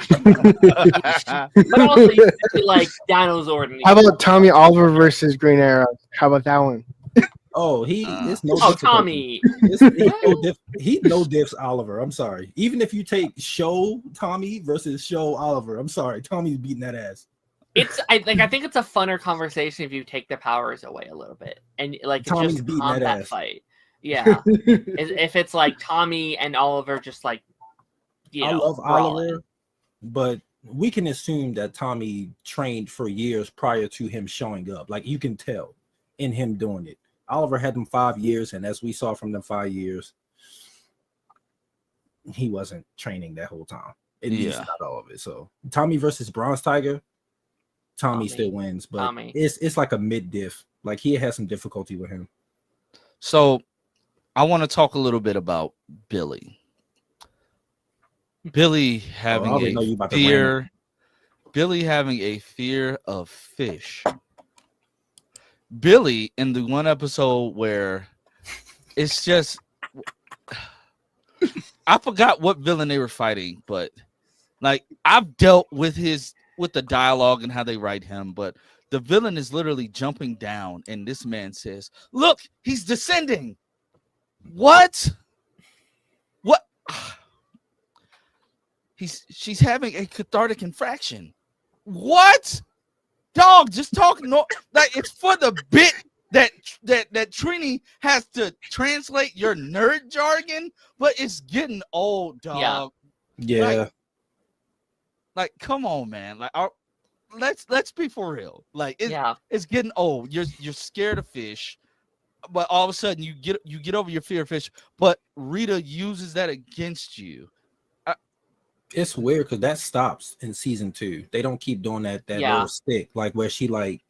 S3: But also, you could be like Dinosaur.
S4: How about Tommy Oliver versus Green Arrow? How about that one?
S2: Oh, it's no.
S3: Tommy.
S2: He no diffs Oliver. I'm sorry. Even if you take Show Tommy versus Show Oliver, I'm sorry. Tommy's beating that ass.
S3: I think it's a funner conversation if you take the powers away a little bit and like it's
S2: Tommy's
S3: just
S2: beating
S3: combat
S2: that ass.
S3: fight. Yeah, if it's like Tommy and Oliver, just like
S2: I love Oliver, but we can assume that Tommy trained for years prior to him showing up. Like, you can tell in him doing it. Oliver had them 5 years, and as we saw from them 5 years, he wasn't training that whole time. At least not all of it. So Tommy versus Bronze Tiger, Tommy still wins, but it's like a mid diff. Like, he has some difficulty with him.
S5: So I want to talk a little bit about Billy. Billy having a fear. Billy having a fear of fish. Billy in the one episode where it's just I forgot what villain they were fighting, but like I've dealt with the dialogue and how they write him, but the villain is literally jumping down, and this man says, "Look, he's descending." What? What? She's having a cathartic infraction. What? Dog, just talk. No, like it's for the bit that Trini has to translate your nerd jargon, but it's getting old, dog.
S2: Yeah.
S5: Like come on, man. Like let's be for real. Like it's getting old. You're scared of fish, but all of a sudden you get over your fear of fish, but Rita uses that against you.
S2: It's weird because that stops in season 2. They don't keep doing that little stick, like where she like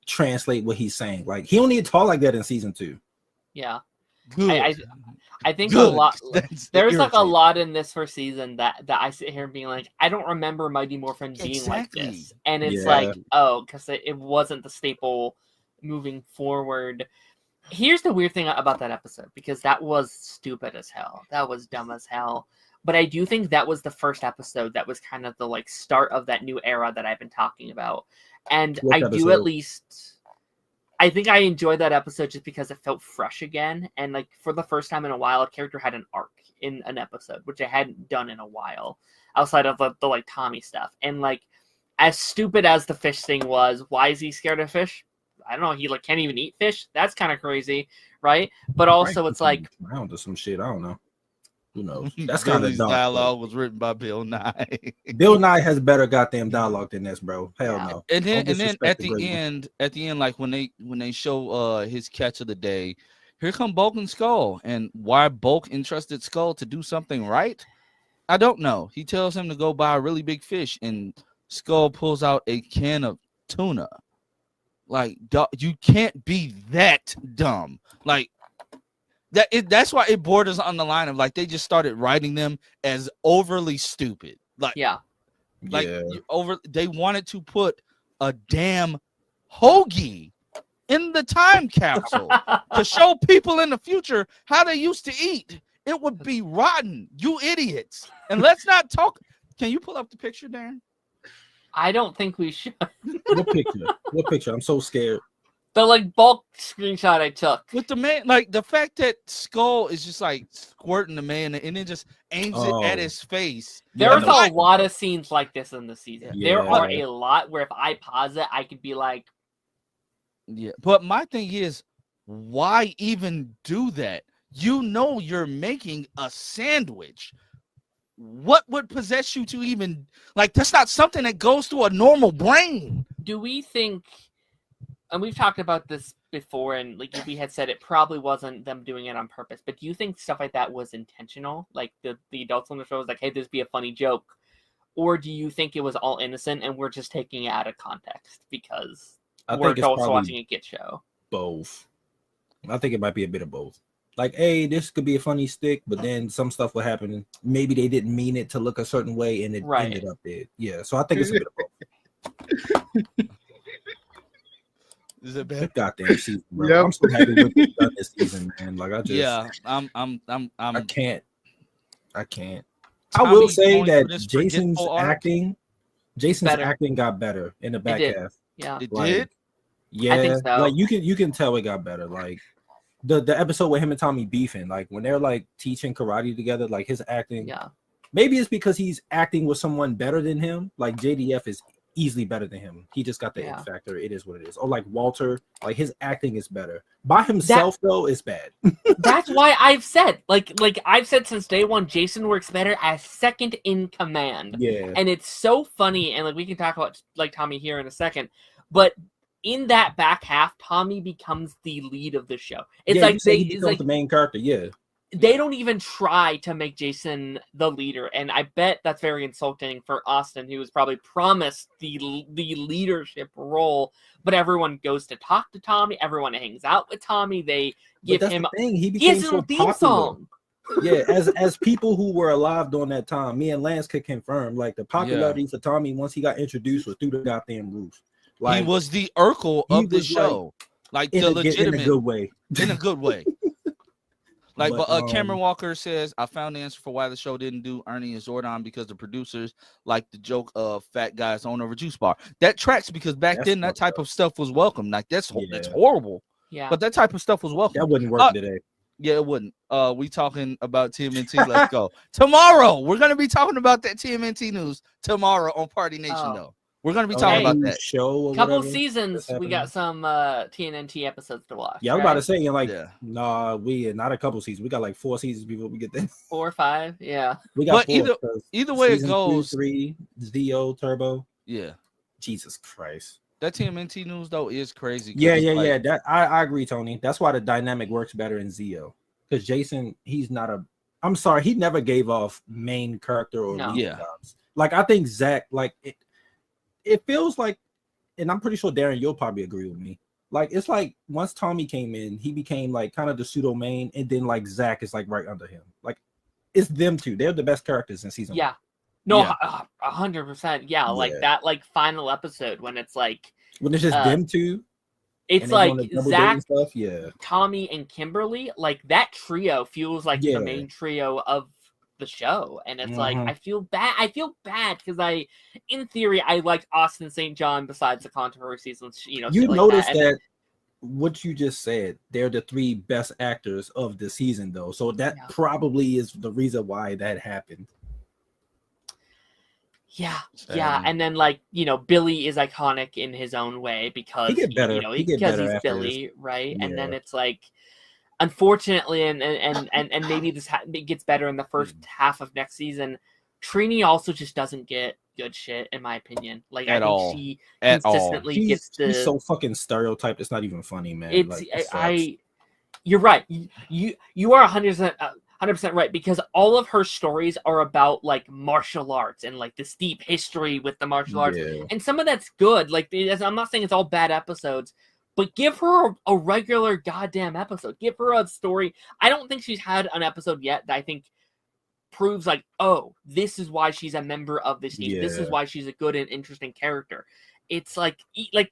S2: translate what he's saying. Like he don't need to talk like that in season 2.
S3: Yeah.
S5: Good.
S3: I think
S5: Good.
S3: a lot. There's like a
S5: irritating.
S3: lot in this first season that I sit here being like, I don't remember Mighty Morphin being like this, and it's like, oh, because it wasn't the staple moving forward. Here's the weird thing about that episode, because that was stupid as hell. That was dumb as hell. But I do think that was the first episode that was kind of the like start of that new era that I've been talking about. And I do at least, I think I enjoyed that episode just because it felt fresh again. And like for the first time in a while, a character had an arc in an episode, which I hadn't done in a while outside of the like Tommy stuff. And like, as stupid as the fish thing was, why is he scared of fish? I don't know. He like can't even eat fish. That's kind of crazy, right? But also it's like,
S2: around to some shit. I don't know. Who knows? That's
S5: Billy's
S2: kind of dumb.
S5: dialogue was written by Bill Nye.
S2: Bill Nye has better goddamn dialogue than this, bro. Hell no.
S5: And then at the
S2: great
S5: end, like when they show his catch of the day, here come Bulk and Skull. And why Bulk entrusted Skull to do something right? I don't know. He tells him to go buy a really big fish, and Skull pulls out a can of tuna. Like, you can't be that dumb. Like, that's why it borders on the line of like they just started writing them as overly stupid. Like, they wanted to put a damn hoagie in the time capsule to show people in the future how they used to eat. It would be rotten, you idiots. And let's not talk. Can you pull up the picture, Darren?
S3: I don't think we should.
S2: What picture? What picture? I'm so scared.
S3: The like bulk screenshot I took
S5: with the man, like the fact that Skull is just like squirting the man and then just aims it at his face.
S3: There's a lot of scenes like this in the season.
S2: Yeah.
S3: There are a lot where if I pause it, I could be like,
S5: yeah. But my thing is, why even do that? You know you're making a sandwich. What would possess you to even like? That's not something that goes through a normal brain.
S3: Do we think? And we've talked about this before, and like we had said, it probably wasn't them doing it on purpose. But do you think stuff like that was intentional? Like the adults on the show was like, "Hey, this be a funny joke," or do you think it was all innocent and we're just taking it out of context because we're adults watching a kid show?
S2: Both. I think it might be a bit of both. Like, hey, this could be a funny stick, but then some stuff will happen. Maybe they didn't mean it to look a certain way, and it ended up there. Yeah, so I think it's a bit of both.
S5: Is it bad?
S2: Goddamn season, bro. Yep. I'm so happy with this season, man. Like I just, I can't. I will say that Jason's acting got better in the back half.
S3: Yeah,
S5: it did.
S2: Yeah,
S3: I think so.
S2: Like you can tell it got better. Like the episode with him and Tommy beefing, like when they're like teaching karate together, like his acting.
S3: Yeah.
S2: Maybe it's because he's acting with someone better than him. Like JDF is easily better than him. He just got the it factor. It is what it is. Or like Walter, like his acting is better. By himself though, it's bad.
S3: That's why I've said, like I've said since day one, Jason works better as second in command.
S2: Yeah.
S3: And it's so funny, and like we can talk about like Tommy here in a second, but in that back half, Tommy becomes the lead of the show. It's like he's like
S2: the main character. Yeah.
S3: They don't even try to make Jason the leader, and I bet that's very insulting for Austin, who was probably promised the leadership role. But everyone goes to talk to Tommy. Everyone hangs out with Tommy. They give him.
S2: The thing. He
S3: has his own theme song.
S2: Yeah, as people who were alive during that time, me and Lance could confirm. Like the popularity for Tommy once he got introduced was through the goddamn roof. Like
S5: he was the Urkel of the show, like the legitimate
S2: in a good way.
S5: In a good way.
S1: Like,
S2: But,
S1: but Cameron Walker says, I found the answer for why the show didn't do Ernie and Zordon because the producers like the joke of fat guys on over juice bar. That tracks because back
S2: That's
S1: then that
S2: fucked
S1: type
S2: up.
S1: of stuff was welcome. Like that's
S2: Yeah.
S1: horrible.
S3: Yeah.
S1: But that type of stuff was welcome.
S2: that wouldn't work today.
S1: Yeah, it wouldn't. We talking about TMNT. Let's go. Tomorrow, we're gonna be talking about that TMNT news tomorrow on Party Nation, though. We're gonna be talking about that
S2: show. Or
S3: Couple
S2: whatever
S3: seasons,
S2: that's
S3: we got some TNNT episodes to watch.
S2: Yeah, I was about to say,
S1: yeah.
S2: we not a couple seasons. We got like 4 seasons before we get there.
S3: 4 or 5, yeah.
S2: We got
S1: But
S2: 4.
S1: either way it
S2: season
S1: goes,
S2: 2, 3, Zio, Turbo.
S1: Yeah.
S2: Jesus Christ.
S1: That TMNT news though is crazy.
S2: Yeah. That I agree, Tony. That's why the dynamic works better in Zio. Because Jason, he's not a. I'm sorry, he never gave off main character or lead vibes. Like I think Zach, like it feels like, and I'm pretty sure Darren, you'll probably agree with me. Like it's like once Tommy came in, he became like kind of the pseudo main, and then like Zach is like right under him. Like it's them two. They're the best characters in season 1.
S3: No, 100%. Yeah, like that, like final episode when it's like
S2: when it's just them two.
S3: It's like Zach,
S2: stuff.
S3: Tommy, and Kimberly. Like that trio feels like the main trio of the show, and it's like I feel bad. I feel bad because in theory, I liked Austin St. John. Besides the controversies, and
S2: you
S3: like
S2: noticed that what you just said. They're the 3 best actors of the season, though. So that probably is the reason why that happened.
S3: Yeah, and then like Billy is iconic in his own way because because he's Billy, right? And then it's like, unfortunately, and maybe it gets better in the first half of next season. Trini also just doesn't get good shit, in my opinion. Like I think she consistently gets
S2: she's so fucking stereotyped. It's not even funny, man.
S3: It's you're right. You are 100% right, because all of her stories are about like martial arts and like this deep history with the martial arts, and some of that's good. Like I'm not saying it's all bad episodes, but give her a regular goddamn episode. Give her a story. I don't think she's had an episode yet that I think proves like, oh, this is why she's a member of this team. This is why she's a good and interesting character. It's like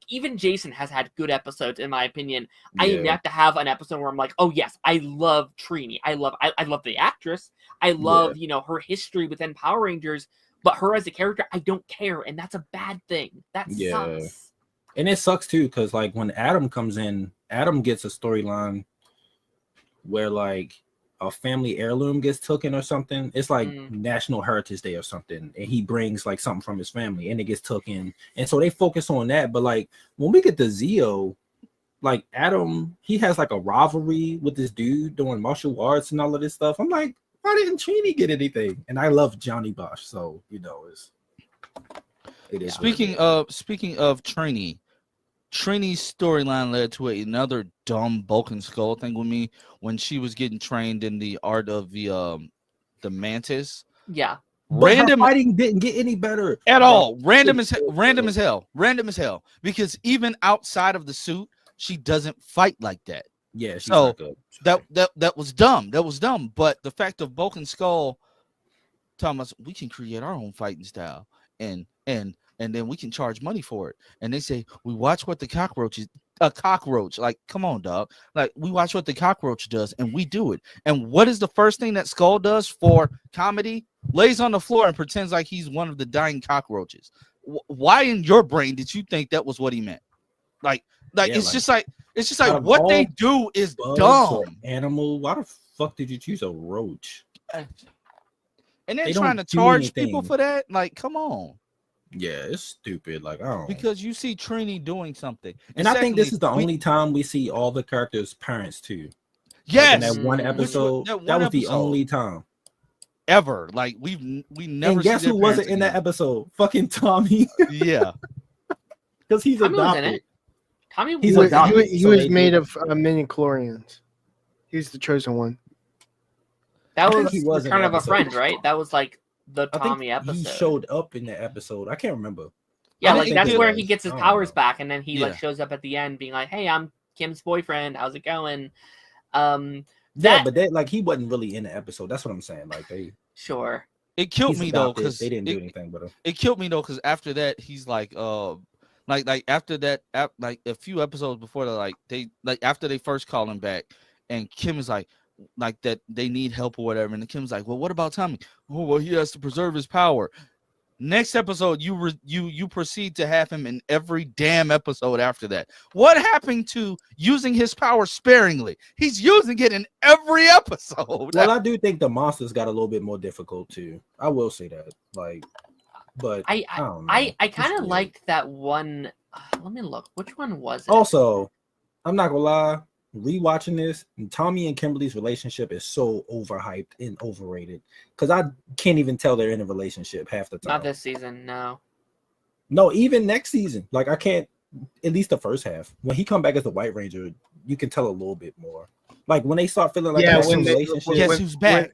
S3: even Jason has had good episodes, in my opinion. I have to have an episode where I'm like, oh yes, I love Trini. I love the actress. I love her history within Power Rangers, but her as a character, I don't care, and that's a bad thing. That sucks.
S2: And it sucks too, because like when Adam comes in, Adam gets a storyline where like a family heirloom gets taken or something. It's like National Heritage Day or something, and he brings like something from his family and it gets taken, and so they focus on that. But like when we get to Zio, like Adam, he has like a rivalry with this dude doing martial arts and all of this stuff. I'm like, why didn't Trini get anything? And I love Johnny Bosch, so it is.
S1: Speaking of Trini, Trini's storyline led to another dumb Bulk Skull thing with me when she was getting trained in the art of the mantis.
S3: Yeah.
S2: Random fighting didn't get any better
S1: at all. Random as hell. Because even outside of the suit, she doesn't fight like that.
S2: Yeah, she's
S1: so
S2: not good.
S1: that was dumb. That was dumb. But the fact of Bulk Skull telling us we can create our own fighting style and then we can charge money for it. And they say, we watch what the cockroach, like, come on, dog. Like, we watch what the cockroach does and we do it. And what is the first thing that Skull does for comedy? Lays on the floor and pretends like he's one of the dying cockroaches. Why in your brain did you think that was what he meant? It's just like what they do is dumb.
S2: Animal, why the fuck did you choose a roach?
S1: And then trying to charge people for that? Like, come on.
S2: Yeah, it's stupid. Like, I don't.
S1: Because you see Trini doing something,
S2: and I think this is the only time we see all the characters' parents too.
S1: Yes,
S2: like in that one episode. That was the only time
S1: ever. Like we never.
S2: And guess who wasn't in that episode? Fucking Tommy.
S1: Yeah,
S2: because he's adopted.
S3: Tommy,
S4: he was made of mini chlorians. He's the chosen one.
S3: That was kind of a friend, right? That was like the Tommy episode.
S2: He showed up in the episode. I can't remember.
S3: Yeah, like that's where he gets his powers back, and then he like shows up at the end, being like, "Hey, I'm Kim's boyfriend. How's it going?"
S2: But like he wasn't really in the episode. That's what I'm saying. Like they
S1: It killed me though because
S2: they didn't do anything with him.
S1: It killed me though because after that he's like after that like a few episodes before that after they first call him back and Kim is like, like that they need help or whatever. And Kim's like, well, what about Tommy? Oh, well, he has to preserve his power. Next episode, you proceed to have him in every damn episode after that. What happened to using his power sparingly? He's using it in every episode.
S2: Well, I do think the monsters got a little bit more difficult too. I will say that. Like, but I don't know.
S3: I kind of liked that one. Let me look. Which one was it?
S2: Also, I'm not gonna lie. Rewatching this, Tommy and Kimberly's relationship is so overhyped and overrated because I can't even tell they're in a relationship half the time.
S3: Not this season, no.
S2: No, even next season. Like I can't. At least the first half. When he come back as the White Ranger, you can tell a little bit more. Like when they start feeling like
S4: Yeah,
S2: a
S4: when they-
S2: relationship.
S1: Guess who's back?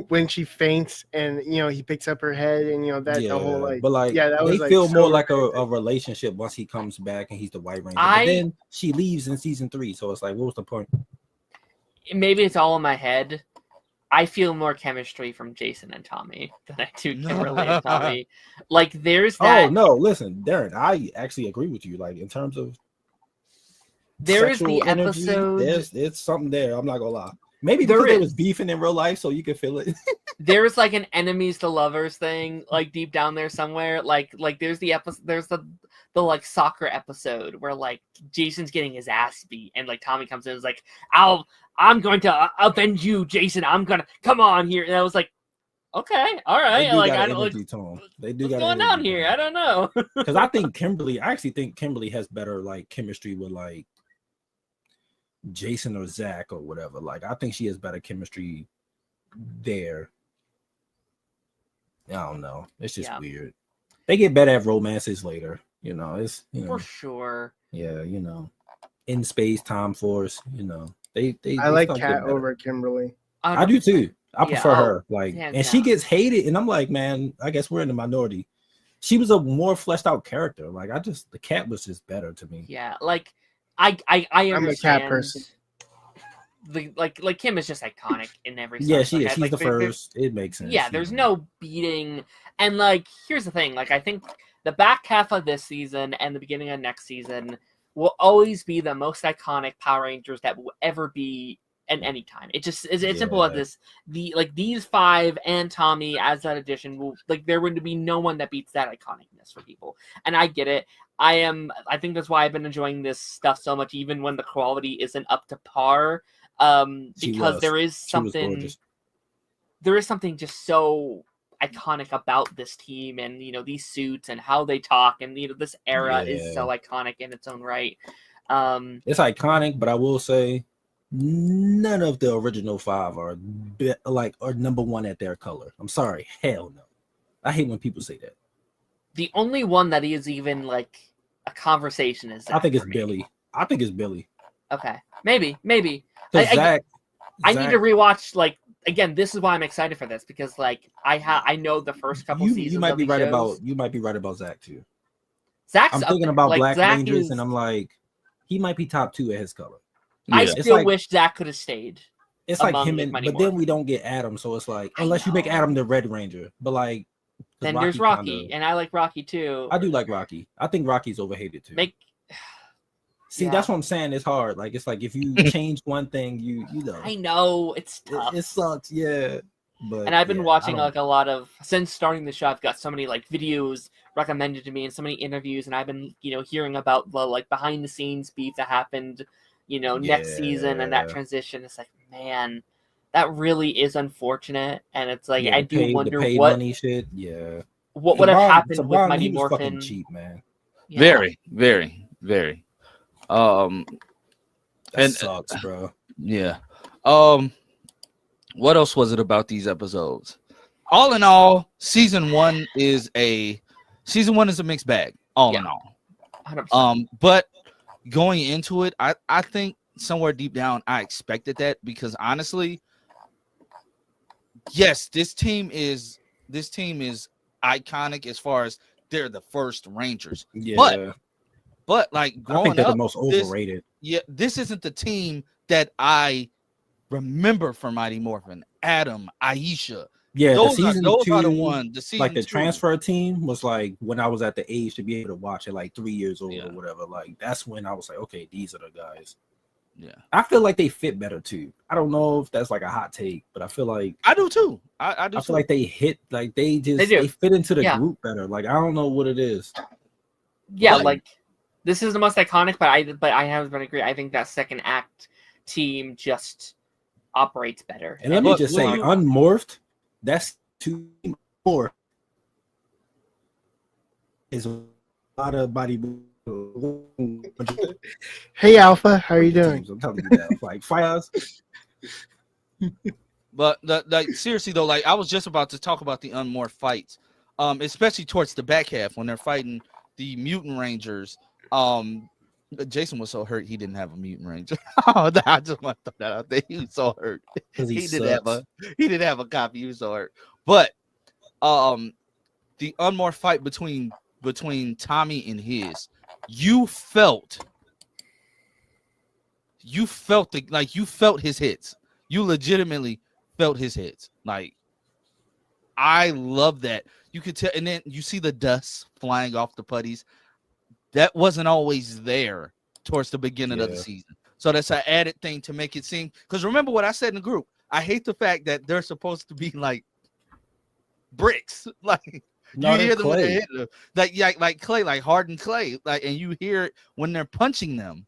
S4: When she faints and he picks up her head and that the whole like,
S2: but like
S4: yeah, that
S2: they
S4: was like,
S2: feel
S4: so
S2: more like
S4: romantic.
S2: a relationship once he comes back and he's the White Ranger.
S3: I-
S2: But then she leaves in season 3, so it's like, what was the point?
S3: Maybe it's all in my head. I feel more chemistry from Jason and Tommy than I do Kimberly and Tommy. Like there's that.
S2: Oh no, listen, Darren, I actually agree with you. Like in terms of
S3: There is
S2: sexual
S3: the
S2: energy,
S3: episode.
S2: it's something there. I'm not gonna lie. Maybe
S3: There
S2: because they
S3: is.
S2: was beefing in real life, so you can feel it.
S3: There's like an enemies to lovers thing, like deep down there somewhere. Like there's the episode. There's the like soccer episode where like Jason's getting his ass beat, and like Tommy comes in and is like, I'm going to avenge you, Jason. I'm gonna come on here. And I was like, okay, all
S2: They
S3: right.
S2: do
S3: Like
S2: got
S3: I
S2: an
S3: don't like
S2: energy tone. They do
S3: what's
S2: got
S3: going on here. I don't know.
S2: Because I actually think Kimberly has better like chemistry with like Jason or Zach or whatever. Like I think she has better chemistry there. I don't know. It's just weird. They get better at romances later. It's
S3: For sure.
S2: Yeah, in space, time force. They
S4: I like
S2: start
S4: Kat
S2: getting better.
S4: over Kimberly.
S2: I do too. I prefer her. Like,
S3: hands
S2: and she
S3: down.
S2: gets hated, and I'm like, man, I guess we're in the minority. She was a more fleshed out character. Like, the Cat was just better to me.
S3: Yeah, like I understand.
S4: I'm a Cat person.
S3: Like Kim is just iconic in every sense.
S2: Yeah, she
S3: Like,
S2: is. She's
S3: like,
S2: the
S3: there-
S2: first. It makes sense.
S3: Yeah, there's no beating. And like, here's the thing. Like, I think the back half of this season and the beginning of next season will always be the most iconic Power Rangers that will ever be in any time. It's simple as this. These 5 and Tommy as that addition will there would be no one that beats that iconicness for people. And I get it. I think that's why I've been enjoying this stuff so much, even when the quality isn't up to par. Because there is something just so iconic about this team and these suits and how they talk and this era is so iconic in its own right.
S2: It's iconic, but I will say none of the original 5 are number 1 at their color. I'm sorry, hell no. I hate when people say that.
S3: The only one that is even like a conversation is Zach
S2: I think it's
S3: for me.
S2: Billy. I think it's Billy.
S3: Okay, maybe.
S2: Zach,
S3: I need to rewatch. Again, this is why I'm excited for this because I know the first couple seasons.
S2: You might be
S3: of
S2: right
S3: these
S2: about
S3: shows.
S2: you might be right about Zach too.
S3: Zach's
S2: I'm
S3: up
S2: thinking
S3: there.
S2: about
S3: Like,
S2: Black
S3: Zach
S2: Rangers,
S3: is-
S2: and I'm like, he might be top 2 at his color.
S3: I
S1: Yeah.
S3: still
S2: like-
S3: wish Zach could have stayed.
S2: It's like
S3: among
S2: him
S3: the
S2: and,
S3: Mighty
S2: but then
S3: Morphin.
S2: we don't get Adam, so it's like
S3: I
S2: unless you make
S3: know.
S2: Adam the Red Ranger, but like 'cause
S3: Then there's Rocky,
S2: kinda-
S3: and I like Rocky too.
S2: I do like Rocky. I think Rocky's overhated too. See,
S3: yeah.
S2: that's what I'm saying. It's hard. Like it's like if you change one thing, you know,
S3: I know it's tough.
S2: it sucks. Yeah, but
S3: And I've been
S2: yeah,
S3: watching
S2: I don't-
S3: a lot of since starting the show. I've got so many videos recommended to me and so many interviews, and I've been hearing about the behind the scenes beef that happened next season and that
S2: Yeah.
S3: transition. It's like, man, that really is unfortunate, and it's like
S2: yeah,
S3: I
S2: the
S3: do
S2: pay- the
S3: wonder
S2: pay
S3: what
S2: money shit. Yeah,
S3: would have happened with
S2: Saban,
S3: Mighty
S2: he was fucking
S3: Morphin.
S2: cheap, man.
S3: Yeah.
S1: Very, very, very.
S2: That
S1: And-
S2: sucks, bro.
S1: Yeah. What else was it about these episodes? All in all, season one is a mixed bag. All in
S3: Yeah.
S1: all.
S3: 100%.
S1: But going into it, I think somewhere deep down I expected that because honestly, yes, this team is iconic as far as they're the first Rangers.
S2: Yeah,
S1: But like
S2: I
S1: growing
S2: think they're
S1: up,
S2: the most
S1: this-
S2: overrated.
S1: yeah, this isn't the team that I remember from Mighty Morphin. Adam, Aisha.
S2: Yeah, the
S1: Those
S2: season
S1: are
S2: 2,
S1: the one. The season
S2: like the
S1: two.
S2: transfer team was like when I was at the age to be able to watch it, like 3 years old
S1: Yeah.
S2: or whatever. Like that's when I was like, okay, these are the guys.
S1: Yeah,
S2: I feel like they fit better too. I don't know if that's like a hot take, but I feel like
S1: I do too. I do.
S2: I feel like they hit, like they fit into the group better. Like I don't know what it is.
S3: Yeah,
S1: But-
S3: like this is the most iconic, but I have to agree. I think that second act team just operates better.
S2: And let me
S1: But
S2: just
S1: will
S2: say,
S1: you-
S2: unmorphed, that's too more. Is a lot of body.
S4: Hey Alpha, how are you doing?
S2: I'm telling you that. Like fires.
S1: But like seriously though, like I was just about to talk about the unmorphed fights, especially towards the back half when they're fighting the mutant rangers. Jason was so hurt he didn't have a mutant ranger. Oh, I just want to throw that out there. He was so hurt.
S2: Because
S1: He didn't have a copy. He was so hurt. But the unmorphed fight between Tommy and his, you felt you felt his hits. You legitimately felt his hits. Like, I love that. You could tell, and then you see the dust flying off the putties. That wasn't always there towards the beginning of the season. So that's an added thing to make it seem. Because remember what I said in the group. I hate the fact that they're supposed to be like bricks. Like,
S2: No,
S1: you hear them when
S2: clay.
S1: they hit them. Like clay, like hardened clay. Like, and you hear it when they're punching them.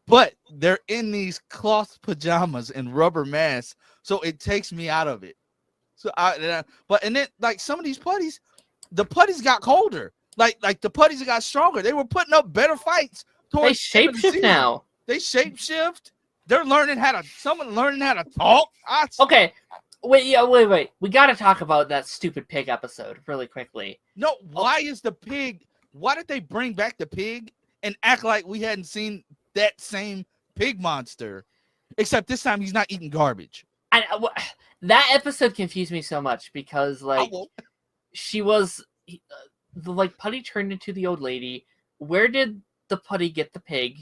S1: But they're in these cloth pajamas and rubber masks, so it takes me out of it. So and then like some of these putties, the putties got colder. Like the putties got stronger. They were putting up better fights.
S3: They shapeshift now.
S1: They shapeshift. They're learning how to talk.
S3: Okay, wait. We got to talk about that stupid pig episode really quickly.
S1: No, why is the pig? Why did they bring back the pig and act like we hadn't seen that same pig monster? Except this time he's not eating garbage.
S3: That episode confused me so much because like she was the putty turned into the old lady. Where did the putty get the pig?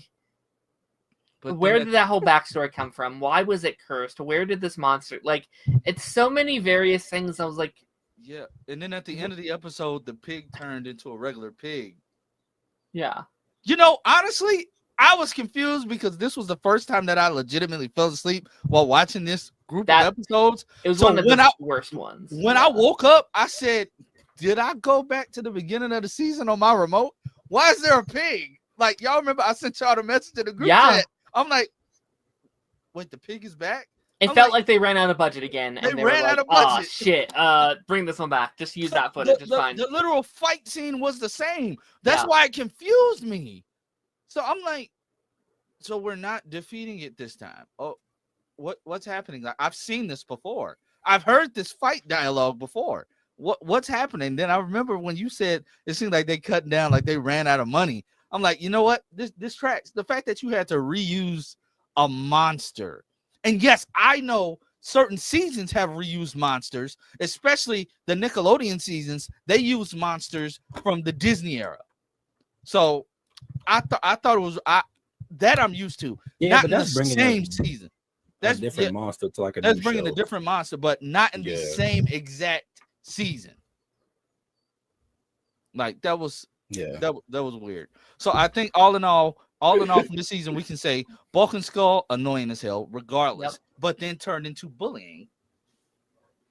S1: But
S3: where did that whole backstory come from? Why was it cursed? Where did this monster it's so many various things. I was like,
S1: yeah. And then at the end of the episode, the pig turned into a regular pig.
S3: Yeah.
S1: You know, honestly, I was confused because this was the first time that I legitimately fell asleep while watching this group of episodes.
S3: It was one of the worst ones.
S1: When I woke up, I said, did I go back to the beginning of the season on my remote? Why is there a pig? Like, y'all remember I sent y'all the message in the group chat. I'm like, wait, the pig is back?
S3: It felt like they ran out of budget again. And they
S1: ran
S3: were
S1: out of
S3: oh,
S1: budget.
S3: shit. Bring this one back. Just use that footage. It's fine.
S1: The literal fight scene was the same. That's why it confused me. So I'm like, so we're not defeating it this time. Oh, what's happening? Like, I've seen this before. I've heard this fight dialogue before. What's happening? Then I remember when you said it seemed like they cut down, like they ran out of money. I'm like, you know what? This tracks. The fact that you had to reuse a monster. And yes, I know certain seasons have reused monsters, especially the Nickelodeon seasons. They use monsters from the Disney era. So I thought it was that I'm used to.
S2: Yeah,
S1: not
S2: but
S1: in
S2: that's
S1: the
S2: bringing
S1: same season.
S2: That's different monster to like a
S1: that's
S2: new
S1: bringing
S2: show.
S1: a different monster, but not in the same exact season. Like that was that was weird. So I think all in all from this season, we can say Bulk and Skull annoying as hell, regardless. But then turned into bullying.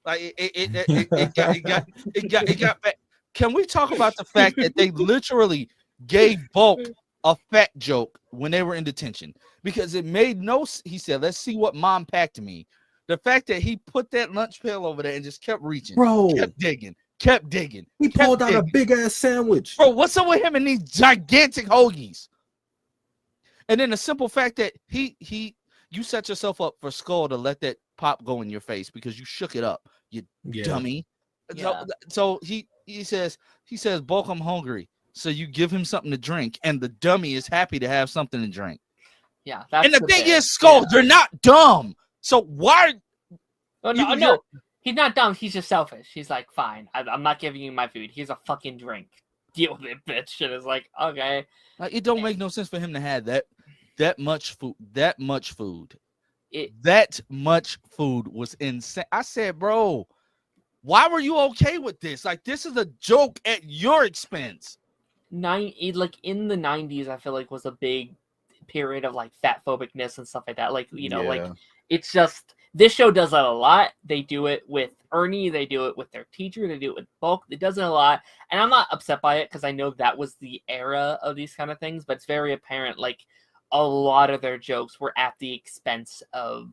S1: Like it got back. Can we talk about the fact that they literally gave Bulk a fat joke when they were in detention? Because it made no. He said, "Let's see what Mom packed me." The fact that he put that lunch pail over there and just kept reaching, kept digging.
S2: He pulled out a big ass sandwich.
S1: Bro, what's up with him and these gigantic hoagies? And then the simple fact that you set yourself up for Skull to let that pop go in your face because you shook it up, you dummy.
S3: Yeah.
S1: So he says, Bulk, I'm hungry. So you give him something to drink, and the dummy is happy to have something to drink.
S3: Yeah.
S1: And the thing is, Skull, they're not dumb. So why?
S3: No. He's not dumb. He's just selfish. He's like, fine, I'm not giving you my food. Here's a fucking drink. Deal with it, bitch. And it's like, okay.
S1: Like, it don't make no sense for him to have that much food. That much food was insane. I said, bro, why were you okay with this? Like, this is a joke at your expense.
S3: In the 90s, I feel like was a big period of like fat phobicness and stuff like that. Like, you know, like
S2: Yeah.
S3: it's just this show does that a lot. They do it with Ernie, they do it with their teacher, they do it with Bulk. It does it a lot, and I'm not upset by it because I know that was the era of these kind of things. But it's very apparent, like a lot of their jokes were at the expense of,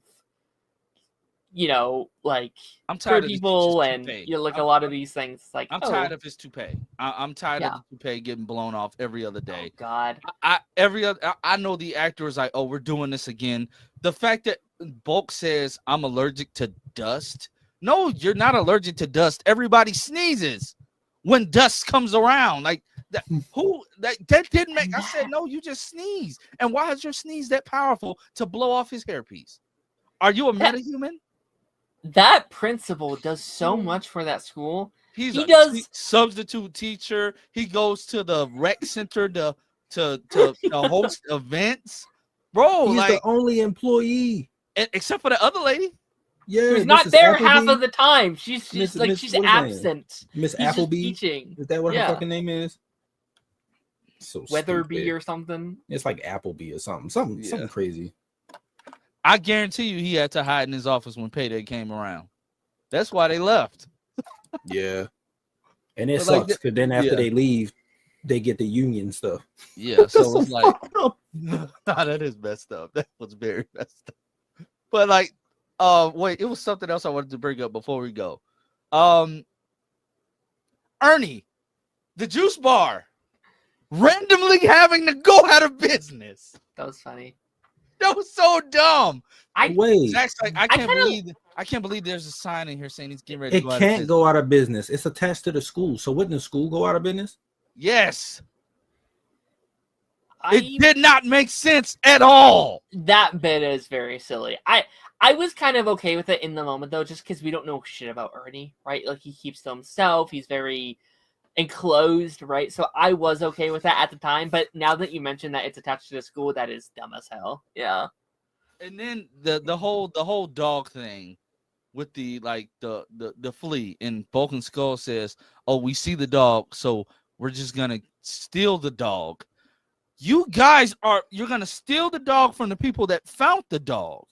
S3: you know, like
S5: I'm
S3: queer
S5: tired of this
S3: people
S5: teacher's
S3: and
S5: toupee.
S3: you know, like a lot of these things. Like,
S5: I'm
S3: oh,
S5: tired of his toupee. I'm tired
S3: Yeah.
S5: of the toupee getting blown off every other
S3: oh
S5: day.
S3: God,
S5: I know the actor is like, oh, we're doing this again. The fact that Bulk says I'm allergic to dust. No, you're not allergic to dust. Everybody sneezes when dust comes around. Like that, that didn't make. I said no, you just sneeze. And why is your sneeze that powerful to blow off his hairpiece? Are you a metahuman?
S3: that principal does so much for that school.
S5: He's
S3: He
S5: a
S3: does-
S5: substitute teacher. He goes to the rec center to host events, bro.
S2: He's
S5: like
S2: the only employee.
S5: except for the other lady.
S2: Yeah,
S3: Who's not
S2: Mrs.
S3: there half
S2: Appleby.
S3: of the time. She's
S2: Miss-
S3: like
S2: Miss-
S3: she's
S2: what is her name?
S3: absent.
S2: Miss
S3: He's just
S2: Appleby.
S3: teaching.
S2: Is that what
S3: Yeah.
S2: her fucking name is? So
S3: Weatherby
S2: stupid.
S3: or something.
S2: It's like Appleby or something
S5: Yeah.
S2: crazy.
S5: I guarantee you, he had to hide in his office when payday came around. That's why they left.
S2: Yeah, and it
S5: But, like,
S2: sucks because then after
S5: yeah.
S2: they leave, they get the union stuff.
S5: Yeah, so it's like,
S2: fucked up.
S5: nah, that is messed up. That was very messed up. But like, wait, it was something else I wanted to bring up before we go. Ernie, the juice bar, randomly having to go out of business.
S3: That was funny.
S5: That was so dumb.
S2: Wait,
S5: Zach's like, I can't
S3: kinda-
S5: believe there's a sign in here saying he's getting ready
S2: it
S5: to go out of
S2: can't
S5: business.
S2: go out of business. It's attached to the school. So wouldn't the school go out of business?
S5: Yes,
S3: I,
S5: it did not make sense at all.
S3: that bit is very silly. I was kind of okay with it in the moment though, just because we don't know shit about Ernie, right? Like he keeps to himself. He's very enclosed, right? So I was okay with that at the time. But now that you mentioned that it's attached to the school, that is dumb as hell. Yeah.
S5: And then the whole dog thing with the flea, and Bulk and Skull says, "Oh, we see the dog, so we're just gonna steal the dog." You're gonna steal the dog from the people that found the dog.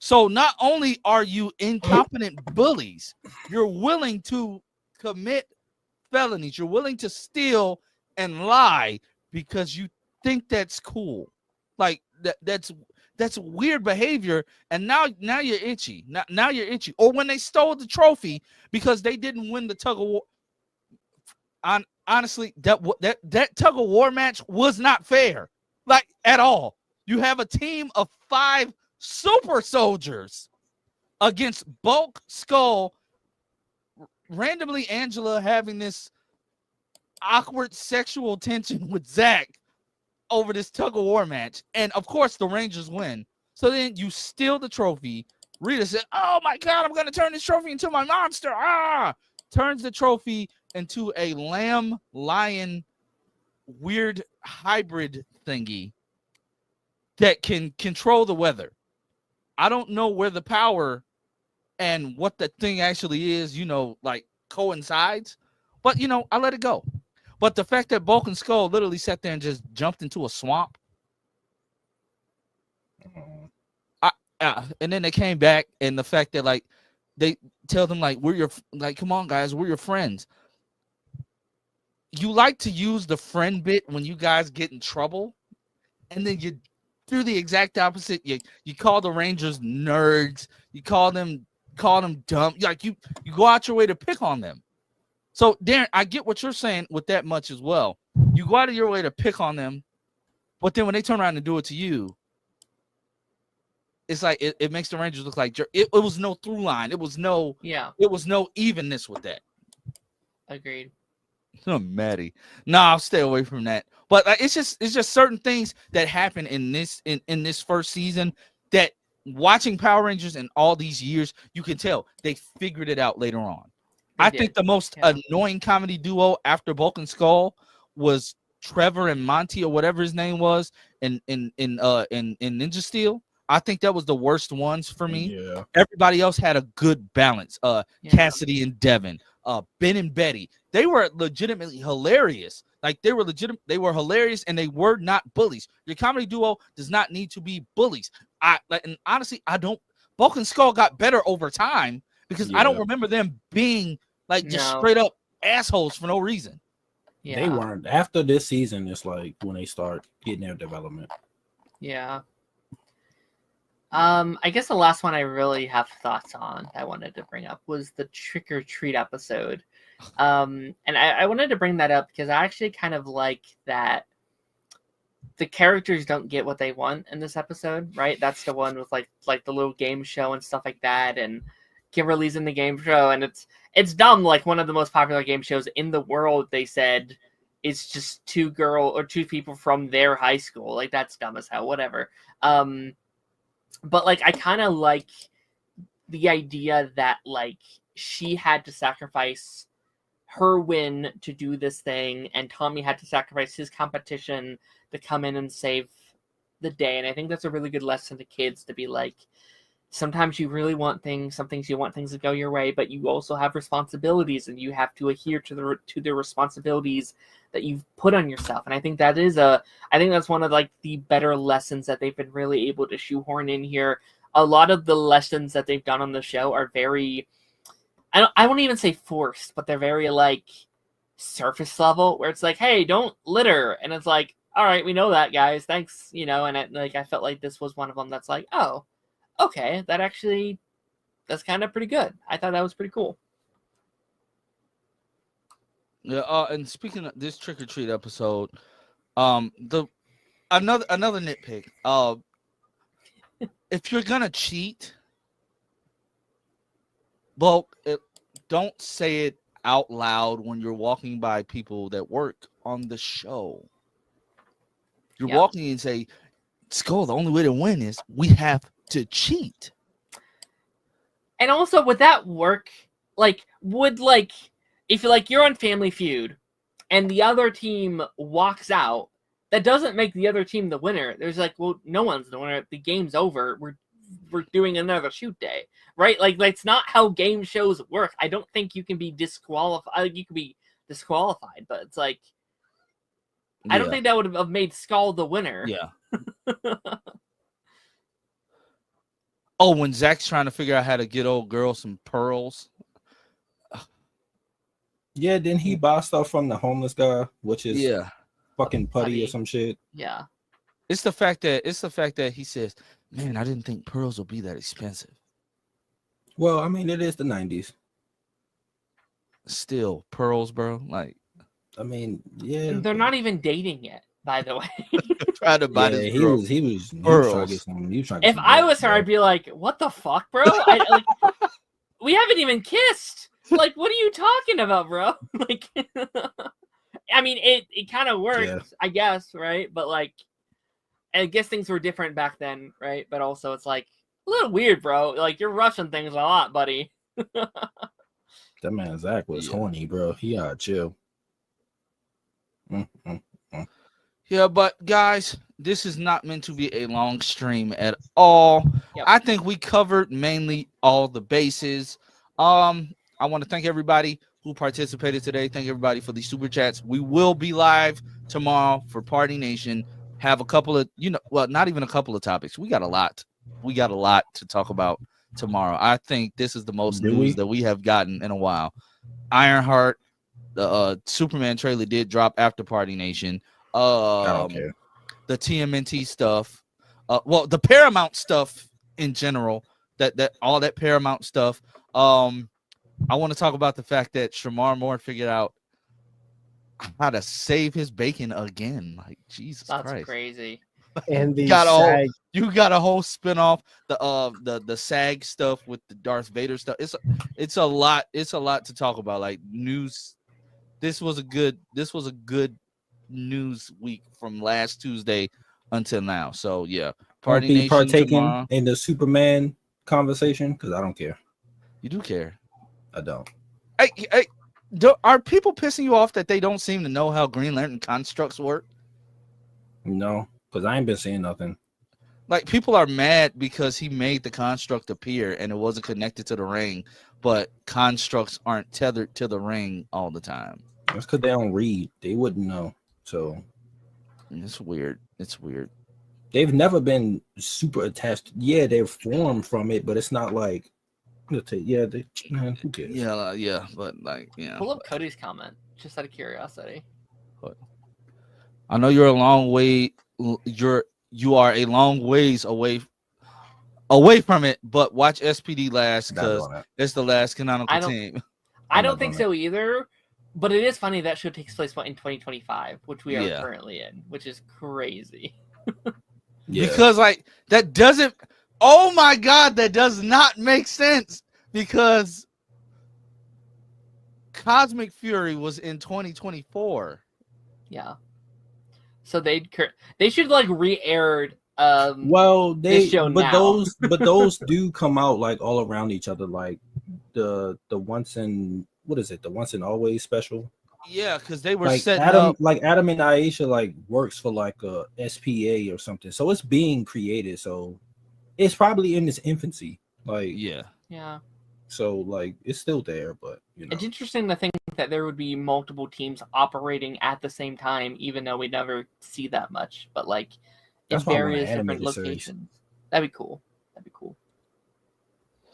S5: So not only are you incompetent bullies, you're willing to commit felonies. You're willing to steal and lie because you think that's cool. Like that's weird behavior. And now you're itchy. Now you're itchy. Or when they stole the trophy because they didn't win the tug of war. Honestly, that tug of war match was not fair, like at all. You have a team of 5 super soldiers against Bulk, Skull, randomly Angela having this awkward sexual tension with Zach over this tug of war match, and of course the Rangers win. So then you steal the trophy. Rita said, "Oh my God, I'm gonna turn this trophy into my monster!" Turns the trophy into a lamb lion weird hybrid thingy that can control the weather. I don't know where the power and what the thing actually is, like coincides, but I let it go. But the fact that Bulk and Skull literally sat there and just jumped into a swamp, and then they came back, and the fact that like they tell them like come on guys, we're your friends. You like to use the friend bit when you guys get in trouble, and then you do the exact opposite. You call the Rangers nerds. You call them dumb. Like you go out your way to pick on them. So Darren, I get what you're saying with that much as well. You go out of your way to pick on them, but then when they turn around and do it to you, it's like it makes the Rangers look like it was no through line. It was no evenness with that.
S3: Agreed.
S5: Oh, Maddie. No, I'll stay away from that. But it's just certain things that happen in this first season that watching Power Rangers in all these years, you can tell they figured it out later on. I think the most annoying comedy duo after Bulk and Skull was Trevor and Monty or whatever his name was in Ninja Steel. I think that was the worst ones for me.
S2: Yeah.
S5: Everybody else had a good balance. Cassidy and Devin, Ben and Betty,
S1: they were legitimately hilarious. Like they were hilarious, and they were not bullies. Your comedy duo does not need to be bullies. And honestly, I don't. Bulk and Skull got better over time because I don't remember them being like just straight up assholes for no reason.
S3: Yeah.
S2: They weren't. After this season, it's like when they start getting their development.
S3: Yeah. I guess the last one I really have thoughts on I wanted to bring up was the Trick or Treat episode. And I wanted to bring that up because I actually kind of like that the characters don't get what they want in this episode, right? That's the one with like the little game show and stuff like that, and Kimberly's in the game show, and it's dumb. Like one of the most popular game shows in the world, they said, is just two people from their high school. Like that's dumb as hell. Whatever. But like I kind of like the idea that like she had to sacrifice her win to do this thing, and Tommy had to sacrifice his competition to come in and save the day. And I think that's a really good lesson to kids, to be like, sometimes you really want things, some things you want things to go your way, but you also have responsibilities, and you have to adhere to the responsibilities that you've put on yourself. And I think that is I think that's one of like the better lessons that they've been really able to shoehorn in here. A lot of the lessons that they've done on the show are very, I won't even say forced, but they're very like surface level, where it's like, hey, don't litter, and it's like, all right, we know that, guys, thanks, you know. And I felt like this was one of them that's like, oh, okay, that's kind of pretty good. I thought that was pretty cool.
S1: Yeah. And speaking of this Trick or Treat episode, another nitpick. If you're gonna cheat, well, don't say it out loud when you're walking by people that work on the show. You're walking and say, Skull, the only way to win is we have to cheat.
S3: And also, would that work? Like, if you're on Family Feud and the other team walks out, that doesn't make the other team the winner. There's like, well, no one's the winner. The game's over. We're doing another shoot day, right? Like, that's not how game shows work. I don't think you can be disqualified. You can be disqualified, but it's like, I don't think that would have made Skull the winner.
S1: Yeah. Oh, when Zach's trying to figure out how to get old girl some pearls.
S2: Yeah, didn't he buy stuff from the homeless guy, which is fucking putty or some shit?
S3: Yeah.
S1: It's the fact that he says, man, I didn't think pearls would be that expensive.
S2: Well, I mean, it is the 90s.
S1: Still, pearls, bro. Like,
S2: I mean, yeah.
S3: They're not even dating yet, by the way.
S1: Tried to buy this girl.
S2: He was
S1: pearls.
S3: If I was her, I'd be like, what the fuck, bro? We haven't even kissed. Like, what are you talking about, bro? Like, I mean, it kind of works, I guess, right? But like, I guess things were different back then, right? But also, it's like a little weird, bro. Like, you're rushing things a lot, buddy.
S2: That man Zach was horny, bro. He gotta chill.
S1: Yeah, but guys, this is not meant to be a long stream at all. Yep. I think we covered mainly all the bases. I want to thank everybody who participated today. Thank everybody for the super chats. We will be live tomorrow for Party Nation. Have a couple of, not even a couple of topics. We got a lot. We got a lot to talk about tomorrow. I think this is the most news that we have gotten in a while. Ironheart, the Superman trailer did drop after Party Nation. I don't care. The TMNT stuff. Well, the Paramount stuff in general. That all that Paramount stuff. I want to talk about the fact that Shamar Moore figured out how to save his bacon again. Like, Jesus Christ. That's
S3: crazy.
S4: And
S1: you got a whole spinoff, the SAG stuff with the Darth Vader stuff. It's a lot to talk about. Like, news. This was a good news week from last Tuesday until now. So yeah,
S2: Party Nation partaking in the Superman conversation because I don't care.
S1: You do care.
S2: I don't.
S1: Are people pissing you off that they don't seem to know how Green Lantern constructs work?
S2: No, because I ain't been seeing nothing.
S1: like people are mad because he made the construct appear and it wasn't connected to the ring, but constructs aren't tethered to the ring all the time.
S2: That's because they don't read. They wouldn't know. So
S1: It's weird. It's weird.
S2: they've never been super attached. Yeah, they're formed from it, but it's not like man, who cares?
S1: Yeah, but like,
S3: Pull up Cody's comment, just out of curiosity.
S1: I know you're a long way. You are a long ways away from it, but watch SPD last because it's the last canonical team.
S3: I don't think so either. But it is funny that show takes place in 2025, which we are currently in, which is crazy.
S1: Because like that doesn't. Oh my God, that does not make sense because Cosmic Fury was in 2024.
S3: Yeah. So they should like re-aired
S2: well
S3: this show
S2: but
S3: now.
S2: those do come out like all around each other, like the once in the once and always special.
S1: Yeah, because they were
S2: like
S1: setting
S2: Adam
S1: up
S2: like Adam and Aisha like works for like a SPA or something, so it's being created, so it's probably in its infancy, like
S3: Yeah.
S2: So like it's still there, but
S3: It's interesting to think that there would be multiple teams operating at the same time, even though we never see that much. But like in various different locations, that'd be cool.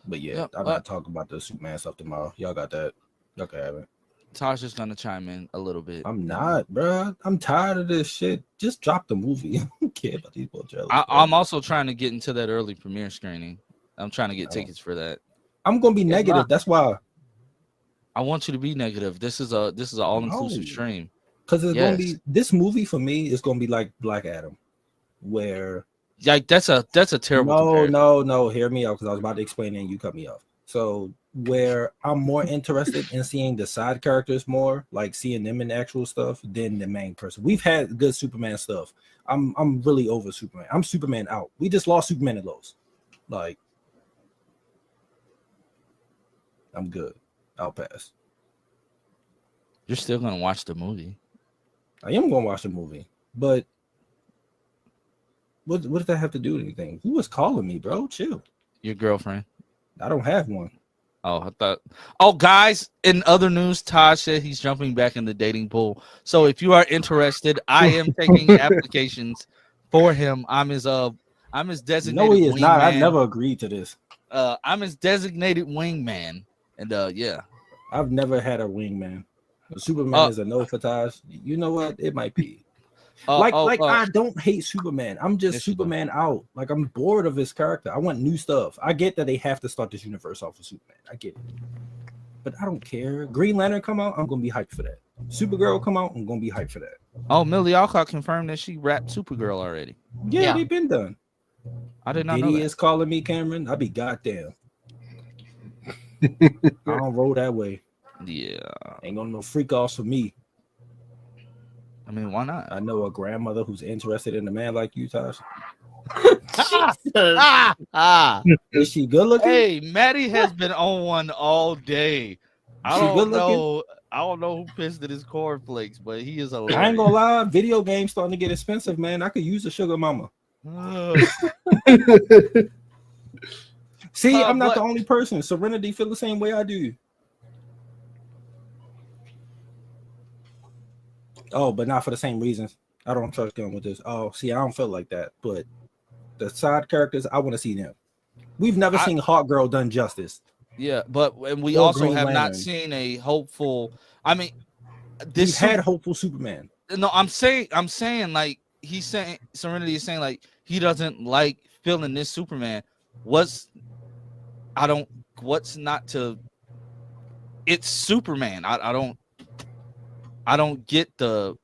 S2: But yeah, I'm not talking about the Superman stuff tomorrow. Y'all got that? Y'all can have it.
S1: Tasha's gonna chime in a little bit.
S2: I'm not, bro. I'm tired of this shit. Just drop the movie. I don't care about these both trailers.
S1: I'm also trying to get into that early premiere screening. I'm trying to get tickets for that.
S2: I'm gonna be negative. That's why.
S1: I want you to be negative. This is an all-inclusive stream.
S2: Because it's gonna be this movie for me is gonna be like Black Adam, where
S1: like that's a terrible comparison.
S2: No, hear me out because I was about to explain it and you cut me off. So where I'm more interested in seeing the side characters more, like seeing them in actual stuff, than the main person. We've had good Superman stuff. I'm really over Superman. I'm Superman out. We just lost Superman and Lois. Like I'm good. I'll pass.
S1: You're still gonna watch the movie.
S2: I am gonna watch the movie, but what does that have to do with anything? Who was calling me, bro? Chill.
S1: Your girlfriend.
S2: I don't have one.
S1: Oh, I thought. Oh, guys! In other news, Todd said he's jumping back in the dating pool. So if you are interested, I am taking applications for him. I'm his designated.
S2: No, he is not.
S1: Man.
S2: I've never agreed to this.
S1: I'm his designated wingman, and yeah.
S2: I've never had a wingman. Superman is a no for Taj. You know what? It might be. I don't hate Superman. I'm just Superman out. Like I'm bored of his character. I want new stuff. I get that they have to start this universe off with Superman. I get it. But I don't care. Green Lantern come out, I'm gonna be hyped for that. Supergirl come out, I'm gonna be hyped for that.
S1: Oh, Millie Alcott confirmed that she rapped Supergirl already.
S2: Yeah, they've been done.
S1: I did not know that.
S2: Is calling me Cameron. I'll be goddamn. I don't roll that way.
S1: Yeah.
S2: Ain't gonna no freak offs for me.
S1: I mean, why not?
S2: I know a grandmother who's interested in a man like you, Tosh. Is she good looking?
S1: Hey, Maddie has been on one all day. I don't know who pissed at his cornflakes, but he is hilarious.
S2: I ain't gonna lie, video games starting to get expensive, man. I could use a sugar mama. See, I'm not the only person. Serenity feel the same way I do. Oh, but not for the same reasons. I don't trust them with this. Oh, see, I don't feel like that. But the side characters, I want to see them. We've never seen Hawk Girl done justice.
S1: Yeah, but we also have not seen a hopeful. I mean,
S2: we've had hopeful Superman.
S1: No, I'm saying like he's saying Serenity is saying like he doesn't like feeling this Superman. What's not to? It's Superman. I don't get the.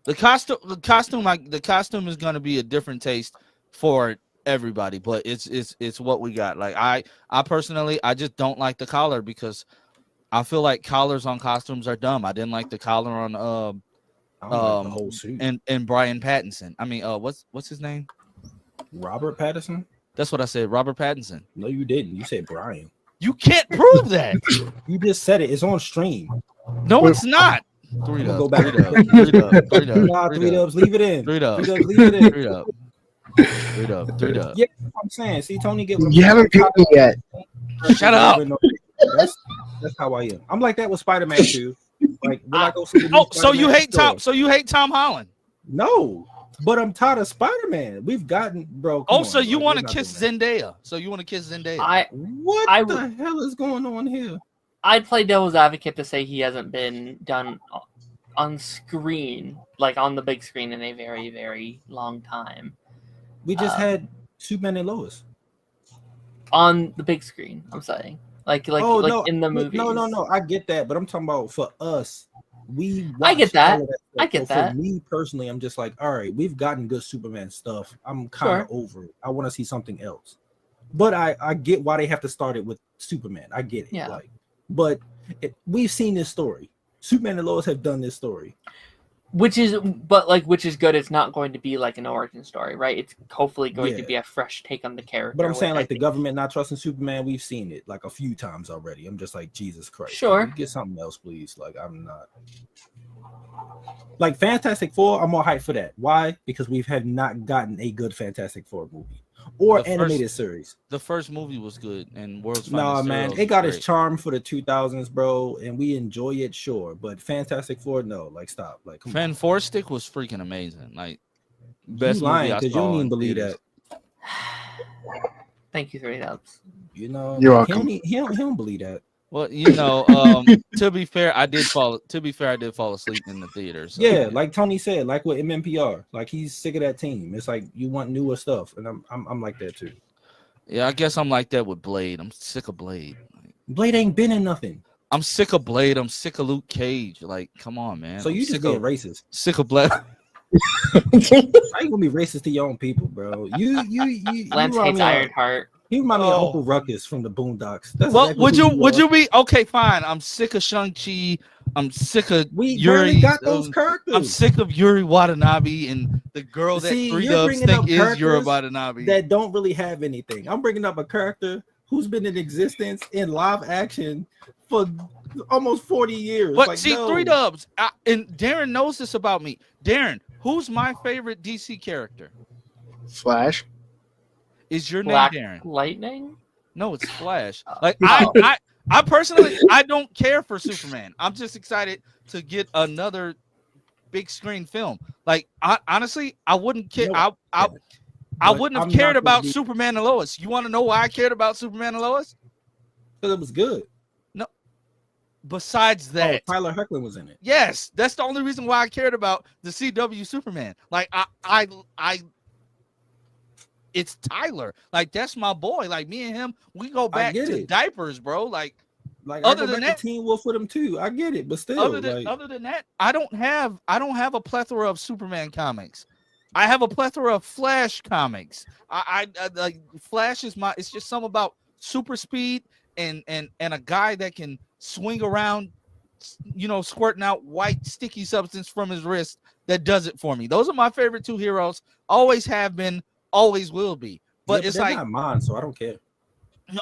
S1: The costume is gonna be a different taste for everybody, but it's what we got. Like I personally, I just don't like the collar because I feel like collars on costumes are dumb. I didn't like the collar on
S2: the whole suit
S1: and Brian Pattinson. I mean, what's his name?
S2: Robert Pattinson.
S1: That's what I said. Robert Pattinson.
S2: No, you didn't. You said Brian.
S1: You can't prove that.
S2: You just said it. It's on stream.
S1: No, it's not.
S5: Three
S2: I'm gonna
S5: dubs.
S2: go back.
S5: Three dubs. Three dubs. Three dubs.
S2: Nah, 3 dubs. Leave it in.
S5: 3 dubs.
S2: 3 dubs. Leave it in.
S5: 3 dubs. 3 dubs. 3 dubs.
S2: Yeah, that's what I'm saying. See, Tony, get what I'm
S4: You
S2: saying.
S4: haven't picked me yet.
S1: Shut up.
S2: That's how I am. I'm like that with Spider-Man too. Like, will I go see the new
S1: Oh, so you
S2: Spider-Man?
S1: hate Tom?
S2: Sure.
S1: So you hate Tom Holland?
S2: No, but I'm tired of Spider-Man. We've gotten, bro.
S1: Oh,
S2: come
S1: so
S2: on,
S1: you
S2: bro.
S1: want to
S2: We're not
S1: kiss
S2: doing that.
S1: Zendaya? So you want to kiss Zendaya?
S2: What
S3: I
S2: the hell is going on here?
S3: I'd play devil's advocate to say he hasn't been done on screen, like on the big screen, in a very, very long time.
S2: We just had Superman and Lois.
S3: On the big screen, I'm saying. Like
S2: no,
S3: in the movies.
S2: No. I get that, but I'm talking about for us. We
S3: I get
S2: watch
S3: that.
S2: all of stuff.
S3: I get
S2: So
S3: that.
S2: For me personally, I'm just like, all right, we've gotten good Superman stuff. I'm kind of
S3: Sure.
S2: over it. I want to see something else. But I get why they have to start it with Superman. I get it.
S3: Yeah.
S2: Like, but we've seen this story. Superman and Lois have done this story.
S3: Which is good. It's not going to be like an origin story, right? It's hopefully going to
S2: Yeah.
S3: be a fresh take on the character.
S2: But I'm saying,
S3: which I
S2: like, the
S3: think-
S2: government not trusting Superman, we've seen it like a few times already. I'm just like, Jesus Christ.
S3: Sure.
S2: Get something else, please. Like, I'm not. Like, Fantastic Four, I'm more hyped for that. Why? Because we have not gotten a good Fantastic Four movie or
S5: The
S2: animated series.
S5: The first movie was good, and World's
S2: Nah,
S5: Finest
S2: man,
S5: Heroes
S2: it got
S5: was
S2: its
S5: great.
S2: charm for the 2000s, bro, and we enjoy it, sure. But Fantastic Four, no. Like, stop. Like, come on.
S5: Fan Four Stick was freaking amazing. Like,
S2: You
S5: best
S2: lying
S5: movie I
S2: because you
S5: saw
S2: don't even
S5: in
S2: believe
S5: theaters.
S2: that.
S3: Thank you, 3 Dubs.
S2: You know,
S4: You're
S2: he
S4: welcome.
S2: don't, he don't believe that.
S5: Well, to be fair, I did fall asleep in the theater. So,
S2: Yeah, like Tony said, like with MMPR, like he's sick of that team. It's like you want newer stuff, and I'm like that too.
S5: yeah, I guess I'm like that with Blade. I'm sick of Blade.
S2: Blade ain't been in nothing,
S5: I'm sick of Blade. I'm sick of Luke Cage. Like, come on, man.
S2: so
S5: I'm
S2: you just
S5: sick
S2: being
S5: of
S2: racist.
S5: sick of Blade.
S2: How you gonna be racist to your own people, bro? You
S3: Lance
S2: remind
S3: hates
S2: me of-
S3: Ironheart.
S2: He remind me of
S1: Oh.
S2: Uncle Ruckus from the Boondocks. That's
S1: Well,
S2: exactly who
S1: would
S2: are.
S1: you be okay? Fine. I'm sick of Shang-Chi. I'm sick of
S2: We
S1: Yuri.
S2: barely got those characters.
S1: I'm sick of Yuri Watanabe and the girl that
S2: See,
S1: 3
S2: you're
S1: Dubs
S2: bringing
S1: think
S2: up
S1: is Yuri
S2: characters
S1: Watanabe.
S2: that don't really have anything. I'm bringing up a character who's been in existence in live action for almost 40 years.
S1: But
S2: Like,
S1: see,
S2: no.
S1: 3 Dubs, and Darren knows this about me. Darren, who's my favorite DC character?
S4: Flash.
S1: Is your
S3: Black
S1: name Darren?
S3: Lightning.
S1: No, it's Flash. Like
S3: Oh.
S1: I personally, I don't care for Superman. I'm just excited to get another big screen film. Like, honestly, I wouldn't care.
S2: No,
S1: I
S2: but
S1: wouldn't have
S2: I'm
S1: cared
S2: not gonna
S1: about
S2: be-
S1: Superman and Lois. You want to know why I cared about Superman and Lois?
S2: Because it was good.
S1: Besides that,
S2: Oh, Tyler Hoechlin was in it.
S1: yes, that's the only reason why I cared about the CW Superman. Like, I it's Tyler. Like, that's my boy. Like, me and him, we go back
S2: get
S1: to
S2: it.
S1: diapers, bro. Like,
S2: Like,
S1: Other
S2: I go
S1: than
S2: back
S1: that-
S2: to Teen Wolf with him too. I get it, but still,
S1: other than that, I don't have a plethora of Superman comics. I have a plethora of Flash comics. I like Flash is it's just something about super speed and a guy that can swing around, squirting out white sticky substance from his wrist that does it for me. Those are my favorite 2 heroes. Always have been, always will be. But it's
S2: they're
S1: like,
S2: not mine, so I don't care.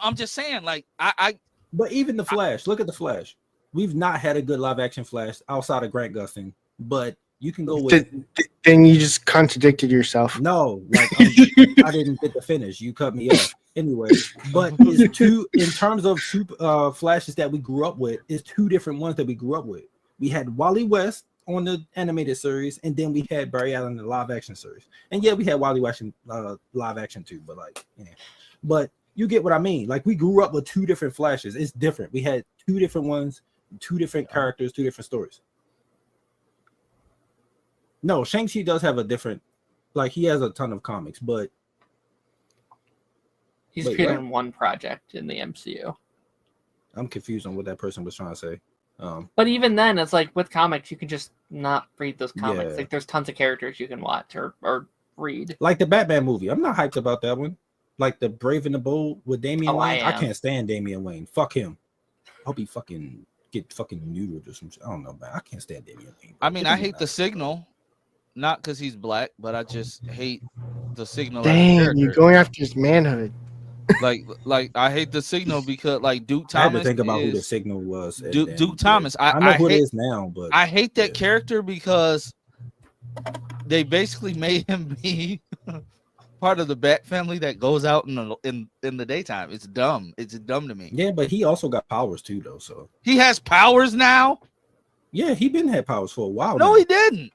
S1: I'm just saying, like, I
S2: But even the Flash, look at the Flash. We've not had a good live action Flash outside of Grant Gustin, but you can go with
S4: Then you just contradicted yourself.
S2: no. Like, I didn't get the finish. You cut me off anyway. But it's two in terms of Flashes that we grew up with. It's 2 different ones that we grew up with. We had Wally West on the animated series, and then we had Barry Allen in the live action series. And yeah, we had Wally West in live action too. But like, yeah. But you get what I mean. Like, we grew up with 2 different Flashes. It's different. We had 2 different ones, 2 different characters, 2 different stories. No, Shang-Chi does have a different, like, he has a ton of comics, but
S3: He's
S2: Wait,
S3: appeared
S2: what?
S3: in one project in the MCU.
S2: I'm confused on what that person was trying to say.
S3: But even then, it's like with comics, you can just not read those comics.
S2: Yeah.
S3: Like there's tons of characters you can watch or read.
S2: Like the Batman movie. I'm not hyped about that one. Like the Brave and the Bold with Damian
S3: Oh, I
S2: Wayne. I
S3: am.
S2: can't stand Damian Wayne. Fuck him. I hope he get fucking neutered or some shit. I don't know, man. I can't stand Damian Wayne.
S1: I mean,
S2: Get
S1: I
S2: him
S1: hate
S2: out.
S1: the Signal, not because he's black, but I just hate the Signal. as a
S4: Dang,
S1: character.
S4: you're going after his manhood.
S5: Like I hate the signal because like Duke
S2: I had to
S5: Thomas
S2: think about who the
S5: is
S2: signal was. And
S5: Duke,
S2: then,
S5: Duke Thomas.
S2: I know
S5: I
S2: who it
S5: hate
S2: is now, but
S5: I hate that
S2: yeah.
S5: character because they basically made him be part of the Bat family that goes out in the daytime. It's dumb. It's dumb to me.
S2: Yeah, but he also got powers too, though. So
S5: He has powers now.
S2: yeah, he been had powers for a while.
S5: No,
S2: now.
S5: he didn't.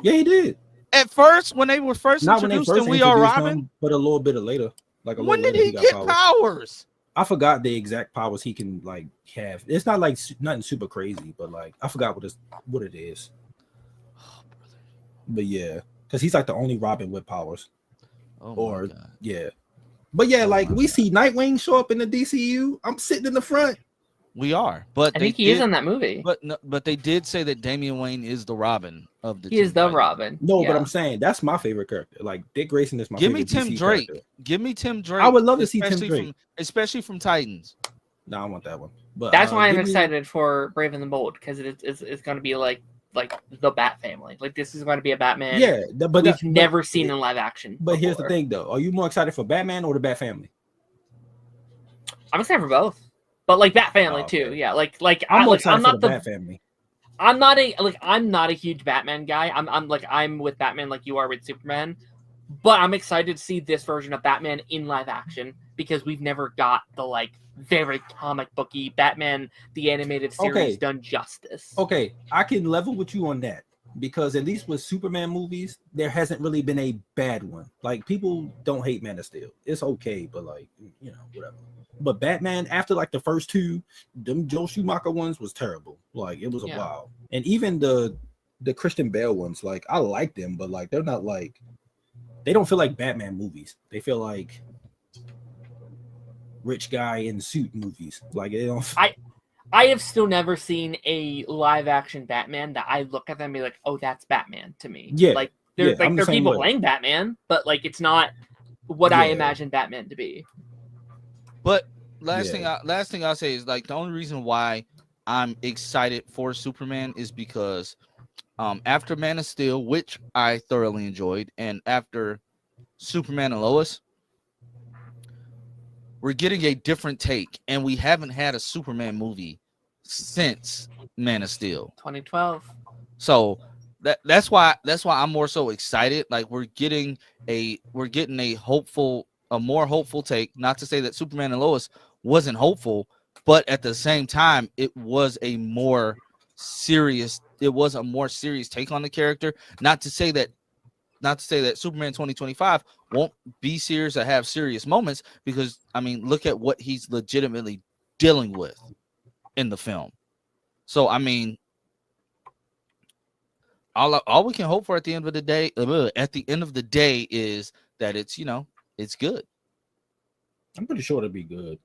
S2: Yeah, he did.
S5: At first, when they were first
S2: Not when they
S5: introduced
S2: first
S5: him, We Are
S2: introduced
S5: Robin.
S2: him, but a little bit later. Like a
S5: When
S2: little
S5: did
S2: later,
S5: he
S2: got
S5: get powers?
S2: I forgot the exact powers he can like have. It's not like nothing super crazy, but like I forgot what it is.
S5: Oh, brother.
S2: But yeah, because he's like the only Robin with powers.
S5: Oh
S2: Or
S5: my God.
S2: yeah, but yeah,
S5: Oh
S2: like
S5: my
S2: we
S5: God.
S2: see Nightwing show up in the DCU. I'm sitting in the front.
S5: We are, but
S3: I
S5: they
S3: think he is
S5: did-
S3: in that movie.
S5: But no, but they did say that Damian Wayne is the Robin of the.
S3: He is
S5: Teen
S3: the
S5: Titans.
S3: Robin.
S2: No, but
S3: Yeah.
S2: I'm saying that's my favorite character. Like Dick Grayson is my
S5: Give me
S2: favorite
S5: Tim
S2: DC
S5: Drake.
S2: character.
S5: Give me Tim Drake.
S2: I would love to see Tim
S5: especially
S2: Drake.
S5: especially from Titans.
S2: No, I want that one. But
S3: That's why I'm
S2: give me-
S3: excited for Brave and the Bold, because it's going to be like the Bat family. Like, this is going to be a Batman
S2: Yeah, but
S3: we've never seen in live action.
S2: But here's the
S3: before.
S2: thing, though. Are you more excited for Batman or the Bat Family?
S3: I'm excited for both, but like Bat family
S2: Oh, okay.
S3: too. Yeah,
S2: I'm more
S3: I'm
S2: excited for
S3: not
S2: the
S3: the
S2: Bat Family.
S3: I'm not a huge Batman guy. I'm with Batman like you are with Superman, but I'm excited to see this version of Batman in live action because we've never got the like very comic booky Batman the animated series
S2: Okay.
S3: done justice.
S2: Okay, I can level with you on that because at least with Superman movies, there hasn't really been a bad one. Like people don't hate Man of Steel. It's okay, but like whatever. But Batman, after like the first two, them Joe Schumacher ones was terrible. Like it was a
S3: Yeah.
S2: while. And even the Christian Bale ones, like I like them, but like they're not like they don't feel like Batman movies. They feel like rich guy in suit movies. Like they don't.
S3: I have still never seen a live action Batman that I look at them and be like, oh, that's Batman to me.
S2: Yeah,
S3: like
S2: yeah,
S3: there's
S2: I'm the
S3: there are
S2: same
S3: people
S2: way.
S3: playing Batman, but like it's not what I
S2: Yeah.
S3: imagine Batman to be.
S5: But last
S2: Yeah.
S5: thing I'll say is like the only reason why I'm excited for Superman is because after Man of Steel, which I thoroughly enjoyed, and after Superman and Lois, we're getting a different take, and we haven't had a Superman movie since Man of Steel.
S3: 2012.
S5: So that's why I'm more so excited. Like we're getting a more hopeful take. Not to say that Superman and Lois wasn't hopeful, but at the same time, it was a more serious take on the character. Not to say that Superman 2025 won't be serious or have serious moments, because I mean, look at what he's legitimately dealing with in the film. So I mean, all we can hope for at the end of the day is that it's good.
S2: I'm pretty sure it'll be good.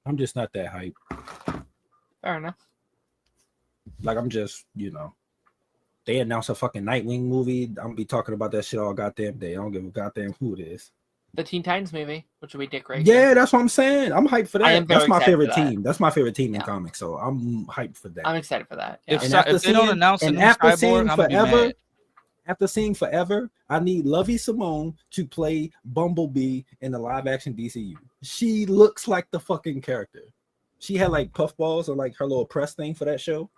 S2: I'm just not that hype.
S3: Fair enough.
S2: Like I'm just, they announced a fucking Nightwing movie. I'm gonna be talking about that shit all goddamn day. I don't give a goddamn who it is.
S3: The Teen Titans movie, which will be Dick Grayson.
S2: Yeah, that's what I'm saying. I'm hyped for that.
S3: I am very
S2: That's my
S3: excited
S2: favorite
S3: for that.
S2: team. That's my favorite team in
S3: Yeah.
S2: comics. So I'm hyped for that.
S3: I'm excited for that.
S5: If,
S3: Yeah.
S2: And
S5: if they don't announce a new Cyborg, I'm gonna be mad.
S2: After seeing Forever, I need Lovey Simone to play Bumblebee in the live action DCU. She looks like the fucking character. She had like puffballs or like her little press thing for that show.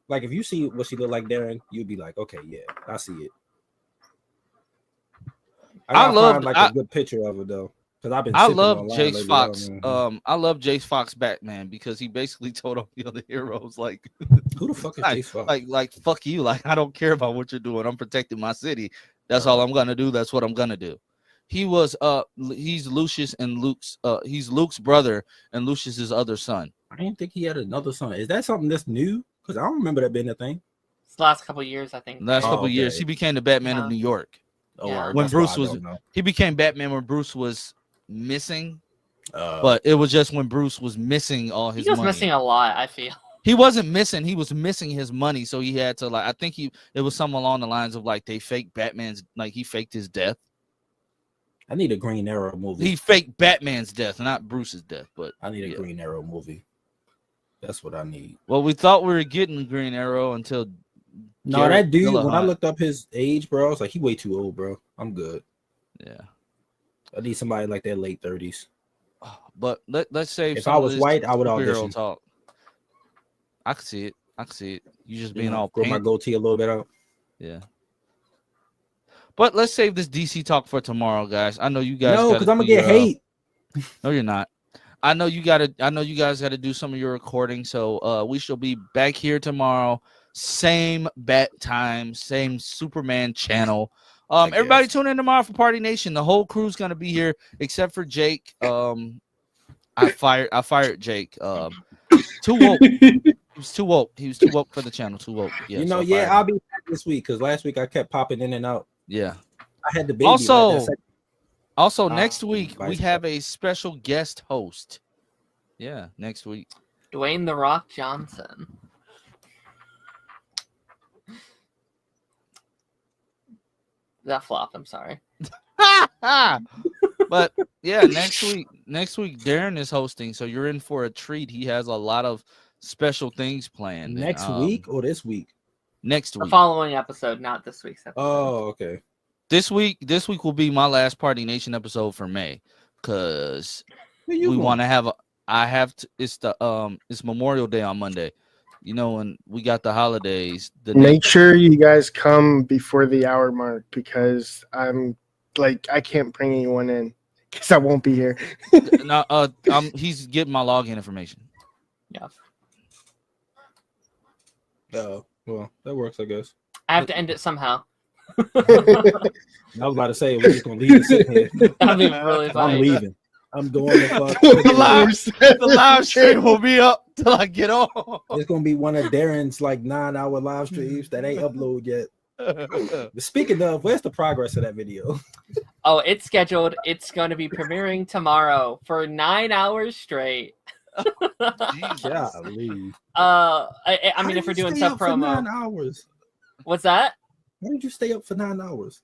S2: Like if you see what she looked like, Darren, you'd be like, okay, yeah, I see it. I love a good picture of her though, because I've been.
S5: I
S2: sipping
S5: love
S2: online
S5: Jace
S2: lately.
S5: Fox.
S2: I
S5: I love Jace Fox Batman because he basically told all the other heroes like,
S2: who the fuck is
S5: like,
S2: Jace Fox?
S5: like fuck you. Like I don't care about what you're doing. I'm protecting my city. That's all I'm gonna do. That's what I'm gonna do. He was he's Lucius and Luke's he's Luke's brother and Lucius's other son.
S2: I didn't think he had another son. Is that something that's new? Because I don't remember that being a thing.
S3: It's the last couple of years, I think.
S5: Last couple of years,
S2: okay.
S5: he became the Batman
S3: Yeah.
S5: of New York.
S2: Oh,
S3: Yeah.
S2: all right,
S5: When
S2: that's
S5: Bruce
S2: why I
S5: was-
S2: don't know.
S5: He became Batman when Bruce was missing,
S2: But
S5: but it was just when Bruce was missing all his
S3: He was
S5: money.
S3: missing a lot, I feel.
S5: He wasn't missing. He was missing his money, so he had to like. I think it was something along the lines of like they faked Batman's like he faked his death.
S2: I need a Green Arrow movie.
S5: He faked Batman's death, not Bruce's death. But
S2: I need a
S5: yeah.
S2: Green Arrow movie. That's what I need.
S5: Well, we thought we were getting Green Arrow until
S2: No,
S5: Garrett
S2: that dude. When I
S5: Dillahunt.
S2: looked up his age, bro, I was like, he way too old, bro. I'm good.
S5: Yeah.
S2: I need somebody like their late 30s.
S5: But let's save.
S2: If
S5: some
S2: I
S5: of
S2: was
S5: this
S2: white, I would
S5: superhero
S2: audition.
S5: talk. I could see it. I could see it. You just being
S2: You know,
S5: all
S2: grow my
S5: pink.
S2: goatee a little bit out.
S5: Yeah. But let's save this DC talk for tomorrow, guys. I know you guys.
S2: No, because I'm gonna get hate.
S5: No, you're not. I know you guys got to do some of your recording. So we shall be back here tomorrow. Same bat time, same Superman channel. Everybody tune in tomorrow for Party Nation. The whole crew's gonna be here except for Jake. I fired Jake. Too woke. He was too woke. He was too woke for the channel. Too woke. Yeah.
S2: You know,
S5: so
S2: I'll be back this week because last week I kept popping in and out.
S5: Yeah.
S2: I had the baby.
S5: Also, next week we have a special guest host. Yeah, next week.
S3: Dwayne The Rock Johnson. That flop. I'm sorry.
S5: But yeah, next week Darren is hosting, so you're in for a treat. He has a lot of special things planned.
S2: Next week or this week?
S5: Next
S3: The
S5: week.
S3: following episode, not this week's episode.
S2: Oh, okay.
S5: This week will be my last Party Nation episode for May, because we want to have. It's Memorial Day on Monday. You know, and we got the holidays.
S4: Make sure you guys come before the hour mark because I can't bring anyone in because I won't be here.
S5: No, he's getting my login information.
S3: Yeah.
S2: Oh, well, that works, I guess.
S3: I have to end it somehow.
S2: I was about to say we're just gonna leave it sitting here.
S3: That'd be really funny.
S2: I'm leaving. I'm going to fuck.
S1: The live stream will be up till I get on.
S2: It's gonna be one of Darren's 9-hour live streams that ain't uploaded yet. But speaking of, where's the progress of that video?
S3: Oh, it's scheduled. It's going to be premiering tomorrow for 9 hours straight.
S2: Golly.
S3: I mean, if we're doing sub promo,
S2: 9 hours.
S3: What's that?
S2: Why did you stay up for 9 hours?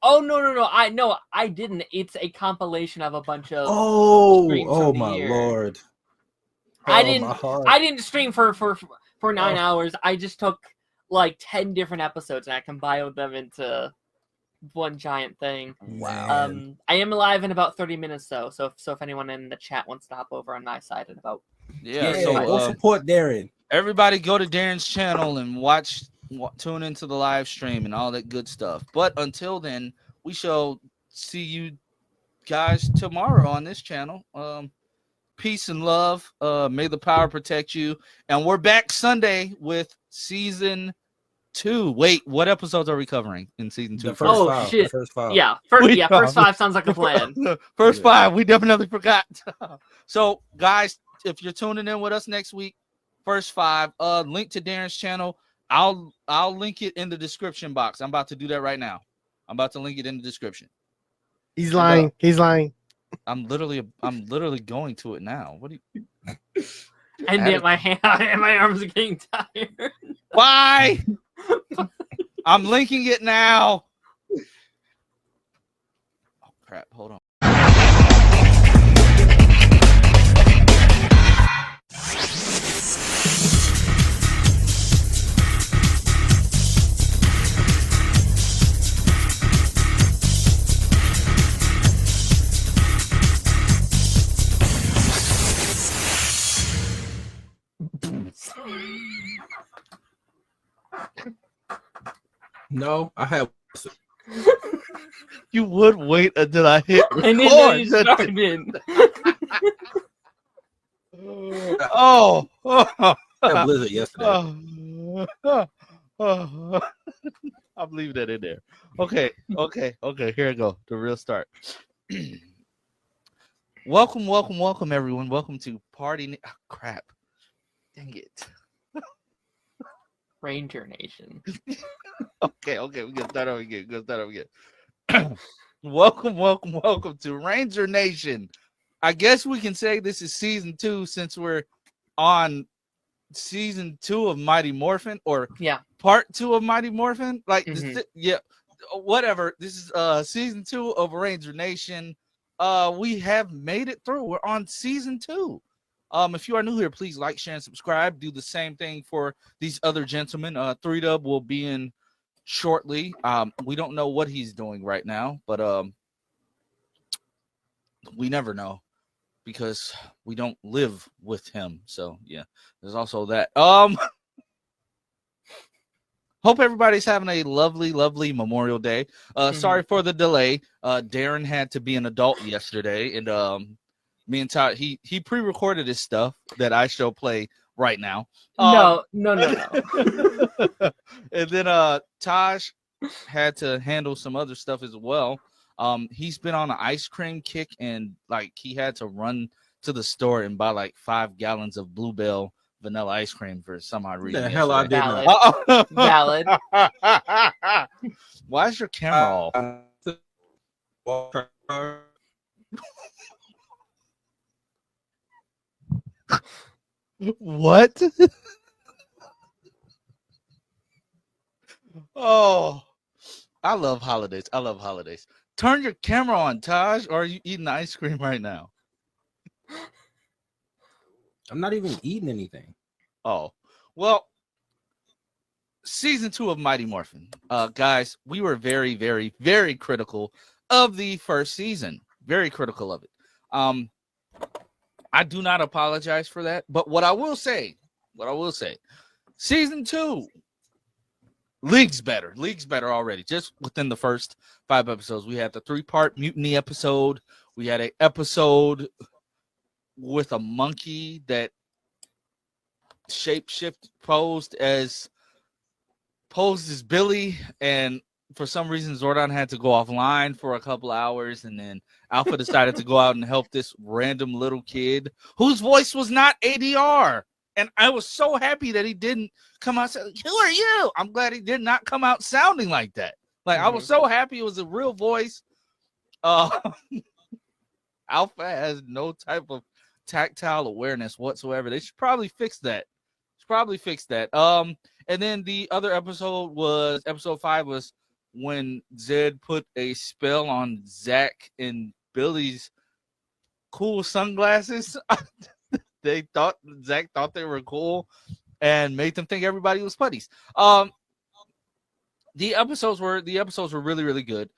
S3: Oh no! I didn't. It's a compilation of a bunch of.
S2: Oh my
S3: year.
S2: lord!
S3: I didn't stream for 9 hours. I just took 10 different episodes and I compiled them into one giant thing.
S2: Wow.
S3: I am live in about 30 minutes though, so if anyone in the chat wants to hop over on my side in about
S2: go support Darren.
S5: Everybody go to Darren's channel and tune into the live stream and all that good stuff. But until then, we shall see you guys tomorrow on this channel. Peace and love. May the power protect you. And we're back Sunday with season 2. Wait, what episodes are we covering in season 2?
S2: The first five.
S3: Yeah, first 5 sounds like a plan.
S5: First 5, we definitely forgot. So, guys, if you're tuning in with us next week, first 5, link to Darren's channel. I'll link it in the description box. I'm about to do that right now. I'm about to link it in the description.
S4: He's lying. He's lying.
S5: I'm literally going to it now. What do you?
S3: And yet my arms are getting tired.
S5: Why? I'm linking it now. Oh crap! Hold on.
S2: No, I have.
S5: You would wait until I hit record.
S3: And then you started.
S5: Oh.
S2: I had Blizzard yesterday.
S5: I'm leaving that in there. Okay. Here I go. The real start. Welcome, everyone. Welcome to Party. Oh, crap. Dang it.
S3: Ranger Nation.
S5: Okay. We can start over again. Welcome to Ranger Nation. I guess we can say this is season 2 since we're on season 2 of Mighty Morphin, or part 2 of Mighty Morphin. Whatever. This is season 2 of Ranger Nation. We have made it through. We're on season 2. If you are new here, please like, share, and subscribe. Do the same thing for these other gentlemen. 3Dub will be in shortly. We don't know what he's doing right now, but
S1: we never know because we don't live with him. So yeah, there's also that. Hope everybody's having a lovely, lovely Memorial Day. Sorry for the delay. Darren had to be an adult yesterday, and me and Todd he pre-recorded his stuff that I shall play right now.
S3: No.
S1: And then Taj had to handle some other stuff as well. He's been on an ice cream kick, and like he had to run to the store and buy like 5 gallons of Bluebell vanilla ice cream for some odd reason.
S2: The hell I did
S3: Valid.
S2: not.
S3: Valid.
S1: Why is your camera off? What? Oh, I love holidays. I love holidays. Turn your camera on, Taj, or are you eating ice cream right now?
S2: I'm not even eating anything.
S1: Oh, well, season 2 of Mighty Morphin. Guys, we were very, very, very critical of the first season. Very critical of it. I do not apologize for that. But what I will say, season 2, leagues better already. Just within the first 5 episodes, we had the 3-part mutiny episode. We had an episode with a monkey that shapeshift posed as Billy, and for some reason Zordon had to go offline for a couple hours, and then Alpha decided to go out and help this random little kid whose voice was not ADR. And I was so happy that he didn't come out saying, "Who are you?" I'm glad he did not come out sounding like that. Like I was so happy it was a real voice. Alpha has no type of tactile awareness whatsoever. They should probably fix that. And then the other episode was episode 5 was when Zed put a spell on Zach and Billy's cool sunglasses. Zach thought they were cool and made them think everybody was putties. The episodes were really, really good.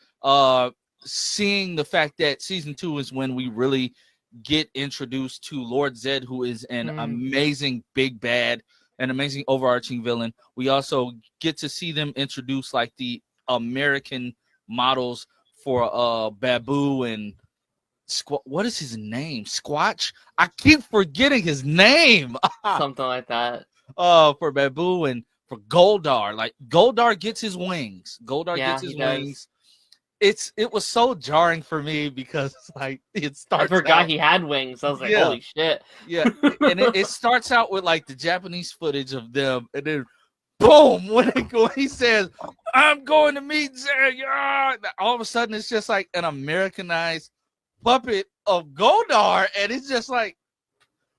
S1: Seeing the fact that season 2 is when we really get introduced to Lord Zed, who is an amazing big bad, an amazing overarching villain. We also get to see them introduce like the American models for Babu and what is his name? Squatch? I keep forgetting his name.
S3: Something like that.
S1: For Babu and for Goldar. Like Goldar gets his wings.
S3: Does.
S1: It was so jarring for me because like it starts.
S3: I forgot he had wings. I was like, holy shit.
S1: Yeah, and it starts out with like the Japanese footage of them, and then boom, when he says, "I'm going to meet Zed," all of a sudden it's just like an Americanized puppet of Goldar, and it's just like,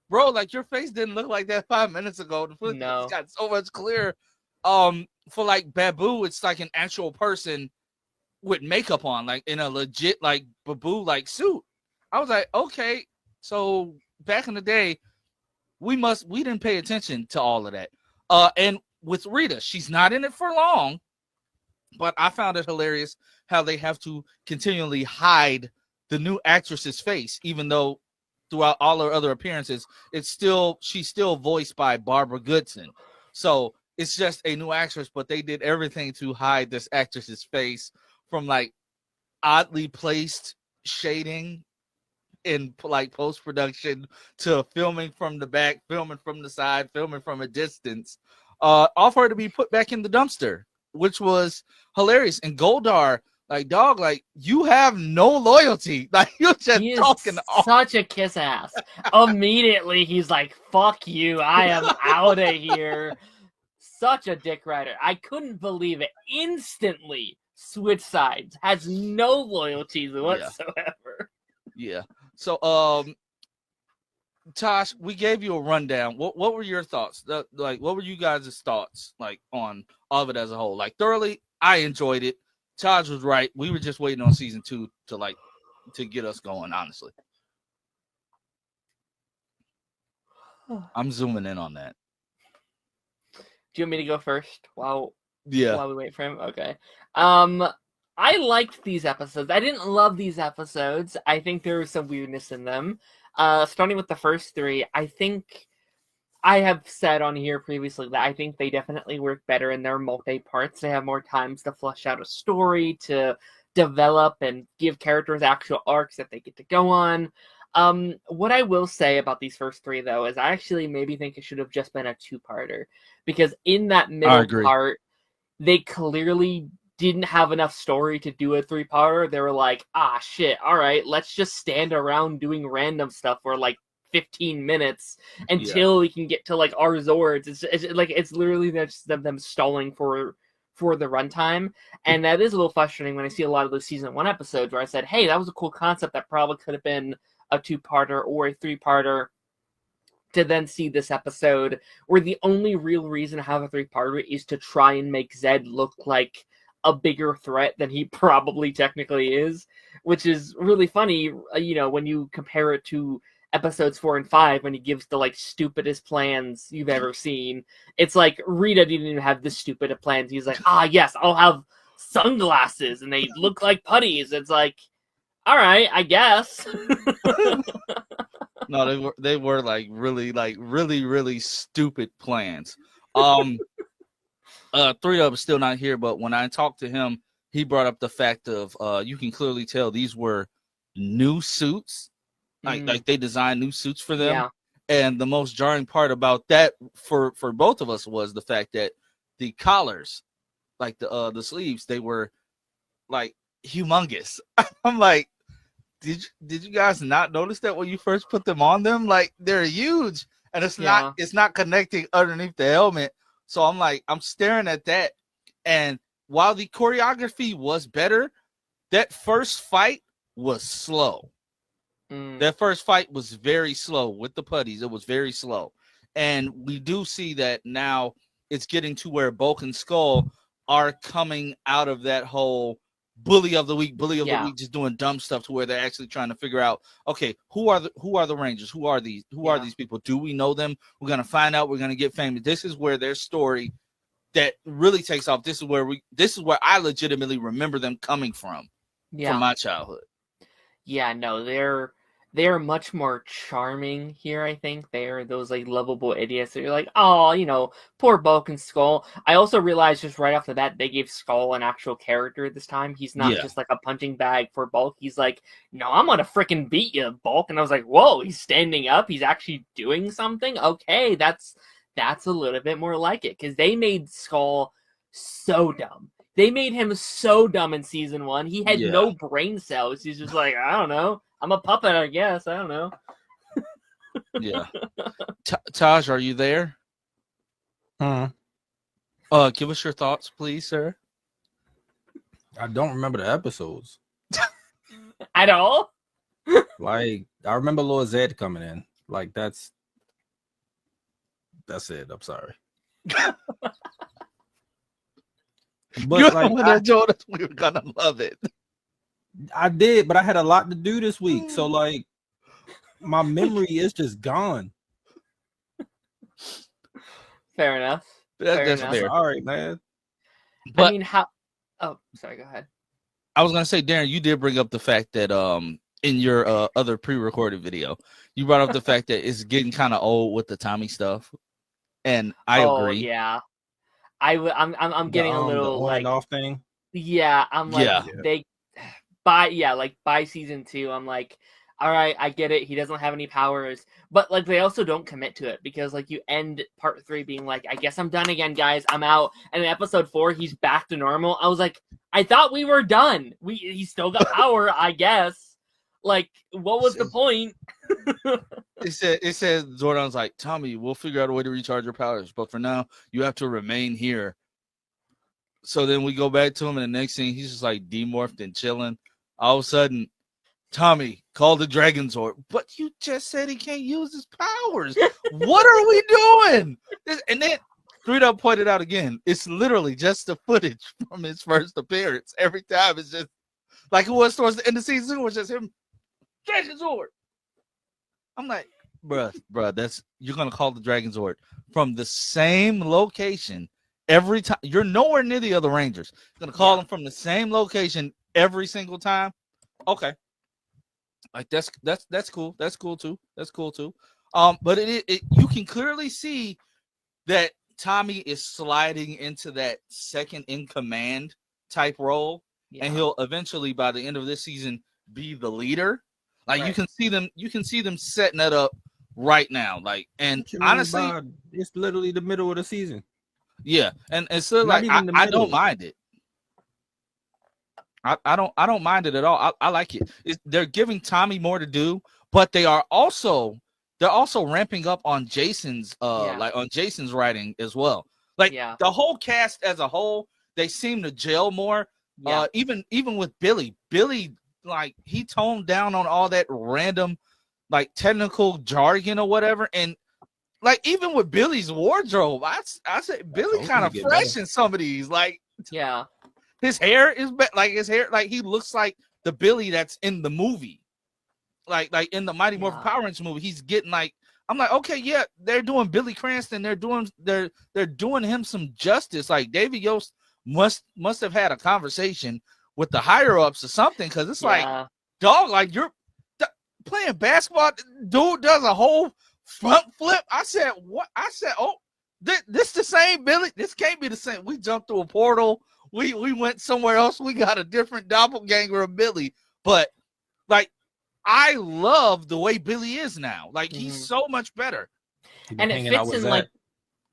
S1: bro, like your face didn't look like that 5 minutes ago. The footage got so much clearer. For like Babu, it's like an actual person with makeup on, like in a legit like Babu like suit. I was like, okay, so back in the day, we didn't pay attention to all of that. And with Rita, she's not in it for long, but I found it hilarious how they have to continually hide the new actress's face, even though throughout all her other appearances, she's still voiced by Barbara Goodson. So it's just a new actress, but they did everything to hide this actress's face, from like oddly placed shading in like post-production to filming from the back, filming from the side, filming from a distance, all for her to be put back in the dumpster, which was hilarious. And Goldar, like, dog, like you have no loyalty. Like you're just talking
S3: such a kiss ass. Immediately he's like, fuck you, I am out of here. Such a dick rider. I couldn't believe it. Instantly switch sides, has no loyalties whatsoever.
S1: Yeah. So Tosh, we gave you a rundown. What were your thoughts? What were you guys' thoughts like on all of it as a whole? Like thoroughly, I enjoyed it. Tosh was right. We were just waiting on season 2 to get us going, honestly. I'm zooming in on that.
S3: Do you want me to go first while we wait for him? Okay. I liked these episodes. I didn't love these episodes. I think there was some weirdness in them. Starting with the first three, I think I have said on here previously that I think they definitely work better in their multi-parts. They have more times to flesh out a story, to develop and give characters actual arcs that they get to go on. What I will say about these first three, though, is I actually maybe think it should have just been a two-parter. Because in that middle
S5: agree.
S3: part, they clearly didn't have enough story to do a three-parter. They were like, ah, shit, all right, let's just stand around doing random stuff for like 15 minutes until we can get to like our Zords. It's literally just them stalling for the runtime, and that is a little frustrating when I see a lot of those season 1 episodes where I said, hey, that was a cool concept that probably could have been a two-parter or a three-parter, to then see this episode where the only real reason to have a three-parter is to try and make Zed look like a bigger threat than he probably technically is, which is really funny, when you compare it to episodes 4 and 5 when he gives the like stupidest plans you've ever seen. It's like Rita didn't even have this stupid of plans. He's like, yes, I'll have sunglasses and they look like putties. It's like, all right, I guess.
S5: No, they were like really stupid plans. 3 of them still not here, but when I talked to him, he brought up the fact of you can clearly tell these were new suits. Like they designed new suits for them.
S3: Yeah.
S5: And the most jarring part about that for both of us was the fact that the collars, like the sleeves, they were like humongous. I'm like, did you guys not notice that when you first put them on them? Like they're huge, and it's not connecting underneath the helmet. So I'm like, I'm staring at that, and while the choreography was better, that first fight was slow. That first fight was very slow with the putties. It was very slow. And we do see that now it's getting to where Bulk and Skull are coming out of that whole bully of the week, just doing dumb stuff, to where they're actually trying to figure out, okay, who are the Rangers? Who are these people? Do we know them? We're going to find out. We're going to get famous. This is where their story that really takes off. This is where I legitimately remember them coming from my childhood.
S3: Yeah, no, they're much more charming here, I think. They're those like lovable idiots that you're like, oh, poor Bulk and Skull. I also realized just right off the bat they gave Skull an actual character this time. He's not just like a punching bag for Bulk. He's like, no, I'm gonna freaking beat you, Bulk. And I was like, whoa, he's standing up, he's actually doing something. Okay, that's a little bit more like it, because they made Skull so dumb. They made him so dumb in season 1. He had no brain cells. He's just like, I don't know. I'm a puppet, I guess. I don't know.
S5: Yeah. Taj, are you there? Give us your thoughts, please, sir.
S2: I don't remember the episodes.
S3: At all?
S2: Like, I remember Lord Zed coming in. Like, that's it. I'm sorry.
S5: But you told us we were gonna love it.
S2: I did, but I had a lot to do this week, so like my memory is just gone.
S3: Fair enough.
S5: That's fair.
S2: All right, man.
S3: But I mean, how? Oh, sorry. Go ahead.
S5: I was gonna say, Darren, you did bring up the fact that in your other pre-recorded video, you brought up the fact that it's getting kind of old with the Tommy stuff, and I agree.
S3: Yeah. I'm getting a little
S2: the
S3: like
S2: off thing.
S3: Yeah, I'm like by season 2, I'm like, all right, I get it. He doesn't have any powers, but like they also don't commit to it, because like you end part 3 being like, I guess I'm done again, guys. I'm out. And in episode 4, he's back to normal. I was like, I thought we were done. He still got power, I guess. Like, what was the point?
S5: It said Zordon's like, Tommy, we'll figure out a way to recharge your powers, but for now, you have to remain here. So then we go back to him, and the next thing, he's just like demorphed and chilling. All of a sudden, Tommy, call the Dragon Zord. But you just said he can't use his powers. What are we doing? And then 3 pointed out again, it's literally just the footage from his first appearance. Every time it's just like it was towards the end of season 2, it was just him, Dragon Zord. I'm like, bruh, you're gonna call the Dragon Zord from the same location
S1: every time. You're nowhere near the other Rangers. Gonna call them from the same location every single time. Okay, like that's cool. That's cool too. That's cool too. But it you can clearly see that Tommy is sliding into that second in command type role, and he'll eventually, by the end of this season, be the leader. Like you can see them setting that up right now. Like, and honestly,
S2: it's literally the middle of the season.
S1: Yeah, and so like I don't mind it. I don't mind it at all. I like it. They're giving Tommy more to do, but they're also ramping up on Jason's like on Jason's writing as well. Like the whole cast as a whole, they seem to gel more. Even with Billy, like he toned down on all that random like technical jargon or whatever, and like even with Billy's wardrobe, I said Billy kind of fresh in some of these. Like his hair is like he looks like the Billy that's in the movie, like in the Mighty Morphin Power Rangers movie. He's getting like, I'm like, okay, yeah, they're doing Billy Cranston, they're doing him some justice. Like David Yost must have had a conversation with the higher ups or something, because it's like, dog, like you're playing basketball, dude does a whole front flip. I said, what? I said, oh, this the same Billy? This can't be the same. We jumped through a portal. We went somewhere else. We got a different doppelganger of Billy. But like, I love the way Billy is now. Like he's so much better.
S3: And it fits in like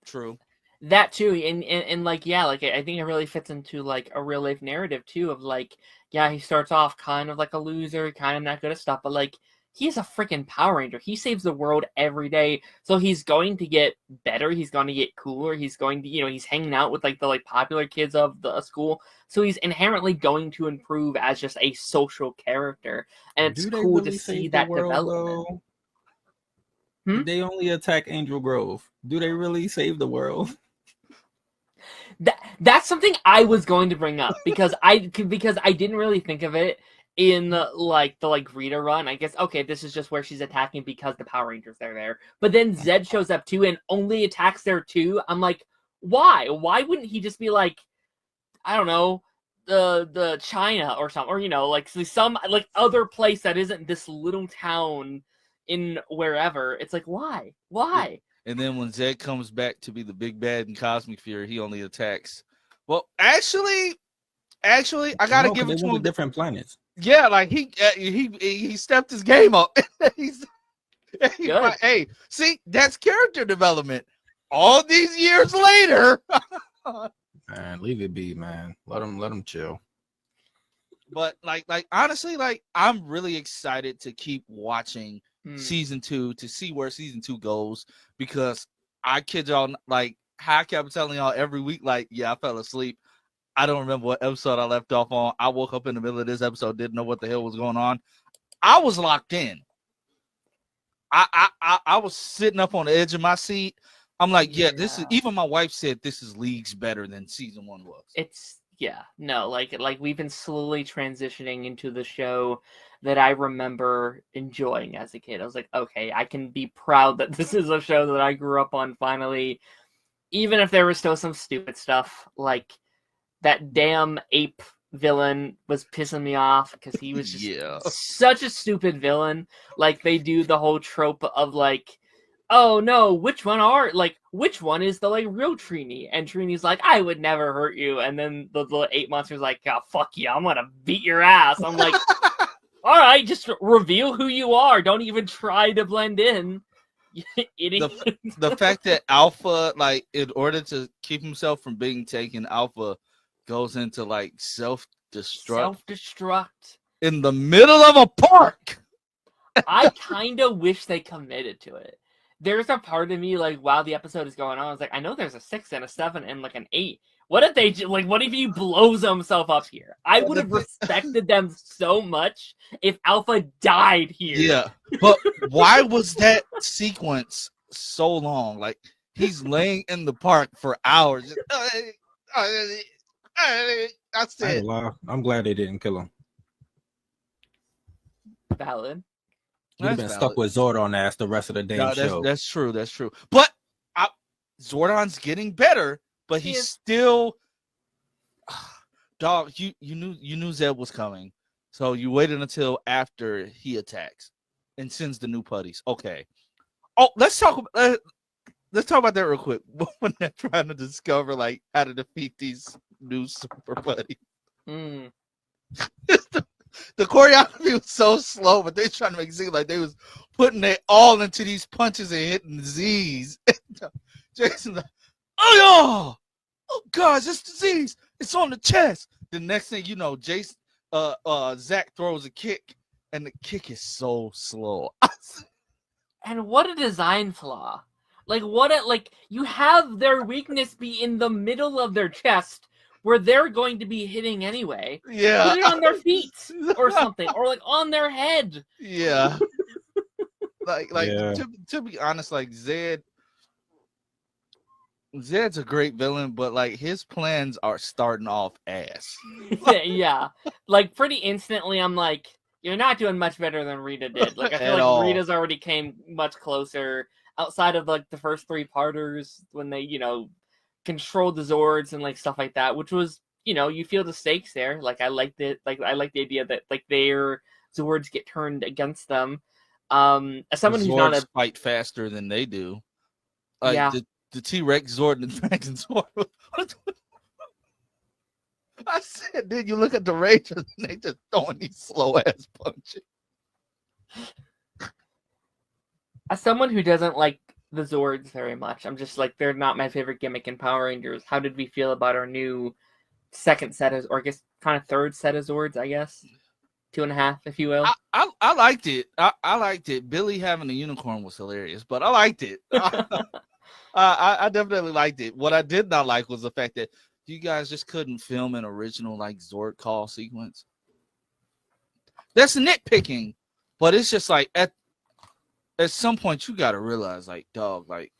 S1: true.
S3: That too, and like like I think it really fits into like a real life narrative too of like, he starts off kind of like a loser, kind of not good at stuff, but like he's a freaking Power Ranger. He saves the world every day, so he's going to get better. He's going to get cooler. He's going to, he's hanging out with like the popular kids of the school, so he's inherently going to improve as just a social character, and it's cool really to see that development.
S2: They only attack Angel Grove. Do they really save the world?
S3: That's something I was going to bring up because I didn't really think of it in the Rita run. I guess this is just where she's attacking because the Power Rangers are there. But then Zed shows up too and only attacks there too. I'm like, why? Why wouldn't he just be like, I don't know, the China or something, or like some like other place that isn't this little town in wherever? It's like, why?
S1: And then when Zed comes back to be the big bad in Cosmic Fury, he only attacks. Well, actually, I gotta give it to him.
S2: Different planets.
S1: Yeah, like he stepped his game up. Hey, see, that's character development. All these years later.
S2: Man, leave it be, man. Let him chill.
S1: But like honestly, like I'm really excited to keep watching season 2 to see where season 2 goes, because I kid y'all, like how I kept telling y'all every week, like, I fell asleep. I don't remember what episode I left off on. I woke up in the middle of this episode, didn't know what the hell was going on. I was locked in. I was sitting up on the edge of my seat. I'm like, this is, even my wife said this is leagues better than season 1 was.
S3: It's like we've been slowly transitioning into the show that I remember enjoying as a kid. I was like, okay, I can be proud that this is a show that I grew up on finally, even if there was still some stupid stuff, like that damn ape villain was pissing me off because he was just such a stupid villain. Like they do the whole trope of like, oh no, which one is the like real Trini? And Trini's like, I would never hurt you. And then the little ape monster's like, oh, fuck you, I'm gonna beat your ass. I'm like, all right, just reveal who you are. Don't even try to blend in.
S1: The fact that Alpha, like, in order to keep himself from being taken, Alpha goes into like self-destruct in the middle of a park.
S3: I kind of wish they committed to it. There's a part of me like, while the episode is going on, I was like, I know there's a 6 and a 7 and like an 8. What if they what if he blows himself up here? I would have respected them so much if Alpha died here.
S1: Yeah, but why was that sequence so long? Like he's laying in the park for hours. That's it.
S2: I'm glad they didn't kill him.
S3: Valid.
S2: You'd have been stuck with Zordon ass the rest of the damn show.
S1: That's true. But Zordon's getting better. but he's still dog. You knew Zeb was coming, so you waited until after he attacks and sends the new putties. Okay. Oh, let's talk about that real quick. When they're trying to discover like how to defeat these new super putties. The choreography was so slow, but they're trying to make it seem like they was putting it all into these punches and hitting the Z's. Jason's like, oh gosh, it's disease. It's on the chest. The next thing you know, Zach throws a kick, and the kick is so slow.
S3: And what a design flaw! Like you have their weakness be in the middle of their chest, where they're going to be hitting anyway.
S1: Yeah.
S3: Put it on their feet or something, or like on their head.
S1: Yeah.
S2: Yeah.
S1: To be honest, like Zed's a great villain, but like his plans are starting off ass.
S3: Yeah. Like pretty instantly I'm like, you're not doing much better than Rita did. Like I feel
S1: At
S3: like
S1: all.
S3: Rita's already came much closer outside of like the first 3 parters when they, controlled the Zords and like stuff like that, which was, you feel the stakes there. Like I liked it. Like I like the idea that like their Zords get turned against them. As someone
S1: The
S3: who's not
S1: Zords
S3: a
S1: fight faster than they do. Like
S3: Yeah.
S1: the T-Rex Zord and the Dragon Zord. I said, then you look at the Rangers and they just throwing these slow ass punches.
S3: as someone who doesn't like the Zords very much, I'm just like, they're not my favorite gimmick in Power Rangers. How did we feel about our new second set of, or I guess kind of third set of Zords, I guess? 2.5, if you will.
S1: I liked it. I liked it. Billy having a unicorn was hilarious, but I liked it. I definitely liked it. What I did not like was the fact that you guys just couldn't film an original like Zord call sequence. That's nitpicking, but it's just like at some point you got to realize, like, dog, like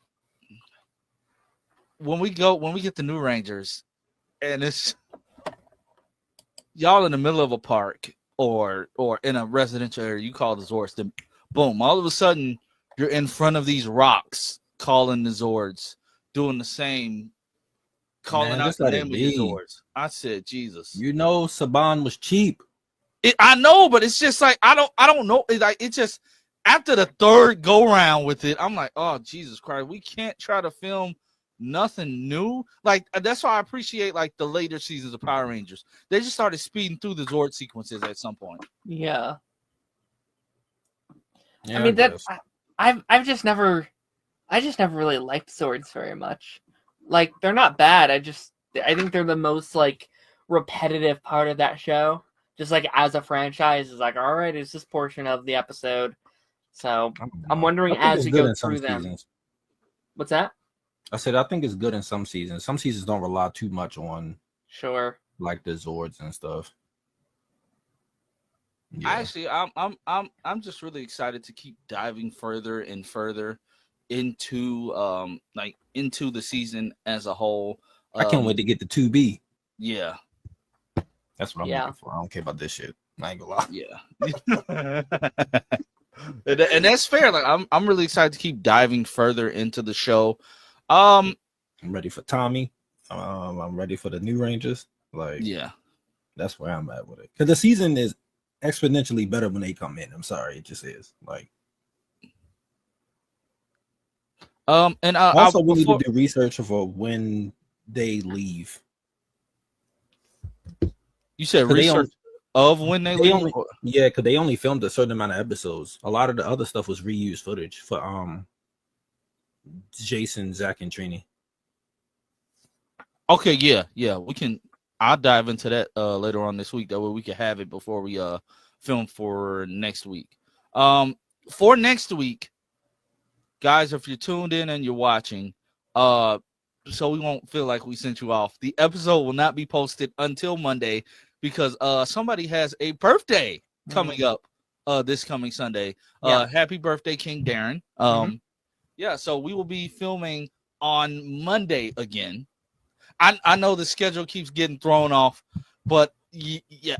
S1: when we get the new Rangers and it's y'all in the middle of a park or in a residential area, you call the Zords, then boom, all of a sudden you're in front of these rocks calling the Zords, doing the same, calling out the name of the Zords. I said, Jesus.
S2: Saban was cheap.
S1: I know, but it's just like I don't know. It's just after the third go round with it, I'm like, oh Jesus Christ, we can't try to film nothing new. Like that's why I appreciate like the later seasons of Power Rangers. They just started speeding through the Zord sequences at some point.
S3: Yeah.
S2: Yeah,
S3: I mean I've just never really liked Zords very much. Like they're not bad. I think they're the most like repetitive part of that show. Just like as a franchise, is like, all right, it's this portion of the episode. So I'm wondering as we go through them.
S2: Seasons.
S3: What's that?
S2: I said I think it's good in some seasons. Some seasons don't rely too much on like the Zords and stuff. Yeah.
S1: Actually, I'm just really excited to keep diving further and further into into the season as a whole.
S2: I can't wait to get the 2B.
S1: Yeah.
S2: That's what I'm looking for. I don't care about this shit. I ain't gonna lie.
S1: Yeah. and that's fair. Like I'm really excited to keep diving further into the show.
S2: I'm ready for Tommy. I'm ready for the new Rangers. Like, yeah, that's where I'm at with it. Because the season is exponentially better when they come in. I'm sorry, it just is. Like,
S1: and
S2: also we need to do research for when they leave.
S1: You said research of when they leave?
S2: Yeah, because they only filmed a certain amount of episodes. A lot of the other stuff was reused footage for Jason, Zach, and Trini.
S1: Okay, yeah, we can. I'll dive into that later on this week. That way we can have it before we film for next week. For next week, guys, if you're tuned in and you're watching, so we won't feel like we sent you off. The episode will not be posted until Monday because somebody has a birthday coming up this coming Sunday. Happy birthday, King Darren. Yeah, so we will be filming on Monday again. I know the schedule keeps getting thrown off, but yeah,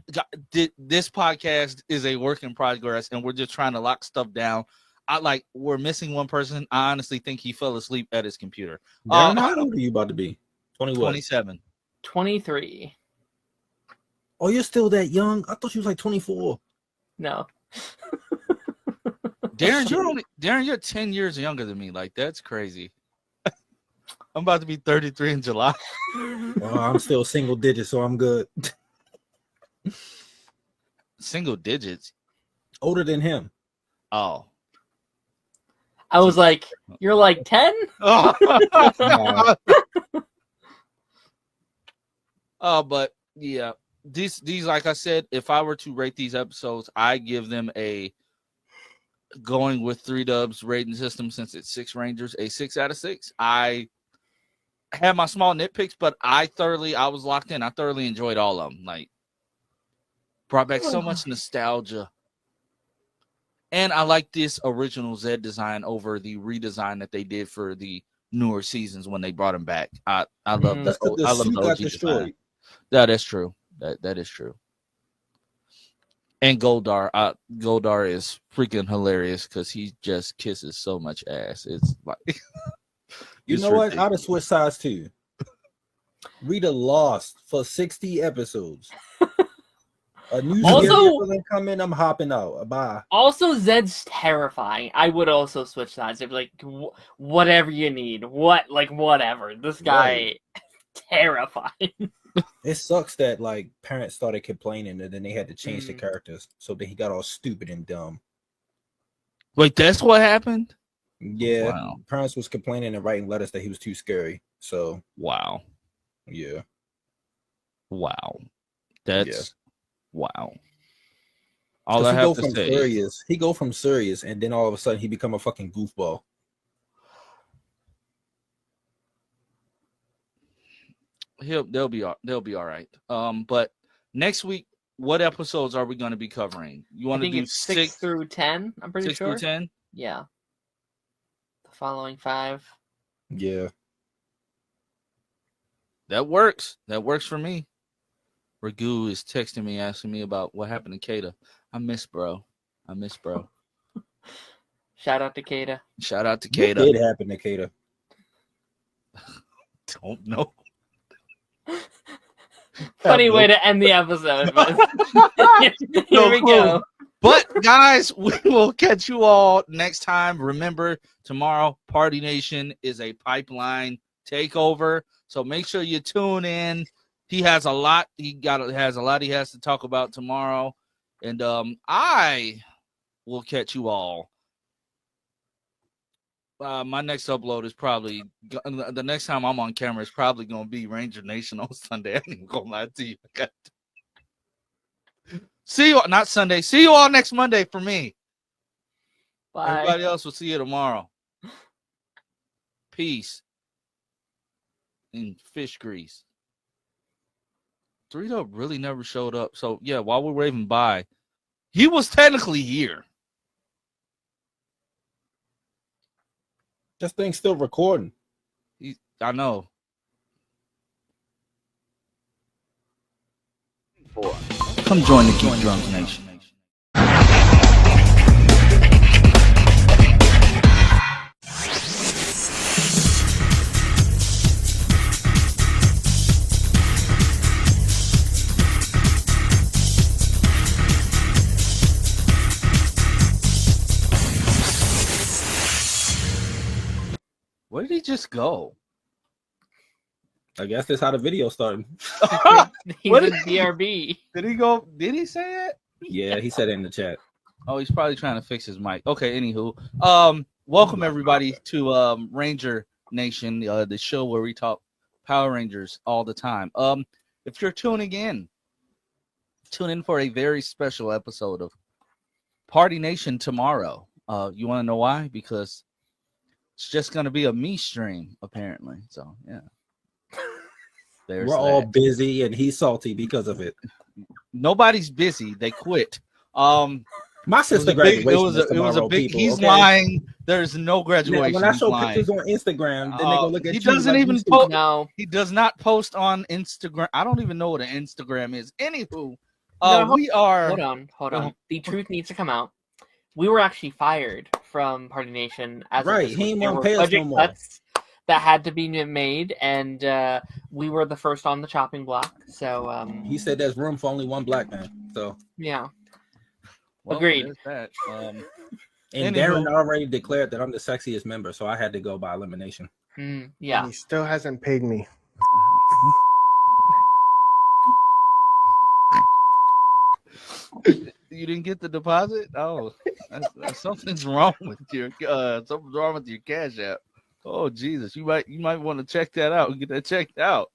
S1: this podcast is a work in progress, and we're just trying to lock stuff down. We're missing one person. I honestly think he fell asleep at his computer.
S2: How old are you about to be? 20 what?
S1: 27.
S3: 23.
S2: Oh, you're still that young? I thought you was like 24.
S3: No.
S1: Darren, you're 10 years younger than me. Like, that's crazy. I'm about to be 33 in July.
S2: Well, I'm still single digits, so I'm good.
S1: Single digits.
S2: Older than him.
S1: Oh.
S3: I was like, you're like 10?
S2: Nah.
S1: But yeah, these like I said, if I were to rate these episodes, I give them a going with 3 dubs rating system since it's 6 Rangers, a 6 out of 6. I had my small nitpicks, but I was locked in. I thoroughly enjoyed all of them. Like, brought back so much nostalgia. And I like this original Zed design over the redesign that they did for the newer seasons when they brought him back. I love that. I love the OG design. Yeah, that's true. That is true. And Goldar is freaking hilarious because he just kisses so much ass. It's like
S2: You know what? I'd have switched sides too. Rita lost for 60 episodes. A new villain coming, I'm hopping out. Bye.
S3: Also, Zed's terrifying. I would also switch sides. I'd be like, whatever you need. Whatever. This guy, terrifying.
S2: It sucks that like parents started complaining and then they had to change the characters. So then he got all stupid and dumb.
S1: Wait, that's what happened?
S2: Yeah.
S1: Wow.
S2: Parents was complaining and writing letters that he was too scary. So
S1: wow.
S2: Yeah.
S1: Wow. That's wow.
S2: All I have to say he go from serious and then all of a sudden he become a fucking goofball.
S1: They'll be all right. But next week, what episodes are we going to be covering? You want to do
S3: 6 through 10? I'm pretty sure.
S1: 6 through 10?
S3: Yeah. The following 5.
S2: Yeah.
S1: That works. That works for me. Ragu is texting me, asking me about what happened to Kata. I miss bro.
S3: Shout out to Kata.
S1: What
S2: did happen to Kata?
S1: Don't know.
S3: Funny way to end the episode. But here we go.
S1: But guys, we will catch you all next time. Remember, tomorrow Party Nation is a pipeline takeover. So make sure you tune in. He has a lot. He has to talk about tomorrow. And I will catch you all. My next upload is probably the next time I'm on camera is probably going to be Ranger Nation on Sunday. I ain't even gonna lie to you. See you not Sunday. See you all next Monday for me.
S3: Bye.
S1: Everybody else will see you tomorrow. Peace. And fish grease. 3 really never showed up. So yeah, while we're waving by, he was technically here.
S2: This thing's still recording.
S1: I know. Come join the Geek Drums Nation. Where did he just go?
S2: I guess that's how the video started.
S3: He's in BRB.
S1: Did he go? Did he say it?
S2: Yeah, he said it in the chat.
S1: Oh, he's probably trying to fix his mic. Okay, anywho. Welcome everybody to Ranger Nation, the show where we talk Power Rangers all the time. If you're tuning in, tune in for a very special episode of Party Nation tomorrow. You want to know why? Because it's just going to be a me stream, apparently. So, yeah.
S2: We're all busy, and he's salty because of it.
S1: Nobody's busy. They quit.
S2: My sister graduation.
S1: It was a big. He's lying. There's no graduation.
S2: When I show pictures on Instagram, then they go look at you.
S1: He doesn't even post.
S3: No,
S1: he does not post on Instagram. I don't even know what an Instagram is. Anywho, we are.
S3: Hold on. The truth needs to come out. We were actually fired from Party Nation as
S2: right. He ain't want to pay us no more.
S3: Cuts that had to be made, and we were the first on the chopping block. So
S2: He said there's room for only one black man. So
S3: yeah,
S5: Well,
S3: agreed.
S5: there's that.
S2: and
S5: Anywho.
S2: Darren already declared that I'm the sexiest member, so I had to go by elimination.
S3: Yeah.
S4: He still hasn't paid me.
S5: You didn't get the deposit? Oh, something's wrong with your Cash App. Oh Jesus, you might want to check that out and get that checked out.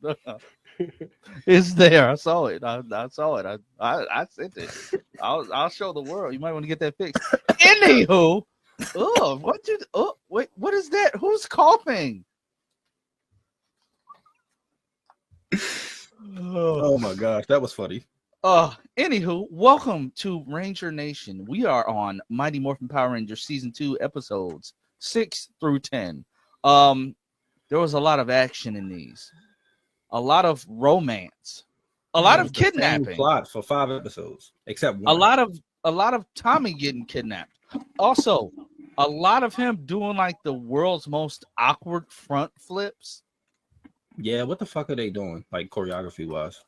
S5: It's there. I saw it. I saw it. I sent it. I'll show the world. You might want to get that fixed. Anywho, wait, what is that? Who's coughing?
S2: Oh my gosh, that was funny.
S5: Anywho, welcome to Ranger Nation. We are on Mighty Morphin Power Rangers Season 2 episodes 6 through 10. There was a lot of action in these. A lot of romance. A lot of kidnapping.
S2: Plot for 5 episodes, except one.
S5: A lot of Tommy getting kidnapped. Also, a lot of him doing like the world's most awkward front flips.
S2: Yeah, what the fuck are they doing? Like choreography wise.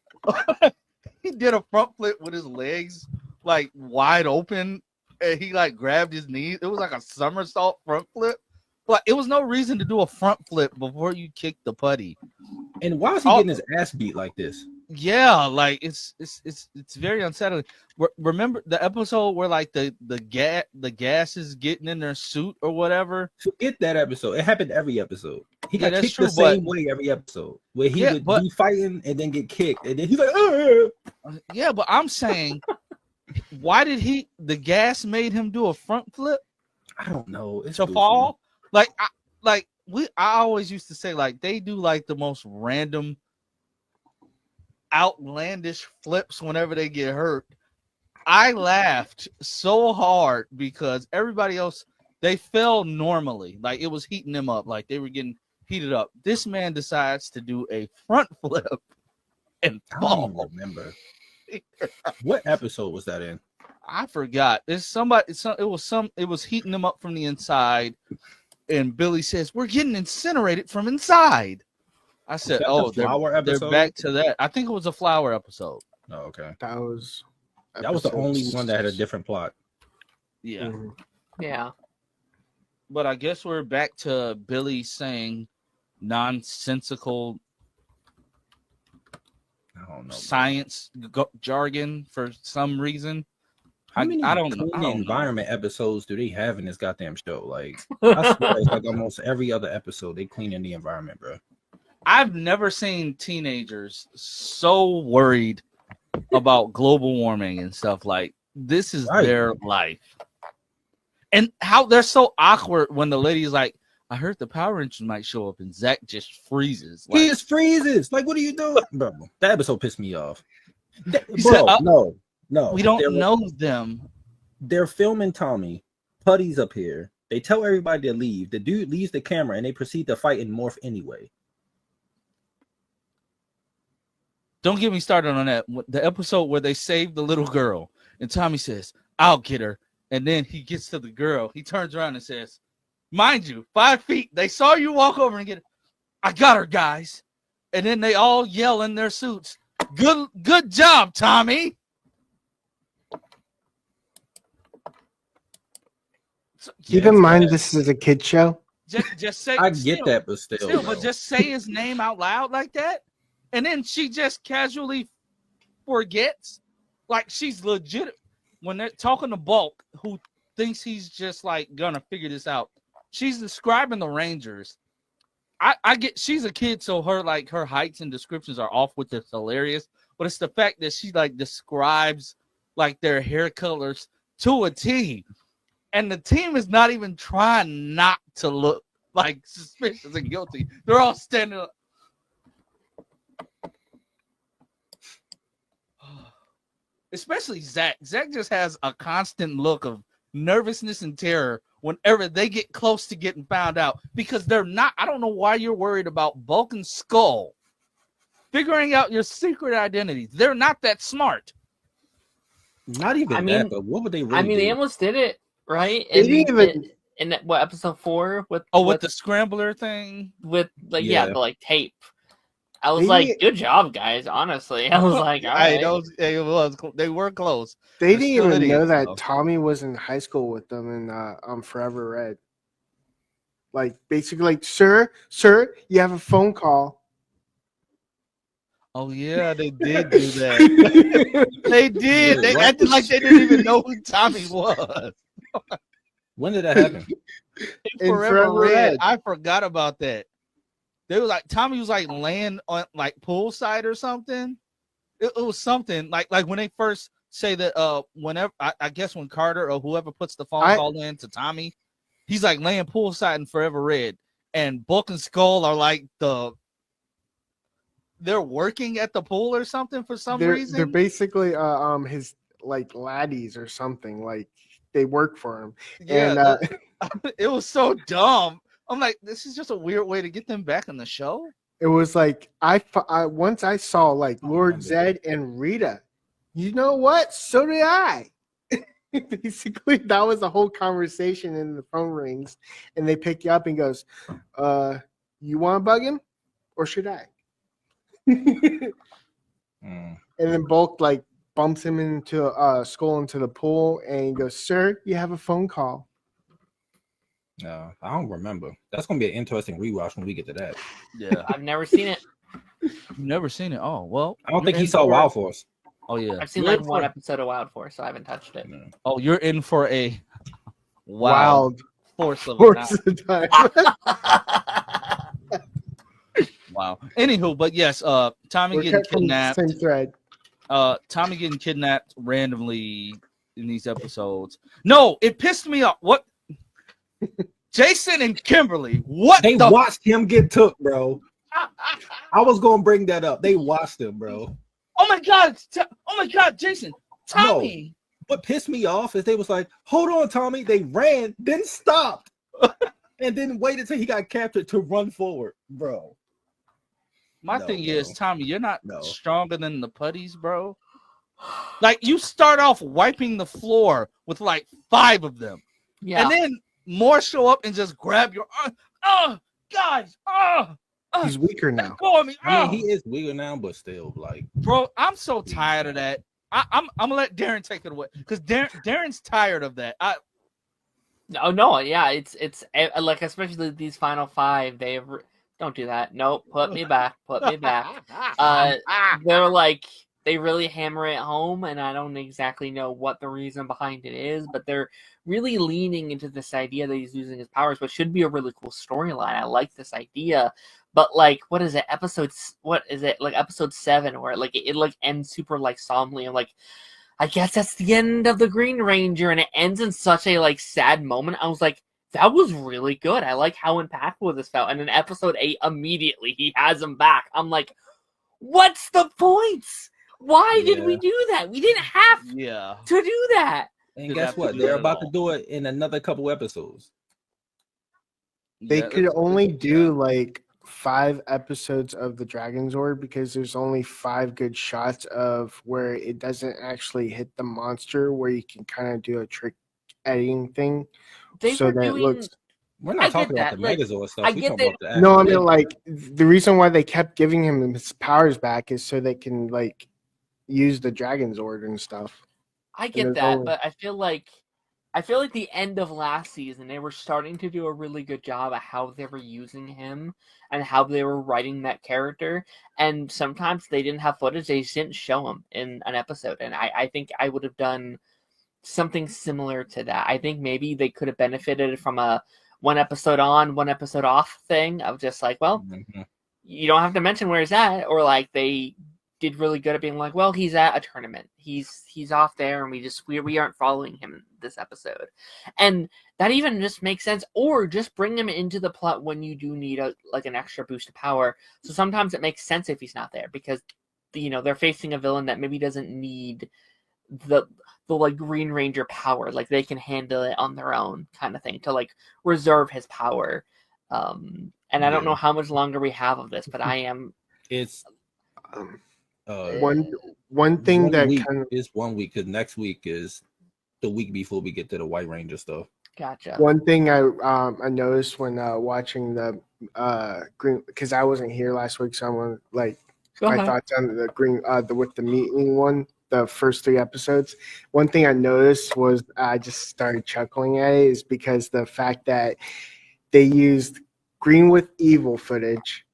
S5: He did a front flip with his legs like wide open, and he like grabbed his knees. It was like a somersault front flip. But it was no reason to do a front flip before you kick the putty.
S2: And why is he getting his ass beat like this?
S5: Yeah, like it's very unsettling. Remember the episode where like the gas is getting in their suit or whatever?
S2: Forget that episode. It happened every episode. He got kicked
S5: true,
S2: the same way every episode, where he would be fighting and then get kicked, and then he's like,
S5: yeah, but I'm saying, why did the gas made him do a front flip?
S2: I don't know. It's
S5: to fall. I always used to say like they do like the most random, outlandish flips whenever they get hurt. I laughed so hard because everybody else, they fell normally, like it was heating them up, like they were getting heated up. This man decides to do a front flip and fall.
S2: I don't remember. What episode was that in?
S5: I forgot. It was heating them up from the inside, and Billy says, "We're getting incinerated from inside." I said, "Oh, they're back to that." I think it was a flower episode.
S2: Oh, okay.
S4: That was
S2: the only one that had a different plot.
S5: Yeah.
S4: Mm-hmm.
S3: Yeah.
S5: But I guess we're back to Billy saying nonsensical science jargon for some reason.
S2: How many
S5: I don't know.
S2: Environment episodes do they have in this goddamn show? Like, I swear it's like almost every other episode they cleaning the environment, bro.
S5: I've never seen teenagers so worried about global warming and stuff. Like, this is their life. And how they're so awkward when the lady's like, "I heard the Power Rangers might show up," and Zach just freezes.
S2: Like, he just freezes. Like, what are you doing? Bro, that episode pissed me off. No,
S5: we don't know them.
S2: They're filming Tommy. Putty's up here. They tell everybody to leave. The dude leaves the camera and they proceed to fight and morph anyway.
S5: Don't get me started on that. The episode where they save the little girl and Tommy says, "I'll get her." And then he gets to the girl. He turns around and says, "Mind you, 5 feet. They saw you walk over and get her. I got her, guys." And then they all yell in their suits, Good job, Tommy."
S4: Keep in mind, this is a kid show.
S5: Just say.
S2: I get that, but still,
S5: but just say his name out loud like that, and then she just casually forgets, like she's legit. When they're talking to Bulk, who thinks he's just like gonna figure this out, she's describing the Rangers. I get she's a kid, so her heights and descriptions are off, which is hilarious. But it's the fact that she like describes like their hair colors to a T. And the team is not even trying not to look like suspicious and guilty. They're all standing up. Especially Zach. Zach just has a constant look of nervousness and terror whenever they get close to getting found out. Because they're not, I don't know why you're worried about Bulk and Skull figuring out your secret identities. They're not that smart.
S2: Not even that, but what would they really do?
S3: They almost did it. Right?
S4: They didn't even
S3: in what episode 4 with
S5: with the scrambler thing.
S3: with like
S2: Yeah.
S3: the like tape. I was
S4: They
S3: like,
S4: didn't-
S3: good job, guys. Honestly, I was like, all
S5: Hey,
S3: right.
S5: they were close.
S4: They
S5: They're
S4: didn't
S5: still
S4: even know
S5: idiots,
S4: that
S5: though.
S4: Tommy was in high school with them in Forever Red. Like basically, like, sir, you have a phone call.
S5: Oh yeah, they did do that. They did. They acted like they didn't even know who Tommy was.
S2: When did that happen?
S4: In
S5: Forever Red.
S4: Red.
S5: I forgot about that. They were like Tommy was like laying on like poolside or something. It was something like when they first say that whenever I guess when Carter or whoever puts the phone call in to Tommy, he's like laying poolside in Forever Red, and Bulk and Skull are like they're working at the pool or something for some reason.
S4: They're basically his like laddies or something. Like they work for him.
S5: Yeah,
S4: And
S5: it was so dumb. I'm like, this is just a weird way to get them back in the show.
S4: it was like I once I saw like Lord
S2: remember.
S4: Zed and Rita. You know what? So did I. Basically, that was the whole conversation, and the phone rings, and they pick you up and goes, "You want to bug him, or should I?"
S2: Mm.
S4: And then Bulk like bumps him into Skull into the pool, and he goes, "Sir, you have a phone call."
S2: No, I don't remember. That's gonna be an interesting rewatch when we get to that.
S5: Yeah,
S3: I've never seen it.
S5: you've never seen it. Oh well,
S2: I don't think
S5: you're
S2: he
S5: in
S2: saw
S5: for-
S2: Wild Force.
S5: Oh yeah,
S3: I've seen
S5: You're
S3: like
S5: in
S3: one
S5: for-
S3: episode of Wild Force, so I haven't touched it.
S2: No.
S5: Oh, you're in for a
S4: Wild
S5: force of
S4: Force of time.
S5: wow. Anywho, but yes, Tommy
S4: We're
S5: getting
S4: cut from the
S5: kidnapped.
S4: same thread.
S5: Tommy getting kidnapped randomly in these episodes. No, it pissed me off. What? Jason and Kimberly. What
S2: They
S5: the?
S2: watched him get took, bro. I was gonna bring that up. They watched him, bro.
S5: Oh my god, Jason, Tommy.
S2: What pissed me off is they was like, "Hold on, Tommy." They ran, then stopped, and then waited till he got captured to run forward, bro.
S5: My
S2: No,
S5: thing
S2: bro.
S5: is, Tommy, you're not
S2: No.
S5: stronger than the putties, bro. Like you start off wiping the floor with like 5 of them,
S3: Yeah.
S5: and then more show up and just grab your guys,
S4: He's weaker now.
S5: go on me.
S2: I mean, he is weaker now, but still, like,
S5: Bro, I'm so tired of that. I'm gonna let Darren take it away because Darren's tired of that.
S3: No, yeah, it's like especially these final 5. Don't do that. Nope, put me back. Put me back. They're like they really hammer it home, and I don't exactly know what the reason behind it is, but they're really leaning into this idea that he's using his powers, which should be a really cool storyline. I like this idea, but like, what is it? Episode 7, where it like ends super like solemnly. I'm like, I guess that's the end of the Green Ranger, and it ends in such a like sad moment. I was like, that was really good. I like how impactful this felt. And in episode 8, immediately he has him back. I'm like, what's the point? Why did we do that? We didn't have
S5: Yeah.
S3: to do that.
S2: and
S5: Did
S2: guess
S5: have to
S2: what?
S5: do
S2: They're
S5: that at
S2: about to
S5: all.
S2: do it in another couple episodes.
S4: They
S5: Yeah,
S4: could
S5: that's-
S4: only do
S5: yeah.
S4: like 5 episodes of the Dragon Zord because there's only 5 good shots of where it doesn't actually hit the monster, where you can kind of do a trick editing thing.
S3: They
S4: So
S3: were
S4: that it
S3: doing.
S4: looks-
S2: We're
S3: I
S2: not
S3: get
S2: talking about
S3: that,
S2: the
S3: like,
S2: Megazord stuff.
S3: I
S2: We
S3: get
S2: talking
S3: that-
S2: about the
S4: No, I
S2: actual-
S4: mean like the reason why they kept giving him his powers back is so they can like use the Dragon Zord and stuff.
S3: I
S4: there's
S3: get that,
S4: only-
S3: but I feel like the end of last season they were starting to do a really good job at how they were using him and how they were writing that character. And sometimes they didn't have footage; they just didn't show him in an episode. And I think I would have done something similar to that. I think maybe they could have benefited from a 1 episode on, 1 episode off thing of just like, well,
S2: Mhm.
S3: you don't have to mention where he's at, or like they did really good at being like, well, he's at a tournament, he's off there, and we aren't following him in this episode, and that even just makes sense. Or just bring him into the plot when you do need an extra boost of power. So sometimes it makes sense if he's not there because they're facing a villain that maybe doesn't need the like Green Ranger power, like they can handle it on their own kind of thing, to like reserve his power. And I don't
S2: Yeah.
S3: know how much longer we have of this, but I am
S2: It's
S4: Um,
S2: uh
S4: one thing
S2: one
S4: that
S2: week
S4: kind of
S2: is 1 week because next week is the week before we get to the White Ranger stuff.
S3: Gotcha.
S4: One thing I noticed when watching the green, because I wasn't here last week, so I want like
S3: Go
S4: my
S3: ahead.
S4: thoughts on the green with the meeting one, the first 3 episodes. One thing I noticed was I just started chuckling at it is because the fact that they used Green with Evil footage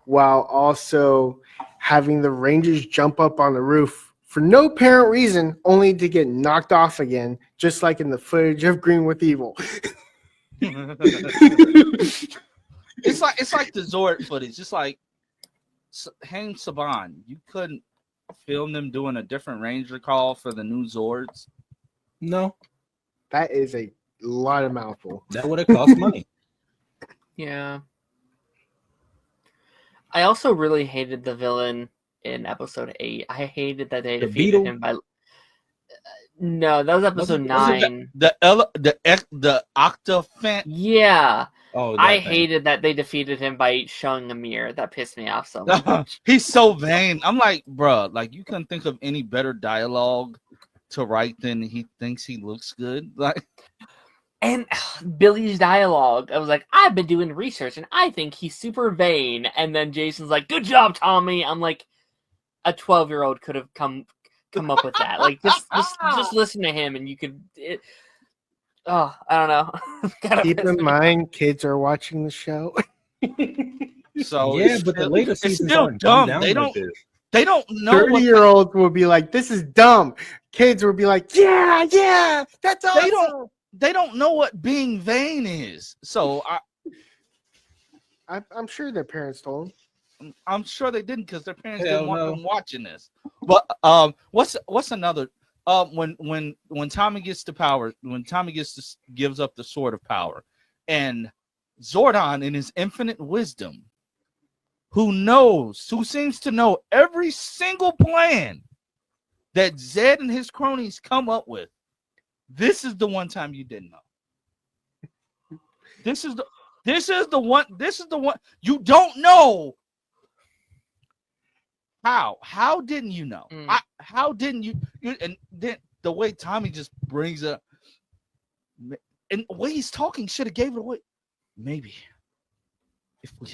S4: while also having the Rangers jump up on the roof for no apparent reason, only to get knocked off again, just like in the footage of Green with Evil.
S1: It's like the Zord footage. It's like Haim Saban. You couldn't film them doing a different Ranger call for the new Zords.
S2: No,
S4: That is a lot of mouthful.
S2: that would have cost money.
S3: Yeah. I also really hated the villain in episode 8. I hated that they
S2: The
S3: defeated
S2: Beetle?
S3: him by. No, that was episode
S2: Was it
S3: 9.
S1: The Octafant.
S3: Yeah.
S2: Oh,
S3: I
S2: that thing.
S3: hated that they defeated him by showing a mirror. That pissed me off so much.
S1: He's so vain. I'm like, bruh, like you couldn't think of any better dialogue to write than he thinks he looks good. Like,
S3: And Billy's dialogue, I was like, I've been doing research and I think he's super vain. And then Jason's like, good job, Tommy. I'm like, a 12-year-old could have come up with that. Like, just listen to him and you could. I don't know. Kinda
S4: Keep
S3: pissed
S4: in
S3: me
S4: mind, kids are watching the show.
S1: so
S2: Yeah,
S1: it's
S2: but the
S1: still-
S2: later
S1: it's
S2: seasons
S1: still
S2: aren't dumbed
S1: dumb.
S2: down
S1: They
S2: like
S1: don't.
S2: this.
S1: They don't know what
S4: 30-year-olds will be like, "This is dumb." Kids will be like, "Yeah, that's awesome."
S1: They don't- they don't know what being vain is. So
S4: I'm sure their parents told them.
S1: I'm sure they didn't because their parents
S2: Hell
S1: didn't want
S2: no.
S1: them watching this. But what's another? When Tommy gets the power, when Tommy gives up the sword of power, and Zordon in his infinite wisdom, who seems to know every single plan that Zed and his cronies come up with. This is the one time you didn't know. This is the one you don't know. How didn't you know? How didn't you? And then the way Tommy just brings up, and the way he's talking should have gave it away. Maybe if we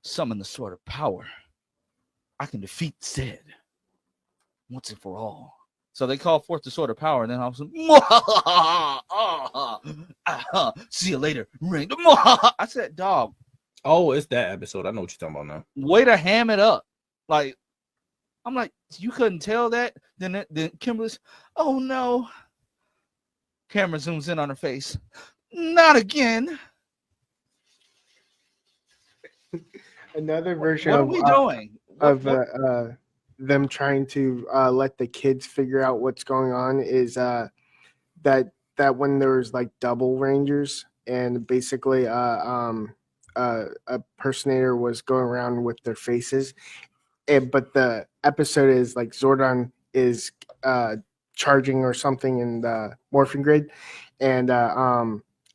S1: summon the sword of power, I can defeat Zed once and for all. So they call forth the sword of power, and then all of a sudden, see you later, ring. I said, dog.
S2: Oh, it's that episode. I know what you're talking about now.
S1: Way to ham it up. Like, I'm like, you couldn't tell that? Then Kimberly's, oh no. Camera zooms in on her face. Not again.
S4: Another version
S1: What are
S4: of
S1: we doing?
S4: them trying to let the kids figure out what's going on is that when there was like double rangers and basically a personator was going around with their faces, but the episode is like Zordon is charging or something in the Morphin grid, and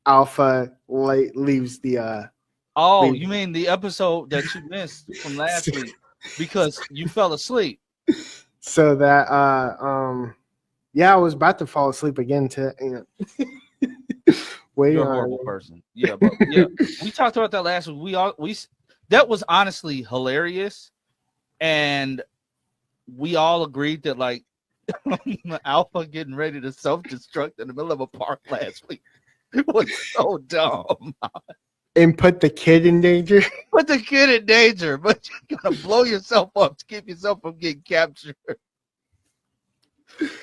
S4: Alpha leaves the
S1: Oh,
S4: leave.
S1: you mean the episode that you missed from last week because you fell asleep?
S4: So that yeah, I was about to fall asleep again to waiting
S1: You're a
S4: on
S1: horrible person. Yeah, but yeah, we talked about that last week. That was honestly hilarious, and we all agreed that like Alpha getting ready to self-destruct in the middle of a park last week was so dumb.
S4: and put the kid in danger.
S1: Put the kid in danger, but you're gonna blow yourself up to keep yourself from getting captured.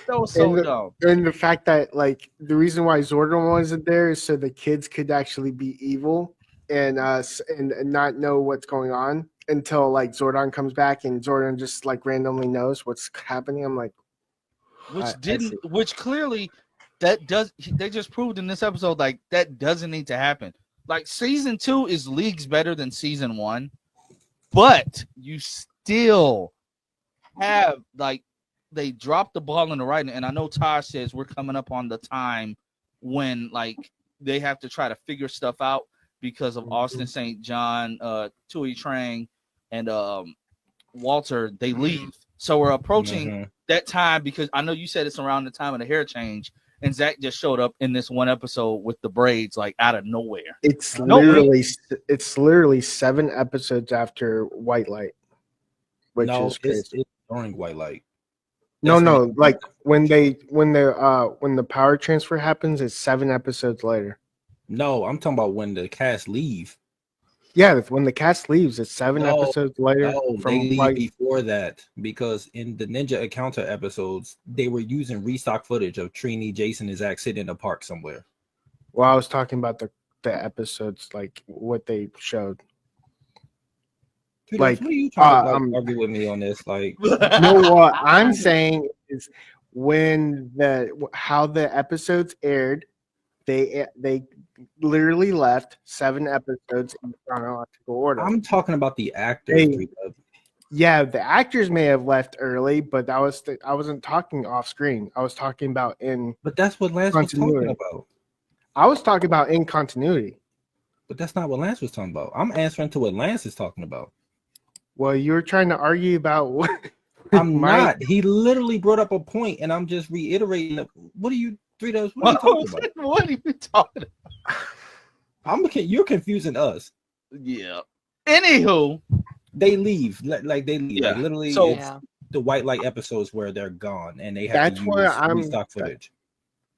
S1: That was so dumb.
S4: And the fact that like the reason why Zordon wasn't there is so the kids could actually be evil and not know what's going on until like Zordon comes back and Zordon just like randomly knows what's happening. I'm like,
S1: Which clearly they just proved in this episode like that doesn't need to happen. Like season 2 is leagues better than season 1, but you still have like they dropped the ball in the writing. And I know Tosh says we're coming up on the time when like they have to try to figure stuff out because of Austin St. John, Tui Trang, and Walter. They leave, so we're approaching that time because I know you said it's around the time of the hair change, and Zach just showed up in this one episode with the braids like out of nowhere.
S4: It's
S1: No,
S4: literally 7 episodes after White Light, which is crazy.
S2: it's during White Light.
S4: No,
S2: That's
S4: no, like when the power transfer happens, it's 7 episodes later.
S2: No, I'm talking about when the cast leave.
S4: Yeah, when the cast leaves, it's 7
S2: No,
S4: episodes later.
S2: No,
S4: from
S2: they leave
S4: White.
S2: before that because in the Ninja Encounter episodes, they were using restock footage of Trini, Jason, and Zach sitting in a park somewhere.
S4: Well, I was talking about the episodes, like what they showed.
S2: Dude,
S4: Like,
S2: what are you trying to argue with me on this? Like,
S4: No, what I'm saying is when how the episodes aired, they literally left 7 episodes in chronological order.
S2: I'm talking about the actors.
S4: Yeah, the actors may have left early, but I wasn't talking off screen. I was talking about in.
S2: But that's what Lance was talking about.
S4: I was talking about in continuity.
S2: But that's not what Lance was talking about. I'm answering to what Lance is talking about.
S4: Well, you were trying to argue about what.
S2: I'm not. He literally brought up a point, and I'm just reiterating. What are you, Doritos? What are you talking about?
S1: What are you talking about?
S2: You're confusing us.
S1: Yeah. Anywho,
S2: they leave. Like they leave.
S1: Yeah.
S2: Like literally,
S1: So,
S2: it's the White Light episodes where they're gone, and they have
S4: That's
S2: to
S4: where
S2: use
S4: I'm.
S2: restock footage.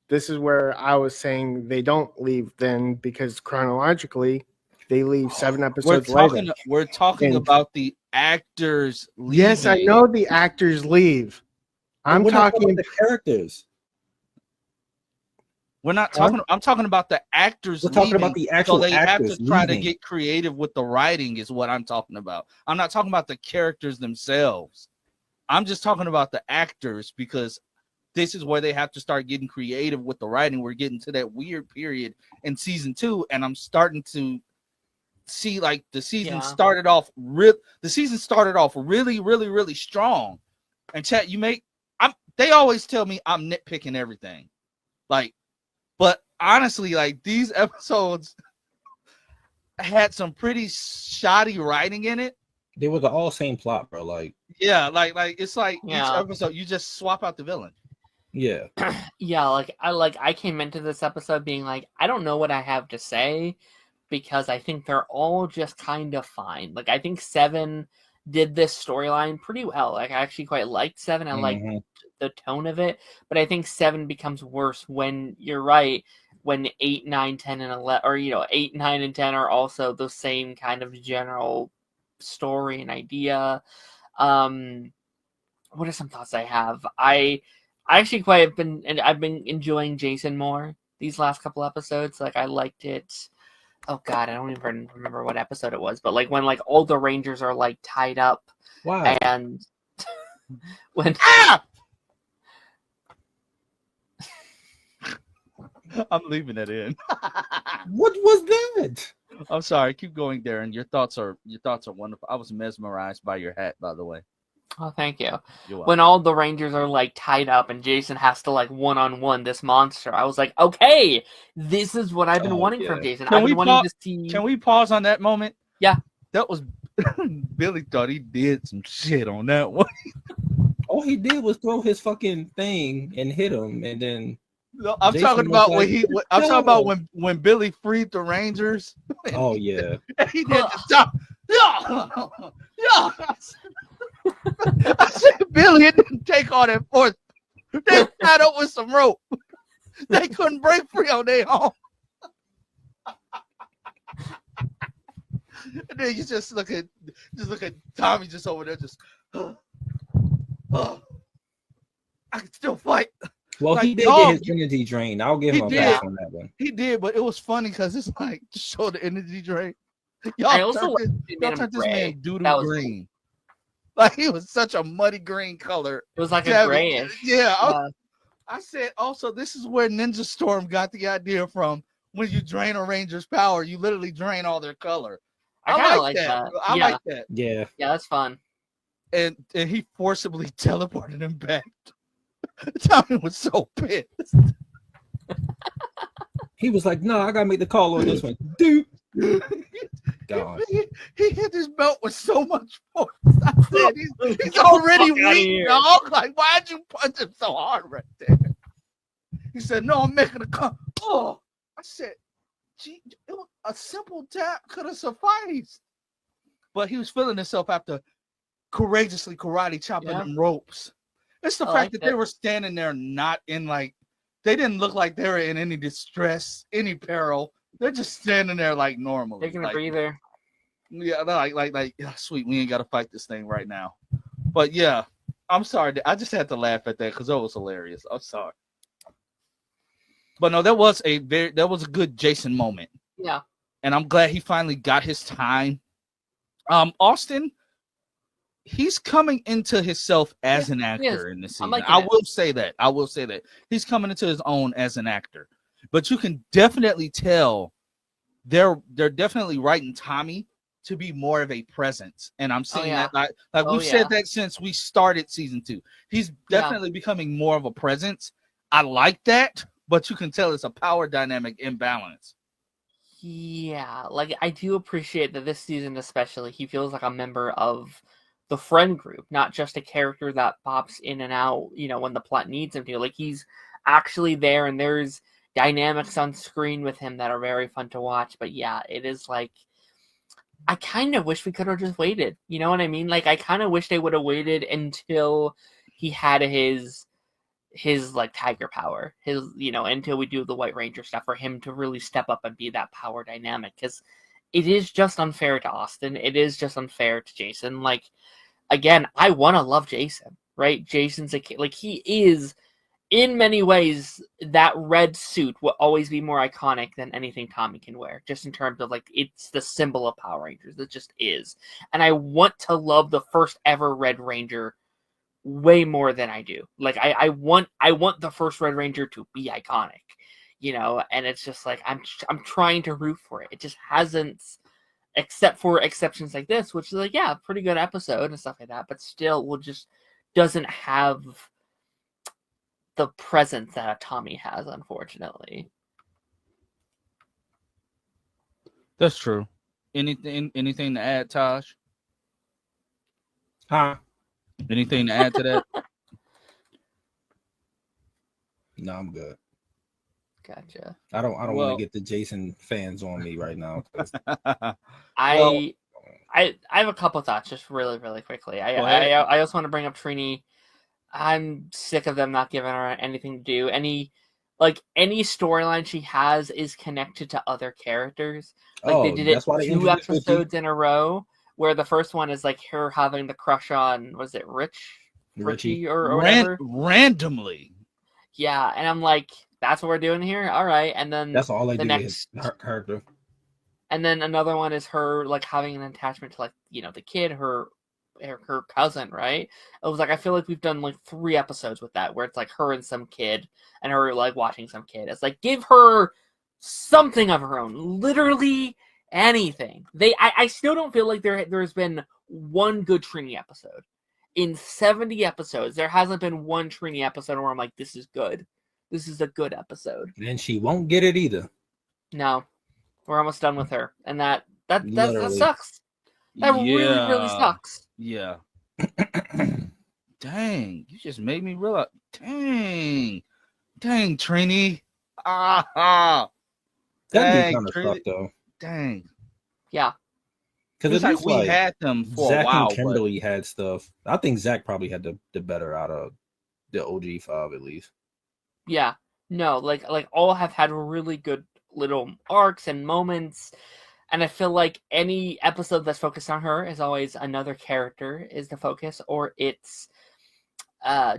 S4: This is where I was saying they don't leave then because chronologically they leave 7 episodes later.
S1: We're talking about the actors leaving.
S4: Yes, I know the actors leave. I'm talking
S2: about the characters.
S1: We're not talking. I'm talking about the actors.
S2: We're talking about the actual
S1: So they
S2: actors
S1: have to try to
S2: leaving.
S1: get creative with the writing. Is what I'm talking about. I'm not talking about the characters themselves. I'm just talking about the actors because this is where they have to start getting creative with the writing. We're getting to that weird period in season 2, and I'm starting to see like the season started off really, really strong. And chat, they always tell me I'm nitpicking everything. Like, but honestly, like these episodes had some pretty shoddy writing in it.
S2: They were the all same plot, bro. Like,
S1: yeah, like it's like each episode you just swap out the villain.
S2: Yeah.
S3: Yeah, I came into this episode being like, I don't know what I have to say because I think they're all just kind of fine. Like, I think 7 did this storyline pretty well. Like, I actually quite liked 7. I liked the tone of it, but I think 7 becomes worse when you're right. When 8, 9, 10, and 11, or 8, 9, and 10 are also the same kind of general story and idea. What are some thoughts I have? I actually I've been enjoying Jason more these last couple episodes. Like, I liked it. Oh God, I don't even remember what episode it was, but like when like all the Rangers are like tied up.
S2: Wow.
S3: And when
S1: I'm leaving it in.
S2: What was that?
S1: I'm sorry. Keep going, Darren. Your thoughts are wonderful. I was mesmerized by your hat, by the way.
S3: Oh, thank you.
S1: You're welcome.
S3: When all the Rangers are like tied up and Jason has to like one-on-one this monster, I was like, okay, this is what I've been wanting from Jason. I've been wanting to see.
S1: Can we pause on that moment?
S3: Yeah.
S1: That was Billy thought he did some shit on that one.
S2: All he did was throw his fucking thing and hit him, and then
S1: No, I'm
S2: Jason
S1: talking
S2: was
S1: about
S2: like,
S1: I'm talking about when Billy freed the Rangers.
S2: Oh yeah.
S1: He did the stop. Yeah. I said, Billy, it didn't take all that force. They tied up with some rope. They couldn't break free on their own. And then you just look at Tommy just over there, just I can still fight.
S2: Well,
S1: Like,
S2: he did get his energy drain. I'll give him a pass on that one.
S1: He did, but it was funny because it's like to show the energy drain.
S3: I
S1: Y'all
S3: also
S1: turned this
S3: gray.
S1: man doo
S3: That was
S1: green. Like he was such a muddy green color.
S3: It was like a grayish.
S1: Yeah. I said also this is where Ninja Storm got the idea from. When you drain a Ranger's power, you literally drain all their color.
S3: I like that.
S1: I like that.
S2: Yeah.
S3: Yeah, that's fun.
S1: And he forcibly teleported him back. Tommy was so pissed.
S2: He was like, "No, I gotta make the call on this one." Dude. God.
S1: He hit his belt with so much force. I said, he's already weak, dog. Like, why'd you punch him so hard right there? He said, "No, I'm making a come." Oh, I said, "Gee, it was a simple tap could have sufficed." But he was feeling himself after courageously karate chopping them ropes. It's the fact that they were standing there, not in like, they didn't look like they were in any distress, any peril. They're just standing there like normally,
S3: taking a
S1: like,
S3: breather.
S1: Yeah, like, yeah, sweet. We ain't got to fight this thing right now. But yeah, I'm sorry. I just had to laugh at that because that was hilarious. I'm sorry. But no, that was a good Jason moment.
S3: Yeah.
S1: And I'm glad he finally got his time. Austin, he's coming into himself as an actor in this season. I will say that. He's coming into his own as an actor. But you can definitely tell they're definitely writing Tommy to be more of a presence. And I'm seeing that like we've said that since we started season 2. He's definitely becoming more of a presence. I like that, but you can tell it's a power dynamic imbalance.
S3: Yeah, like I do appreciate that this season especially he feels like a member of the friend group, not just a character that pops in and out, when the plot needs him to. Like he's actually there and there's dynamics on screen with him that are very fun to watch. But yeah, it is like I kind of wish we could have just waited. You know what I mean? Like I kind of wish they would have waited until he had his like tiger power, until we do the White Ranger stuff for him to really step up and be that power dynamic, because it is just unfair to Austin. It is just unfair to Jason. Like, again, I want to love Jason, right? Jason's a kid. Like, he is, in many ways, that red suit will always be more iconic than anything Tommy can wear, just in terms of, like, it's the symbol of Power Rangers. It just is. And I want to love the first ever Red Ranger way more than I do. Like, I want the first Red Ranger to be iconic, and it's just like, I'm trying to root for it. It just hasn't, except for exceptions like this, which is like, yeah, pretty good episode and stuff like that, but still just doesn't have the presence that a Tommy has, unfortunately.
S1: That's true. Anything to add, Taj?
S2: Huh?
S1: Anything to add to that?
S2: No, I'm good.
S3: Gotcha.
S2: I don't want to get the Jason fans on me right now.
S3: I have a couple thoughts just really, really quickly. I also want to bring up Trini. I'm sick of them not giving her anything to do. Any storyline she has is connected to other characters. Like they did it 2 episodes in a row, where the first one is like her having the crush on, was it Richie or whatever?
S1: Randomly.
S3: Yeah, and I'm like, that's what we're doing here? All right. And then
S2: that's all I do with her character.
S3: And then another one is her like having an attachment to, like, the kid, her cousin, right? It was like, I feel like we've done like 3 episodes with that, where it's like her and some kid and her like watching some kid. It's like, give her something of her own, literally anything. I still don't feel like there's been one good Trini episode. In 70 episodes, there hasn't been one Trini episode where I'm like, this is good. This is a good episode.
S2: And she won't get it either.
S3: No. We're almost done with her. And that sucks. That really sucks.
S1: Yeah. Dang, you just made me realize. Dang, Trini.
S2: That'd be kind of tough, though.
S1: Dang.
S3: Yeah.
S2: Because
S1: it's like we had them for
S2: Zach
S1: a while.
S2: And Kimberly had stuff. I think Zach probably had the better out of the OG 5 at least.
S3: Yeah. No, like all have had really good little arcs and moments. And I feel like any episode that's focused on her is always another character is the focus, or it's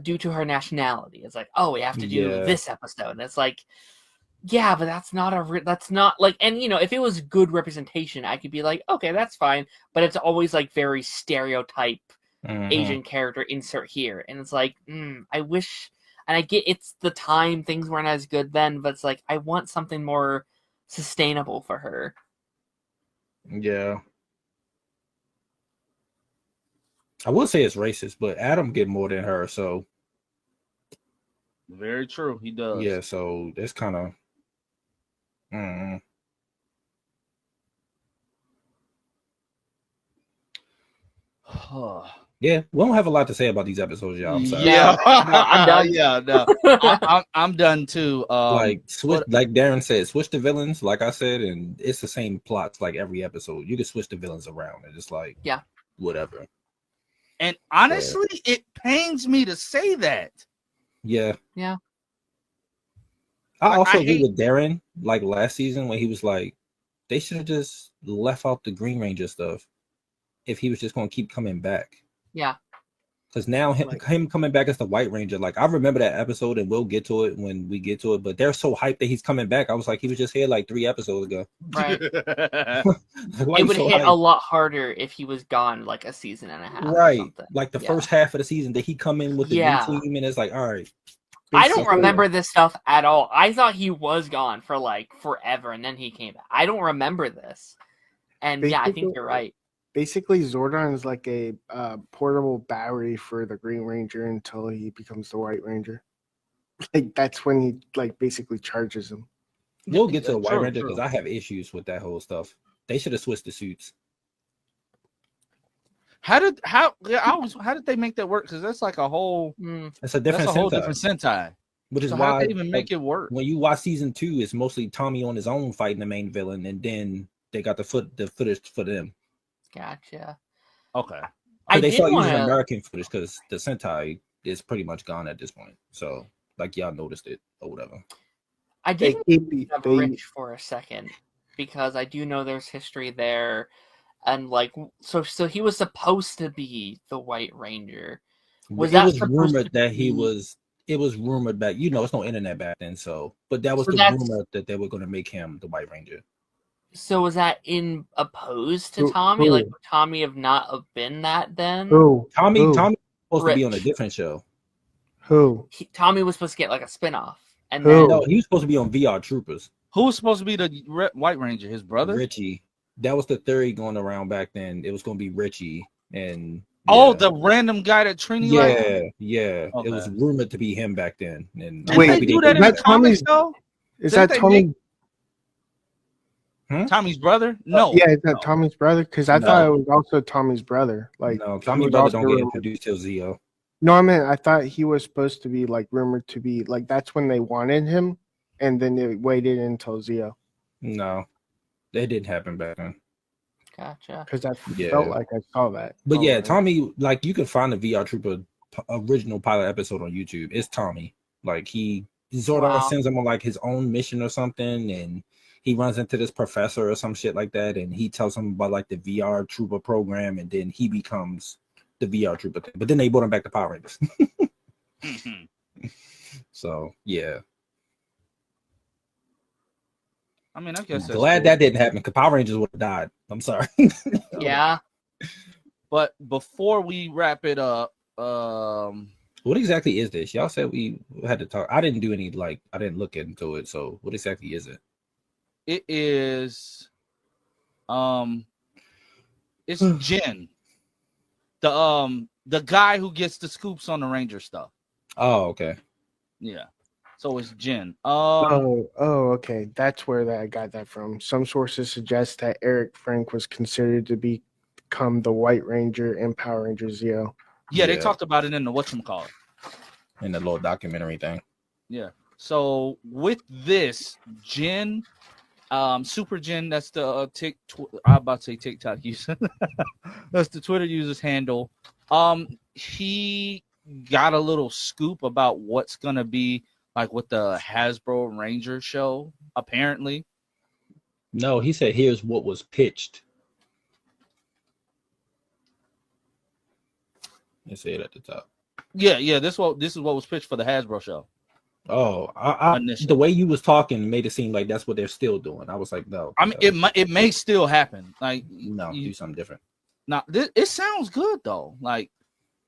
S3: due to her nationality. It's like, oh, we have to do this episode. And it's like, yeah, but that's not like, and if it was good representation, I could be like, okay, that's fine. But it's always like very stereotype Asian character insert here. And it's like, I wish, and I get it's the time, things weren't as good then, but it's like, I want something more sustainable for her.
S2: Yeah. I will say it's racist, but Adam get more than her, so.
S1: Very true, he does.
S2: Yeah, so it's kind of. Yeah, we don't have a lot to say about these episodes, y'all. I'm sorry.
S5: Yeah,
S3: No, I'm done.
S5: yeah, no, I'm done too.
S2: Like switch,
S5: what-
S2: like Darren said, switch the villains, like I said, and it's the same plots like every episode. You can switch the villains around and just like
S3: Yeah.
S2: whatever.
S1: And honestly, it pains me to say that.
S2: Yeah.
S3: Yeah.
S2: I
S1: Like,
S2: also
S1: I
S2: agree
S1: hate-
S2: with Darren, like last season when he was like, they should have just left out the Green Ranger stuff if he was just gonna keep coming back.
S3: Yeah.
S2: Because now him coming back as the White Ranger, like I remember that episode, and we'll get to it when we get to it. But they're so hyped that he's coming back. I was like, he was just here like 3 episodes ago.
S3: Right.
S2: Why
S3: It
S2: you
S3: would
S2: so
S3: hit a
S2: hyped?
S3: lot harder if he was gone like a season and a half.
S2: Right,
S3: Or something.
S2: like the
S3: Yeah.
S2: first half of the season, did he come in with the
S3: Yeah.
S2: new team? And it's like, all right,
S3: I don't
S4: Basically-
S3: remember this stuff at all. I thought he was gone for like forever and then he came back. I don't remember this. And yeah, I think
S4: Basically-
S3: you're right.
S4: Basically, Zordon is like a portable battery for the Green Ranger until he becomes the White Ranger. Like that's when he like basically charges him.
S2: we'll get to the White
S5: True,
S2: Ranger
S5: true.
S2: because I have issues with that whole stuff. They should have switched the suits.
S5: how did they make that work? Because that's like a whole
S3: Mm,
S2: It's a
S5: that's
S2: different
S5: a whole
S2: Sentai,
S5: different Sentai.
S2: which is
S5: So how
S2: why
S5: did they even
S2: like,
S5: make it work?
S2: when you watch season 2, it's mostly Tommy on his own fighting the main villain, and then they got the footage for them.
S3: gotcha.
S5: Okay,
S3: I
S2: But they
S3: did
S2: start using
S3: wanna-
S2: American footage because the Sentai is pretty much gone at this point. So like y'all noticed it or whatever.
S3: I
S4: They
S3: did
S4: keep
S3: of
S4: they
S3: Rich for a second because I do know there's history there, and like so he was supposed to be the White Ranger. Was
S2: it
S3: that
S2: was
S3: supposed
S2: rumored
S3: to
S2: that he
S3: be-
S2: was. It was rumored back. It's no internet back then, so but that was
S3: So
S2: the
S3: that's-
S2: rumor that they were going to make him the White Ranger.
S3: So was that in opposed to
S4: Who-
S3: Tommy? Like
S4: who?
S3: would Tommy have not have been that then?
S4: who
S2: Tommy
S4: who,
S2: was supposed to be on a
S3: Rich.
S2: different show.
S4: who
S3: Tommy was supposed to get like a spinoff, and
S4: Who?
S3: then
S2: No, he was supposed to be on VR Troopers.
S5: who was supposed to be the White Ranger? His brother?
S2: Richie. That was the theory going around back then. It was going to be Richie and.
S5: Oh,
S2: yeah.
S5: the random guy that Trini liked?
S2: Yeah. It was
S5: Okay.
S2: rumored to be him back then. And
S5: Did
S4: Wait,
S5: they
S2: maybe
S5: do that in
S4: that
S5: the comics
S4: Tommy's-
S5: though?
S4: is
S5: Didn't
S4: that
S5: they
S4: Tommy?
S5: Tommy's brother? No.
S4: Yeah, is that Tommy's brother? Because I
S2: No.
S4: thought it was also Tommy's brother. Like
S2: no,
S4: he
S2: Tommy
S4: was
S2: brother
S4: also
S2: don't get
S4: rumored-
S2: introduced till Zio.
S4: No, I mean I thought he was supposed to be like rumored to be like that's when they wanted him, and then they waited until Zio
S2: No, that didn't happen back then.
S3: gotcha.
S4: because I
S2: Yeah.
S4: felt like I saw that.
S2: But yeah,
S4: somewhere.
S2: Tommy, like you can find the VR Trooper original pilot episode on YouTube. It's Tommy. Like Zordon
S3: Wow.
S2: sends him on like his own mission or something, and he runs into this professor or some shit like that, and he tells him about like the VR Trooper program, and then he becomes the VR Trooper thing. But then they brought him back to Power Rangers.
S1: Mhm.
S2: So yeah,
S5: I mean, I guess that's
S2: glad
S5: cool.
S2: that didn't happen because Power Rangers would have died. I'm sorry.
S3: Yeah.
S5: But before we wrap it up,
S2: What exactly is this? Y'all said we had to talk. I didn't do any I didn't look into it. So what exactly is it?
S5: it is it's Jin. The guy who gets the scoops on the Ranger stuff.
S2: Oh, okay.
S5: Yeah. So it's Jin.
S4: Oh, okay. That's where I got that from. Some sources suggest that Eric Frank was considered to become the White Ranger in Power Ranger Zeo.
S5: Yeah, they
S2: Yeah.
S5: talked about it in the whatchamacallit.
S2: In the little documentary thing.
S5: Yeah. So with this, Jin, Super Jin, that's the I'm about to say TikTok user. That's the Twitter user's handle. He got a little scoop about what's gonna be like with the Hasbro Ranger show, apparently.
S2: No, he said here's what was pitched. You say it at the top.
S5: Yeah, this is what was pitched for the Hasbro show.
S2: Oh,
S5: Initially.
S2: the way you was talking made it seem like that's what they're still doing. I was like, no.
S5: I mean, it may still happen. Like,
S2: no,
S5: you-
S2: do something different.
S5: Now, it sounds good though. Like,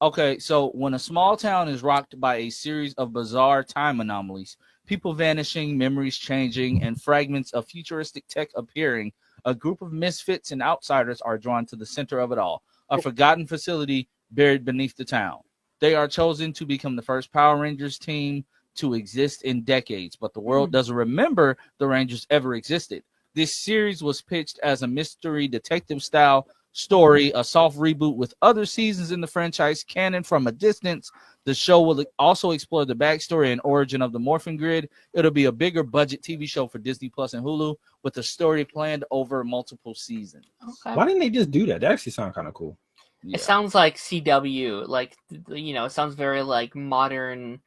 S5: okay, so when a small town is rocked by a series of bizarre time anomalies, people vanishing, memories changing, and fragments of futuristic tech appearing, a group of misfits and outsiders are drawn to the center of it all, a forgotten facility buried beneath the town. They are chosen to become the first Power Rangers team to exist in decades, but the world doesn't remember the Rangers ever existed. This series was pitched as a mystery detective style story, a soft reboot with other seasons in the franchise canon from a distance. The show will also explore the backstory and origin of the Morphin Grid. It'll be a bigger budget TV show for Disney Plus and Hulu with a story planned over multiple seasons.
S3: Okay.
S2: Why didn't they just do that? That actually sounds kind of cool.
S5: Yeah.
S3: It sounds like CW, like, you know, it sounds very like modern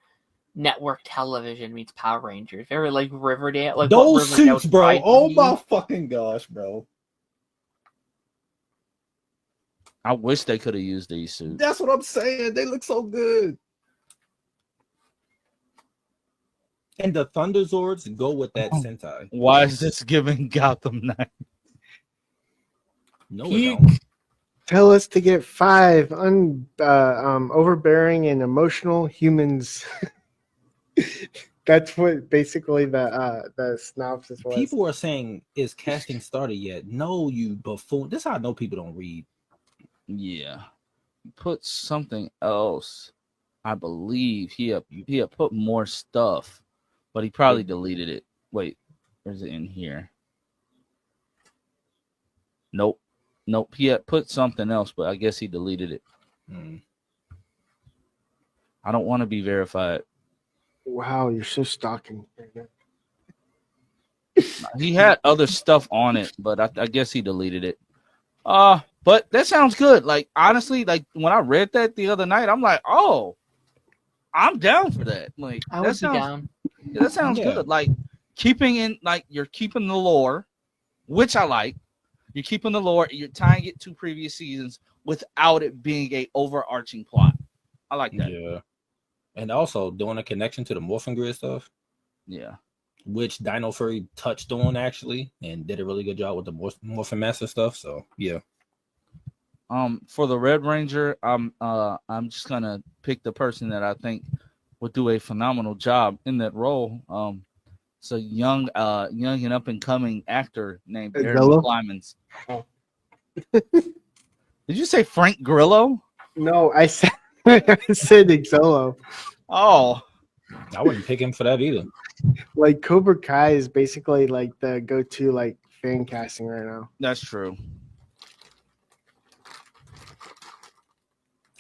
S3: network television meets Power Rangers. Very like Riverdale. Like what
S2: Those
S3: Riverdale
S2: suits, bro.
S3: tried to
S2: Oh
S3: be.
S2: my fucking gosh, bro.
S5: I wish they could have used these suits.
S2: That's what I'm saying. They look so good. And the Thunderzords go with that Sentai.
S5: Why is this giving Gotham Knight?
S2: No, it
S3: Peak.
S2: don't.
S4: Tell us to get 5 overbearing and emotional humans. That's what basically the synopsis was.
S2: People are saying, is casting started yet? No, you buffoon. This is how I know people don't read.
S5: Yeah. Put something else. I believe he had put more stuff, but he probably deleted it. Wait, where's it in here? Nope. He had put something else, but I guess he deleted it. I don't want to be verified.
S4: Wow, you're so stalking.
S5: He had other stuff on it, but I guess he deleted it. But that sounds good. Like, honestly, like when I read that the other night, I'm like, oh, I'm down for that. Like,
S3: I would be down.
S5: Yeah, that sounds good. Like you're keeping the lore, which I like. You're keeping the lore. You're tying it to previous seasons without it being a overarching plot. I like that.
S2: Yeah. And also doing a connection to the Morphin Grid stuff.
S5: Yeah.
S2: Which Dino Fury touched on actually and did a really good job with the Morphin Master stuff. So yeah.
S5: For the Red Ranger, I'm just gonna pick the person that I think would do a phenomenal job in that role. It's a young and up and coming actor named Aaron
S4: Grillo?
S5: Clymans.
S4: Oh.
S5: Did you say Frank Grillo?
S4: No, I said I said Xolo.
S5: Oh,
S2: I wouldn't pick him for that either.
S4: Like Cobra Kai is basically like the go-to like fan casting right now.
S5: that's true.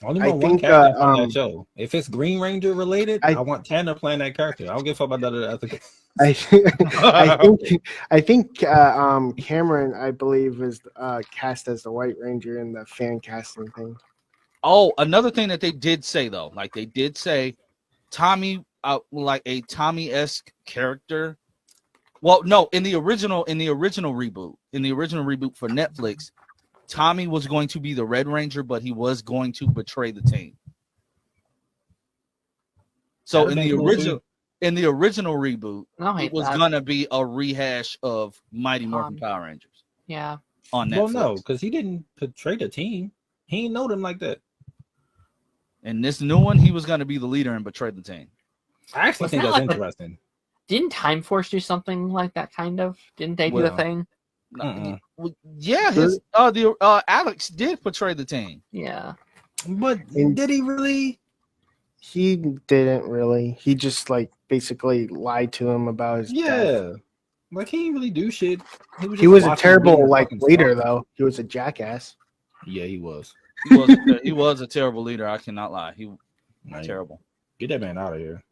S2: Only
S4: I
S2: want one
S4: think,
S2: character on that show. If it's Green Ranger related,
S4: I
S2: I want Tanner playing that character. I don't give a fuck about the other.
S4: I think Cameron, I believe, is cast as the White Ranger in the fan casting thing.
S5: Oh, another thing that they did say though, like they did say Tommy, like a Tommy-esque character. Well, no, in the original reboot for Netflix, Tommy was going to be the Red Ranger, but he was going to betray the team. So in the original reboot, it was gonna be a rehash of Mighty Morphin Power Rangers.
S3: Yeah.
S5: On Netflix.
S2: Well, no, because he didn't portray the team. He didn't know them like that.
S5: And this new one, he was gonna be the leader and betray the team.
S2: I actually think that's interesting.
S3: Didn't Time Force do something like that? Kind of. Didn't they do a thing?
S5: Yeah, Alex did portray the team.
S3: Yeah.
S2: But did he really?
S4: He didn't really. He just like basically lied to him about his death.
S2: Like he didn't really do shit.
S4: He was a terrible like leader though. He was a jackass.
S2: Yeah, he was.
S5: He was a terrible leader. I cannot lie. He was terrible.
S2: Get that man out of here.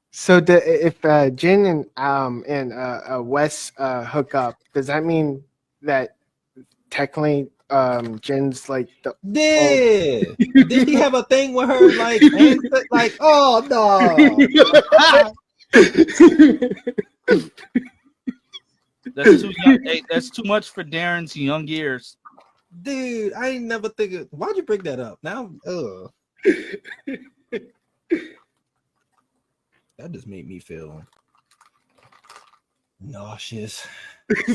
S4: So if Jin and Wes hook up, does that mean that technically Jin's like the
S2: Did he have a thing with her like oh no?
S5: That's too young. Hey, that's too much for Darren's young years.
S2: Dude, I ain't never think of. Why'd you bring that up? Now, that just made me feel nauseous.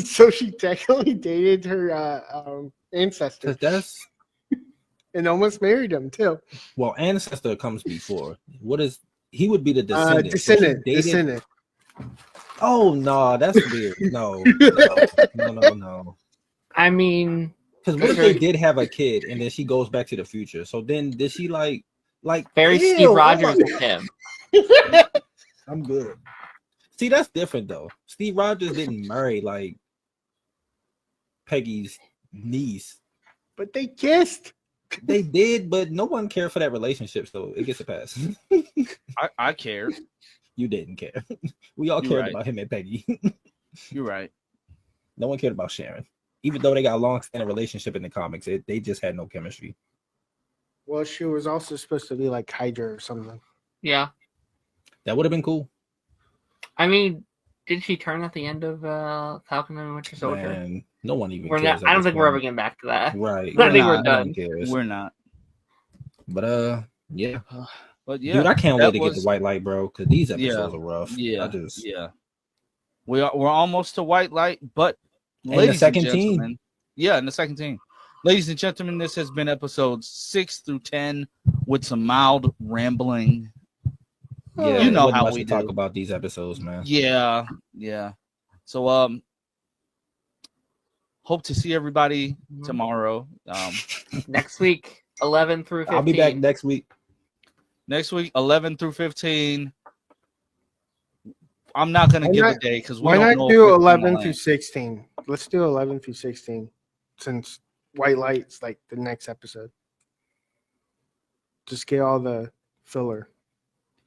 S4: So she technically dated her ancestor.
S2: That's
S4: and almost married him too.
S2: Well, ancestor comes before. What is he would be the descendant?
S4: Descendant.
S2: Oh no, that's weird. No.
S3: I mean,
S2: because what if they did have a kid and then she goes back to the future? So then did she like
S3: very Steve Rogers with him?
S2: I'm good. See, that's different though. Steve Rogers didn't marry like Peggy's niece.
S4: But they kissed.
S2: They did, but no one cared for that relationship, so it gets a pass.
S5: I cared.
S2: You didn't care. We all
S5: You're
S2: cared
S5: right.
S2: about him and Peggy.
S5: You're right.
S2: No one cared about Sharon. Even though they got a long-standing relationship in the comics, they just had no chemistry.
S4: Well, she was also supposed to be like Hydra or something.
S3: Yeah.
S2: That would have been cool.
S3: I mean, did she turn at the end of Falcon and Winter Soldier?
S2: Man, no one even
S3: We're
S2: cares.
S3: not, I don't think we're ever getting back to that.
S2: Right.
S3: I think
S5: we're
S3: we're
S2: No one
S3: done.
S2: cares.
S5: We're not.
S2: But yeah.
S5: But yeah,
S2: Dude, I can't
S5: that
S2: wait to get the white light, bro, because these episodes are rough.
S5: Yeah,
S2: I just
S5: yeah. We're almost to white light, but
S2: the
S5: ladies
S2: second
S5: and
S2: team.
S5: gentlemen, yeah, in the second team. Ladies and gentlemen, this has been episodes 6 through 10 with some mild rambling.
S2: Yeah,
S5: You know
S2: wasn't
S5: how
S2: much
S5: we
S2: to talk
S5: do.
S2: about these episodes, man.
S5: Yeah, yeah. So hope to see everybody tomorrow.
S3: Next week, 11 through 15.
S2: I'll be back next week.
S5: Next week, 11 through 15. I'm not gonna
S4: Why
S5: give
S4: not-
S5: a day because we
S4: Why
S5: don't
S4: not
S5: know
S4: do
S5: if it's gonna
S4: 11 through
S5: land.
S4: 16? Let's do 11 through 16 since White Light's like the next episode. Just get all the filler.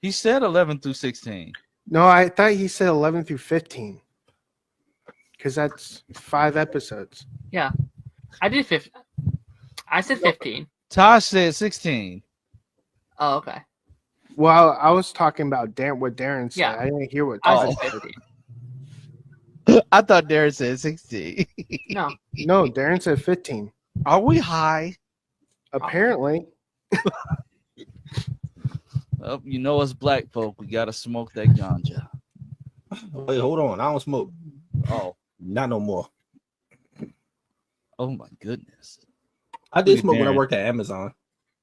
S5: He said 11 through 16.
S4: No, I thought he said 11 through 15 because that's 5 episodes.
S3: I did 15. I said 15.
S5: Tosh said 16.
S3: Oh, okay.
S4: Well, I was talking about what Darren said.
S3: Yeah.
S4: I didn't hear what
S3: I
S4: Todd
S3: said
S4: said.
S3: 15.
S5: I thought Darren said 16.
S3: No.
S4: No, Darren said 15.
S5: Are we high?
S4: Apparently.
S5: Well, you know us black folk, we gotta smoke that ganja.
S2: Wait, hold on. I don't smoke.
S5: Oh,
S2: Not no more.
S5: oh my goodness.
S2: I
S5: Look
S2: did
S5: at
S2: smoke when I
S5: Darren.
S2: worked at Amazon.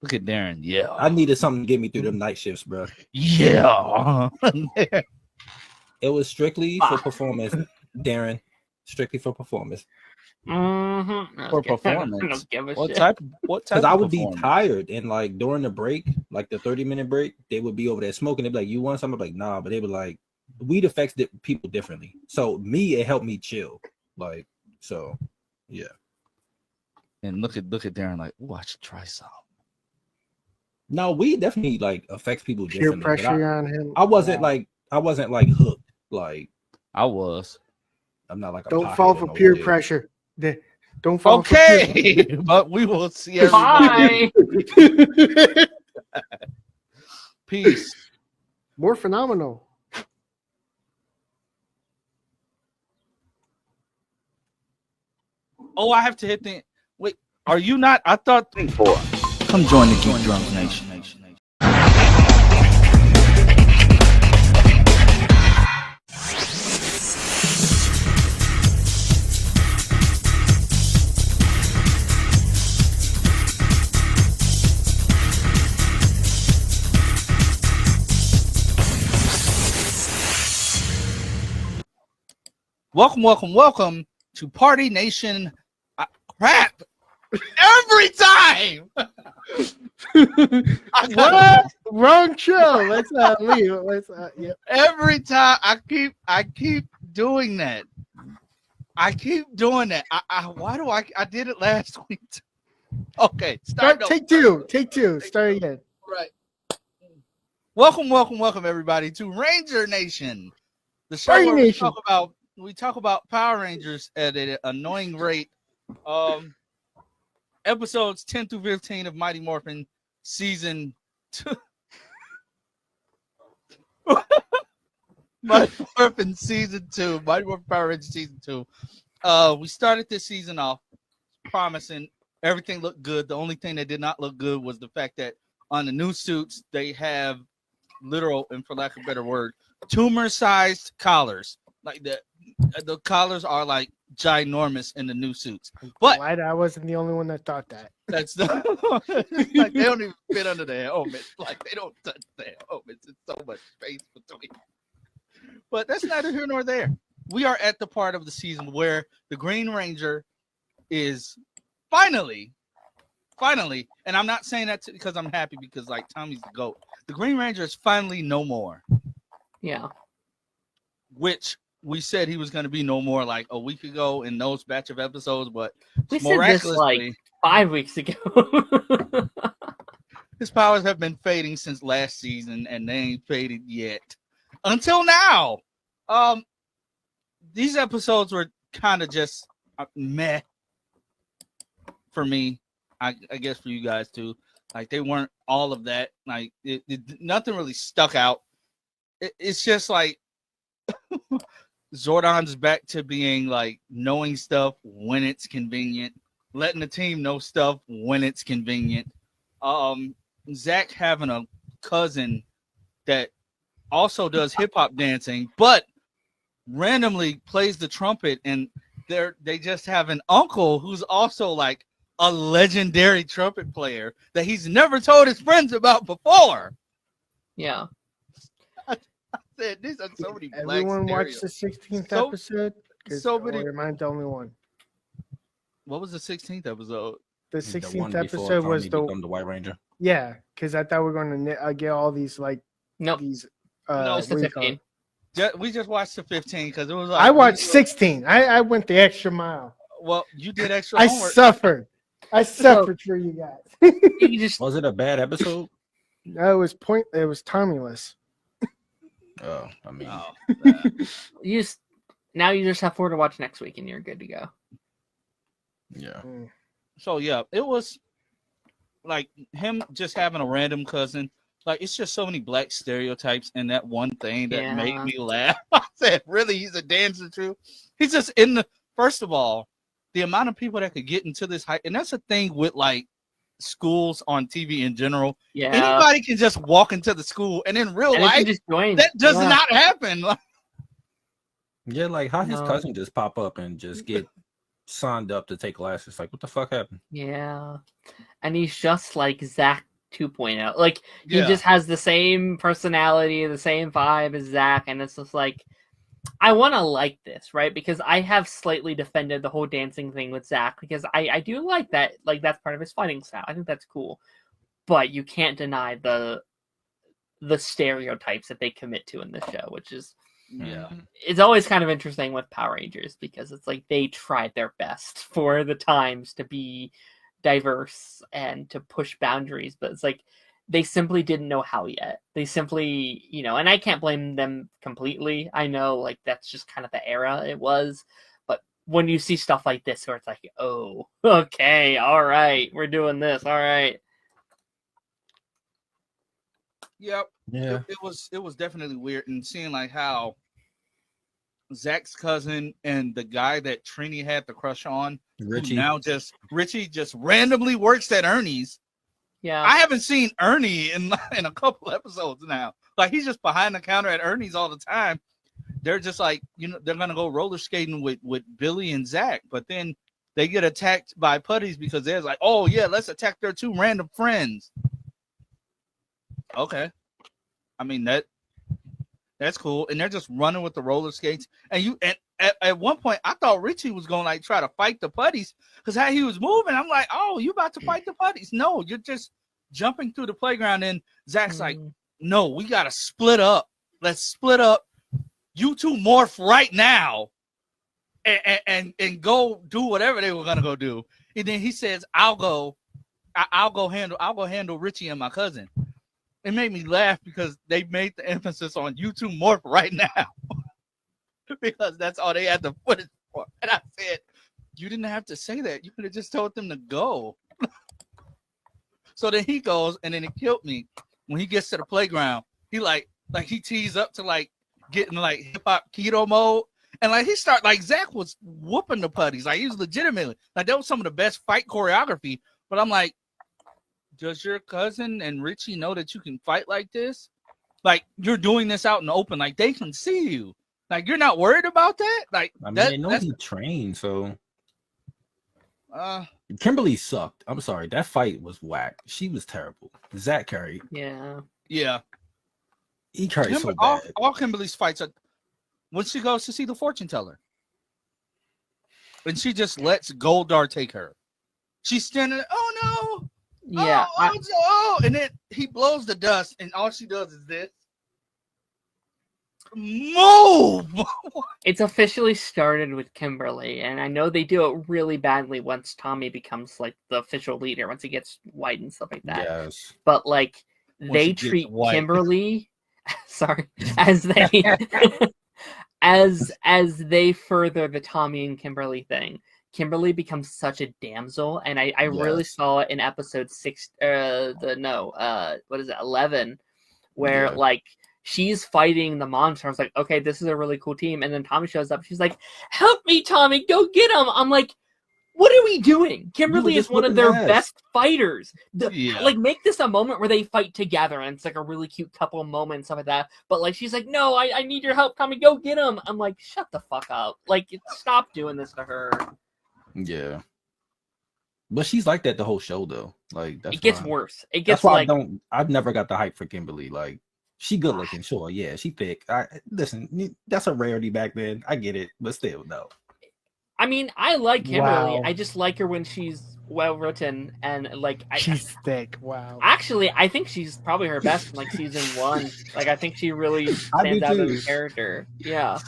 S5: Look at Darren. Yeah.
S2: I needed something to get me through them night shifts, bro.
S5: Yeah.
S2: It was strictly for performance, Darren. Strictly for performance.
S3: Mm-hmm.
S5: For performance.
S3: Don't give a
S5: what
S3: shit.
S5: type
S2: Because I
S5: of
S2: would be
S5: performance?
S2: tired, and like during the break, like the 30-minute break, they would be over there smoking. They'd be like, "You want something?" I'm like, "Nah," but they were like, "Weed affects people differently." So it helped me chill. Like, so yeah.
S5: And look at Darren like, ooh, I should try some.
S2: No, weed definitely like affects people
S4: Peer
S2: differently. but
S4: pressure on him.
S2: I wasn't like hooked. Like
S5: I was.
S2: I'm not like a
S4: Don't fall
S2: pothead
S4: for
S2: or no
S4: peer
S2: shit.
S4: pressure. Don't fall for peer
S5: Okay, but we will see everybody.
S3: Bye.
S5: Peace.
S4: More phenomenal.
S5: Oh, I have to hit the. Wait, are you not? I thought. Come join the Geek Drums Nation. Welcome to Party Nation. Crap! Every time.
S4: What? Wrong show. Let's leave. Let's yeah.
S5: Every time I keep doing that. I keep doing that. Why do I did it last week? Okay, start over.
S4: Take two. Start again.
S5: Right. Welcome everybody to Ranger Nation. The show
S4: Party
S5: where
S4: Nation.
S5: we talk about Power Rangers at an annoying rate. Episodes 10 through 15 of Mighty Morphin season 2. Mighty Morphin season 2. Mighty Morphin Power Rangers season 2. We started this season off promising everything looked good. The only thing that did not look good was the fact that on the new suits they have literal, and for lack of a better word, tumor-sized collars. Like the collars are like ginormous in the new suits. But
S4: Glad I wasn't the only one that thought that.
S5: that's the like they don't even fit under their helmets. Like they don't touch their helmets. It's so much space between. But that's neither here nor there. We are at the part of the season where the Green Ranger is finally, and I'm not saying that because I'm happy because like Tommy's the GOAT. The Green Ranger is finally no more.
S3: Yeah.
S5: Which
S1: we said he was going to be no more like a week ago in those batch of episodes, but
S3: We said this like 5 weeks ago.
S1: his powers have been fading since last season, and they ain't faded yet until now. These episodes were kind of just meh for me. I guess for you guys too. Like they weren't all of that. Like nothing really stuck out. It's just like Zordon's back to being like knowing stuff when it's convenient, letting the team know stuff when it's convenient. Zach having a cousin that also does hip hop dancing, but randomly plays the trumpet, and they just have an uncle who's also like a legendary trumpet player that he's never told his friends about before.
S3: Yeah.
S1: I said these are so many black
S4: Everyone
S1: stereos.
S4: watched the 16th
S1: So-
S4: episode?
S1: so many-
S4: Or am I the only one?
S1: What was the 16th episode?
S4: The
S2: The
S4: 16th
S2: one before
S4: episode was
S2: Tommy
S4: the
S2: become the White Ranger.
S4: yeah, because I thought we were going to get all these like
S3: Nope.
S4: these.
S1: No,
S3: Just the
S4: what do you call
S3: 15.
S4: it?
S1: We just watched the 15 because it was like
S4: I watched 16. I went the extra mile.
S1: Well, you did extra
S4: I
S1: homework.
S4: suffered. I suffered for you guys.
S3: You just
S2: Was it a bad episode?
S4: No, it was Tommyless.
S2: Oh, I mean,
S1: Oh,
S3: you just now you just have 4 to watch next week and you're good to go.
S2: yeah.
S1: so yeah, it was like him just having a random cousin. Like it's just so many black stereotypes in that one thing that made
S3: Yeah.
S1: me laugh. I said, really, he's a dancer too? He's just in the first of all, the amount of people that could get into this height, and that's a thing with like schools on TV in general.
S3: Yeah.
S1: Anybody can just walk into the school, and in real
S3: And they can
S1: life,
S3: just join.
S1: that does
S3: Yeah.
S1: not happen. Like,
S2: Yeah, like how his
S3: No.
S2: cousin just pop up and just get signed up to take classes. Like, what the fuck happened?
S3: Yeah. And he's just like Zach 2.0. Like he
S1: Yeah.
S3: just has the same personality, the same vibe as Zach, and it's just like I want to like this, right? Because I have slightly defended the whole dancing thing with Zach because I do like that. Like that's part of his fighting style. I think that's cool. But you can't deny the stereotypes that they commit to in this show, which is
S1: yeah.
S3: it's always kind of interesting with Power Rangers because it's like they tried their best for the times to be diverse and to push boundaries, but it's like they simply didn't know how yet. They simply, and I can't blame them completely. I know like that's just kind of the era it was, but when you see stuff like this where it's like, oh, okay, all right, we're doing this, all right.
S1: Yep.
S2: Yeah.
S1: It was definitely weird, and seeing like how Zach's cousin and the guy that Trini had the crush on, who
S2: Richie.
S1: now Richie just randomly works at Ernie's.
S3: Yeah.
S1: I haven't seen Ernie in a couple episodes now. Like he's just behind the counter at Ernie's all the time. They're just like, they're gonna go roller skating with Billy and Zach, but then they get attacked by putties because they're like, oh yeah, let's attack their 2 random friends. Okay. I mean that's cool. And they're just running with the roller skates. And at one point I thought Richie was gonna like try to fight the putties because how he was moving, I'm like, oh, you about to fight the putties. No, you're just jumping through the playground. And Zach's like, no, we gotta split up. Let's split up. You 2 morph right now and go do whatever they were gonna go do. And then he says, I'll go handle Richie and my cousin. It made me laugh because they made the emphasis on you 2 morph right now. Because that's all they had the footage for. And I said, you didn't have to say that. You could have just told them to go. So then he goes, and then it killed me. When he gets to the playground, he like he tees up to like getting like hip hop keto mode. And like he start like Zach was whooping the putties. Like he was legitimately like that was some of the best fight choreography. But I'm like, does your cousin and Richie know that you can fight like this? Like you're doing this out in the open, like they can see you. Like you're not worried about that? Like
S2: I mean,
S1: that,
S2: they know
S1: that's
S2: he trained, so
S1: uh
S2: Kimberly sucked. I'm sorry, that fight was whack. She was terrible. Zach carried.
S3: Yeah.
S1: yeah.
S2: He carried so
S1: all,
S2: bad.
S1: all Kimberly's fights are when she goes to see the fortune teller. And she just lets Goldar take her. She's standing there, oh no.
S3: Yeah.
S1: And then he blows the dust, and all she does is this. Move.
S3: It's officially started with Kimberly, and I know they do it really badly once Tommy becomes like the official leader, once he gets white and stuff like that.
S2: Yes.
S3: But like
S1: Once
S3: they
S1: he gets
S3: treat
S1: white.
S3: Kimberly, sorry, as they as they further the Tommy and Kimberly thing. Kimberly becomes such a damsel, and I really
S2: Yes.
S3: saw it in episode 11, where
S2: Yeah.
S3: like she's fighting the monster. I was like, okay, this is a really cool team. And then Tommy shows up. She's like, help me, Tommy, go get him. I'm like, what are we doing? Kimberly is
S2: just
S3: one of
S2: whipping
S3: their
S2: ass.
S3: best fighters.
S1: Yeah.
S3: Like, make this a moment where they fight together, and it's like a really cute couple moment and stuff like that. But like, she's like, no, I need your help, Tommy, go get him. I'm like, shut the fuck up. Like, stop doing this to her.
S2: Yeah. But she's like that the whole show though. Like that's
S3: It gets
S2: why,
S3: worse. It
S2: That's
S3: gets
S2: why
S3: like,
S2: I've never got the hype for Kimberly. Like she good looking, sure. Yeah, she thick. Listen, that's a rarity back then. I get it, but still no.
S3: I mean, I like Kimberly.
S4: Wow.
S3: I just like her when she's well written and like
S4: She's thick. Wow.
S3: Actually, I think she's probably her best in like season 1. Like, I think she really
S2: I do
S3: stands out as
S2: too.
S3: a character. Yeah,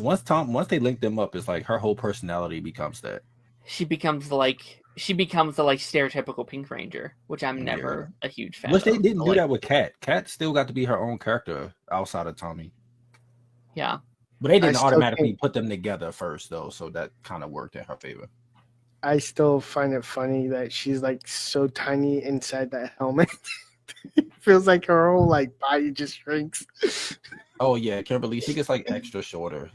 S2: Once they link them up, it's like her whole personality becomes that.
S3: she becomes the like stereotypical Pink Ranger, which I'm never a huge fan.
S2: Which they
S3: of.
S2: didn't
S3: So,
S2: do
S3: like,
S2: that with Kat. Kat still got to be her own character outside of Tommy.
S3: Yeah,
S2: But they didn't
S4: still
S2: automatically
S4: think-
S2: put them together first though, so that kind of worked in her favor.
S4: I still find it funny that she's like so tiny inside that helmet. It feels like her whole like body just shrinks.
S2: Oh yeah, Kimberly, she gets like extra shorter.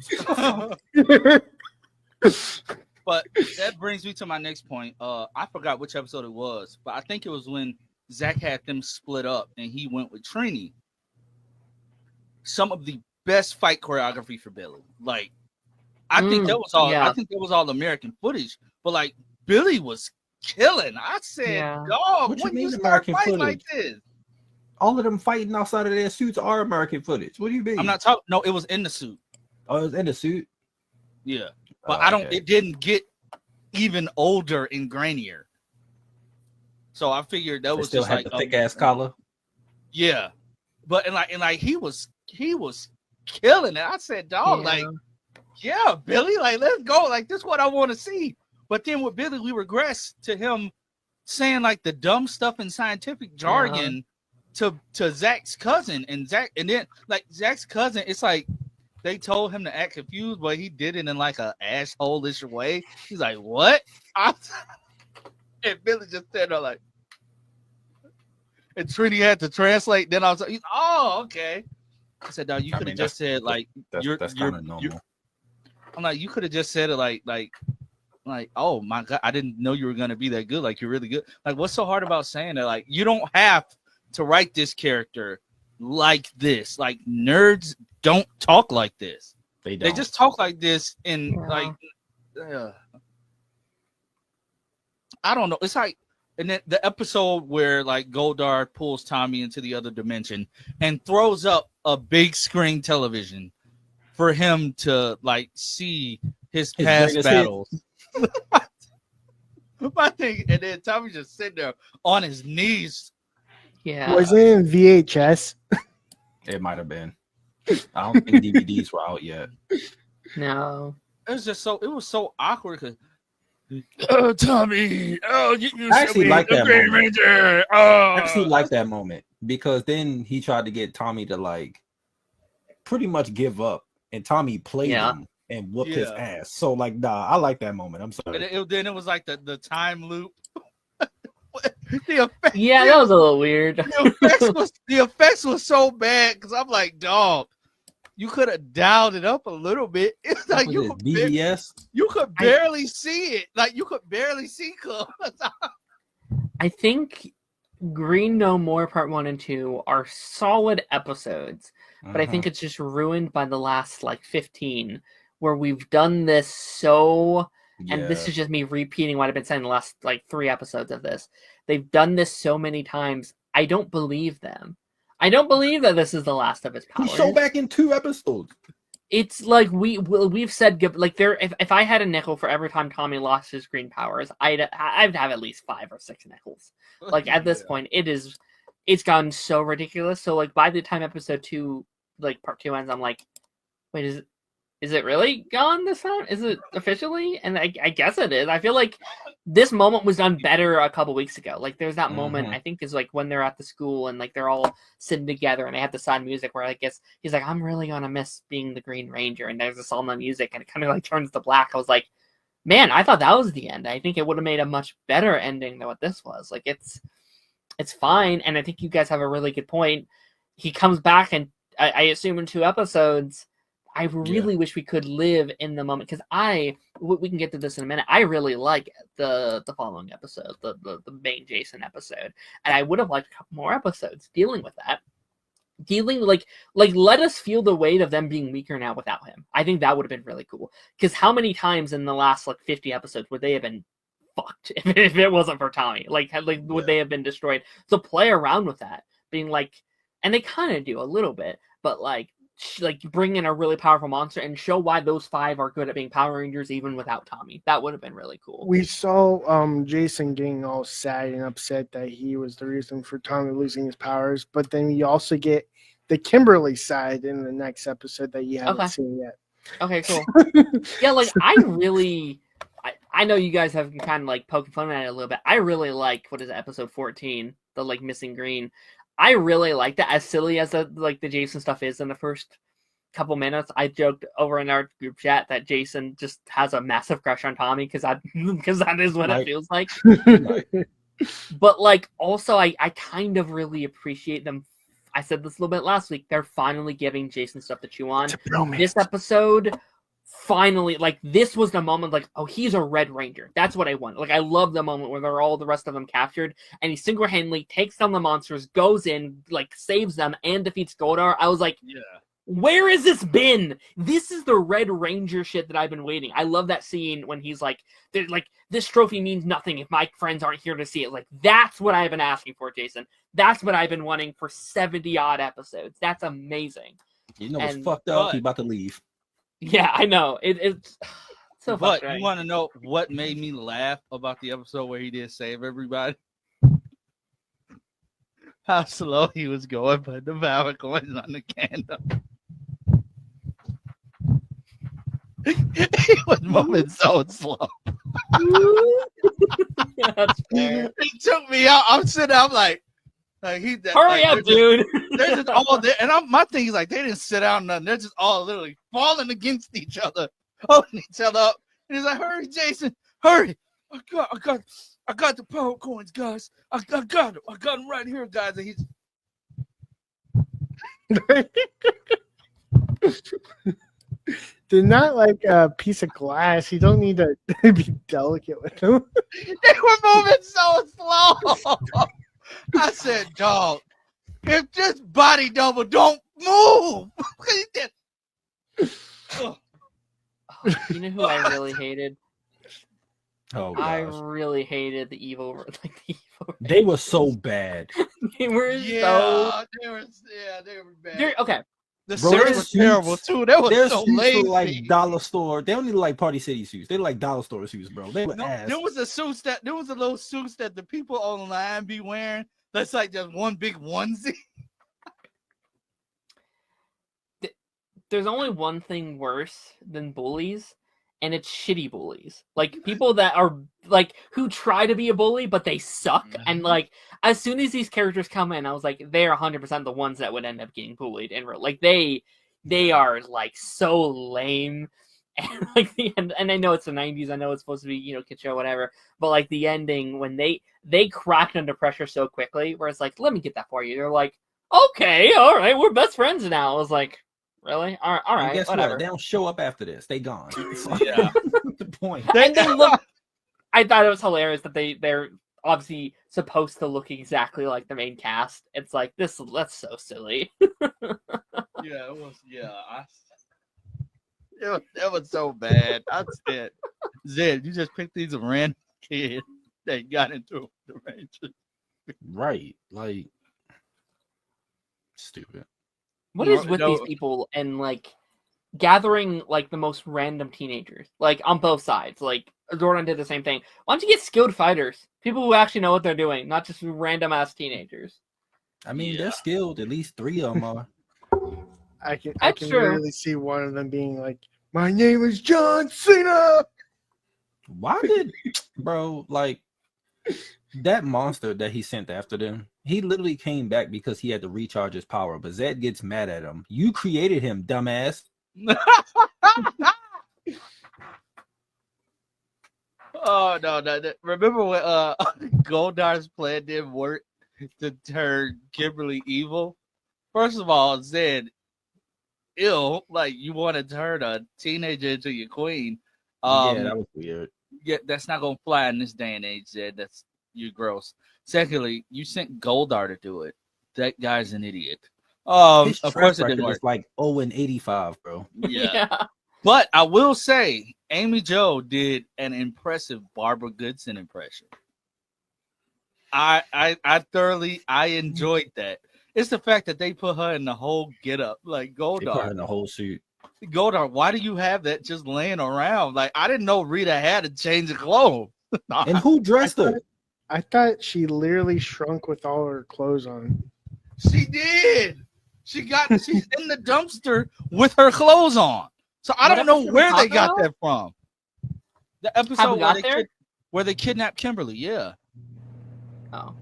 S1: But that brings me to my next point. I forgot which episode it was, but I think it was when Zach had them split up and he went with Trini. Some of the best fight choreography for Billy. Like, I think that was all.
S3: yeah.
S1: I think that was all American footage. But like, Billy was killing. I said,
S3: Yeah.
S1: dog,
S2: What you
S1: when you
S2: mean
S1: start
S2: American
S1: fighting like
S2: footage?
S1: this?
S2: All of them fighting outside of their suits are American footage. What do you mean?
S1: I'm not talking. No, it was in the suit.
S2: Oh, it was in the suit.
S1: Yeah, but
S2: Oh,
S1: I don't.
S2: okay.
S1: It didn't get even older and grainier. So I figured that
S2: They
S1: was
S2: still
S1: just
S2: had
S1: like
S2: the thick ass collar.
S1: Yeah, but and like he was killing it. I said, dog, like, yeah, Billy, like, let's go. Like, this is what I want to see. But then with Billy, we regress to him saying like the dumb stuff in scientific jargon to Zach's cousin, and then like Zach's cousin, it's like they told him to act confused, but he did it in like a asshole-ish way. He's like, what? And Billy just said, like, and Trini had to translate. Then I was like, oh, okay. I said, no, you could have just said like,
S2: That's kind of normal.
S1: I'm like, you could have just said it like, oh my God, I didn't know you were gonna be that good. Like, you're really good. Like, what's so hard about saying that? Like, you don't have to write this character like this. Like, nerds don't talk like this.
S2: They
S1: They
S2: don't.
S1: just talk like this and like, I don't know. It's like, and then the episode where like Goldar pulls Tommy into the other dimension and throws up a big screen television for him to like see his past
S2: greatest
S1: battles. My thing, and then Tommy just sitting there on his knees.
S3: Yeah.
S4: Was it in VHS?
S2: It might have been. I don't think DVDs were out yet.
S3: No.
S1: It was just so. It was so awkward because. Tommy, you
S2: I actually like that
S1: Green
S2: moment.
S1: Ranger.
S2: I actually like that moment because then he tried to get Tommy to like pretty much give up, and Tommy played him and whooped his ass. So like, nah, I like that moment. I'm sorry.
S1: And then it was like the time loop. The effect,
S3: Yeah, that was a little weird.
S1: the effects was so bad because I'm like, dog, you could have dialed it up a little bit. It's like
S2: What was it, BBS.
S1: you could barely see it. Like, you could barely see Cuz.
S3: I think Green No More Part 1 and 2 are solid episodes, but I think it's just ruined by the last like 15, where we've done this so. And this is just me repeating what I've been saying the last like 3 episodes of this. They've done this so many times. I don't believe them. I don't believe that this is the last of his powers.
S2: He showed back in 2 episodes.
S3: It's like we've said like there. If I had a nickel for every time Tommy lost his green powers, I'd have at least 5 or 6 nickels. Like at this point, it's gotten so ridiculous. So like by the time episode 2 like part 2 ends, I'm like, wait, is it really gone this time? Is it officially? And I guess it is. I feel like this moment was done better a couple weeks ago. Like there's that moment, I think, is like when they're at the school and like they're all sitting together and they have the sad music where I guess he's like, I'm really gonna miss being the Green Ranger, and there's this all the music and it kind of like turns to black. I was like, man, I thought that was the end. I think it would have made a much better ending than what this was. Like it's fine, and I think you guys have a really good point. He comes back, and I assume in 2 episodes. I really wish we could live in the moment, because we can get to this in a minute. I really like the following episode, the main Jason episode, and I would have liked a couple more episodes dealing with that. Like let us feel the weight of them being weaker now without him. I think that would have been really cool, because how many times in the last like 50 episodes would they have been fucked if it wasn't for Tommy? Like would they have been destroyed? So play around with that, being like, and they kind of do a little bit, but like bring in a really powerful monster and show why those 5 are good at being Power Rangers even without Tommy. That would have been really cool.
S4: We saw Jason getting all sad and upset that he was the reason for Tommy losing his powers, but then you also get the Kimberly side in the next episode that you haven't seen yet.
S3: Okay, cool. Yeah, like I know you guys have kind of like poking fun at it a little bit. I really like, what is it, episode 14, the like missing green. I really like that. As silly as the Jason stuff is in the first couple minutes, I joked over in our group chat that Jason just has a massive crush on Tommy because that is what it feels like. But like also I kind of really appreciate them. I said this a little bit last week. They're finally giving Jason stuff to chew on. This episode, finally, like this was the moment, like, oh, he's a Red Ranger. That's what I want. Like I love the moment where they're all the rest of them captured, and he single-handedly takes down the monsters, goes in, like saves them, and defeats Goldar. I was like, yeah, where has this been? This is the Red Ranger shit that I've been waiting. I love that scene when he's like this trophy means nothing if my friends aren't here to see it. Like that's what I've been asking for, Jason. That's what I've been wanting for 70 odd episodes. That's amazing.
S2: You know what's fucked up? He's about to leave.
S3: Yeah, I know. It's so
S5: but
S3: frustrating.
S5: You want to know what made me laugh about the episode where he did save everybody? How slow he was going, but the power coins on the candle. He was moving so slow.
S3: That's fair.
S5: It took me out. I'm sitting. I'm like
S3: hurry up, dude.
S5: They're just all there, and my thing is like they didn't sit down nothing. They're just all literally falling against each other, holding each other up. And he's like, "Hurry, Jason, hurry! I got the power coins, guys. I got them. I got them right here, guys." And he's
S4: they're not like a piece of glass. You don't need to be delicate with them.
S5: They were moving so slow. I said, "Dog, if this body double don't move."
S3: You know who I really hated?
S2: Oh,
S3: I really hated the evil.
S2: They were so bad.
S3: They were
S5: they were bad.
S3: Okay.
S5: The suits were terrible too. They were so lazy.
S2: Like dollar store. They don't need like Party City suits. They like dollar store suits, bro. They were ass.
S5: There was a little suits that the people online be wearing. That's like just one big onesie.
S3: There's only one thing worse than bullies, and it's shitty bullies. Like people that are like who try to be a bully but they suck. Mm-hmm. And like as soon as these characters come in, I was like, they're 100% the ones that would end up getting bullied. And like they are like so lame. And like the end, and I know it's the 90s. I know it's supposed to be, you know, kid show, whatever. But like the ending when they cracked under pressure so quickly, where it's like, let me get that for you. They're like, okay, all right, we're best friends now. I was like, really? All right,
S2: and guess
S3: whatever.
S2: What? They don't show up after this. They gone.
S5: Yeah,
S2: the point.
S3: And they look. I thought it was hilarious that they're obviously supposed to look exactly like the main cast. It's like that's so silly.
S5: Yeah, it was. Yeah, that was so bad. I said, Zed, you just picked these random kids that got into the Rangers.
S2: Right, like stupid.
S3: What is with these people and like gathering like the most random teenagers, like on both sides? Like Jordan did the same thing. Why don't you get skilled fighters, people who actually know what they're doing, not just random ass teenagers?
S2: I mean, they're skilled. At least 3 of them are.
S4: I can
S3: That's true.
S4: literally see one of them being like, "My name is John Cena."
S2: Why did, bro, like that monster that he sent after them? He literally came back because he had to recharge his power. But Zed gets mad at him. You created him, dumbass.
S5: Oh no. Remember when Goldar's plan didn't work to turn Kimberly evil? First of all, Zed, ill, like you want to turn a teenager into your queen.
S2: Yeah, that was weird.
S5: Yeah, that's not gonna fly in this day and age, Zed. That's you gross. Secondly, you sent Goldar to do it. That guy's an idiot.
S2: His
S5: Of
S2: track
S5: course it
S2: record
S5: didn't work.
S2: is like 0-85, bro.
S5: Yeah. But I will say, Amy Jo did an impressive Barbara Goodson impression. I thoroughly enjoyed that. It's the fact that they put her in the whole get up, like
S2: They put her
S5: Goldar.
S2: in the whole suit.
S5: Goldar, why do you have that just laying around? Like I didn't know Rita had to change the clothes.
S2: And who dressed her?
S4: I thought she literally shrunk with all her clothes on.
S5: She did. She's in the dumpster with her clothes on. So I
S3: What
S5: don't know
S3: episode
S5: where
S3: we
S5: they
S3: talking
S5: got
S3: about?
S5: that from. The
S3: Have
S5: episode
S3: we got there?
S5: where they kidnapped Kimberly. Yeah.
S3: Oh.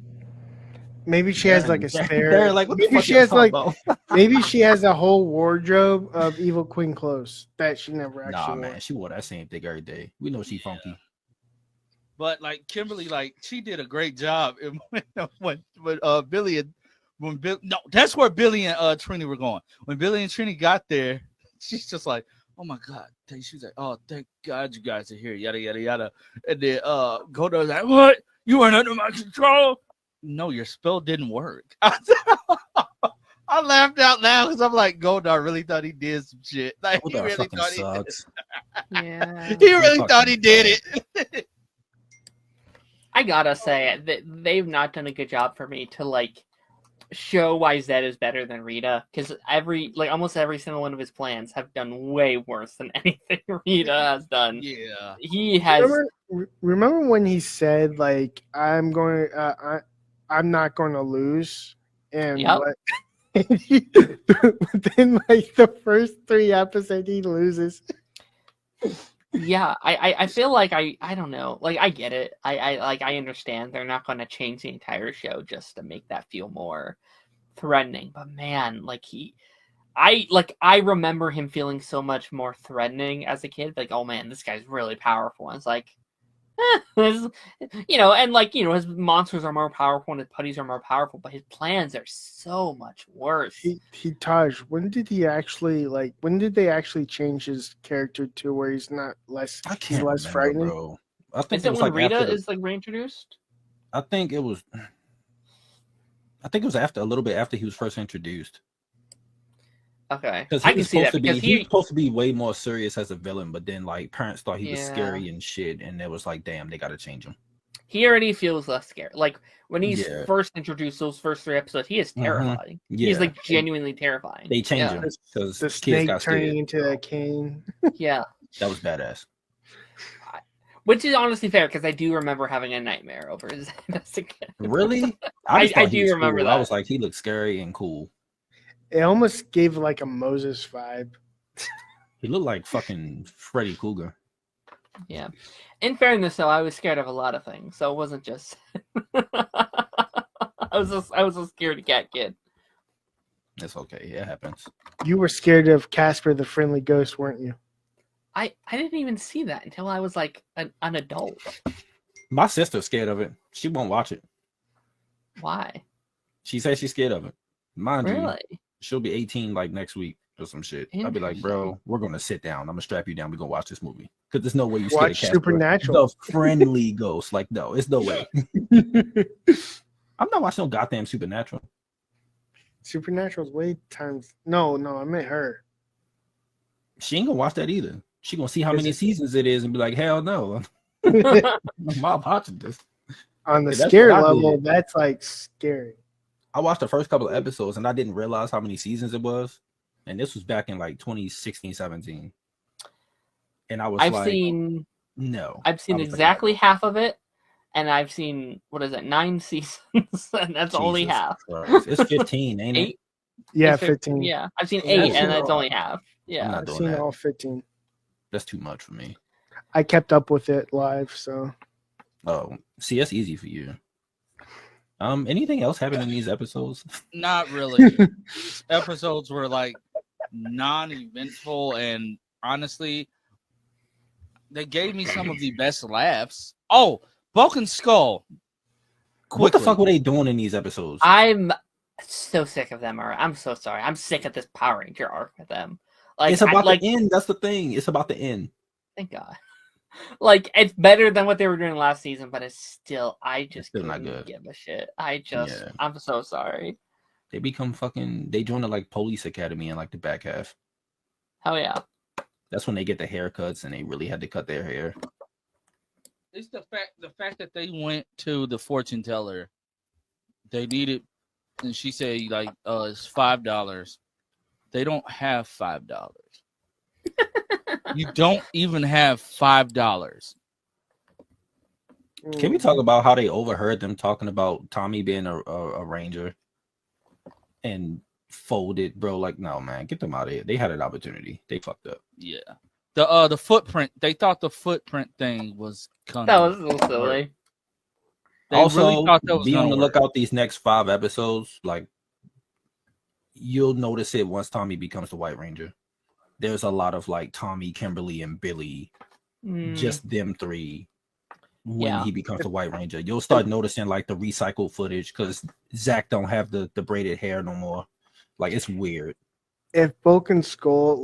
S4: Maybe she has like a
S2: They're
S4: spare.
S2: like, what the
S4: Maybe
S2: fuck
S4: she
S2: y'all
S4: has
S2: talking
S4: like.
S2: about?
S4: Maybe she has a whole wardrobe of Evil Queen clothes that she never actually
S2: Nah,
S4: wore.
S2: man, she wore that same thing every day. We know she
S5: Yeah.
S2: funky.
S5: But like Kimberly, like she did a great job when Billy and that's where Billy and Trini were going. When Billy and Trini got there, she's just like, "Oh my god!" She's like, "Oh, thank God you guys are here." Yada yada yada. And then Goldar's like, "What? You weren't under my control." No, your spell didn't work. I laughed out loud because I'm like, Goldar really thought he did some shit. Like he
S2: Goldar
S5: really
S2: fucking
S5: thought
S2: sucks.
S3: Yeah.
S5: he really
S2: fucking
S5: thought he did it.
S3: I gotta say that they've not done a good job for me to like show why Zed is better than Rita, because almost every single one of his plans have done way worse than anything Rita has done.
S5: Yeah.
S3: He has.
S4: Remember when he said like I'm not going to lose, and
S3: Yep.
S4: what? Within like the first 3 episodes, he loses.
S3: Yeah, I feel like I don't know. Like I get it. I understand they're not going to change the entire show just to make that feel more threatening. But man, like I remember him feeling so much more threatening as a kid. Like, oh man, this guy's really powerful. And it's like, his monsters are more powerful and his putties are more powerful, but his plans are so much worse.
S4: Taj, when did they actually change his character to where he's not less?
S2: I can't
S4: less
S2: remember,
S4: frightening.
S2: bro. I think
S3: Is it
S2: was
S3: when
S2: like
S3: Rita
S2: after
S3: is like reintroduced?
S2: I think it was after a little bit after he was first introduced.
S3: Okay,
S2: Because
S3: I can see that because
S2: he was supposed to be way more serious as a villain, but then like parents thought he was
S3: Yeah.
S2: scary and shit, and it was like, damn, they gotta change him.
S3: he already feels less scared. Like when he's
S2: Yeah.
S3: first introduced, those first 3 episodes, he is terrifying.
S2: Yeah.
S3: He's like genuinely terrifying.
S2: They changed
S3: Yeah.
S2: him because
S4: The
S2: kids
S4: snake
S2: got
S4: turning
S2: scared.
S4: into a cane.
S3: Yeah,
S2: That was badass.
S3: which is honestly fair because I do remember having a nightmare over Zed as a kid.
S2: Really?
S3: I
S2: just thought he
S3: do
S2: was
S3: remember
S2: cool.
S3: that.
S2: I was like, he looked scary and cool.
S4: It almost gave like a Moses vibe.
S2: He looked like fucking Freddy Krueger.
S3: Yeah. In fairness, though, I was scared of a lot of things, so it wasn't just. I was a scaredy cat kid.
S2: It's okay. It happens.
S4: You were scared of Casper the Friendly Ghost, weren't you?
S3: I didn't even see that until I was like an adult.
S2: My sister's scared of it. She won't watch it.
S3: Why?
S2: She says she's scared of it. Mind you,
S3: Really?
S2: she'll be 18 like next week or some shit. I'll be like, bro, we're gonna sit down. I'm gonna strap you down. We're gonna watch this movie. Because there's no way you scared of
S4: Watch
S2: Casper.
S4: Supernatural.
S2: The friendly ghost. Like, no, it's no way. I'm not watching no goddamn Supernatural.
S4: Supernatural's way times. No, I meant her.
S2: She ain't gonna watch that either. She gonna see how
S4: Is
S2: many
S4: it-
S2: seasons it is and be like, hell no. I'm not watching this.
S4: On the
S2: Yeah, that's
S4: scare
S2: what I
S4: level,
S2: did.
S4: that's like scary.
S2: I watched the first couple of episodes and I didn't realize how many seasons it was. And this was back in like 2016, 17. And I was
S3: I've
S2: like,
S3: seen
S2: no.
S3: I've seen
S2: I was like,
S3: exactly half of it, and I've seen 9 seasons, and that's only
S2: Jesus
S3: half.
S2: Christ. It's 15, ain't it?
S3: 8?
S4: Yeah,
S3: It's
S4: 15.
S3: Yeah, I've seen
S4: Yeah,
S3: 8,
S2: I've
S3: and
S2: seen
S3: it's
S2: all-
S3: only half.
S2: I'm
S3: Yeah.
S2: not
S4: I've
S2: doing
S4: seen
S2: that.
S4: all 15.
S2: That's too much for me.
S4: I kept up with it live, so
S2: Oh, see, that's easy for you. Anything else happened in these episodes?
S1: Not really. These episodes were like non-eventful, and honestly, they gave me some of the best laughs. Oh, Bulk and Skull.
S2: What the
S1: Quickly.
S2: fuck were they doing in these episodes?
S3: I'm so sick of them. I'm so sorry. I'm sick of this Power Ranger arc with them. Like,
S2: It's about
S3: like,
S2: the end. That's the thing. It's about the end.
S3: thank God. Like, it's better than what they were doing last season, but it's still, I just
S2: still not
S3: couldn't
S2: good.
S3: give a shit.
S2: Yeah.
S3: I'm so sorry.
S2: They become they join the like police academy in like the back half.
S3: Hell yeah.
S2: That's when they get the haircuts and they really had to cut their hair.
S1: It's the fact that they went to the fortune teller. They needed, and she said like, it's $5. They don't have $5. You don't even have $5.
S2: Can we talk about how they overheard them talking about Tommy being a ranger and folded, bro? Like, no, man, get them out of here. They had an opportunity. They fucked up.
S1: Yeah. The footprint. They thought the footprint thing was kind
S3: That
S1: of
S3: was a little silly.
S1: They
S2: also,
S1: really thought that was
S2: be on
S1: gonna
S2: the
S1: work.
S2: lookout these next 5 episodes. Like, you'll notice it once Tommy becomes the White Ranger. There's a lot of like Tommy, Kimberly, and Billy, just them 3. When
S3: Yeah.
S2: he becomes the White Ranger, you'll start noticing like the recycled footage because Zach don't have the braided hair no more. Like, it's weird.
S4: If Bulk and Skull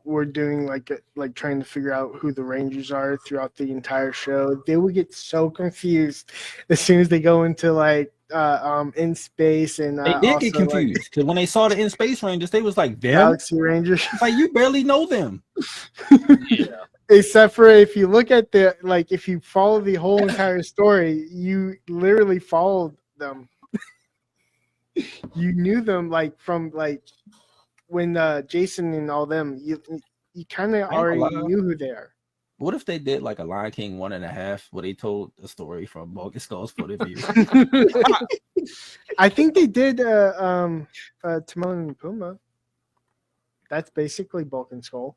S4: we're doing like trying to figure out who the Rangers are throughout the entire show, they would get so confused as soon as they go into like in space and
S2: They did get
S4: also, like,
S2: confused because when they saw the In Space Rangers, they was like, them?
S4: Galaxy Rangers.
S2: Like, you barely know them.
S1: Yeah.
S4: Except for if you look at if you follow the whole entire story, you literally followed them. You knew them like from like when Jason and all them. You kind of already knew who they are.
S2: What if they did like a Lion King 1.5, where they told a story from Bulk and Skull's point of view?
S4: I think they did Timon and Pumbaa. That's basically Bulk and Skull.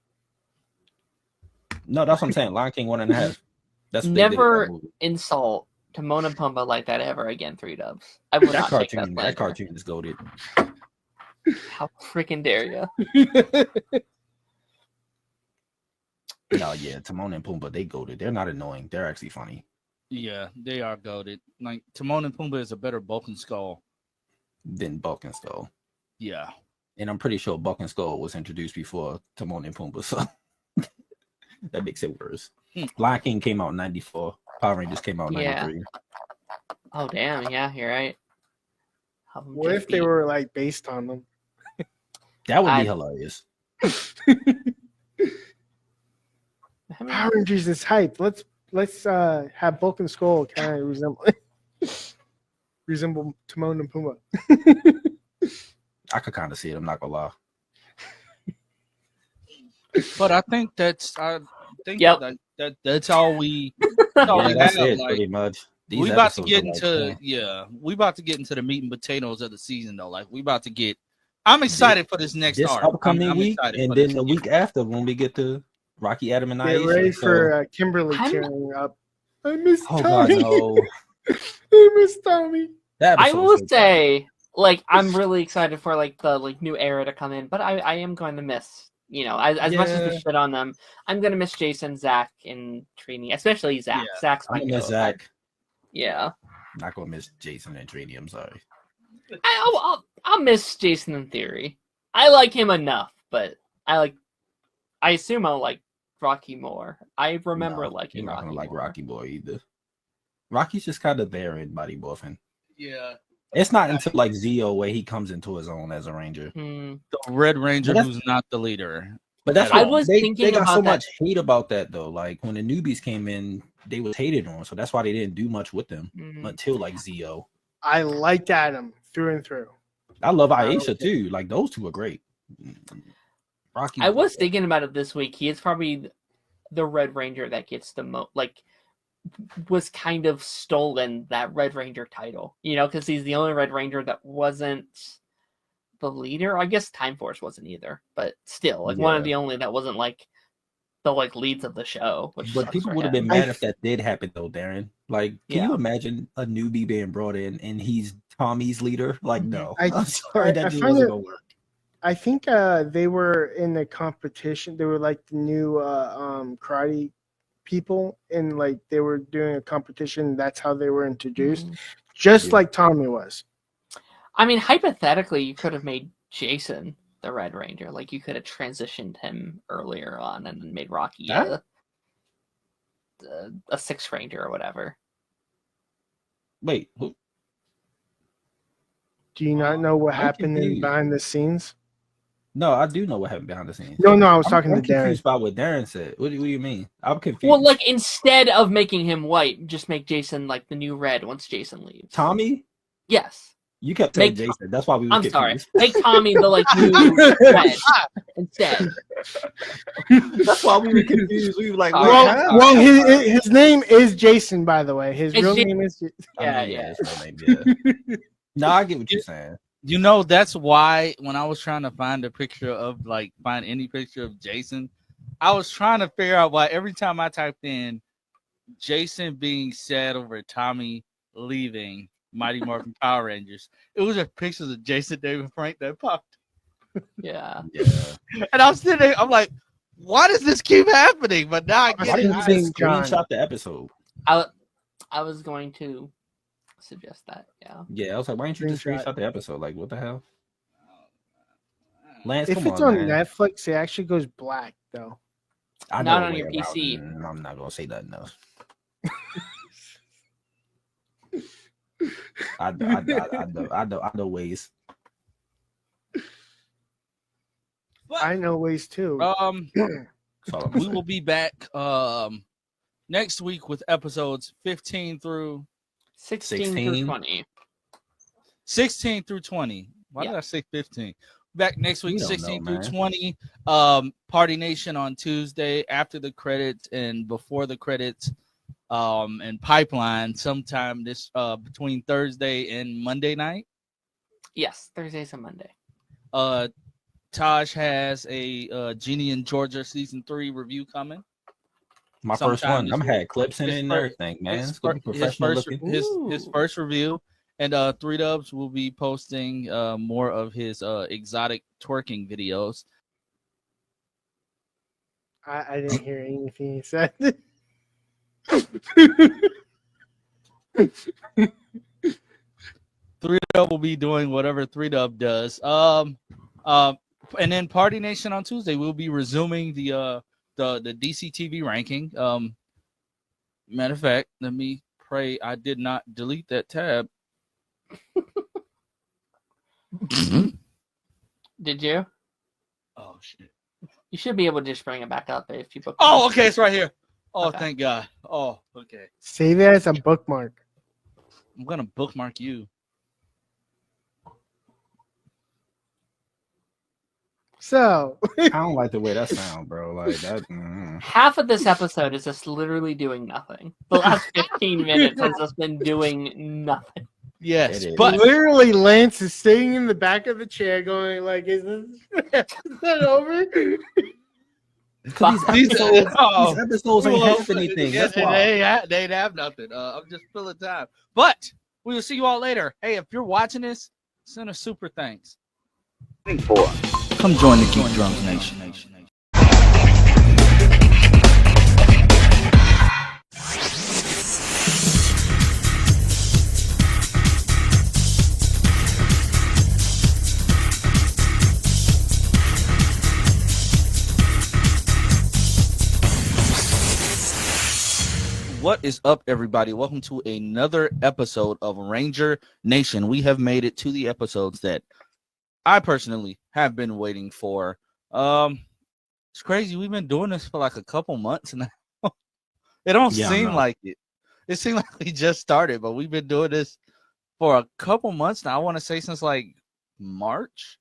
S2: No, that's what I'm saying. Lion King 1.5. That's what
S3: Never
S2: they did in that movie.
S3: insult Timon and Pumbaa like that ever again, 3 Dubs. I will not take that.
S2: That cartoon is goated.
S3: How freaking dare you?
S2: No, yeah, Timon and Pumbaa, they goated. They're not annoying. They're actually funny.
S1: Yeah, they are goated. Like, Timon and Pumbaa is a better Bulk and Skull.
S2: Than Bulk and Skull.
S1: Yeah.
S2: And I'm pretty sure Bulk and Skull was introduced before Timon and Pumbaa, so that makes it worse. Lion King came out in 94. Power Rangers came out in 93.
S3: Oh, damn. Yeah, you're right.
S4: What if they were like based on them?
S2: That would be hilarious.
S4: Power Rangers is hype. Let's have Bulk and Skull kind of resemble Timon and Pumbaa.
S2: I could kind of see it. I'm not gonna lie.
S1: But I think that's that's all we.
S2: That's
S1: have.
S2: it,
S1: Like,
S2: pretty much. These
S1: we about to
S2: episodes
S1: get
S2: are like,
S1: into we about to get into the meat and potatoes of the season though. Like, we about to get. I'm excited for this next arc.
S2: upcoming
S1: I'm
S2: week, and then the week after when we get to Rocky, Adam, and
S4: Get
S2: Aisha.
S4: ready for Kimberly tearing up. I miss
S2: God,
S4: Tommy.
S2: no.
S4: I miss Tommy.
S3: I will say, like, I'm really excited for like the new era to come in, but I am going to miss, as much as we shit on them, I'm going to miss Jason, Zach, and Trini, especially Zach.
S1: Yeah.
S3: Zach's my
S2: I'm gonna miss Zach.
S3: Yeah.
S2: Not gonna miss Jason and Trini. I'm sorry.
S3: I'll miss Jason in theory. I like him enough, but I assume I'll like Rocky more. I remember liking
S2: you're not
S3: Rocky
S2: gonna like
S3: more.
S2: Rocky Boy either. Rocky's just kind of there in Body Morphin.
S1: Yeah.
S2: It's not until like Zeo where he comes into his own as a ranger.
S1: The Red Ranger who's not the leader.
S2: But that's
S3: I
S2: what
S3: was
S2: they
S3: thinking
S2: got
S3: about
S2: so
S3: that.
S2: much hate about that though. Like when the newbies came in, they was hated on, so that's why they didn't do much with them until like Zeo.
S4: I liked Adam through and through.
S2: I love Aisha too. Like those two are great. Rocky.
S3: I was thinking about it this week. He is probably the Red Ranger that gets the most, was kind of stolen that Red Ranger title, because he's the only Red Ranger that wasn't the leader. I guess Time Force wasn't either, but still, like one of the only that wasn't like the like leads of the show.
S2: But people would have been mad if that did happen, though, Darren. Like, can you imagine a newbie being brought in and he's Tommy's leader? Like, no, I'm sorry, that just wasn't gonna work.
S4: I think they were in the competition. They were like the new karate people, and like they were doing a competition. That's how they were introduced, just like Tommy was.
S3: I mean, hypothetically, you could have made Jason the Red Ranger. Like, you could have transitioned him earlier on and then made Rocky a Sixth Ranger or whatever.
S2: Wait, who?
S4: Do you not know what happened behind the scenes?
S2: No, I do know what happened behind the scenes.
S4: No, I was talking to Darren.
S2: I'm confused about what Darren said. What do you mean? I'm confused.
S3: Well, like, instead of making him white, just make Jason like the new Red once Jason leaves.
S2: Tommy?
S3: Yes.
S2: You kept saying Jason. That's why we were confused.
S3: I'm sorry. Make Tommy the like new Red instead.
S2: That's why we were confused. We were like,
S4: wrong. His name is Jason, by the way. His real name is.
S3: Yeah.
S2: No, I get what you're saying.
S5: You know, that's why when I was trying to find any picture of Jason, I was trying to figure out why every time I typed in Jason being sad over Tommy leaving Mighty Morphin Power Rangers, it was just pictures of Jason David Frank that popped.
S3: Yeah.
S5: And I was sitting there, I'm like, why does this keep happening? But now I get it.
S2: Why didn't you screenshot the episode?
S3: I was going to suggest that.
S2: Yeah, I was like, why didn't you just screenshot the episode? Like, what the hell? Lance,
S4: if it's on Netflix, it actually goes black though.
S3: Not on your PC.
S2: I'm not gonna say nothing else. I know ways.
S4: I know ways too.
S5: We will be back next week with episodes 15 through
S3: 16 through 20.
S5: 16 through 20. Why did I say 15? Back next week, 16 through 20. Party Nation on Tuesday after the credits and before the credits. And Pipeline sometime this between Thursday and Monday night.
S3: Yes, Thursdays and Monday.
S5: Taj has a Genie in Georgia season 3 review coming.
S2: My first one. I'm had clips in it and everything, man. His
S5: first review. And 3 Dubs will be posting more of his exotic twerking videos.
S4: I didn't hear anything he said.
S5: 3 Dub will be doing whatever 3 Dub does. And then Party Nation on Tuesday we'll be resuming the DC TV ranking. Matter of fact, let me pray I did not delete that tab.
S3: Did you?
S5: Oh shit!
S3: You should be able to just bring it back up if you book.
S5: Oh, okay, it's right here. Oh, okay. Thank God. Oh, okay.
S4: Save it as a bookmark.
S5: I'm gonna bookmark you.
S4: So
S2: I don't like the way that sounds, bro. Like that.
S3: Half of this episode is just literally doing nothing. The last 15 minutes has just been doing nothing.
S5: Yes, but
S4: literally Lance is sitting in the back of the chair going like, is that over?
S2: These episodes ain't have anything.
S5: Yes, they have nothing. I'm just filling time. But we will see you all later. Hey, if you're watching this, send a super thanks. Come join the Geek Drums Nation. What is up, everybody? Welcome to another episode of Ranger Nation. We have made it to the episodes that I personally have been waiting for. It's crazy. We've been doing this for like a couple months now. It don't seem like it. It seemed like we just started, but we've been doing this for a couple months now. I want to say since like March.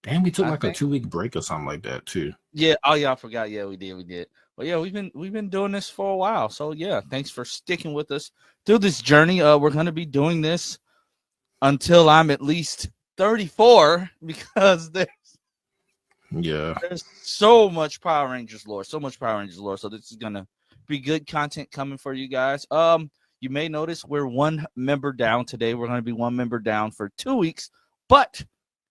S2: And we took like a 2-week break or something like that too.
S5: Yeah. Oh yeah, I forgot. Yeah, we did. But yeah, we've been doing this for a while. So yeah, thanks for sticking with us through this journey. We're gonna be doing this until I'm at least
S1: 34 because
S2: Yeah.
S1: there's so much Power Rangers lore, so this is gonna be good content coming for you guys. You may notice we're one member down today. We're gonna be one member down for 2 weeks, but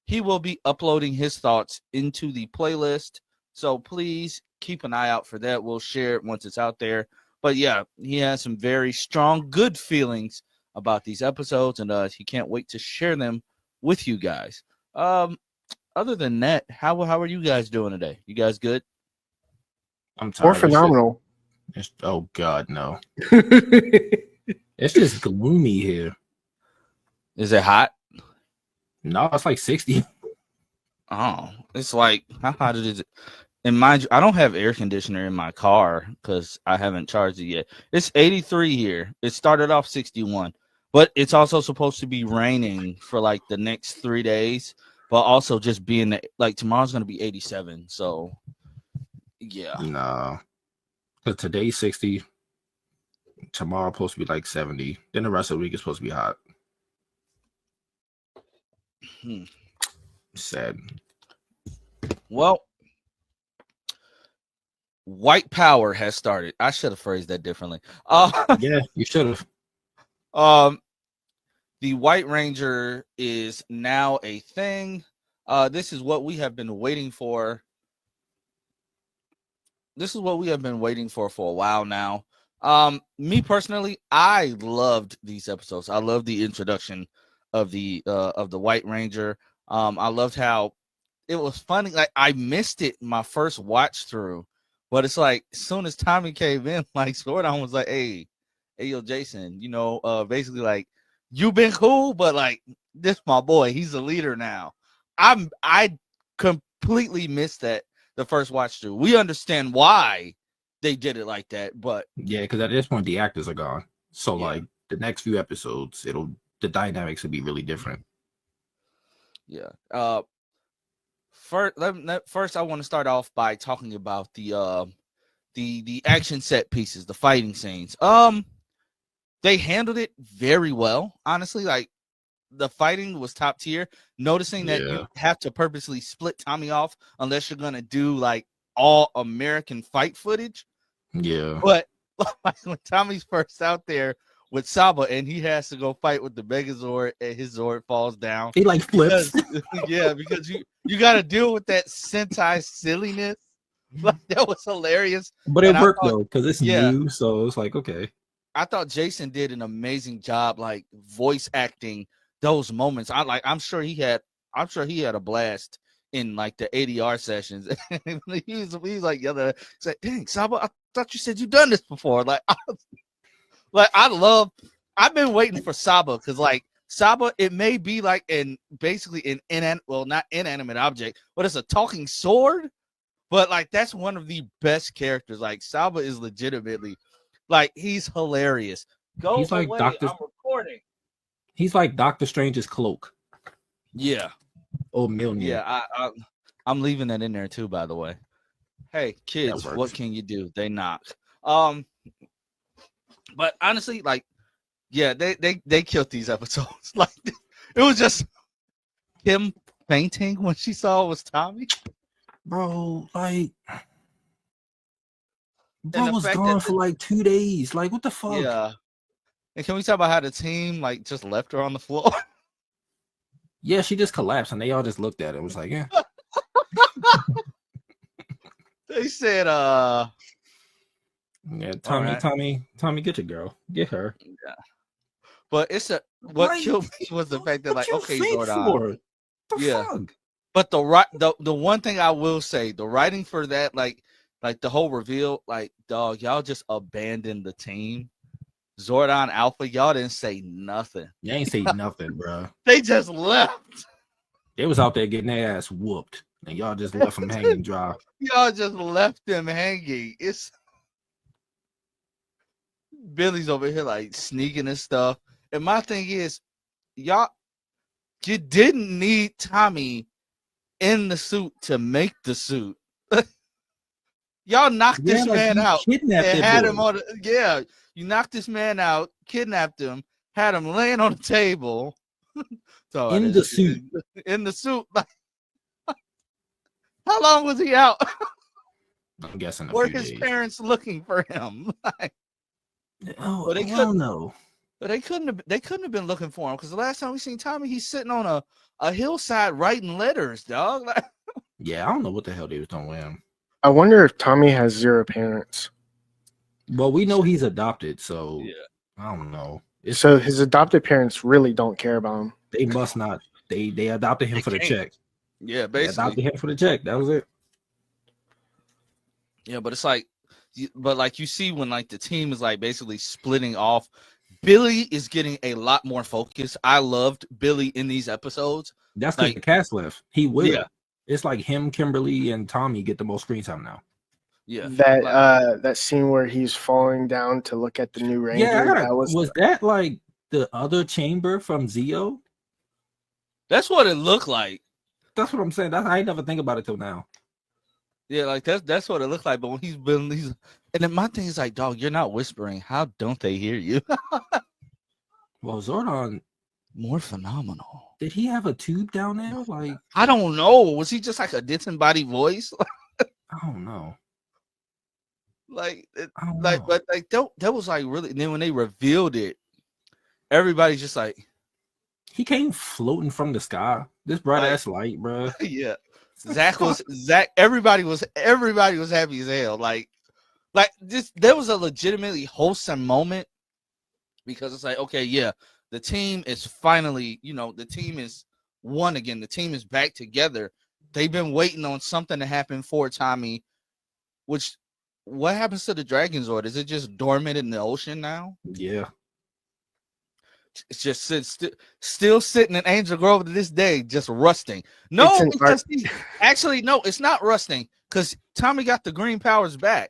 S1: he will be uploading his thoughts into the playlist. So please keep an eye out for that. We'll share it once it's out there. But yeah, he has some very strong, good feelings about these episodes, and he can't wait to share them with you guys. Other than that, how are you guys doing today? You guys good?
S2: I'm tired.
S4: Or phenomenal.
S2: Oh God, no. It's just gloomy here.
S1: Is it hot?
S2: No, it's like 60.
S1: Oh, it's like, how hot is it? And mind you, I don't have air conditioner in my car because I haven't charged it yet. It's 83 here. It started off 61, but it's also supposed to be raining for like the next 3 days, but also just being like tomorrow's going to be 87. So, yeah.
S2: No. Because today's 60. Tomorrow supposed to be like 70. Then the rest of the week is supposed to be hot. Sad.
S1: Well, white power has started. I should have phrased that differently.
S2: Yeah, you should have.
S1: The White Ranger is now a thing. This is what we have been waiting for. This is what we have been waiting for a while now. Me personally, I loved these episodes. I loved the introduction of the White Ranger. I loved how it was funny. Like, I missed it my first watch through, but it's like as soon as Tommy came in, like Zordon was like, hey yo, Jason, you know, basically like, you've been cool, but like, this my boy, he's a leader now. I completely missed that the first watch through. We understand why they did it like that, but
S2: Yeah, because at this point the actors are gone. So
S1: Yeah.
S2: like the next few episodes, the dynamics will be really different.
S1: yeah. First, I want to start off by talking about the action set pieces, the fighting scenes. They handled it very well, honestly. Like, the fighting was top tier. Noticing that you have to purposely split Tommy off unless you're gonna do like all American fight footage.
S2: Yeah.
S1: But like, when Tommy's first out there with Saba and he has to go fight with the Megazord and his Zord falls down.
S2: He like flips.
S1: Because you got to deal with that Sentai silliness. Like, that was hilarious.
S2: But it
S1: And I
S2: worked
S1: thought-
S2: though, because it's new, so it's like, okay.
S1: I thought Jason did an amazing job, like voice acting those moments. I'm sure he had a blast in like the ADR sessions. he's like yelling, he's like, dang, Saba, I thought you said you've done this before. I've been waiting for Saba, because like Saba, it may be like basically not inanimate object, but it's a talking sword. But like, that's one of the best characters. Like, Saba is legitimately, like, he's hilarious.
S2: He's like
S1: away,
S2: Dr.
S1: I'm recording.
S2: He's like Doctor Strange's cloak.
S1: Yeah.
S2: Oh, Milner.
S1: Yeah, I'm leaving that in there too, by the way. Hey, kids,
S2: works.
S1: what can you do? They knock. But honestly, like, yeah, they killed these episodes. Like, it was just him fainting when she saw it was Tommy.
S2: Bro, like,
S1: And
S2: bro
S1: the
S2: was
S1: fact
S2: gone
S1: that
S2: for like 2 days. Like, what the fuck?
S1: Yeah. And can we talk about how the team like just left her on the floor?
S2: Yeah, she just collapsed, and they all just looked at it and was like, yeah.
S1: They said,
S2: Yeah, Tommy,
S1: right.
S2: Tommy, get your girl. Get her.
S1: Yeah. But what
S2: Like,
S1: killed me was the fact that, like,
S2: you
S1: okay,
S2: fake
S1: Zordon.
S2: for? The
S1: Yeah.
S2: fuck?
S1: But the one thing I will say, the writing for that, like the whole reveal, like, dog, y'all just abandoned the team. Zordon Alpha, y'all didn't say nothing.
S2: You ain't say nothing, bro.
S1: They just left.
S2: They was out there getting their ass whooped, and y'all just left them hanging dry.
S1: Y'all just left them hanging. It's Billy's over here like sneaking and stuff. And my thing is, you didn't need Tommy in the suit to make the suit. Y'all knocked this man out and had him on. You knocked this man out, kidnapped him, had him laying on the table,
S5: So
S2: In the suit.
S5: In the suit. Like, how long was he out?
S2: I'm guessing a
S5: Were
S2: few
S5: his
S2: days.
S5: parents looking for him? Like,
S2: Oh,
S5: but they
S2: I don't know.
S5: But they couldn't have been looking for him because the last time we seen Tommy, he's sitting on a hillside writing letters, dog. Like,
S2: Yeah, I don't know what the hell they was doing with him.
S4: I wonder if Tommy has 0 parents.
S2: Well, we know he's adopted, so
S5: yeah.
S2: I don't know.
S4: So his adopted parents really don't care about him.
S2: They must not. They adopted him
S5: They
S2: for the
S5: can't.
S2: check.
S5: Yeah,
S2: They
S5: basically.
S2: adopted him for the check. That was it.
S5: Yeah, but it's like, but like you see when like the team is like basically splitting off. Billy is getting a lot more focus. I loved Billy in these episodes.
S2: That's because
S5: Like,
S2: the cast left. He will.
S5: Yeah.
S2: It's like him, Kimberly, and Tommy get the most screen time now.
S5: Yeah.
S4: That
S5: like,
S4: that scene where he's falling down to look at the new Ranger.
S2: Yeah,
S4: that
S2: was that like the other chamber from Zeo?
S5: that's what it looked like.
S2: That's what I'm saying. I ain't never think about it till now.
S5: Yeah, like that's what it looked like. But when he's and then my thing is like, dog, you're not whispering. How don't they hear you?
S2: Well, Zordon,
S5: More phenomenal.
S2: did he have a tube down there? Like,
S5: I don't know. Was he just like a disembodied voice?
S2: I don't know.
S5: like,
S2: I don't
S5: like,
S2: know.
S5: but like that was like really. And then when they revealed it, everybody's just like,
S2: He came floating from the sky. This bright ass light, bro.
S5: yeah. Zach. Everybody was happy as hell. Like this. There was a legitimately wholesome moment because it's like, okay, yeah, the team is finally, the team is one again. The team is back together. They've been waiting on something to happen for Tommy. Which, what happens to the Dragon Zord? Is it just dormant in the ocean now?
S2: Yeah.
S5: It's just still sitting in Angel Grove to this day, just rusting. No, actually, no, it's not rusting because Tommy got the green powers back.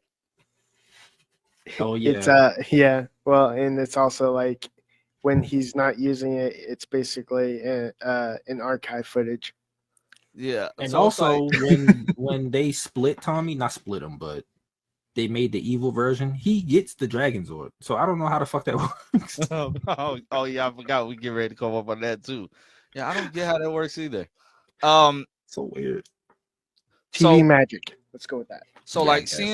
S2: Oh yeah.
S4: It's yeah. Well, and it's also like when he's not using it, it's basically an archive footage.
S5: Yeah,
S2: And
S5: so it's
S2: also
S5: like,
S2: when they split Tommy, not split him, but they made the evil version, he gets the Dragon Zord. So I don't know how the fuck that works.
S5: oh yeah, I forgot we get ready to come up on that too. Yeah, I don't get how that works either. So
S2: weird.
S4: TV magic. Let's go with that.
S5: So
S2: Yeah, I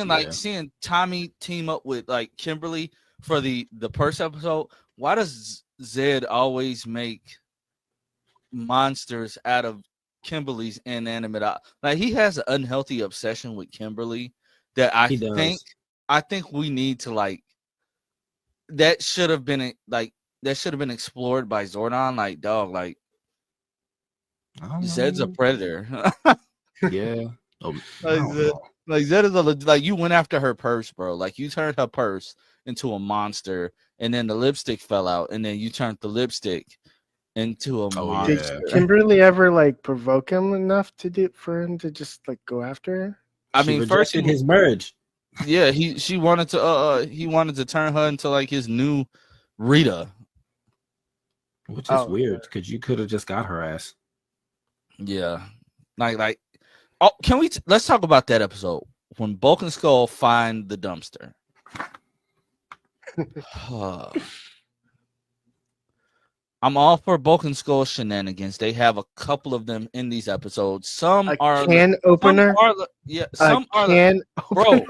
S5: like
S2: guess,
S5: seeing Tommy team up with like Kimberly for the first episode. Why does Zed always make monsters out of Kimberly's inanimate? Like he has an unhealthy obsession with Kimberly that I think we need to like. That should have been explored by Zordon. Like, dog, like Zed's a predator.
S2: Yeah.
S5: Like Zed is like you went after her purse, bro. Like you turned her purse into a monster, and then the lipstick fell out, and then you turned the lipstick into a monster.
S4: Did Kimberly ever like provoke him enough for him to just like go after her?
S5: I mean, first
S2: his merge.
S5: Yeah, he wanted to turn her into like his new Rita,
S2: which is weird because you could have just got her ass.
S5: Yeah, like. Oh, let's talk about that episode when Bulk and Skull find the dumpster. I'm all for Bulk and Skull shenanigans. They have a couple of them in these episodes. Some are
S4: can opener.
S5: Some are bro.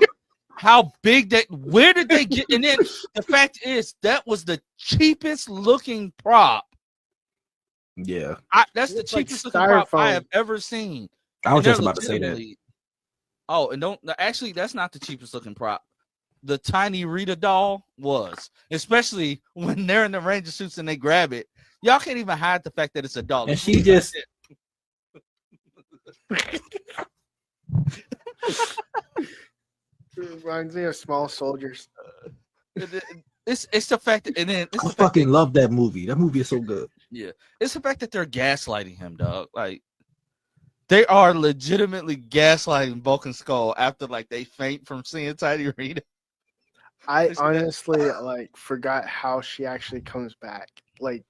S5: How big that? Where did they get? And then the fact is that was the cheapest looking prop.
S2: Yeah,
S5: that's the cheapest looking prop I have ever seen.
S2: I was just about to say that.
S5: Oh, and actually, that's not the cheapest looking prop. The tiny Rita doll was, especially when they're in the Ranger suits and they grab it. Y'all can't even hide the fact that it's a doll.
S2: And she just.
S4: It reminds me of Small Soldiers.
S5: It's the fact that, and then
S2: I fucking love that movie. That movie is so good.
S5: Yeah, it's the fact that they're gaslighting him, dog. Like. They are legitimately gaslighting Bulk and Skull after like they faint from seeing Tiny Rita.
S4: I honestly like forgot how she actually comes back, like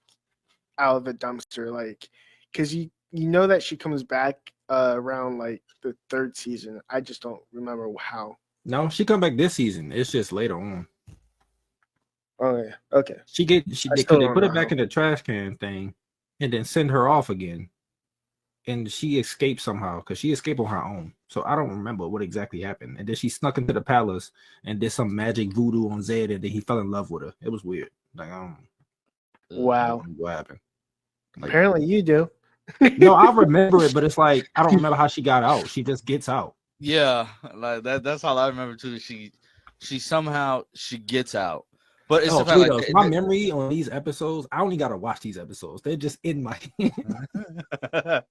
S4: out of the dumpster, like because you know that she comes back around like the 3rd season. I just don't remember how.
S2: No, she come back this season. It's just later on.
S4: Oh yeah, okay.
S2: They put it back in the trash can thing. and then send her off again. And she escaped somehow because she escaped on her own. So I don't remember what exactly happened. And then she snuck into the palace and did some magic voodoo on Zed, and then he fell in love with her. It was weird. Like, I don't
S4: Wow.
S2: know what happened. Like,
S4: Apparently you do.
S2: no, I remember it, but it's like I don't remember how she got out. She just gets out.
S5: Yeah, like that's all I remember too. She somehow gets out. But it's the fact, like,
S2: my memory on these episodes, I only gotta watch these episodes. They're just in my head.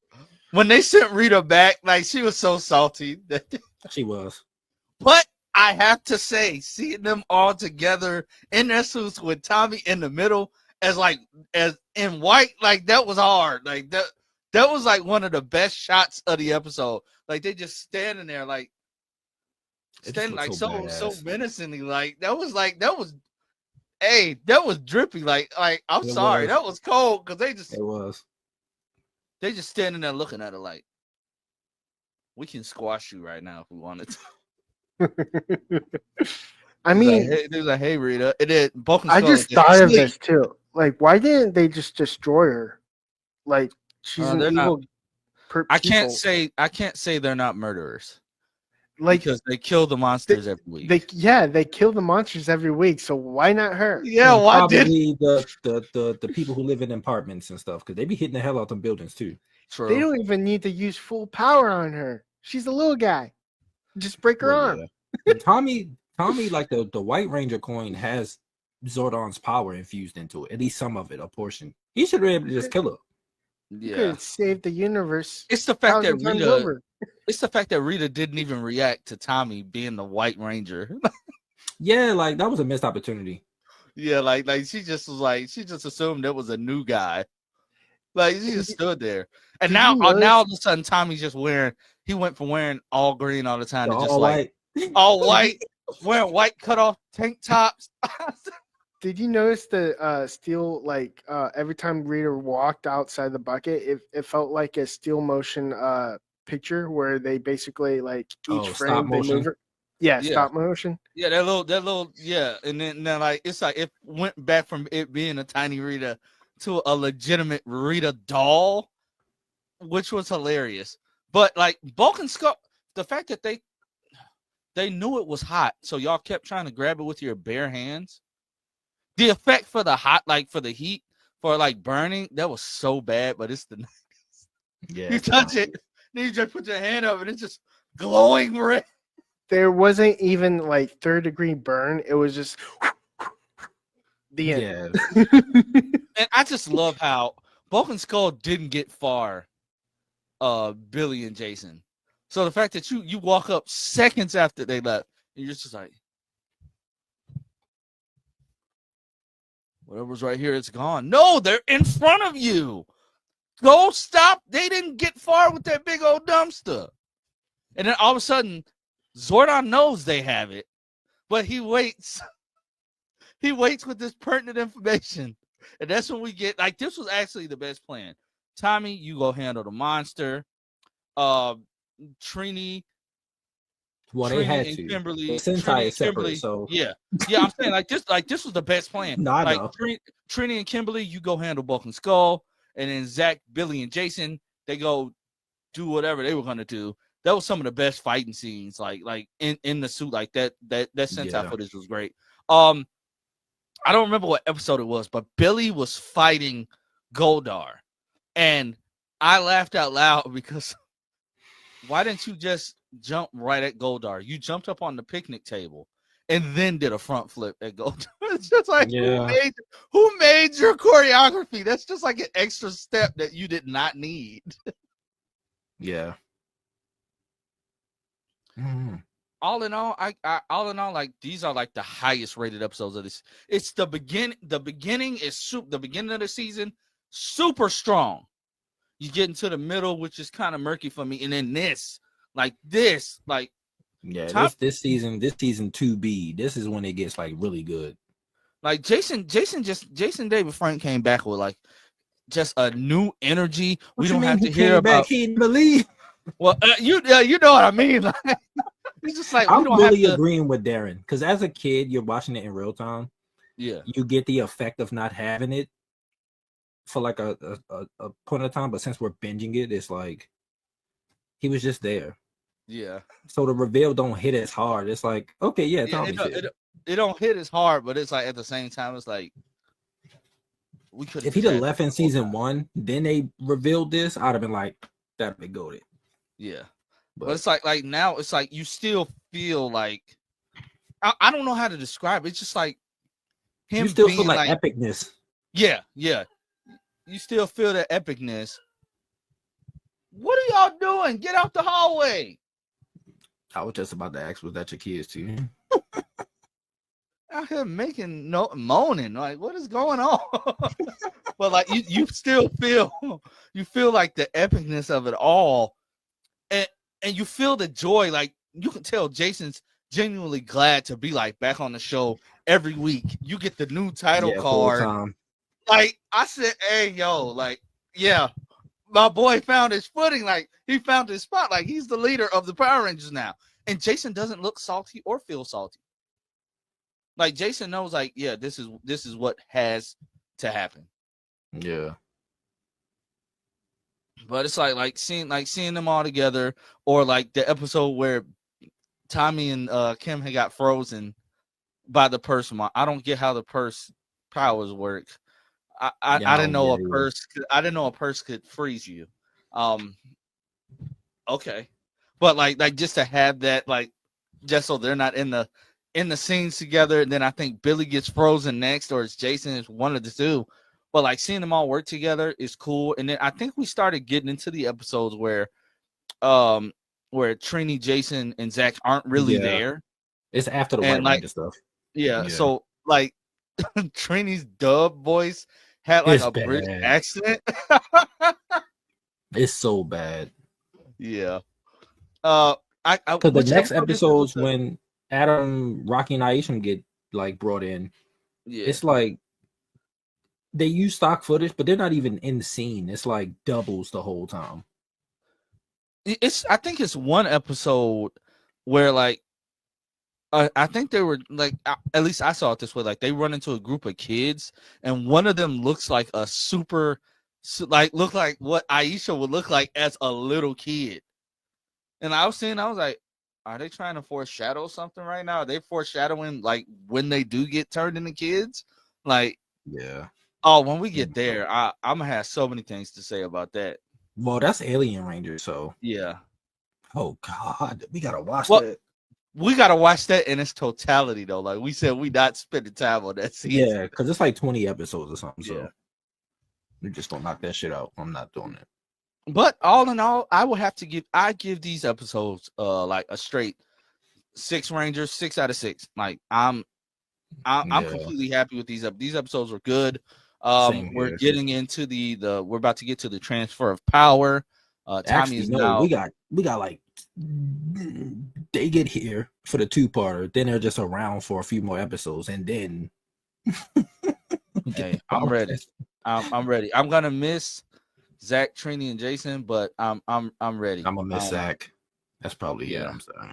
S5: When they sent Rita back, like she was so salty.
S2: She was.
S5: But I have to say, seeing them all together in their suits with Tommy in the middle as in white, like that was hard. Like that was like one of the best shots of the episode. Like they just standing there like standing like so menacingly. Like that was hey, that was drippy. Like I'm sorry, that was cold because they just standing there looking at her like, we can squash you right now if we wanted to.
S4: I mean,
S5: there's a hey Rita. It did.
S4: I just thought of this too. Like, why didn't they just destroy her? Like, she's an evil.
S5: I can't say they're not murderers.
S4: Like,
S5: because they kill the monsters every week.
S4: They kill the monsters every week. So why not her?
S5: Yeah, why did
S2: the people who live in apartments and stuff? Because they be hitting the hell out them buildings too.
S5: True.
S4: They don't even need to use full power on her. She's a little guy. Just break her arm.
S2: Yeah. Tommy, like the White Ranger coin has Zordon's power infused into it. At least some of it, a portion. He should be able to just kill her.
S4: Yeah, could save the universe.
S5: It's the fact that Rita. It's the fact that Rita didn't even react to Tommy being the White Ranger.
S2: Yeah, like that was a missed opportunity.
S5: Yeah, like she just was like she just assumed it was a new guy. Like she just stood there, and now all of a sudden Tommy's just wearing. He went from wearing all green all the time to just
S2: all
S5: like
S2: white.
S5: all white, wearing white cutoff tank tops.
S4: Did you notice the steel? Like every time Rita walked outside the bucket, it felt like a steel motion picture where they basically like each frame they move it. Yeah, stop motion.
S5: Yeah, that little yeah, and then like it's like it went back from it being a tiny Rita to a legitimate Rita doll, which was hilarious. But like Bulk and Skull, the fact that they knew it was hot, so y'all kept trying to grab it with your bare hands. The effect for the hot, like for the heat, for like burning, that was so bad. But it's the 90s.
S2: Yeah,
S5: you touch it, then you just put your hand up, and it's just glowing red.
S4: There wasn't even like third-degree burn. It was just the end.
S2: Yeah.
S5: And I just love how Bulk and Skull didn't get far. Billy and Jason. So the fact that you walk up seconds after they left, and you're just like, whatever's right here, it's gone. No, they're in front of you. Go stop. They didn't get far with that big old dumpster. And then all of a sudden, Zordon knows they have it, but he waits. He waits with this pertinent information. And that's when we get, like, this was actually the best plan. Tommy, you go handle the monster. Trini.
S2: Well, they had to.
S5: Kimberly,
S2: Sentai is separate,
S5: Kimberly,
S2: so
S5: yeah. I'm saying like this was the best plan.
S2: No, I
S5: like
S2: know.
S5: Trini and Kimberly, you go handle Bulk and Skull, and then Zach, Billy, and Jason, they go do whatever they were gonna do. That was some of the best fighting scenes, like in the suit, like that Sentai footage was great. I don't remember what episode it was, but Billy was fighting Goldar, and I laughed out loud because why didn't you just jump right at Goldar? You jumped up on the picnic table and then did a front flip at Goldar. It's just like who made your choreography? That's just like an extra step that you did not need.
S2: Yeah.
S5: All in all, like these are like the highest rated episodes of this. It's the beginning. The beginning of the season, super strong. You get into the middle, which is kind of murky for me, and then this, like this
S2: this season 2B, this is when it gets like really good.
S5: Like Jason David Frank came back with like just a new energy. We don't have to hear about.
S2: He didn't believe.
S5: Well, you know what I mean. Like, it's just like
S2: I'm really agreeing with Darren because as a kid, you're watching it in real time.
S5: Yeah,
S2: you get the effect of not having it. for like a point of time, but since we're binging it, it's like he was just there.
S5: Yeah.
S2: So the reveal don't hit as hard. It's like, okay, yeah, Tommy's here.
S5: It don't hit as hard, but it's like at the same time, it's like we could.
S2: If he'd have left in season 1, then they revealed this, I'd have been like, that'd be goated.
S5: Yeah, but it's like now it's like you still feel like I don't know how to describe it. It's just like him.
S2: You still
S5: being
S2: feel like epicness.
S5: Yeah. You still feel that epicness. What are y'all doing? Get out the hallway.
S2: I was just about to ask, was that your kids too?
S5: Out here making moaning, like what is going on? But like you still feel like the epicness of it all, and you feel the joy. Like you can tell Jason's genuinely glad to be like back on the show every week. You get the new title card. Like I said, hey yo, like yeah, my boy found his footing. Like he found his spot. Like he's the leader of the Power Rangers now, and Jason doesn't look salty or feel salty. Like Jason knows, like, yeah, this is what has to happen.
S2: Yeah.
S5: But it's like seeing them all together, or like the episode where Tommy and Kim had got frozen by the purse. I don't get how the purse powers work. I didn't know a purse. I didn't know a purse could freeze you. Okay, but like just to have that, like, just so they're not in the scenes together, and then I think Billy gets frozen next, or it's Jason. It's one of the two. But like seeing them all work together is cool. And then I think we started getting into the episodes where Trini, Jason, and Zach aren't really there.
S2: It's after the White Ranger stuff.
S5: Yeah. So like Trini's dub voice had like a British accent.
S2: It's so bad.
S5: Yeah.
S2: Because the next episodes when Adam, Rocky, and Aisha get like brought in, it's like they use stock footage, but they're not even in the scene. It's like doubles the whole time.
S5: I think it's one episode where like I think they were like, at least I saw it this way, like they run into a group of kids and one of them looks like a look like what Aisha would look like as a little kid. And I was like, are they trying to foreshadow something right now? Are they foreshadowing like when they do get turned into kids? Like,
S2: yeah.
S5: Oh, when we get there, I'm gonna have so many things to say about that.
S2: Well, that's Alien Ranger, so
S5: yeah.
S2: Oh God, we gotta watch that.
S5: We gotta watch that in its totality, though. Like we said, we not spending time on that season.
S2: Yeah, because it's like 20 episodes or something. So
S5: yeah.
S2: We're just gonna knock that shit out. I'm not doing it.
S5: But all in all, I give these episodes like a straight 6 Rangers, 6 out of 6. Like I'm completely happy with these. These episodes were good. We're getting into we're about to get to the transfer of power. Tommy is now.
S2: We got like they get here for the 2-parter, then they're just around for a few more episodes, and then
S5: hey, I'm ready. I'm ready. I'm gonna miss Zach, Trini, and Jason, but I'm ready.
S2: I'm gonna miss Zach. That's probably
S5: yeah.
S2: I'm sorry.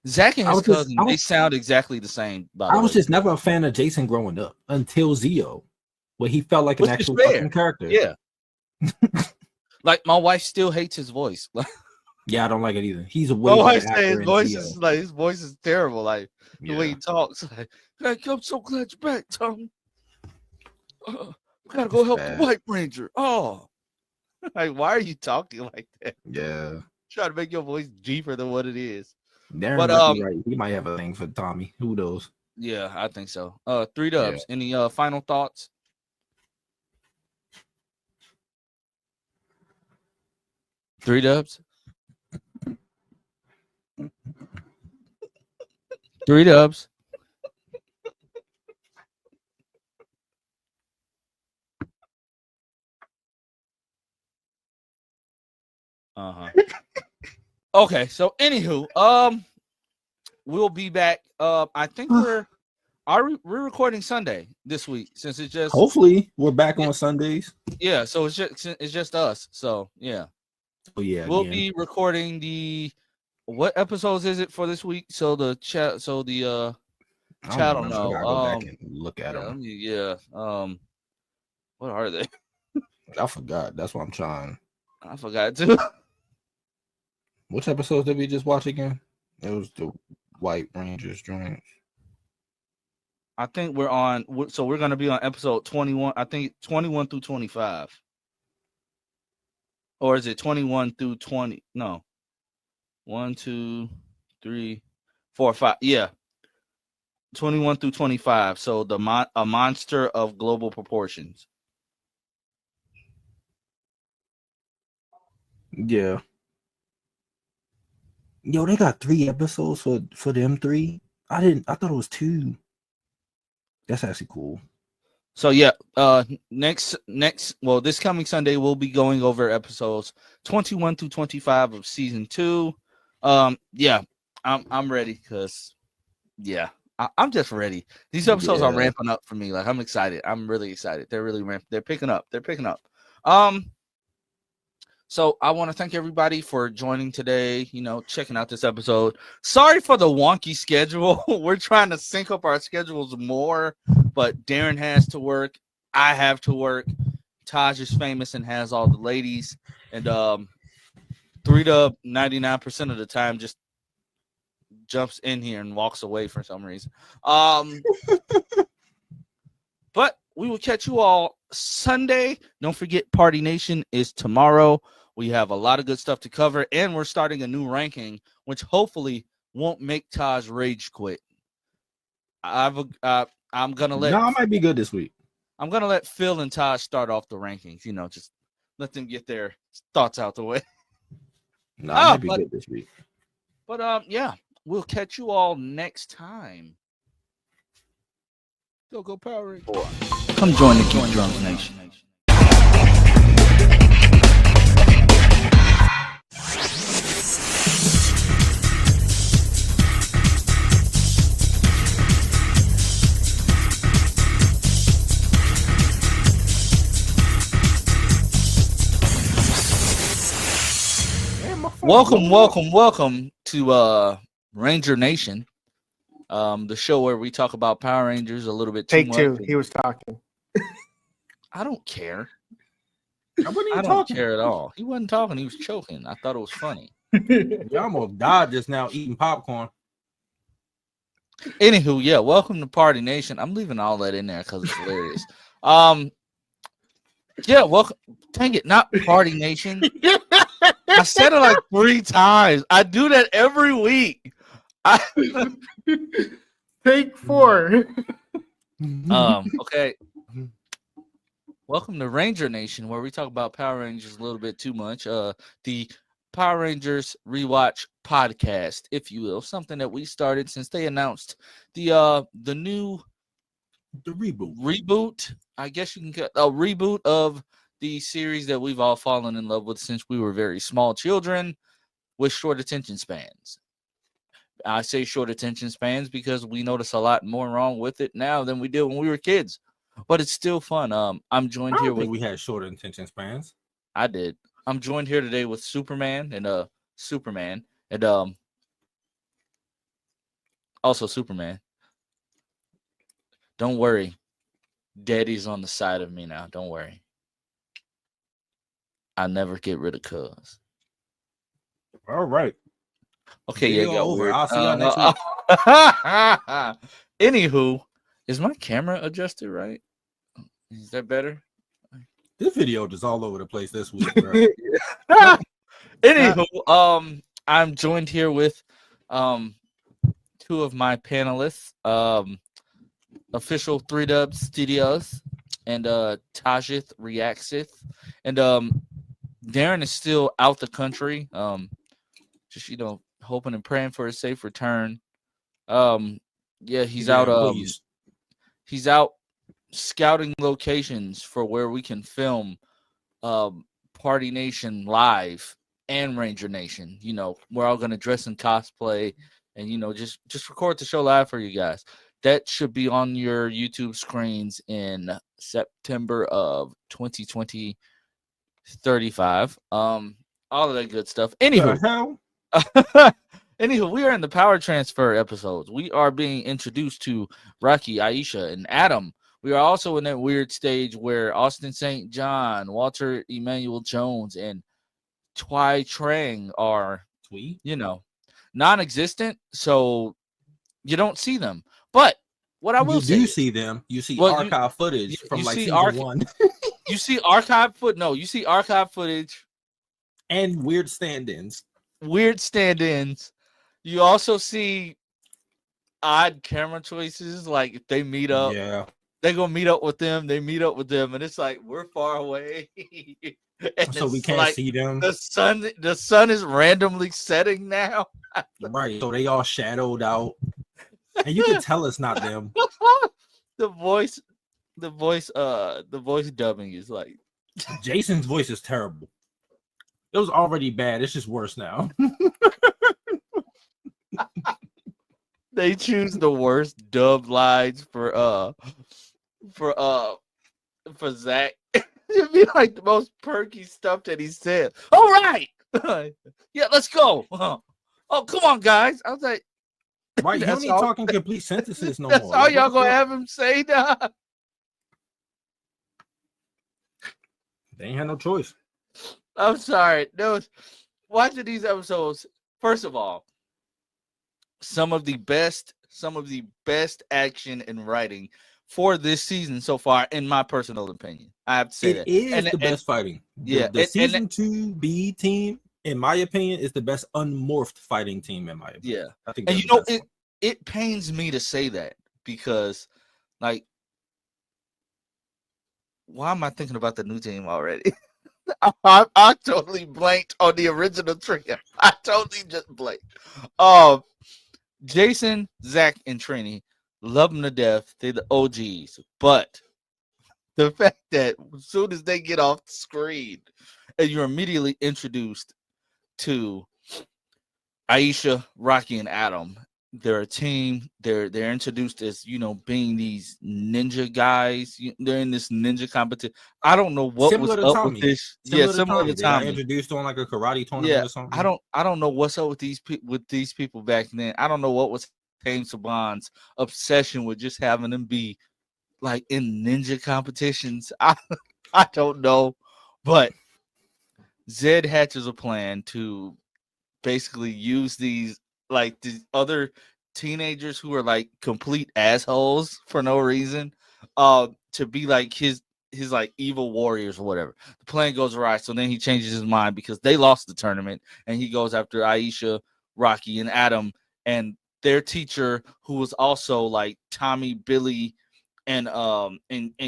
S5: Zach and his cousin, they sound exactly the same.
S2: I was just never a fan of Jason growing up until Zeo, where he felt like an actual fucking character.
S5: Yeah. Like my wife still hates his voice.
S2: Yeah, I don't like it either. He's a way
S5: better actor. His voice is terrible. Like the way he talks. Like, I'm so glad you're back, Tom. We gotta go help the White Ranger. Oh, like why are you talking like that?
S2: Yeah,
S5: trying to make your voice deeper than what it is.
S2: Darren might be right. He might have a thing for Tommy. Who knows?
S5: Yeah, I think so. 3 Dubs. Yeah. Any final thoughts? Three Dubs. 3 Dubs. Okay, so anywho, we'll be back. I think we're recording Sunday this week since it's just.
S2: Hopefully, we're back on Sundays.
S5: Yeah, so it's just us. So yeah.
S2: Oh yeah,
S5: we'll be recording what episodes is it for this week? So the chat. So the chat. I don't know.
S2: Go back and look at them.
S5: Yeah. What are they?
S2: I forgot. That's what I'm trying.
S5: I forgot too.
S2: Which episodes did we just watch again? It was the White Rangers joints.
S5: I think we're on. So we're gonna be on episode 21. I think 21 through 25, or is it 21 through 20? No, 1, 2, 3, 4, 5. Yeah, 21 through 25. So a monster of global proportions.
S2: Yeah. Yo, they got 3 episodes for them 3. I thought it was 2. That's actually cool.
S5: So yeah, next well, this coming Sunday we'll be going over episodes 21 through 25 of season 2. Yeah, I'm ready because yeah, I'm just ready. These episodes are ramping up for me. Like I'm excited. I'm really excited. They're really they're picking up. They're picking up. So I want to thank everybody for joining today, checking out this episode. Sorry for the wonky schedule. We're trying to sync up our schedules more, but Darren has to work. I have to work. Taj is famous and has all the ladies. And 3 to 99% of the time just jumps in here and walks away for some reason. But we will catch you all Sunday. Don't forget, Party Nation is tomorrow. We have a lot of good stuff to cover, and we're starting a new ranking, which hopefully won't make Taj rage quit. I'm gonna let.
S2: No, I might be good this week.
S5: I'm gonna let Phil and Taj start off the rankings. Just let them get their thoughts out the way.
S2: No, I might be good this week.
S5: But yeah, we'll catch you all next time. Go Power Rangers.
S1: Come join the Geek Drums Nation. Welcome to Ranger Nation, the show where we talk about Power Rangers a little bit too
S4: Take
S5: much.
S4: 2. He was talking.
S5: I don't care.
S2: I
S5: don't care at all. He wasn't talking. He was choking. I thought it was funny.
S2: You almost died just now eating popcorn.
S5: Anywho, yeah, welcome to Party Nation. I'm leaving all that in there because it's hilarious. Yeah, welcome. Dang it, not Party Nation. I said it like 3 times. I do that every week.
S4: Take 4.
S5: Okay. Welcome to Ranger Nation, where we talk about Power Rangers a little bit too much. The Power Rangers Rewatch podcast, if you will, something that we started since they announced the reboot. I guess you can get a reboot of the series that we've all fallen in love with since we were very small children with short attention spans. I say short attention spans because we notice a lot more wrong with it now than we did when we were kids. But it's still fun. I'm joined here with.
S2: We had short attention spans.
S5: I did. I'm joined here today with Superman and also Superman. Don't worry, Daddy's on the side of me now. Don't worry. I never get rid of Cuz.
S2: All right.
S5: Okay, yeah, go
S2: over.
S5: weird.
S2: I'll see y'all next
S5: week. Anywho, is my camera adjusted right? Is that better?
S2: This video just all over the place this week, bro.
S5: Anywho, I'm joined here with 2 of my panelists, official 3Dub Studios and Tajith Reactsith, and Darren is still out the country. Just hoping and praying for a safe return. Yeah, he's out. He's out scouting locations for where we can film Party Nation live and Ranger Nation. We're all gonna dress in cosplay and just record the show live for you guys. That should be on your YouTube screens in September of 2035. All of that good stuff. Anywho, we are in the power transfer episodes. We are being introduced to Rocky, Aisha, and Adam,
S1: We are also in that weird stage where Austin St. John, Walter Emmanuel Jones, and Twy Trang are, non-existent. So you don't see them. But what I will
S2: you
S1: say
S2: do
S1: is,
S2: see them. You see
S1: well,
S2: archive footage from
S1: you
S2: like
S1: see
S2: season 1
S1: you see archive footage
S2: and weird stand-ins.
S1: Weird stand-ins. You also see odd camera choices. Like if they meet up,
S2: Yeah.
S1: they gonna meet up with them. They meet up with them, and it's like we're far away, and
S2: So we
S1: it's
S2: can't
S1: like
S2: see them.
S1: the sun is randomly setting now.
S2: Right. So they all shadowed out. And you can tell it's not them.
S1: the voice dubbing is like
S2: Jason's voice is terrible. It was already bad. It's just worse now.
S1: they choose the worst dub lines for Zach. It'd be like the most perky stuff that he said. All right. Yeah, let's go. Oh, come on, guys. I was like,
S2: right, he only talking complete sentences no
S1: that's
S2: more.
S1: all
S2: Like,
S1: y'all gonna have him say now.
S2: They ain't had no choice.
S1: I'm sorry. Watching these episodes, first of all, some of the best action and writing for this season so far, in my personal opinion. I have to say that.
S2: It is the best fighting. The season 2B team, in my opinion, is the best unmorphed fighting team, in my opinion.
S1: Yeah.
S2: I think
S1: and it pains me to say that because, like, why am I thinking about the new team already? I totally blanked on the original trio. I totally just blanked. Jason, Zach, and Trini, love them to death. They're the OGs. But the fact that as soon as they get off the screen and you're immediately introduced to Aisha, Rocky, and Adam, they're a team. They're introduced as, being these ninja guys. They're in this ninja competition. I don't know what
S2: similar
S1: was
S2: to
S1: up
S2: Tommy.
S1: with this.
S2: Similar
S1: Similar to
S2: They got
S1: Tommy.
S2: introduced on like a karate tournament or something.
S1: I don't know what's up with these people back then. I don't know what was Tame Saban's obsession with just having them be like in ninja competitions. I don't know, but Zed hatches a plan to basically use these other teenagers who are like complete assholes for no reason, to be like his like evil warriors or whatever. The plan goes awry, so then he changes his mind because they lost the tournament, and he goes after Aisha, Rocky, and Adam, and their teacher, who was also like Tommy, Billy, and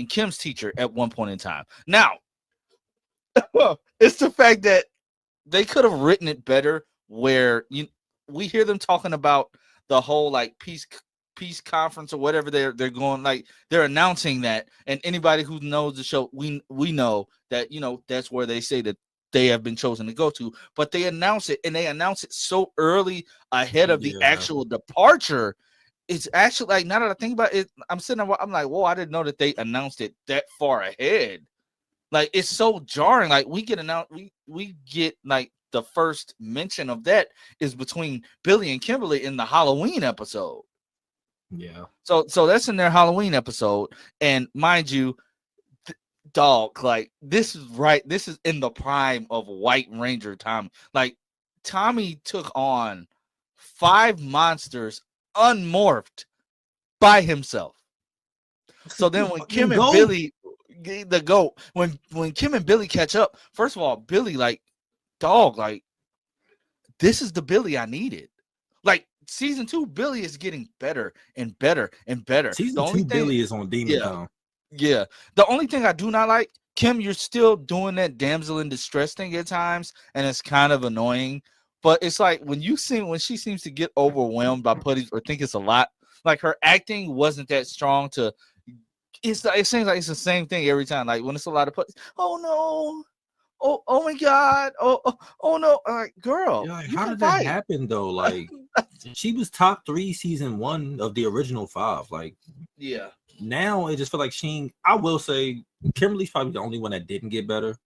S1: Kim's teacher at one point in time. Now, it's the fact that they could have written it better, where we hear them talking about the whole like peace conference or whatever they're going, like they're announcing that, and anybody who knows the show, we know that that's where they say that they have been chosen to go to, but they announce it, and they announce it so early ahead of the actual departure. It's actually like, now that I think about it, I'm sitting there, I'm like, whoa, I didn't know that they announced it that far ahead. Like, it's so jarring. Like, we get like the first mention of that is between Billy and Kimberly in the Halloween episode.
S2: Yeah.
S1: So that's in their Halloween episode. And mind you, dog, like, this is in the prime of White Ranger Tommy. Like, Tommy took on 5 monsters unmorphed by himself. So then when Kim and Billy, the GOAT, when Kim and Billy catch up, first of all, Billy, like, dog, like, this is the Billy I needed. Like, season 2, Billy is getting better and better and better.
S2: Season 2, Billy is on Demon Town.
S1: Yeah. The only thing I do not like, Kim, you're still doing that damsel in distress thing at times, and it's kind of annoying. But it's like when she seems to get overwhelmed by putties or think it's a lot, like her acting wasn't that strong to. It seems like it's the same thing every time. Like when it's a lot of putties, oh no, oh my god, oh no, like, girl,
S2: yeah, how did that happen though? Like, she was top 3 season 1 of the original 5. Like,
S1: yeah.
S2: Now it just feel like I will say Kimberly's probably the only one that didn't get better.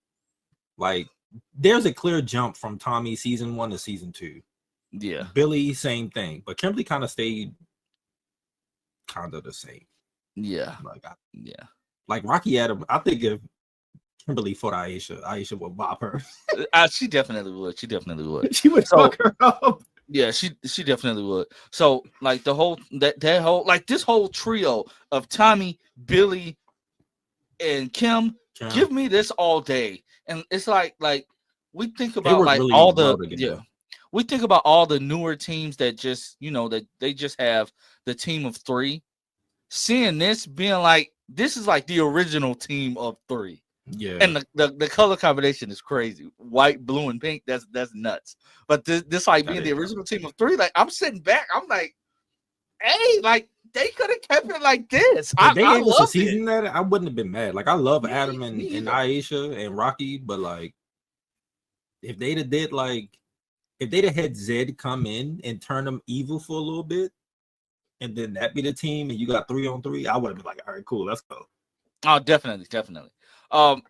S2: Like, there's a clear jump from Tommy season 1 to season 2.
S1: Yeah.
S2: Billy, same thing, but Kimberly kind of stayed the same.
S1: Yeah.
S2: Yeah. Like Rocky Adam, I think if Kimberly fought Aisha would bop her.
S1: She definitely would. She definitely would.
S2: She would fuck her up.
S1: Yeah, she definitely would. So like the whole that whole like this whole trio of Tommy, Billy, and Kim, give me this all day. And it's like we think about
S2: work
S1: like
S2: really
S1: all the
S2: well together.
S1: we think about all the newer teams that just that they just have the team of 3. Seeing this being like this is like the original team of 3.
S2: Yeah.
S1: And the color combination is crazy. White, blue, and pink. That's nuts. But this like being the original team of 3, like I'm sitting back, I'm like, hey, like they could have kept it like this.
S2: If they
S1: I
S2: gave us a
S1: loved
S2: season that, I wouldn't have been mad. Like I love Adam and
S1: either.
S2: Aisha and Rocky, but like if they'd have did like if they'd have had Zed come in and turn them evil for a little bit, and then that be the team, and you got 3-on-3, I would have been like, all right, cool, let's go.
S1: Oh, definitely.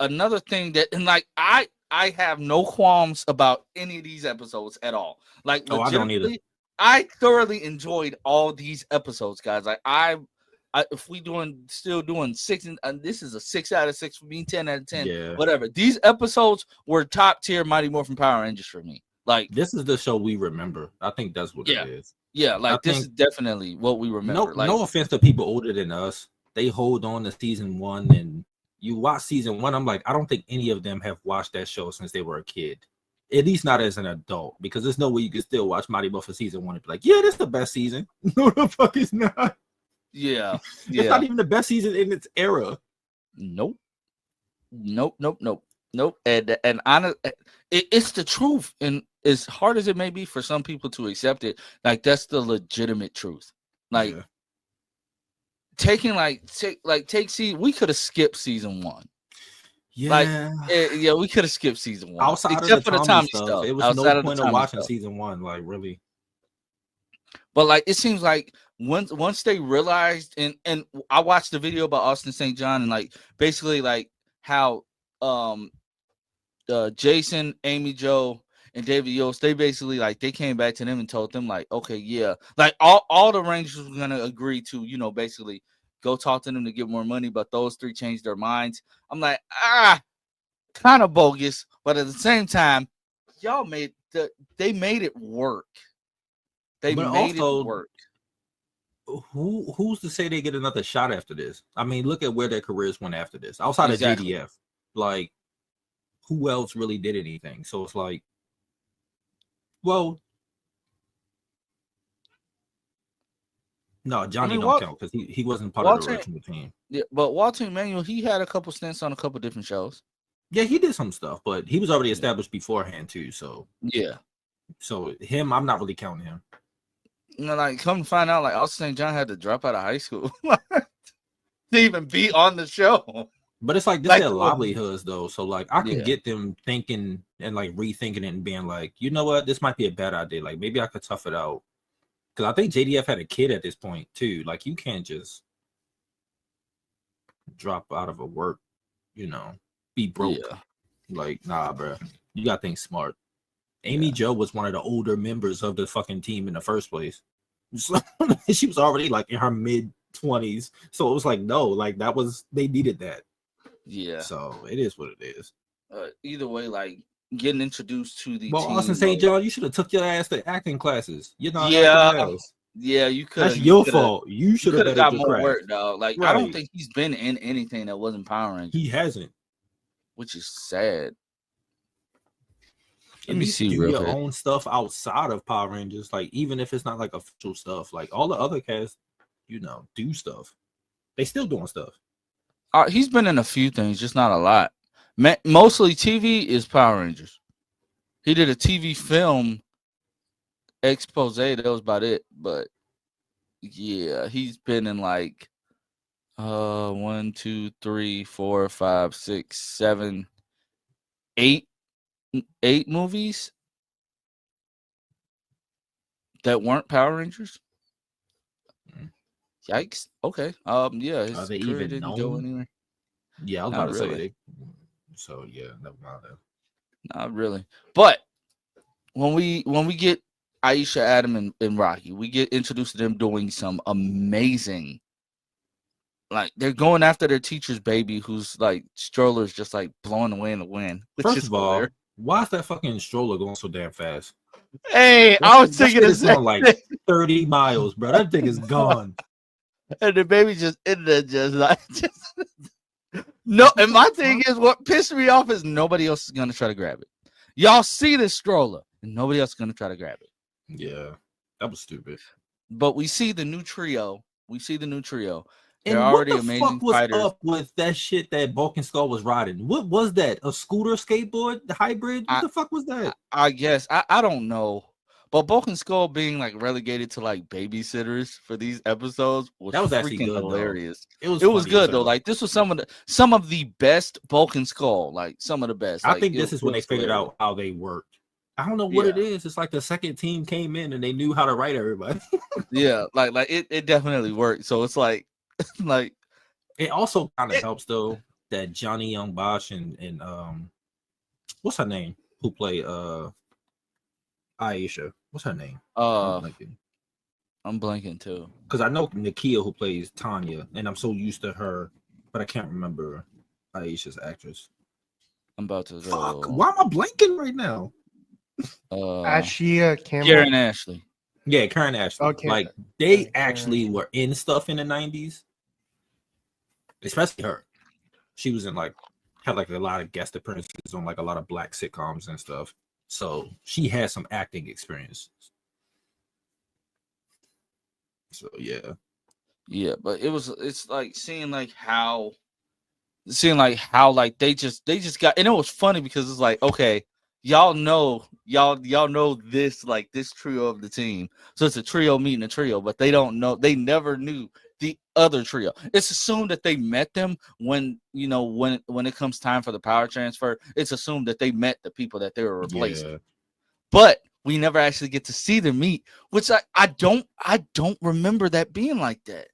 S1: Another thing that and like I have no qualms about any of these episodes at all. Like
S2: I don't either.
S1: I thoroughly enjoyed all these episodes, guys. Like I if we still doing 6 and this is a 6 out of 6 for me, 10 out of 10, whatever. These episodes were top tier Mighty Morphin Power Rangers for me. Like
S2: this is the show we remember. I think that's what it is.
S1: Yeah, like this is definitely what we remember.
S2: No offense to people older than us, they hold on to season 1, and you watch season 1. I'm like, I don't think any of them have watched that show since they were a kid. At least not as an adult, because there's no way you can still watch Mighty Morphin season 1 and be like, yeah, this is the best season. No, the fuck is not.
S1: Yeah.
S2: It's not even the best season in its era.
S1: Nope. And honest, it's the truth. And as hard as it may be for some people to accept it, like that's the legitimate truth. Like take we could have skipped season 1.
S2: Yeah,
S1: we could have skipped season 1
S2: outside
S1: except
S2: of
S1: for the Tommy stuff.
S2: It was no point of watching season 1, like really.
S1: But like it seems like once they realized, and I watched the video about Austin St. John and like basically like how Jason, Amy Jo, and David Yost, they basically like they came back to them and told them like, okay, yeah, like all the Rangers were gonna agree to basically go talk to them to get more money, but those 3 changed their minds. I'm like, kind of bogus, but at the same time, they made it work. They made it work.
S2: Who's to say they get another shot after this? I mean, look at where their careers went after this. Outside of JDF, like who else really did anything? So it's like, well, no, Johnny don't count because he wasn't part of the original team.
S1: Yeah, but Walter Emanuel, he had a couple stints on a couple different shows.
S2: Yeah, he did some stuff, but he was already established beforehand too. So
S1: yeah,
S2: so him, I'm not really counting him.
S1: Like come to find out, like Austin St. John had to drop out of high school to even be on the show.
S2: But it's like this their livelihoods though, so like I can get them thinking and like rethinking it and being like, you know what, this might be a bad idea. Like maybe I could tough it out. Because I think JDF had a kid at this point too. Like you can't just drop out of a work, be broke. Yeah. Like nah, bro. You gotta think smart. Amy Jo was one of the older members of the fucking team in the first place. So, she was already like in her mid-20s. So it was like, no, like they needed that.
S1: Yeah.
S2: So it is what it is.
S1: Either way, like getting introduced to the
S2: team. Austin St. John, you should have took your ass to acting classes. You know,
S1: yeah, you could.
S2: That's your fault. You should have
S1: got more work, dog. Like I don't think he's been in anything that wasn't Power Rangers.
S2: He hasn't,
S1: which is sad.
S2: Let me see do your own stuff outside of Power Rangers, like even if it's not like official stuff. Like all the other cast, do stuff. They still doing stuff.
S1: He's been in a few things, just not a lot. Mostly TV is Power Rangers. He did a TV film expose. That was about it. But yeah, he's been in like 1, 2, 3, 4, 5, 6, 7, 8 movies that weren't Power Rangers. Yikes. Okay. Yeah.
S2: Are they even
S1: didn't
S2: known?
S1: Go anywhere.
S2: Yeah, I was about to say. So yeah, never mind that.
S1: Not really. But when we get Aisha, Adam, and Rocky, we get introduced to them doing some amazing like they're going after their teacher's baby, who's like stroller's just like blowing away in the wind. Which
S2: First
S1: is
S2: of all,
S1: hilarious.
S2: why is that fucking stroller going so damn fast?
S1: Hey, I was thinking
S2: it's
S1: the same
S2: going like 30 miles, bro. That thing is gone.
S1: and the baby just in there, just like no. And my thing is, what pissed me off is nobody else is gonna try to grab it. Y'all see this stroller, and nobody else is gonna try to grab it.
S2: Yeah, that was stupid.
S1: But we see the new trio.
S2: And
S1: They're
S2: what
S1: already
S2: the
S1: amazing
S2: fuck was
S1: fighters.
S2: up with that shit that Bulk and Skull was riding? What was that? A scooter skateboard? The hybrid? What the fuck was that?
S1: I guess I don't know. But Bulk and Skull being like relegated to like babysitters for these episodes
S2: That was actually
S1: freaking
S2: good,
S1: hilarious.
S2: though.
S1: It was
S2: funny
S1: good
S2: as
S1: though.
S2: hell.
S1: Like this was some of the best Bulk and Skull. Like some of the best.
S2: I
S1: Like,
S2: think this is when they figured
S1: hilarious.
S2: out how they worked. I don't know what it
S1: Yeah.
S2: is. It's like the second team came in and they knew how to write everybody.
S1: Yeah, like it definitely worked. So it's like like
S2: It also kind of helps though that Johnny Young Bosch and what's her name? Who played Aisha? What's her name?
S1: I'm blanking too.
S2: Because I know Nakia who plays Tanya, and I'm so used to her, but I can't remember Aisha's actress.
S1: I'm about to
S2: Fuck! Why am I blanking right now?
S4: Ashia Campbell.
S1: Karen Ashley.
S2: Yeah, Karen Ashley.
S4: Okay.
S2: Like they
S4: Karen
S2: actually
S4: Ashley.
S2: were in stuff in the 90s, especially her. She was in like had like a lot of guest appearances on like a lot of black sitcoms and stuff. So she has some acting experience. So yeah.
S1: But it's like seeing how like they just got, and it was funny because it's like, okay, y'all know this, like this trio of the team. So it's a trio meeting a trio, but they never knew the other trio. It's assumed that they met them when it comes time for the power transfer. It's assumed that they met the people that they were replacing.
S2: Yeah.
S1: But we never actually get to see them meet, which I don't remember that being like that.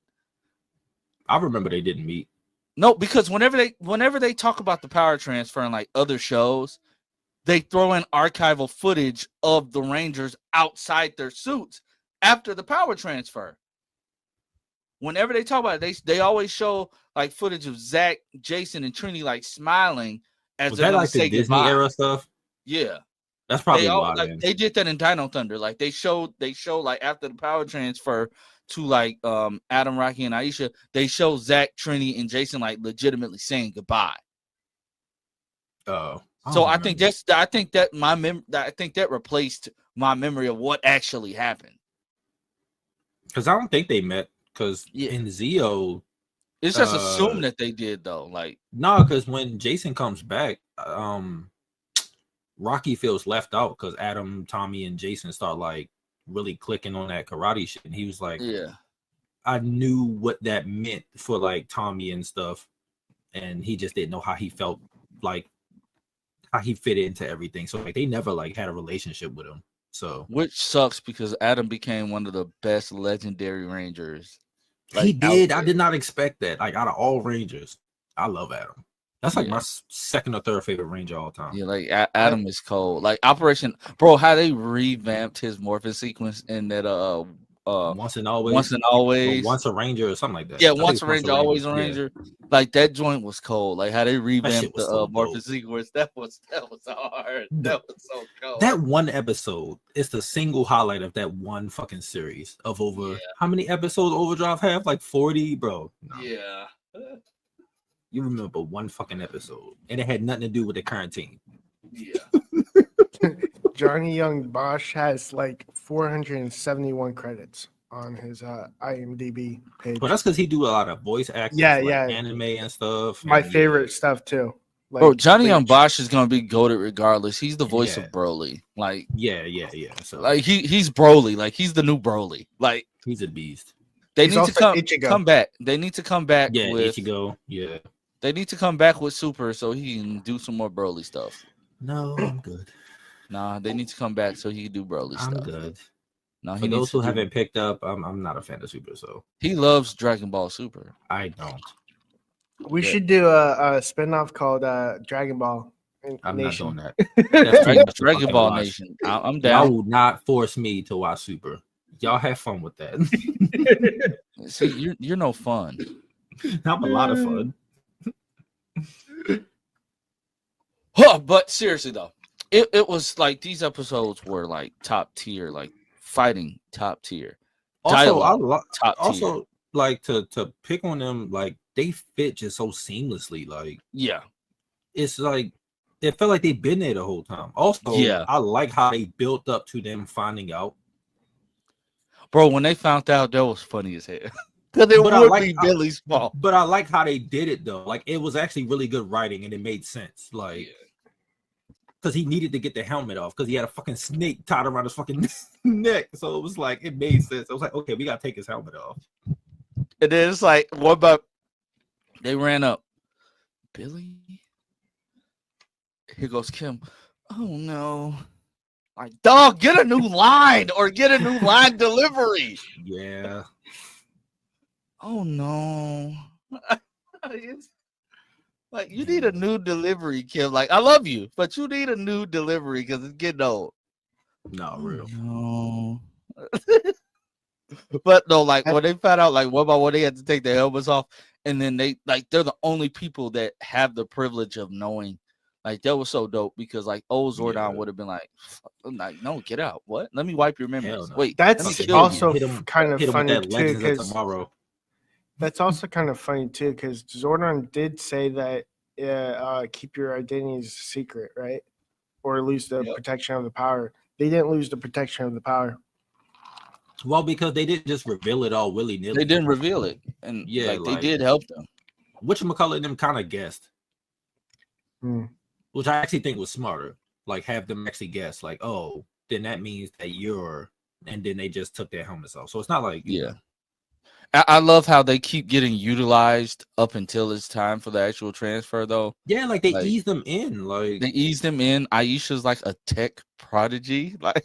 S2: I remember they didn't meet.
S1: No, because whenever they talk about the power transfer in like other shows, they throw in archival footage of the Rangers outside their suits after the power transfer. Whenever they talk about it, they always show like footage of Zach, Jason, and Trini like smiling as
S2: Was
S1: they're
S2: that
S1: gonna
S2: like
S1: say
S2: the Disney
S1: goodbye.
S2: era stuff?
S1: Yeah.
S2: That's probably why.
S1: They did that in Dino Thunder. Like they show like after the power transfer to like Adam, Rocky, and Aisha, they show Zach, Trini, and Jason like legitimately saying goodbye.
S2: Oh.
S1: So I think that replaced my memory of what actually happened.
S2: Because I don't think they met. Because in Zeo,
S1: it's just assumed that they did though. Like
S2: no, because when Jason comes back, Rocky feels left out because Adam, Tommy, and Jason start like really clicking on that karate shit, and he was like,
S1: "Yeah,
S2: I knew what that meant for like Tommy and stuff," and he just didn't know how he felt, like how he fit into everything. So like they never like had a relationship with him. So
S1: which sucks because Adam became one of the best legendary Rangers.
S2: Like, he did. I did not expect that. Like out of all Rangers, I love Adam. That's like my second or third favorite Ranger all time.
S1: Yeah, like Adam is cold. Like Operation, bro, how they revamped his Morphin sequence in that
S2: Once and Always, Once a Ranger or something like that.
S1: Yeah, Once a Ranger, always a Ranger. Yeah. Like that joint was cold. Like how they revamped the Morphin sequence. That was hard. That was so cold.
S2: That one episode is the single highlight of that one fucking series of over how many episodes Overdrive have? Like 40, bro. No.
S1: Yeah.
S2: You remember one fucking episode, and it had nothing to do with the current team.
S1: Yeah.
S4: Johnny Young Bosch has like 471 credits on his IMDb page.
S2: But that's because he do a lot of voice acting, anime and stuff.
S4: My favorite stuff too.
S1: Like, bro, Johnny Young Bosch is gonna be goated regardless. He's the voice of Broly. Like,
S2: yeah. So
S1: like he's Broly. Like he's the new Broly. Like
S2: he's a beast.
S1: They need to come back. They need to come back.
S2: Yeah,
S1: with
S2: Ichigo. Yeah.
S1: They need to come back with Super so he can do some more Broly stuff.
S2: No, I'm good.
S1: Nah, they need to come back so he can do Broly stuff.
S2: I'm good.
S1: No,
S2: for those who haven't picked up, I'm not a fan of Super, so
S1: he loves Dragon Ball Super.
S2: I don't.
S4: We should do a spinoff called Dragon Ball
S2: Nation.
S4: Not
S2: doing that.
S1: That's Dragon Ball Nation. I'm down.
S2: Y'all will not force me to watch Super. Y'all have fun with that.
S1: See, you're no fun.
S2: I'm a lot of fun.
S5: Huh, but seriously though, it was like these episodes were like top tier, like fighting top tier,
S2: Also,
S5: dialogue top tier.
S2: also like to pick on them, like they fit just so seamlessly. Like
S5: Yeah,
S2: it's like it felt like they've been there the whole time. Also,
S5: Yeah.
S2: I like how they built up to them finding out.
S5: bro. When they found out, that was funny as hell. Because it
S2: But I
S5: would
S2: like-
S5: be Billy's fault.
S2: But I like how they did it though. Like it was actually really good writing and it made sense. Like because he needed to get the helmet off because he had a fucking snake tied around his fucking neck. So it was like it made sense. I was like, okay, we gotta take his helmet off.
S5: And then it's like, what about they ran up? Billy? Here goes Kim. Oh no. Like, dog, get a new line or get a new line delivery.
S2: Yeah.
S5: Oh no. It's like you need a new delivery, Kim. Like, I love you, but you need a new delivery because it's getting old.
S2: Not real.
S5: No. But no, like when they found out, like what about when they had to take their helmets off, and then they're the only people that have the privilege of knowing. Like that was so dope because like old Zordon
S2: Yeah.
S5: would have been like, no, get out. What? Let me wipe your memories.
S2: Hell no.
S5: Wait, let me
S4: That's
S5: kill you.
S4: also
S2: Hit him-
S4: kind of
S2: Hit him with
S4: funny
S2: that
S4: too,
S2: Legends of
S4: because
S2: Tomorrow.
S4: that's also kind of funny too, because Zordon did say that keep your identities a secret, right? Or lose the
S5: Yep.
S4: protection of the power. They didn't lose the protection of the power.
S2: Well, because they didn't just reveal it all willy nilly.
S5: They didn't reveal it, and
S2: Yeah,
S5: like they
S2: like-
S5: did help them.
S2: Whatchamacallit them kind of guessed,
S4: Hmm.
S2: which I actually think was smarter. Like have them actually guess, like, oh, then that means that you're, and then they just took their helmets off. So it's not like
S5: Yeah. I love how they keep getting utilized up until it's time for the actual transfer, though.
S2: yeah, like they
S5: Like-
S2: ease them in, like
S5: They ease them in. Aisha's like a tech prodigy. Like,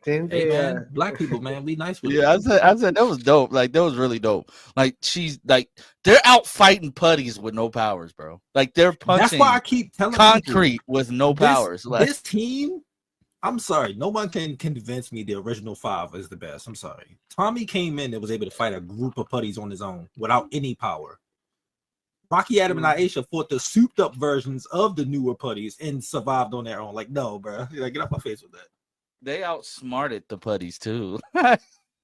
S4: Didn't
S2: hey
S4: they?
S2: man, black people, man, we nice with
S5: yeah,
S2: it.
S5: I said that was dope. Like, that was really dope. Like, she's like, they're out fighting putties with no powers, bro. Like, they're punching
S2: That's why I keep telling people,
S5: concrete with no powers. Like,
S2: this team, I'm sorry, no one can convince me the original 5 is the best. I'm sorry. Tommy came in and was able to fight a group of putties on his own without any power. Rocky, Adam, and Aisha fought the souped up versions of the newer putties and survived on their own. Like, no, bro. Like, get off my face with that.
S5: they outsmarted the putties too.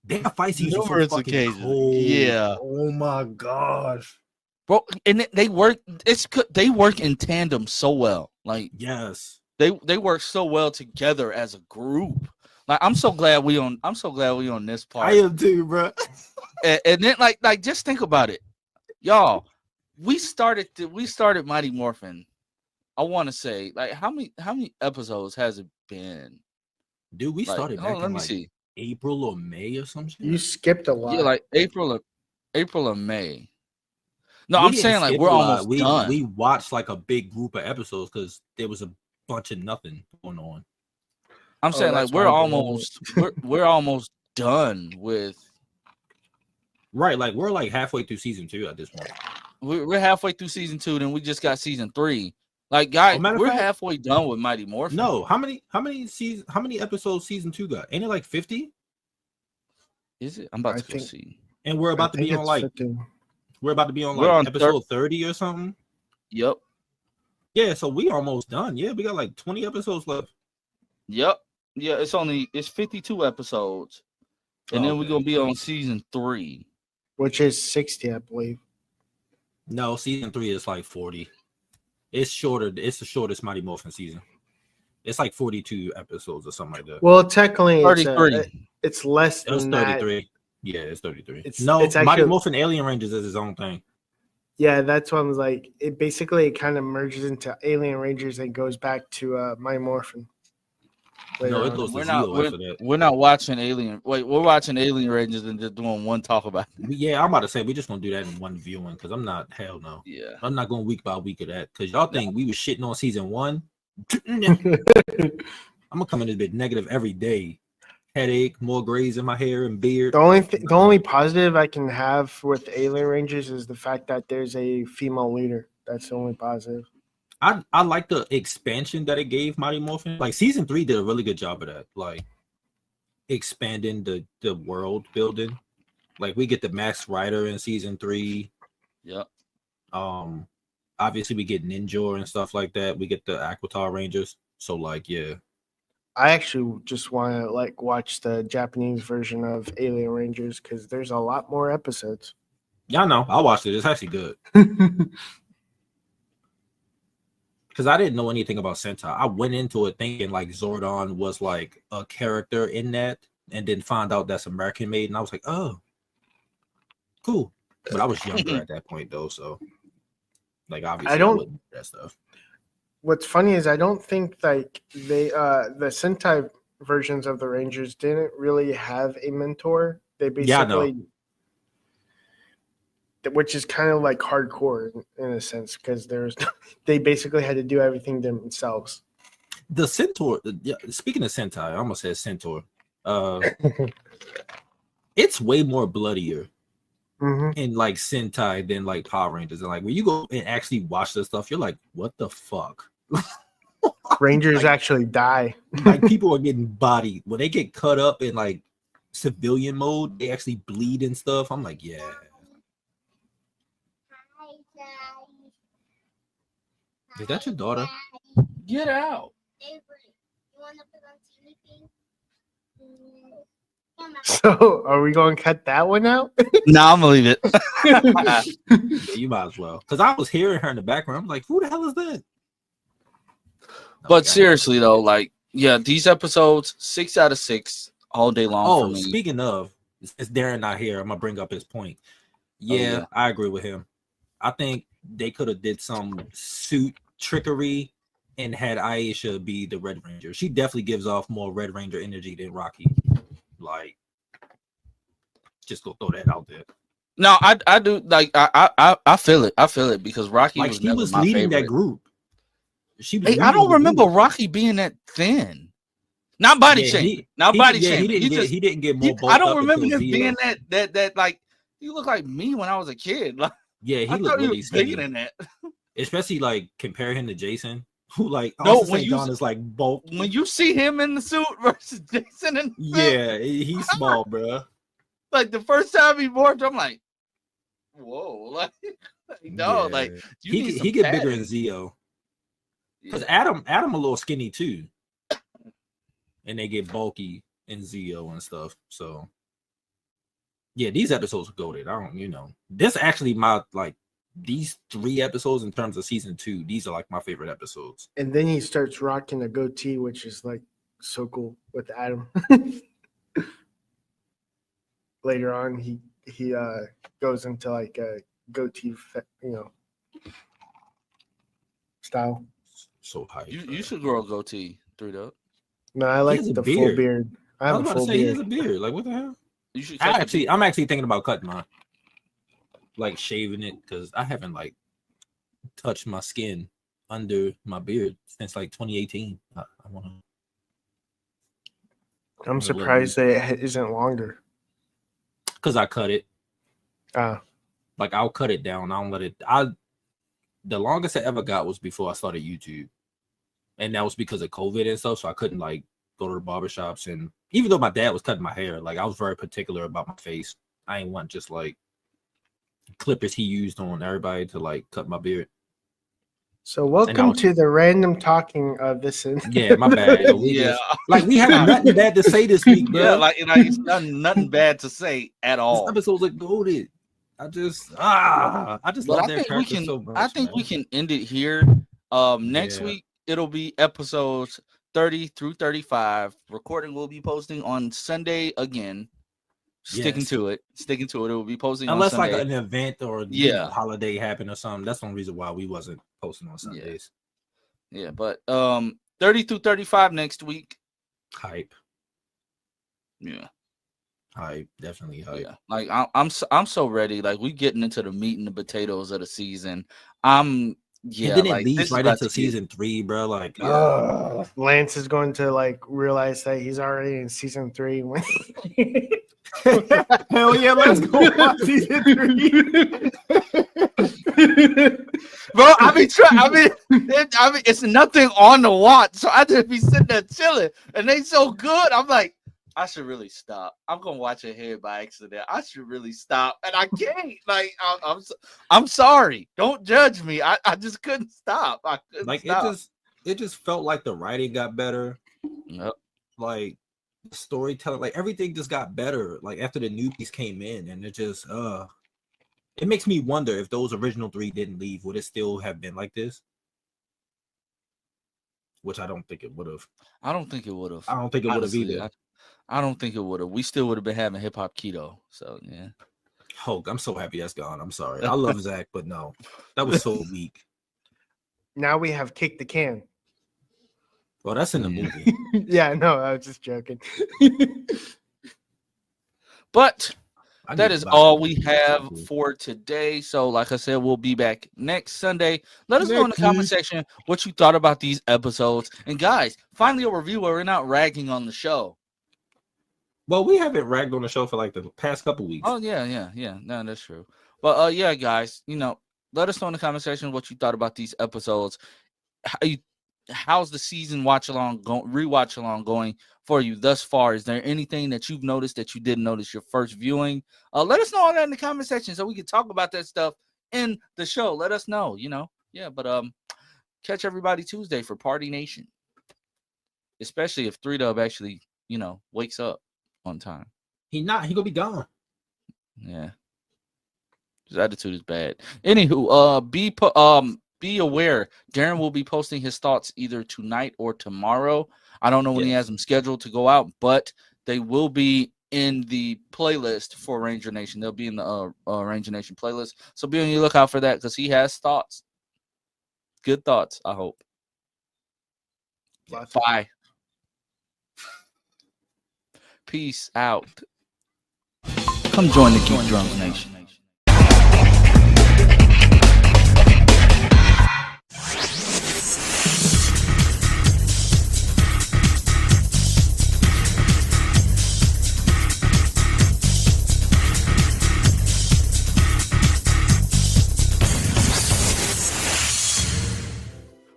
S2: Their fight scenes are so
S5: Numerous
S2: fucking
S5: occasions.
S2: cold.
S5: Yeah.
S2: Oh my gosh.
S5: Bro, and they work. They work in tandem so well. Like,
S2: Yes.
S5: they work so well together as a group. Like, I'm so glad we on this part.
S2: I am too, bro.
S5: And then like just think about it, y'all. We started Mighty Morphin. I want to say, like, how many episodes has it been?
S2: Dude, we
S5: Like,
S2: started
S5: hold
S2: back
S5: on, let
S2: in
S5: me
S2: like
S5: see.
S2: April or May or some shit.
S4: You skipped a lot.
S5: Yeah, like April or May. No,
S2: We
S5: I'm
S2: didn't
S5: saying like
S2: skip
S5: we're
S2: a lot.
S5: almost done.
S2: We watched like a big group of episodes because there was a bunch of nothing going on.
S5: I'm saying like
S4: that's
S5: we're
S4: why I didn't
S5: almost we're almost done with.
S2: Right, like we're like halfway through season 2 at this point.
S5: We're halfway through season 2. Then we just got season 3. Like, guys,
S2: matter of
S5: we're
S2: fact-
S5: halfway done with Mighty Morphin.
S2: No, how many episodes season 2 got? Ain't it like 50?
S5: Is it? I'm about
S4: I
S5: to go
S4: think-
S5: see.
S2: And we're about to be on like
S4: 50.
S2: we're about to be on
S5: We're
S2: like
S5: on
S2: episode 30 or something.
S5: Yep.
S2: Yeah, so we almost done. Yeah, we got like 20 episodes left.
S5: Yep. Yeah, it's 52 episodes. And then we're
S2: Okay.
S5: gonna be on season 3.
S4: Which is 60, I believe.
S2: No, season 3 is like 40. It's shorter. It's the shortest Mighty Morphin season. It's like 42 episodes or something like that.
S4: Well, technically, it's
S5: 33.
S4: it's less
S2: It was
S4: than that.
S2: 33. Yeah, it's 33.
S4: It's
S2: Mighty
S4: actually-
S2: Morphin Alien Rangers is his own thing.
S4: Yeah, that's what I was like. It basically kind of merges into Alien Rangers and goes back to My Morphin. later
S2: No, it
S4: on.
S2: goes to
S5: We're not
S2: Zeo after that.
S5: we're not watching Alien. Wait, we're watching Alien Rangers and just doing one talk about it.
S2: Yeah, I'm about to say we just gonna do that in one viewing because I'm not hell no.
S5: Yeah.
S2: I'm not going week by week of that because y'all think we was shitting on season 1. I'm gonna come in a bit negative every day. Headache, more grays in my hair and beard.
S4: The only positive I can have with Alien Rangers is the fact that there's a female leader. That's the only positive.
S2: I like the expansion that it gave Mighty Morphin. Like season 3 did a really good job of that. Like expanding the world building. Like we get the Max Rider in season 3.
S5: Yep.
S2: Obviously we get Ninja and stuff like that. We get the Aquatar Rangers. So like, yeah.
S4: I actually just want to like watch the Japanese version of Alien Rangers because there's a lot more episodes.
S2: Yeah, I know. I watched it. It's actually good. Because I didn't know anything about Sentai. I went into it thinking like Zordon was like a character in that, and then found out that's American made, and I was like, oh, cool. But I was younger at that point though, so like obviously I wouldn't do that stuff.
S4: What's funny is I don't think like they the Sentai versions of the Rangers didn't really have a mentor. They basically, which is kind of like hardcore in a sense because they basically had to do everything themselves.
S2: The Centaur. Yeah, speaking of Sentai, I almost said Centaur. It's way more bloodier in like Sentai than like Power Rangers, and like when you go and actually watch this stuff, you're like, what the fuck?
S4: Rangers
S2: like,
S4: actually die.
S2: Like people are getting bodied when they get cut up in like civilian mode. They actually bleed and stuff. I'm like, yeah. Is that your daughter?
S5: Get out.
S4: So are we going to cut that one out?
S5: Nah, I'm gonna leave it.
S2: Yeah, you might as well. Because I was hearing her in the background. I'm like, who the hell is that?
S5: But seriously though, like, yeah, these episodes 6 out of 6 all day long.
S2: Oh,
S5: for me.
S2: Speaking of, since Darren not here, I'm gonna bring up his point. Yeah, I agree with him. I think they could have did some suit trickery and had Aisha be the Red Ranger. She definitely gives off more Red Ranger energy than Rocky. Like, just go throw that out there.
S5: No, I do like I feel it. I feel it because Rocky
S2: like
S5: was
S2: he
S5: never
S2: was
S5: my
S2: leading
S5: favorite.
S2: that group. She was
S5: Hey, I don't remember Rocky being that thin. Not body shaming. Not body shaming.
S2: He didn't get more.
S5: I don't remember him being that like he looked like me when I was a kid. Like,
S2: yeah, he looked really skinny in that. Especially like compare him to Jason, who like
S5: when you
S2: is like bulk.
S5: When you see him in the suit versus Jason in the
S2: suit, he's small, bro.
S5: Like the first time he morphed, I'm like, whoa, like no, like
S2: he get bigger in Zeo. Because Adam a little skinny too, and they get bulky in Zeo and stuff. So yeah, these episodes are goated. I don't, this actually my like these 3 episodes in terms of season 2. These are like my favorite episodes.
S4: And then he starts rocking a goatee, which is like so cool with Adam. Later on, he goes into like a goatee, style.
S2: So high.
S5: You should grow a goatee, 3-Dog.
S4: No, I like the full beard. I have a full beard.
S2: He has a beard. Like what the hell?
S5: You should.
S2: I'm actually thinking about cutting mine, like shaving it, because I haven't like touched my skin under my beard since like 2018. I want to.
S4: I'm surprised that it isn't longer.
S2: Because I cut it.
S4: Like
S2: I'll cut it down. I don't let it. The longest I ever got was before I started YouTube, and that was because of COVID and stuff. So I couldn't like go to the barbershops, and even though my dad was cutting my hair, like I was very particular about my face. I ain't want just like clippers he used on everybody to like cut my beard.
S4: So welcome to the random talking of this.
S2: Yeah, my bad. Like we have nothing bad to say this week, bro.
S5: Yeah, like it's nothing bad to say at all.
S2: This episode's like goated. I just love their character so much.
S5: I think we can end it here. Next week it'll be episodes 30 through 35. Recording will be posting on Sunday again. Sticking to it. It will be posting
S2: unless
S5: on Sunday.
S2: Like an event or holiday happened or something. That's one reason why we wasn't posting on Sundays.
S5: Yeah, but 30 through 35 next week.
S2: Hype.
S5: Yeah.
S2: Hype, definitely hype.
S5: Yeah, like I'm so ready. Like we getting into the meat and the potatoes of the season. And
S2: then it leads right into season 3, bro. Like
S4: Lance is going to like realize that he's already in season 3.
S2: Hell yeah, let's go watch season 3.
S5: Bro, I mean, it's nothing on the watch, so I just be sitting there chilling, and they so good. I'm like,
S1: I should really stop. I'm gonna watch ahead by accident. I should really stop, and I can't. Like, I'm sorry. Don't judge me. I just couldn't stop. I couldn't
S2: Like
S1: stop.
S2: it just felt like the writing got better.
S1: Yep.
S2: Like the storytelling, like everything just got better. Like after the newbies came in, and it just it makes me wonder if those original 3 didn't leave, would it still have been like this? Which I don't think it would have.
S1: I don't think it would have.
S2: I don't think it would have
S1: Honestly,
S2: either.
S1: I don't think it would have. We still would have been having hip hop keto. So yeah.
S2: Hulk, I'm so happy that's gone. I'm sorry. I love Zach, but no, that was so weak.
S4: Now we have Kick the Can.
S2: Well, that's in the movie.
S4: Yeah, no, I was just joking.
S1: But
S2: I
S1: that
S2: need
S1: is
S2: to buy
S1: all
S2: that
S1: we
S2: movie.
S1: have for today. So, like I said, we'll be back next Sunday. Let us know in the
S2: Next
S1: comment
S2: week.
S1: section what you thought about these episodes. And guys, finally a review where we're not ragging on the show.
S2: Well, we haven't ragged on the show for like the past couple weeks.
S1: Oh yeah. No, that's true. But yeah, guys, let us know in the comment section what you thought about these episodes. How's the season rewatch along going for you thus far? Is there anything that you've noticed that you didn't notice your first viewing? Let us know all that in the comment section so we can talk about that stuff in the show. Let us know, Yeah, but catch everybody Tuesday for Party Nation. Especially if 3Dub actually, wakes up on time.
S2: He gonna be gone.
S1: Yeah. His attitude is bad. Anywho, be aware, Darren will be posting his thoughts either tonight or tomorrow. I don't know when he has them scheduled to go out, but they will be in the playlist for Ranger Nation. They'll be in the Ranger Nation playlist. So be on your lookout for that because he has thoughts. Good thoughts, I hope. Bye. Peace out. Come join the Geek Drums Nation.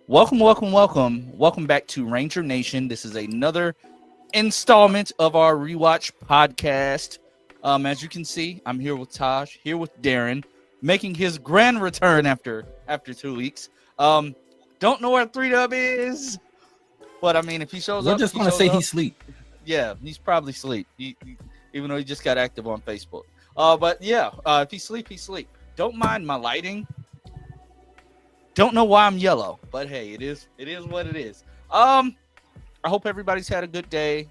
S1: Welcome back to Ranger Nation. This is another installment of our rewatch podcast. As you can see, I'm here with Taj, here with Darren, making his grand return after 2 weeks. Don't know where 3Dub is, but I mean, if he shows up,
S2: we're just gonna say he's asleep.
S1: Yeah, he's probably asleep. Even though he just got active on Facebook. But yeah, if he's asleep, he's asleep. Don't mind my lighting. Don't know why I'm yellow, but hey, it is what it is. I hope everybody's had a good day.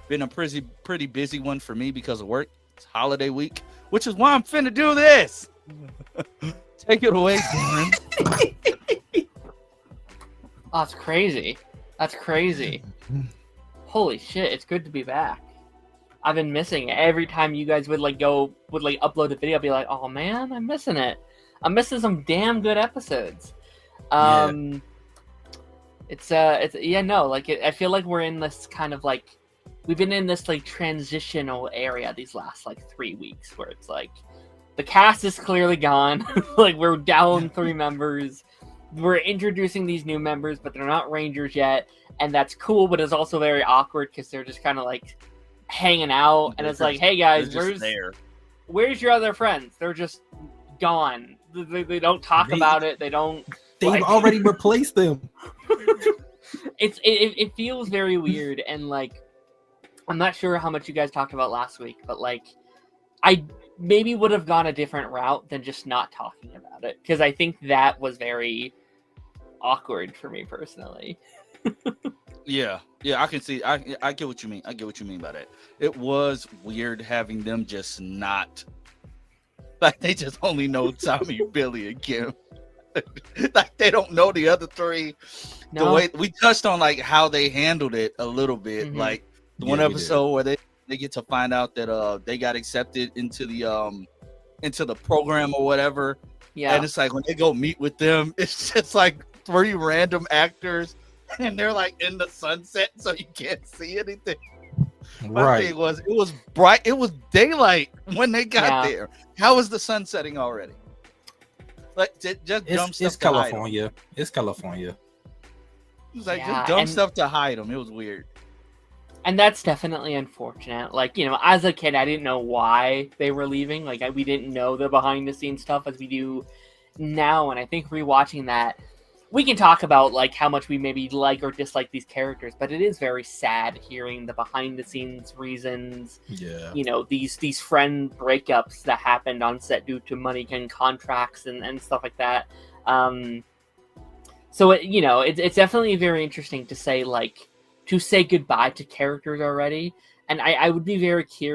S1: Been a pretty busy one for me because of work. It's holiday week, which is why I'm finna do this. Take it away, Darren.
S3: Oh, that's crazy. That's crazy. Holy shit, it's good to be back. I've been missing it. Every time you guys would upload a video, I'd be like, oh man, I'm missing it. I'm missing some damn good episodes. I feel like we're in this kind of like, we've been in this like transitional area these last like 3 weeks where it's like the cast is clearly gone. Like we're down 3 members. We're introducing these new members, but they're not Rangers yet. And that's cool, but it's also very awkward because they're just kind of like hanging out. And it's like, hey guys, where's your other friends? They're just gone. They don't talk about it. They've
S2: already replaced them.
S3: It feels very weird, and like I'm not sure how much you guys talked about last week, but like I maybe would have gone a different route than just not talking about it, because I think that was very awkward for me personally.
S1: Yeah, I can see. I get what you mean. I get what you mean by that. It was weird having them just not. Like they just only know Tommy, Billy, and Kim. Like they don't know the other 3.
S3: No.
S1: The way we touched on like how they handled it a little bit.
S3: Mm-hmm.
S1: Like the one episode where they get to find out that they got accepted into the program or whatever.
S3: Yeah.
S1: And it's like when they go meet with them, it's just like 3 random actors and they're like in the sunset so you can't see anything. My thing was it was bright. It was daylight when they got there. How was the sun setting already? Like just dumb stuff.
S2: It's California. It's California.
S1: It was like just dumb stuff to hide them. It was weird.
S3: And that's definitely unfortunate. Like, you know, as a kid, I didn't know why they were leaving. Like, we didn't know the behind-the-scenes stuff as we do now. And I think rewatching that, we can talk about, like, how much we maybe like or dislike these characters. But it is very sad hearing the behind-the-scenes reasons.
S2: Yeah.
S3: You know, these friend breakups that happened on set due to money and contracts and stuff like that. So, you know, it's definitely very interesting to say, like, to say goodbye to characters already. And I would be very curious